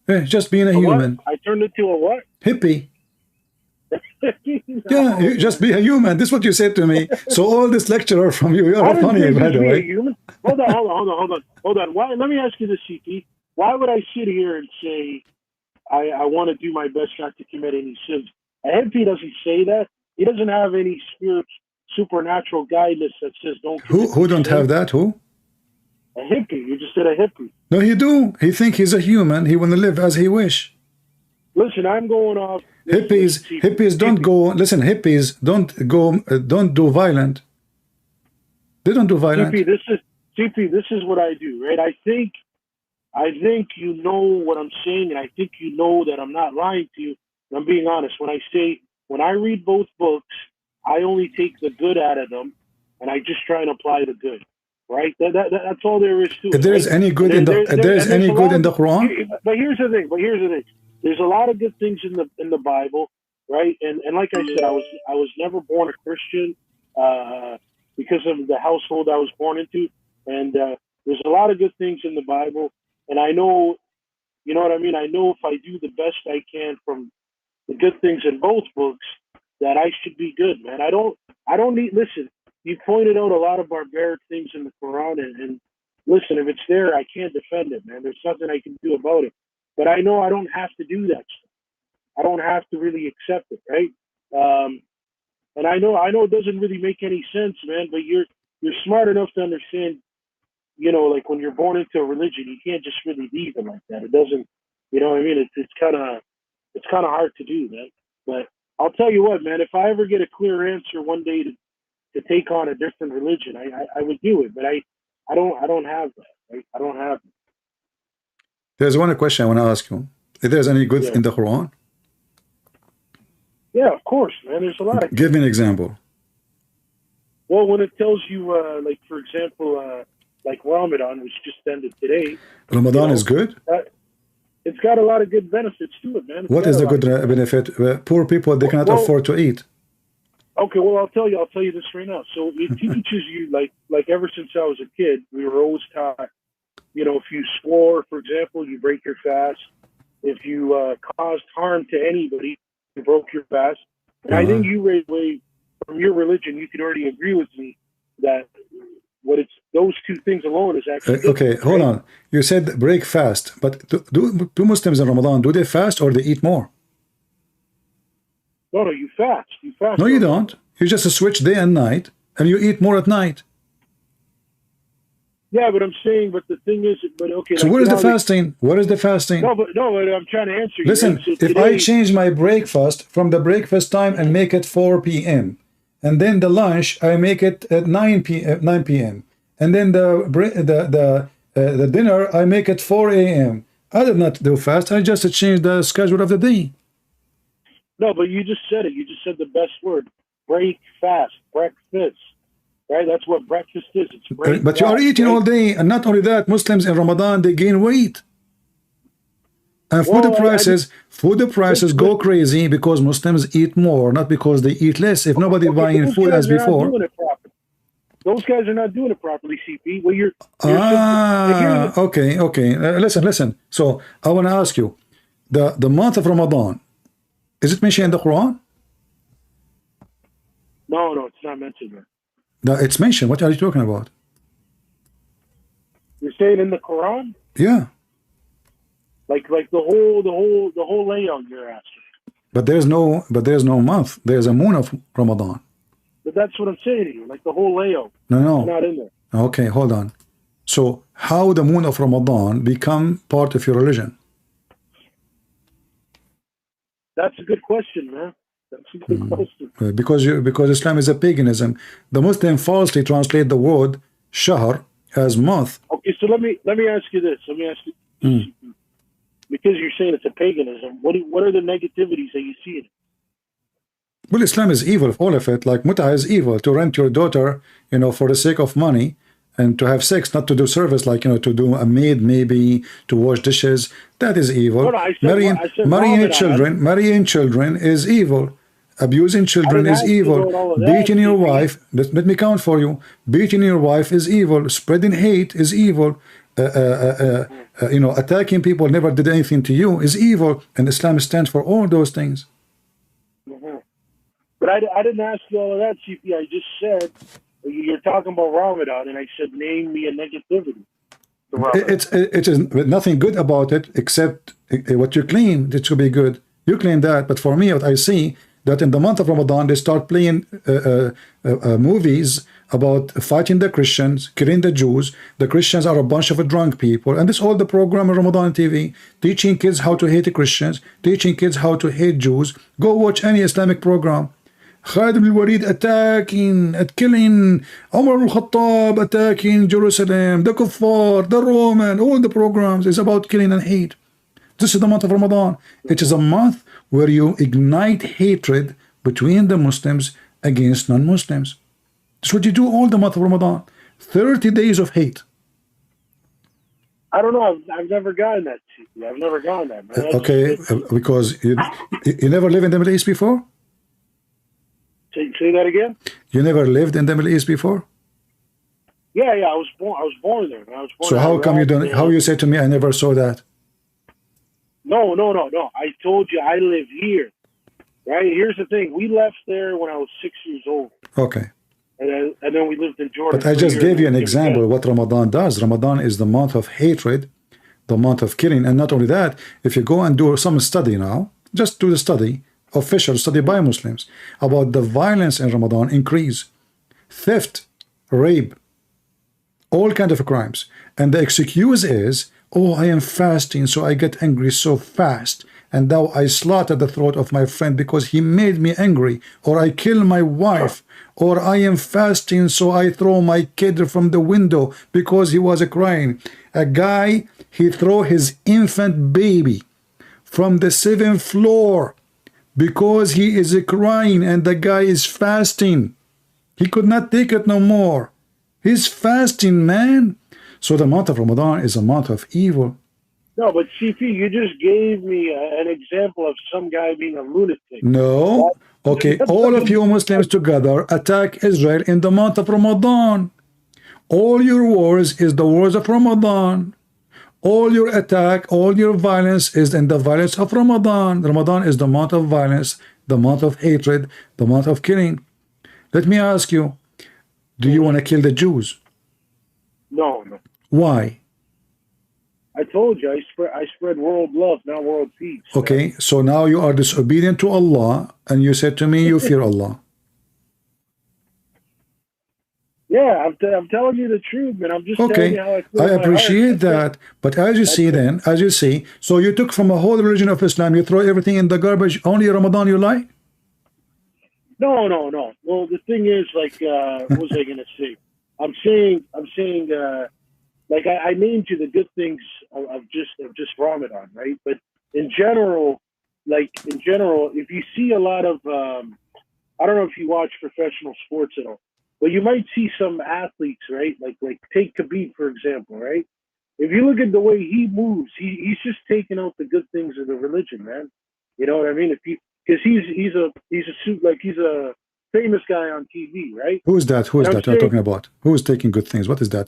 Just being a human. What? I turned into a what? Hippie. Yeah, you just be a human. This is what you said to me. So all this lecturer from you are funny, by the way. Hold on. Why? Let me ask you this, CP. Why would I sit here and say I want to do my best not to commit any sins? A hippie doesn't say that. He doesn't have any supernatural guidance that says don't. Who don't have that? Who? A hippie. You just said a hippie. No, he do. He think he's a human. He want to live as he wish. Listen, I'm going off. Hippies don't go. Listen, hippies don't do violent. They don't do violent. CP, this is what I do, right? I think you know what I'm saying, and I think you know that I'm not lying to you. And I'm being honest. When I read both books, I only take the good out of them, and I just try and apply the good. Right? That's all there is to it. If there is any good in the Quran. But here's the thing. There's a lot of good things in the Bible, right? And like I said, I was never born a Christian because of the household I was born into. And there's a lot of good things in the Bible. And I know, you know what I mean? I know if I do the best I can from the good things in both books, that I should be good, man. I don't need, listen, you pointed out a lot of barbaric things in the Quran. And listen, if it's there, I can't defend it, man. There's nothing I can do about it. But I know I don't have to do that stuff. I don't have to really accept it, right? And I know it doesn't really make any sense, man. But you're smart enough to understand, you know, like when you're born into a religion, you can't just really leave it like that. It doesn't, you know what I mean? It's kind of hard to do, man. But I'll tell you what, man. If I ever get a clear answer one day to take on a different religion, I would do it. But I don't have that, right? I don't have it. There's one question I want to ask you. If there's any good in the Quran? Yeah, of course, man. There's a lot. Give me an example. Well, when it tells you, like, for example, like Ramadan, which just ended today. Ramadan is good? It's got a lot of good benefits to it, man. What is the good benefit? Poor people, they cannot afford to eat. Okay, well, I'll tell you this right now. So it teaches you, like ever since I was a kid, we were always taught, you know, if you swore, for example, you break your fast. If you caused harm to anybody, you broke your fast. And I think from your religion, you could already agree with me that those two things alone is actually okay, hold on. You said break fast, but do Muslims in Ramadan, do they fast or they eat more? No, you fast. You fast. No, you don't. You just switch day and night, and you eat more at night. Yeah, but I'm saying, but the thing is, but okay. So like, where is the now fasting? Where is the fasting? No, but I'm trying to answer you. Listen, right? So if today, I change my breakfast from the breakfast time and make it 4 p.m. and then the lunch I make it at 9 p.m. and then the dinner I make it 4 a.m. I did not do fast. I just changed the schedule of the day. no, but you just said it. You just said the best word: break fast, breakfast. Right? That's what breakfast is. It's break But you are fast, eating right? all day, and not only that, Muslims in Ramadan they gain weight. And food prices go crazy because Muslims eat more, not because they eat less. If nobody buying food as before, those guys are not doing it properly, CP. Well, okay. Listen. So I want to ask you, the month of Ramadan, is it mentioned in the Quran? No, it's not mentioned there. No, it's mentioned. What are you talking about? You're saying in the Quran? Yeah. Like the whole layout you're asking. But there's no month. There's a moon of Ramadan. But that's what I'm saying to you. Like the whole layout. No. It's not in there. Okay, hold on. So how the moon of Ramadan become part of your religion? That's a good question, man. That's a good question. Because Islam is a paganism. The Muslim falsely translate the word shahr as month. Okay, so let me ask you this. Because you're saying it's a paganism, what are the negativities that you see in it? Well, Islam is evil, all of it. Like mut'a is evil, to rent your daughter, for the sake of money, and to have sex, not to do service, like, to do a maid, maybe to wash dishes. That is evil. Marrying children is evil. Abusing children is evil. Beating your wife, let me count for you. Beating your wife is evil. Spreading hate is evil. Attacking people never did anything to you is evil, and Islam stands for all those things. But I didn't ask you all of that, CP. I just said you're talking about Ramadan, and I said name me a negativity. It is nothing good about it except what you claim it should be good. You claim that, but for me, what I see that in the month of Ramadan they start playing movies about fighting the Christians, killing the Jews. The Christians are a bunch of drunk people, and this all the program on Ramadan TV, teaching kids how to hate the Christians, teaching kids how to hate Jews. Go watch any Islamic program. Khalid ibn Walid killing, Umar al-Khattab attacking Jerusalem, the Kuffar, the Roman, all the programs is about killing and hate. This is the month of Ramadan. It is a month where you ignite hatred between the Muslims against non-Muslims. That's what you do all the month of Ramadan. 30 days of hate. I don't know. I've never gotten that. I've never gotten that, man. Okay, because you never lived in the Middle East before? Say that again? You never lived in the Middle East before? Yeah, I was born there. So how come you don't? How you say to me, I never saw that? No. I told you I live here. Right? Here's the thing. We left there when I was 6 years old. Okay. And then we lived in Jordan. But I just gave you an example of what Ramadan does. Ramadan is the month of hatred, the month of killing. And not only that, if you go and do some study now, just do the study, official study by Muslims, about the violence in Ramadan increase. Theft, rape, all kinds of crimes. And the excuse is, oh, I am fasting, so I get angry so fast. And now I slaughter the throat of my friend because he made me angry. Or I kill my wife. Or I am fasting, so I throw my kid from the window because he was crying. A guy, he threw his infant baby from the 7th floor because he is crying and the guy is fasting. He could not take it no more. He's fasting, man. So the month of Ramadan is a month of evil. No, but CP, you just gave me an example of some guy being a lunatic. No. Okay, all of you Muslims together attack Israel in the month of Ramadan. All your wars is the wars of Ramadan. All your attack, all your violence is in the violence of Ramadan. Ramadan is the month of violence, the month of hatred, the month of killing. Let me ask you, do you want to kill the Jews? No. Why? I told you, I spread world love, not world peace. Okay, so now you are disobedient to Allah, and you said to me you fear Allah. Yeah, I'm telling you the truth, man. I'm just telling Okay, you how I feel. I in my heart. appreciate That's that. But as you see, then, as you see, so you took from a whole religion of Islam, you throw everything in the garbage. Only Ramadan you lie. No. Well, the thing is, like, what was I gonna say? I'm saying, like, I named you the good things of just Ramadan, right? But in general, if you see a lot of, I don't know if you watch professional sports at all, but you might see some athletes, right? Like take Khabib, for example, right? If you look at the way he moves, he's just taking out the good things of the religion, man. You know what I mean? Because he's a famous guy on TV, right? Who is that? Who is And I'm that you're saying- talking about? Who is taking good things? What is that?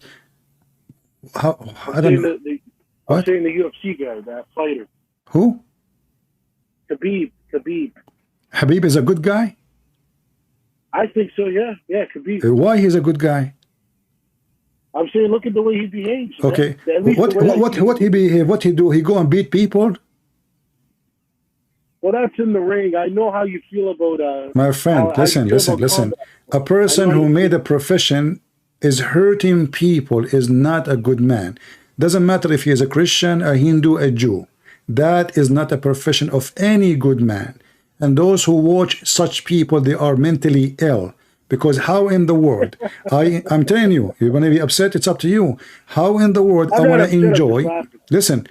How? I don't know. I'm What? saying the UFC guy, that fighter, Who? Khabib. Habib is a good guy? I think so. Yeah, Khabib. Why he's a good guy? I'm saying, look at the way he behaves. man. Okay. At least the way I see What he behave? What he do? He go and beat people? Well, that's in the ring. I know how you feel about. My friend, how you feel about listen. combat. A person who made a profession is hurting people is not a good man. Doesn't matter if he is a Christian, a Hindu, a Jew. That is not a profession of any good man. And those who watch such people, they are mentally ill. Because how in the world, I'm telling you, you're going to be upset, it's up to you. How in the world I want to enjoy, listen,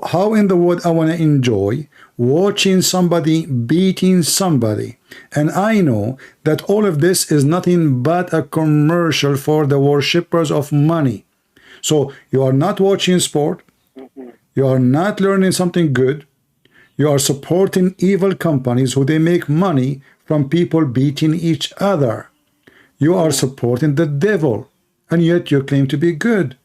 how in the world I want to enjoy watching somebody beating somebody. And I know that all of this is nothing but a commercial for the worshippers of money. So you are not watching sport. You are not learning something good. You are supporting evil companies who they make money from people beating each other. You are supporting the devil, and yet you claim to be good.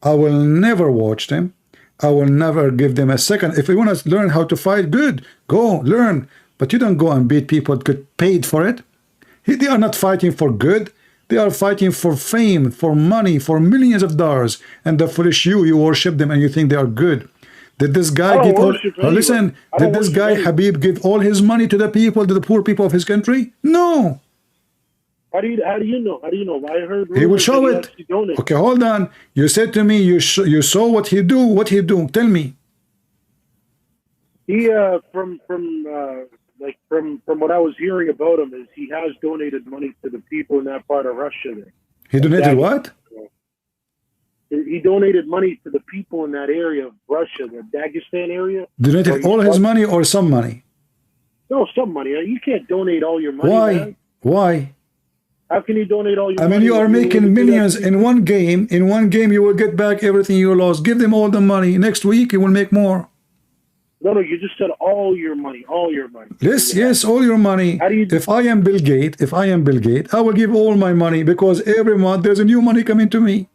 I will never watch them. I will never give them a second. If you want to learn how to fight, good, go learn. But you don't go and beat people, get paid for it. They are not fighting for good. They are fighting for fame, for money, for millions of dollars. And the foolish you worship them and you think they are good. Did this guy give all, listen, did this guy Habib give all his money to the people, to the poor people of his country? No. How do you know? How do you know? I heard He will show that he it. actually donated. Okay, hold on. You said to me you saw what he do. What he do? Tell me. He from what I was hearing about him is he has donated money to the people in that part of Russia there. He donated what? He donated money to the people in that area of Russia, the Dagestan area. Donated all his money or some money? No, some money. You can't donate all your money. Why? Man. Why? How can you donate all your money? I mean, you are making millions in one game. In one game, you will get back everything you lost. Give them all the money. Next week, you will make more. No, you just said all your money, all your money. Yes, all your money. How do you if I am Bill Gates, I will give all my money because every month there's a new money coming to me.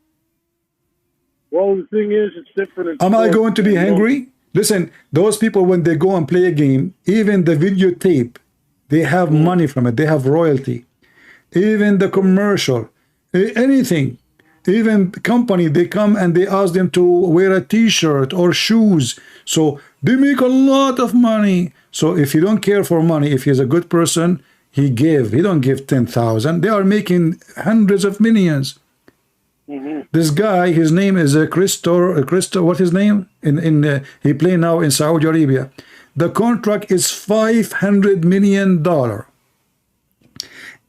Well, the thing is, it's different. Am I going to be hungry? Listen, those people, when they go and play a game, even the videotape, they have money from it. They have royalty. Even the commercial, anything, even the company, they come and they ask them to wear a t-shirt or shoes. So they make a lot of money. So if you don't care for money, if he's a good person, he don't give 10,000. They are making hundreds of millions. This guy, his name is Christo, what his name? He play now in Saudi Arabia. The contract is $500 million.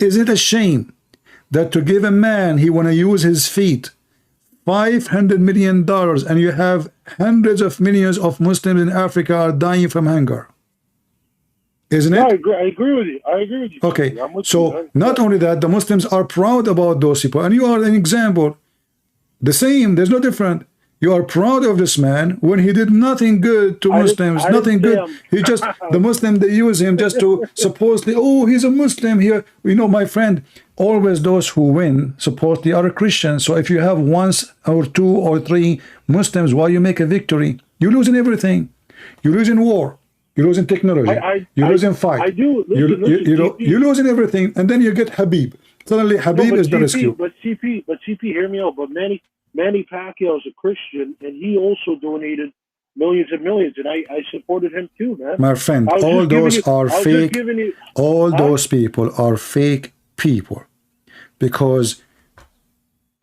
Is it a shame that to give a man, he want to use his feet, $500 million, and you have hundreds of millions of Muslims in Africa are dying from hunger? Isn't it? No, I agree with you. Okay, so not only that, the Muslims are proud about those people, and you are an example. The same, there's no different. You are proud of this man when he did nothing good to Muslims, nothing good. He just, the Muslim, they use him just to supposedly, oh, he's a Muslim here. You know, my friend, always those who win supposedly are Christians. So if you have once or two or three Muslims, while you make a victory, you lose in everything. You lose in war. You lose in technology. You lose in fight. I do. You lose in everything, and then you get Habib. Suddenly, Habib is the rescue. But CP, hear me out. But Manny Pacquiao is a Christian, and he also donated millions and millions, and I supported him too, man. My friend, all those are fake. All those people are fake people, because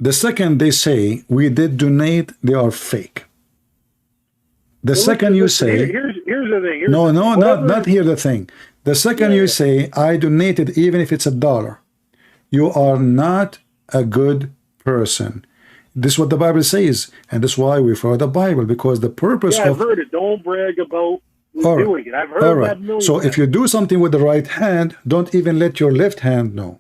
The second they say we did donate, they are fake. The second you say, here's the thing. no, not here the thing. The second you say, I donated, even if it's $1, you are not a good person. This is what the Bible says, and that's why we follow the Bible, because the purpose of... I've heard it. Don't brag about doing it. I've heard that million So if you do something with the right hand, don't even let your left hand know.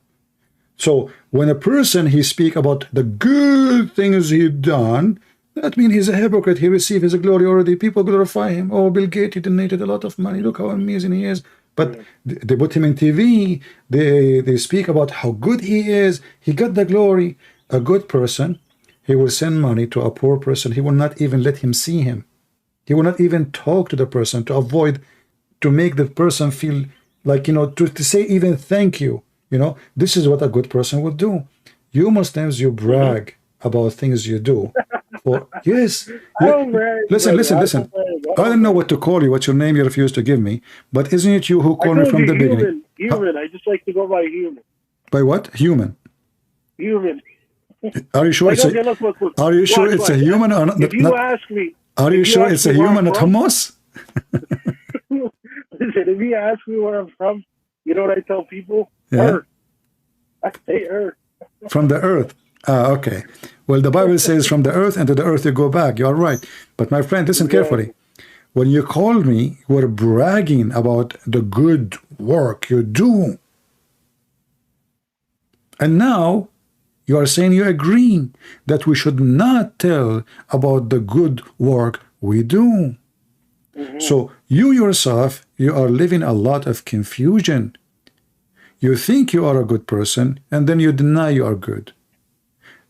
So when a person, he speak about the good things he done, that means he's a hypocrite. He received his glory already. People glorify him. Oh, Bill Gates, he donated a lot of money. Look how amazing he is. But they put him in TV. They speak about how good he is. He got the glory. A good person, he will send money to a poor person. He will not even let him see him. He will not even talk to the person to avoid, to make the person feel like, you know, to say even thank you. You know, this is what a good person would do. You Muslims, you brag about things you do. Or, yes. Listen. I don't know what to call you, what's your name you refuse to give me, but isn't it you who called me from the beginning? Human. I just like to go by human. By what? Human. Human. Are you sure it's Are you sure it's a human or not? If you ask me, are you sure it's a human, not hummus? Listen, if you ask me where I'm from, you know what I tell people? Yeah. Earth. I say Earth. From the earth. Okay. Well, the Bible says from the earth and to the earth you go back. You are right. But my friend, listen carefully. When you called me, you were bragging about the good work you do. And now you are saying you agree that we should not tell about the good work we do. So you yourself, you are living a lot of confusion. You think you are a good person, and then you deny you are good.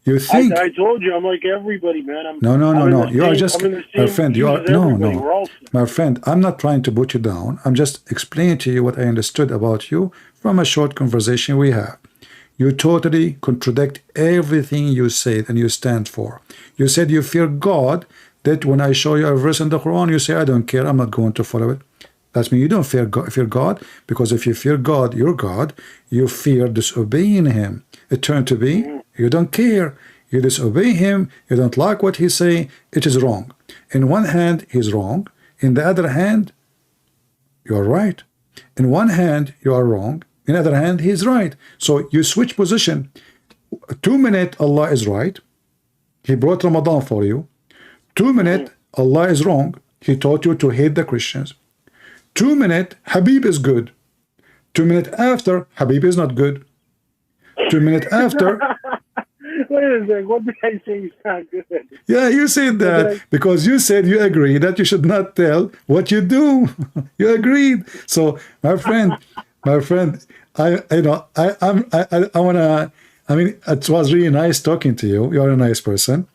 You think... I told you, I'm like everybody, man. No. You are just... My friend, you are... No. My friend, I'm not trying to put you down. I'm just explaining to you what I understood about you from a short conversation we have. You totally contradict everything you said and you stand for. You said you fear God, that when I show you a verse in the Quran, you say, I don't care, I'm not going to follow it. That means you don't fear God, because if you fear God, your God, you fear disobeying him. It turned to be, you don't care. You disobey him, you don't like what he's saying, it is wrong. In one hand, he's wrong. In the other hand, you are right. In one hand, you are wrong. In the other hand, he's right. So you switch position. 2 minutes, Allah is right. He brought Ramadan for you. 2 minutes, Allah is wrong. He taught you to hate the Christians. 2 minutes, Habib is good. 2 minutes after, Habib is not good. 2 minutes after... Wait a second, what did I say is not good? Yeah, you said that because you said you agree that you should not tell what you do. You agreed. So, my friend, I mean, it was really nice talking to you. You are a nice person.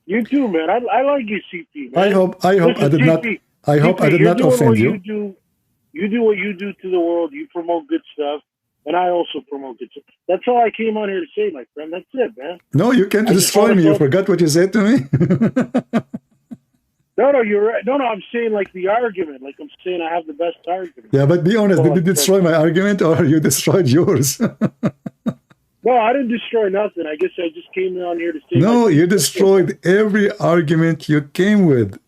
You too, man. I like you, CP. Man. I hope I did not. I hope I did not offend you. You do what you do to the world. You promote good stuff, and I also promote good stuff. That's all I came on here to say, my friend. That's it, man. No, you can't destroy me. You forgot what you said to me. No, you're right. No, I'm saying like the argument. Like I'm saying I have the best argument. Yeah, but be honest. Did you destroy my argument or you destroyed yours? No, I didn't destroy nothing. I guess I just came on here to say... No, you destroyed every argument you came with.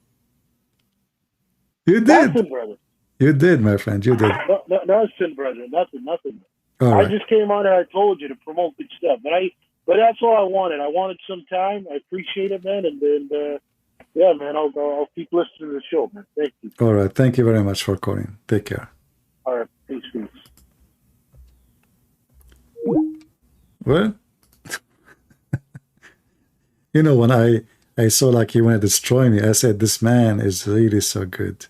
You did. Nothing, brother. You did, my friend. You did. Nothing, brother. Nothing. All right. I just came on here. I told you to promote good stuff. But that's all I wanted. I wanted some time. I appreciate it, man. And then, yeah, man, I'll keep listening to the show, man. Thank you. All right. Thank you very much for calling. Take care. All right. Peace. Well, you know, when I saw like he wanted to destroy me, I said, this man is really so good.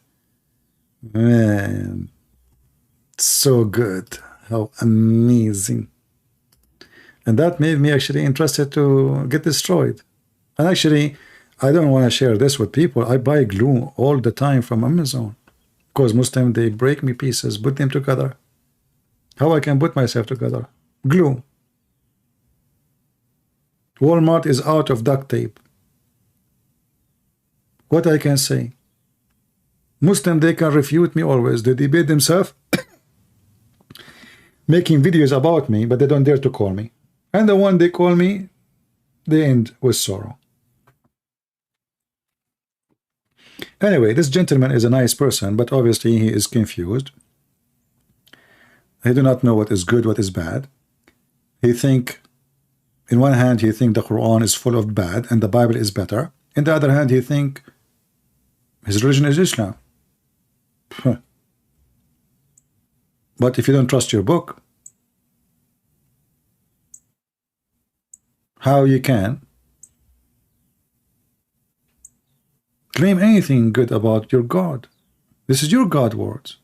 Man, so good. How amazing. And that made me actually interested to get destroyed. And actually, I don't want to share this with people. I buy glue all the time from Amazon. Because most time they break me pieces, put them together. How I can put myself together? Glue. Walmart is out of duct tape. What I can say? Muslim, they can refute me always. They debate themselves, making videos about me, but they don't dare to call me. And the one they call me, they end with sorrow. Anyway, this gentleman is a nice person, but obviously he is confused. He do not know what is good, what is bad. He think, in one hand, he think the Quran is full of bad and the Bible is better. In the other hand, he think his religion is Islam. But if you don't trust your book, how you can claim anything good about your God? This is your God words.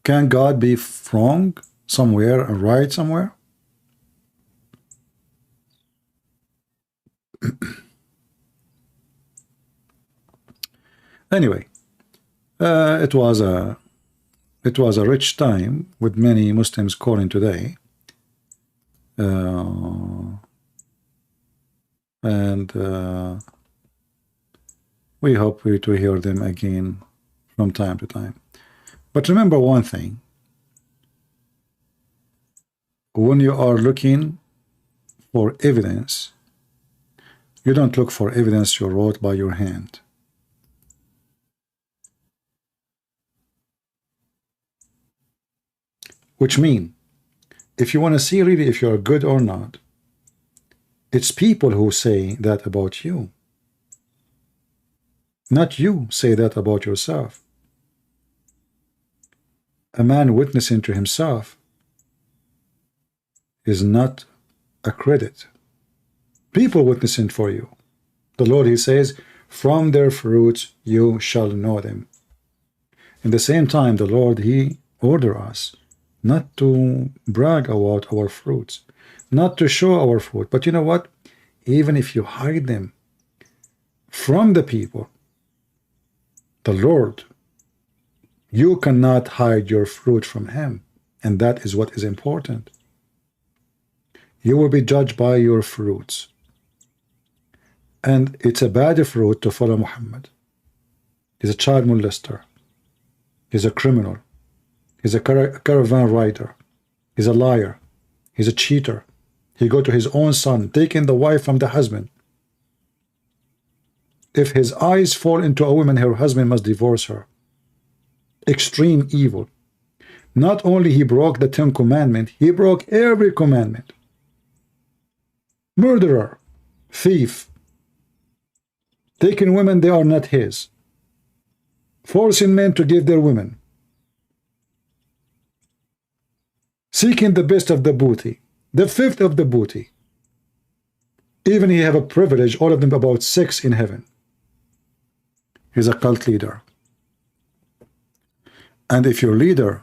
Can God be wrong somewhere and right somewhere? Anyway, it was a rich time with many Muslims calling today, and we hope to hear them again from time to time. But remember one thing: when you are looking for evidence, you don't look for evidence you wrote by your hand. Which mean, if you want to see really if you're good or not, it's people who say that about you. Not you say that about yourself. A man witnessing to himself is not a credit. People witnessing for you. The Lord, he says, from their fruits you shall know them. In the same time, the Lord, he order us not to brag about our fruits, not to show our fruit. But you know what? Even if you hide them from the people, the Lord, you cannot hide your fruit from him. And that is what is important. You will be judged by your fruits. And it's a bad fruit to follow Muhammad. He's a child molester. He's a criminal. He's a caravan rider. He's a liar. He's a cheater. He go to his own son, taking the wife from the husband. If his eyes fall into a woman, her husband must divorce her. Extreme evil. Not only he broke the 10 commandments, he broke every commandment. Murderer, thief, taking women they are not his, forcing men to give their women, seeking the best of the booty, the fifth of the booty. Even he have a privilege, all of them about sex in heaven. He's a cult leader. And if your leader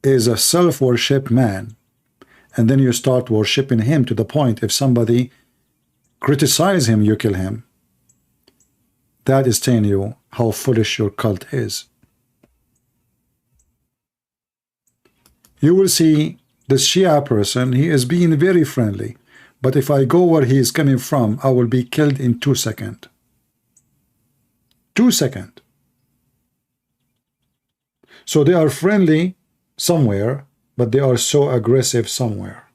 is a self-worship man, and then you start worshiping him to the point if somebody criticize him, you kill him, that is telling you how foolish your cult is. You will see this Shia person, he is being very friendly, but if I go where he is coming from, I will be killed in 2 seconds. 2 seconds. So they are friendly somewhere, but they are so aggressive somewhere.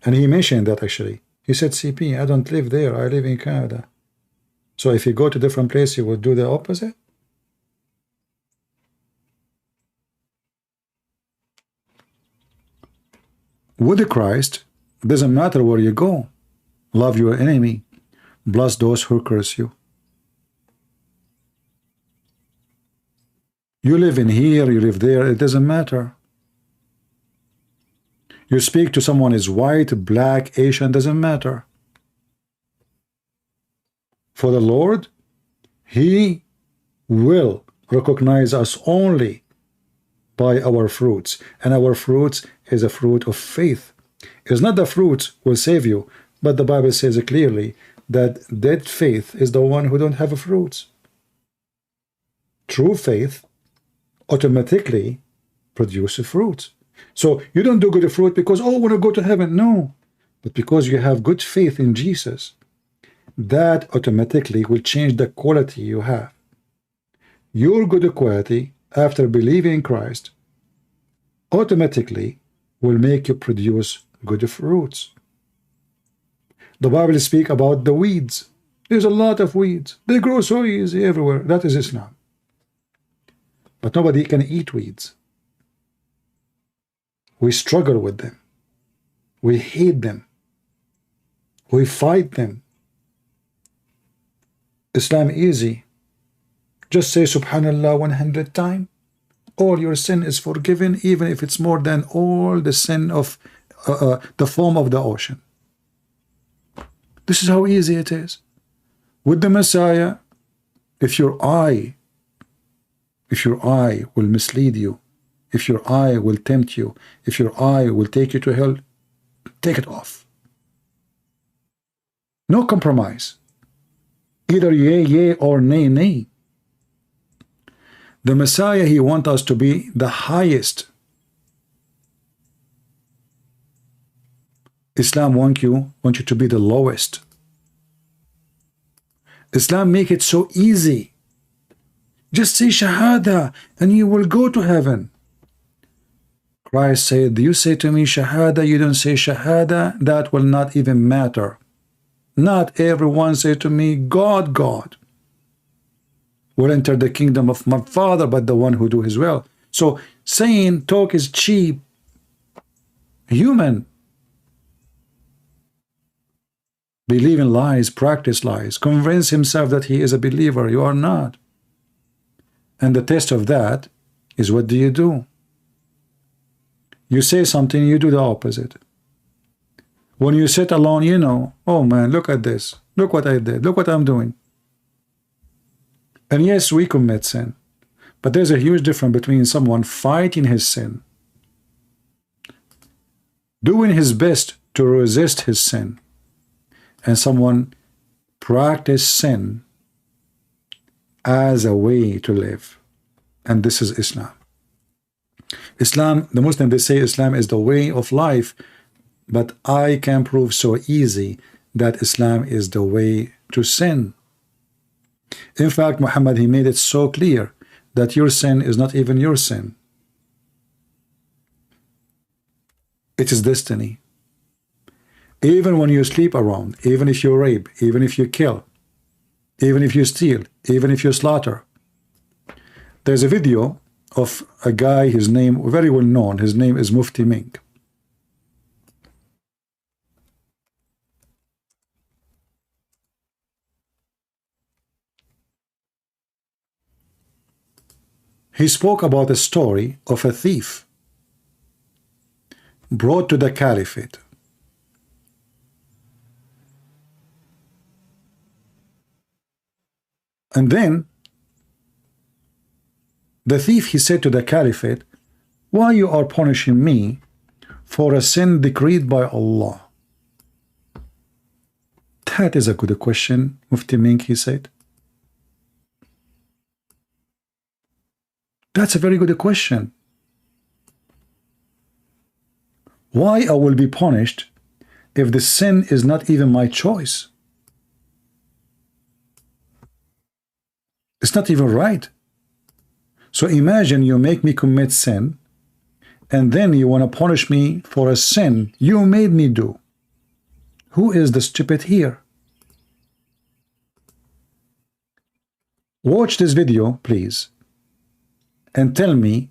And he mentioned that actually. He said, CP, I don't live there, I live in Canada. So if you go to different place, you will do the opposite? With Christ, it doesn't matter where you go. Love your enemy. Bless those who curse you. You live in here, you live there, it doesn't matter. You speak to someone is white, black, Asian, doesn't matter. For the Lord, he will recognize us only by our fruits. And our fruits is a fruit of faith. It's not the fruits will save you, but the Bible says clearly that dead faith is the one who don't have fruits. True faith automatically produces fruits. So you don't do good fruit because, oh, I want to go to heaven. No, but because you have good faith in Jesus, that automatically will change the quality you have. Your good quality after believing in Christ automatically will make you produce good fruits. The Bible speaks about the weeds. There's a lot of weeds. They grow so easy everywhere. That is Islam. But nobody can eat weeds. We struggle with them. We hate them. We fight them. Islam easy. Just say Subhanallah 100 times. All your sin is forgiven, even if it's more than all the sin of the foam of the ocean. This is how easy it is. With the Messiah, if your eye will mislead you, if your eye will tempt you, if your eye will take you to hell, take it off. No compromise. Either yea, yea, or nay, nay. The Messiah, he wants us to be the highest. Islam wants you to be the lowest. Islam make it so easy. Just say Shahada and you will go to heaven. Christ said, you say to me Shahada, you don't say Shahada, that will not even matter. Not everyone say to me, God, God will enter the kingdom of my Father, but the one who do his will. So saying talk is cheap. Human. Believe in lies, practice lies, convince himself that he is a believer. You are not. And the test of that is, what do? You say something, you do the opposite. When you sit alone, you know, oh man, look at this. Look what I did. Look what I'm doing. And yes, we commit sin. But there's a huge difference between someone fighting his sin, doing his best to resist his sin, and someone practice sin as a way to live. And this is Islam. Islam, the Muslims, they say Islam is the way of life, but I can prove so easy that Islam is the way to sin. In fact, Muhammad, he made it so clear that your sin is not even your sin. It is destiny. Even when you sleep around, even if you rape, even if you kill, even if you steal, even if you slaughter. There's a video of a guy, his name, very well known, his name is Mufti Ming. He spoke about a story of a thief brought to the caliphate. And then the thief, he said to the caliphate, why you are punishing me for a sin decreed by Allah? That is a good question, Mufti Ming, he said. That's a very good question. Why I will be punished if the sin is not even my choice? It's not even right. So imagine you make me commit sin, and then you want to punish me for a sin you made me do. Who is the stupid here? Watch this video, please, and tell me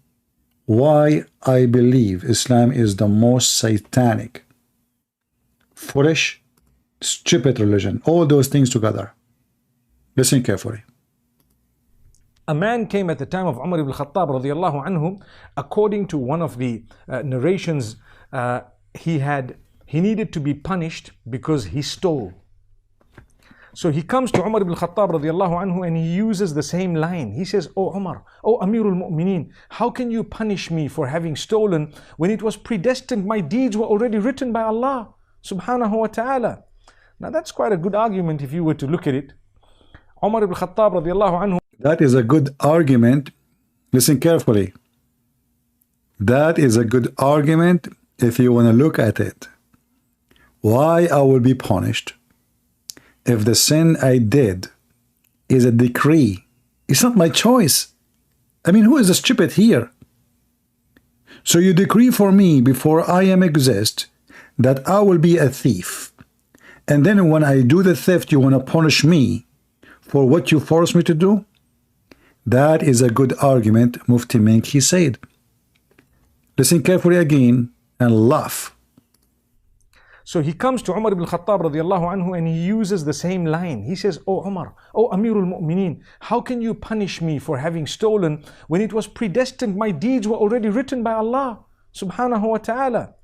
why I believe Islam is the most satanic, foolish, stupid religion. All those things together. Listen carefully. A man came at the time of Umar ibn Khattab radiallahu anhu. According to one of the narrations, he needed to be punished because he stole. So he comes to Umar ibn Khattab radiallahu anhu and he uses the same line. He says, "Oh Umar, oh Amirul Mu'mineen, how can you punish me for having stolen when it was predestined? My deeds were already written by Allah subhanahu wa ta'ala." Now that's quite a good argument if you were to look at it. Umar ibn Khattab radiallahu anhu. That is a good argument. Listen carefully. That is a good argument if you want to look at it. Why I will be punished if the sin I did is a decree? It's not my choice. I mean, who is the stupid here? So you decree for me before I am exist that I will be a thief, And then when I do the theft, you want to punish me for what you forced me to do? That is a good argument, Mufti Menk, he said. Listen carefully again and laugh. So he comes to Umar ibn Khattab radiallahu anhu and he uses the same line. He says, "Oh Umar, oh Amirul Mu'mineen, how can you punish me for having stolen when it was predestined? My deeds were already written by Allah subhanahu wa ta'ala."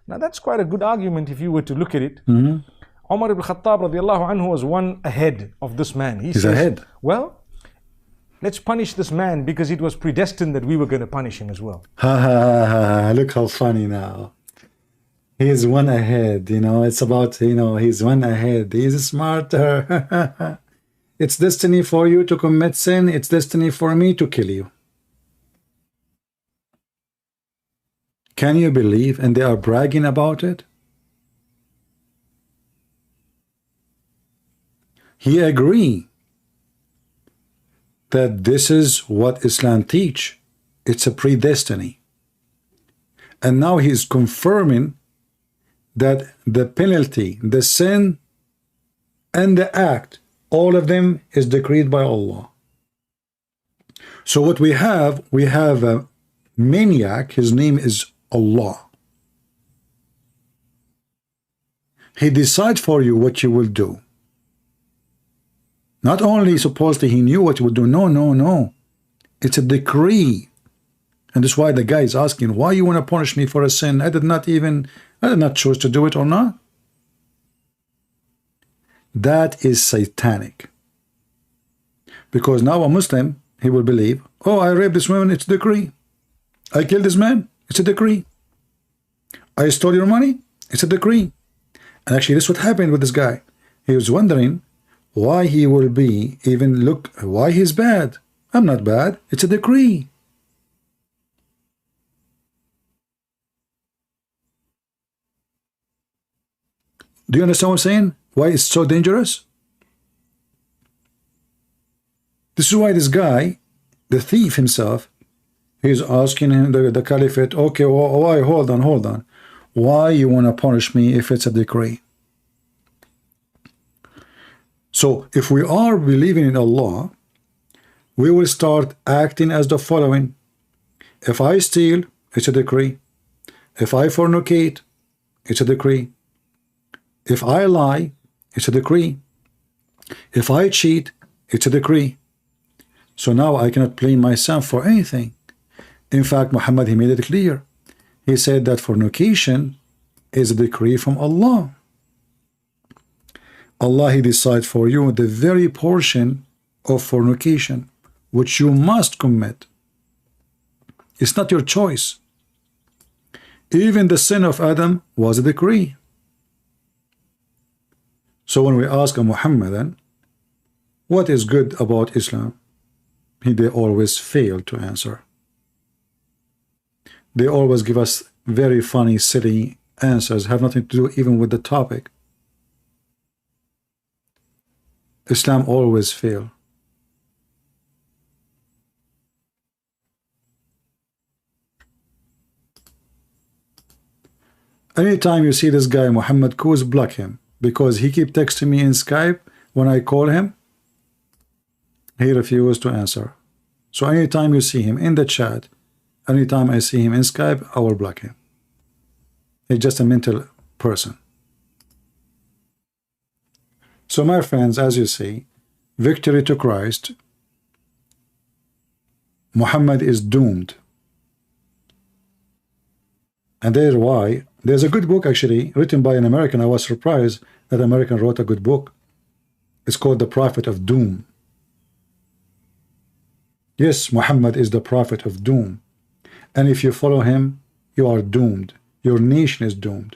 Now that's quite a good argument if you were to look at it. Umar ibn Khattab radiallahu anhu was one ahead of this man. He says, ahead. Well, let's punish this man because it was predestined that we were going to punish him as well. Ha ha ha, look how funny now. He's one ahead, you know, it's about, you know, he's one ahead. He's smarter. It's destiny for you to commit sin. It's destiny for me to kill you. Can you believe? And they are bragging about it. He agreed that this is what Islam teach. It's a predestiny. And now he's confirming that the penalty, the sin, and the act, all of them is decreed by Allah. So what we have a maniac, his name is Allah. He decides for you what you will do. Not only supposedly he knew what you would do, no. It's a decree. And that's why the guy is asking, why you want to punish me for a sin? I did not choose to do it or not. That is satanic. Because now a Muslim, he will believe, oh, I raped this woman, it's a decree. I killed this man, it's a decree. I stole your money, it's a decree. And actually this is what happened with this guy. He was wondering why he will be, why he's bad. I'm not bad, it's a decree. Do you understand what I'm saying? Why it's so dangerous? This is why this guy, the thief himself, he's asking him, the caliphate, okay, why, hold on. Why you want to punish me if it's a decree? So if we are believing in Allah, we will start acting as the following. If I steal, it's a decree. If I fornicate, it's a decree. If I lie, it's a decree. If I cheat, it's a decree. So now I cannot blame myself for anything. In fact, Muhammad, he made it clear. He said that fornication is a decree from Allah. Allah, he decides for you the very portion of fornication which you must commit. It's not your choice. Even the sin of Adam was a decree. So when we ask a Muhammadan, what is good about Islam? They always fail to answer. They always give us very funny, silly answers, have nothing to do even with the topic. Islam always fail. Anytime you see this guy, Muhammad Kuz, block him. Because he keep texting me in Skype when I call him, he refused to answer. So anytime you see him in the chat, anytime I see him in Skype, I will block him. He's just a mental person. So my friends, as you see, victory to Christ. Muhammad is doomed. And that's why there's a good book actually written by an American. I was surprised that an American wrote a good book. It's called The Prophet of Doom. Yes, Muhammad is the prophet of doom. And if you follow him, you are doomed. Your nation is doomed.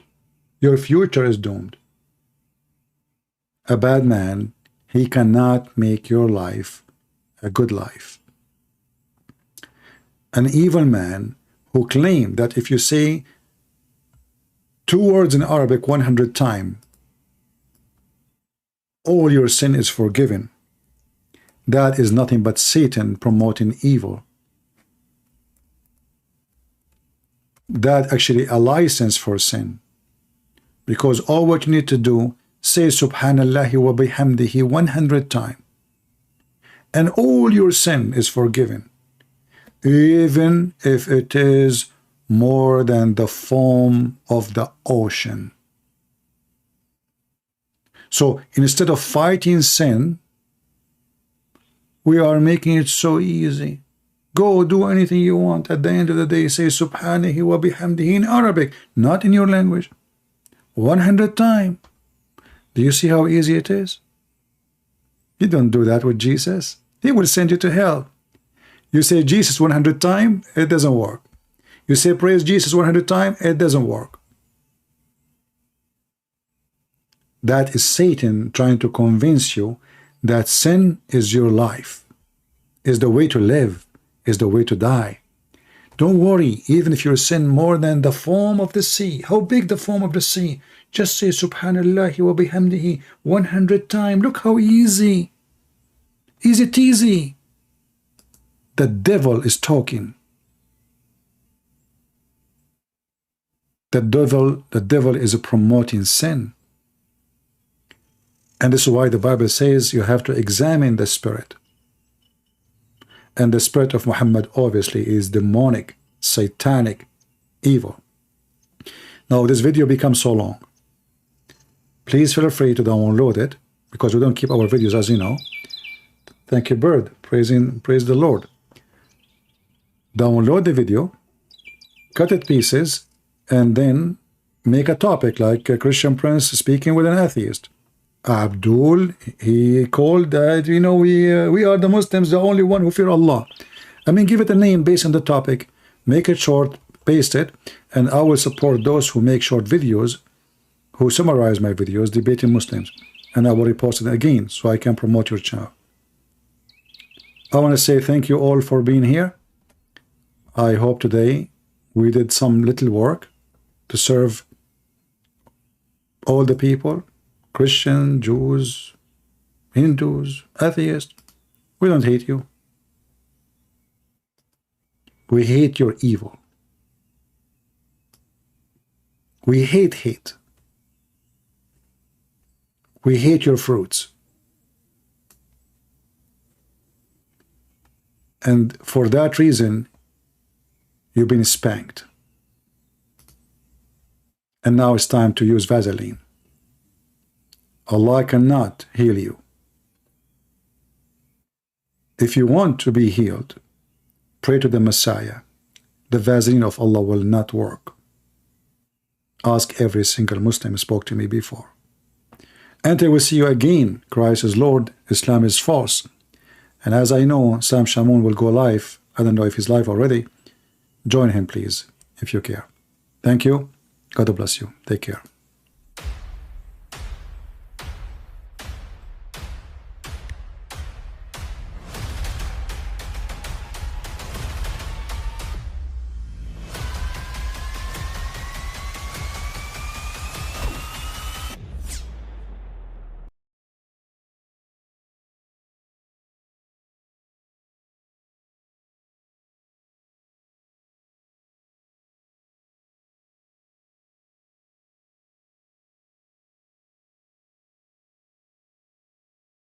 Your future is doomed. A bad man, he cannot make your life a good life. An evil man who claimed that if you say 2 words in Arabic 100 times, all your sin is forgiven. That is nothing but Satan promoting evil. That actually a license for sin. Because all what you need to do, say Subhanallah wa bihamdihi 100 times, and all your sin is forgiven, even if it is more than the foam of the ocean. So instead of fighting sin, we are making it so easy. Go do anything you want. At the end of the day, say Subhanahu wa bihamdihi in Arabic, not in your language, 100 times. Do you see how easy it is? You don't do that with Jesus. He will send you to hell. You say Jesus 100 times, it doesn't work. You say praise Jesus 100 times, it doesn't work. That is Satan trying to convince you that sin is your life, is the way to live, is the way to die. Don't worry, even if you sin more than the foam of the sea. How big the foam of the sea? Just say Subhanallah wa bihamdihi 100 times. Look how easy. Easy teasy. The devil is talking. The devil is promoting sin. And this is why the Bible says you have to examine the spirit. And the spirit of Muhammad obviously is demonic, satanic, evil. Now this video becomes so long. Please feel free to download it, because we don't keep our videos, as you know. Thank you, Bird. Praise the Lord. Download the video, cut it pieces, and then make a topic like a Christian Prince speaking with an atheist. Abdul, he called that, you know, we are the Muslims, the only one who fear Allah. I mean, give it a name based on the topic, make it short, paste it, and I will support those who make short videos, who summarize my videos, debating Muslims, and I will repost it again so I can promote your channel. I want to say thank you all for being here. I hope today we did some little work to serve all the people, Christian, Jews, Hindus, atheists. We don't hate you. We hate your evil. We hate hate. We hate your fruits. And for that reason, you've been spanked. And now it's time to use Vaseline. Allah cannot heal you. If you want to be healed, pray to the Messiah. The Vaseline of Allah will not work. Ask every single Muslim who spoke to me before. Until we see you again, Christ is Lord, Islam is false. And as I know, Sam Shamoun will go live. I don't know if he's live already. Join him, please, if you care. Thank you. God bless you. Take care.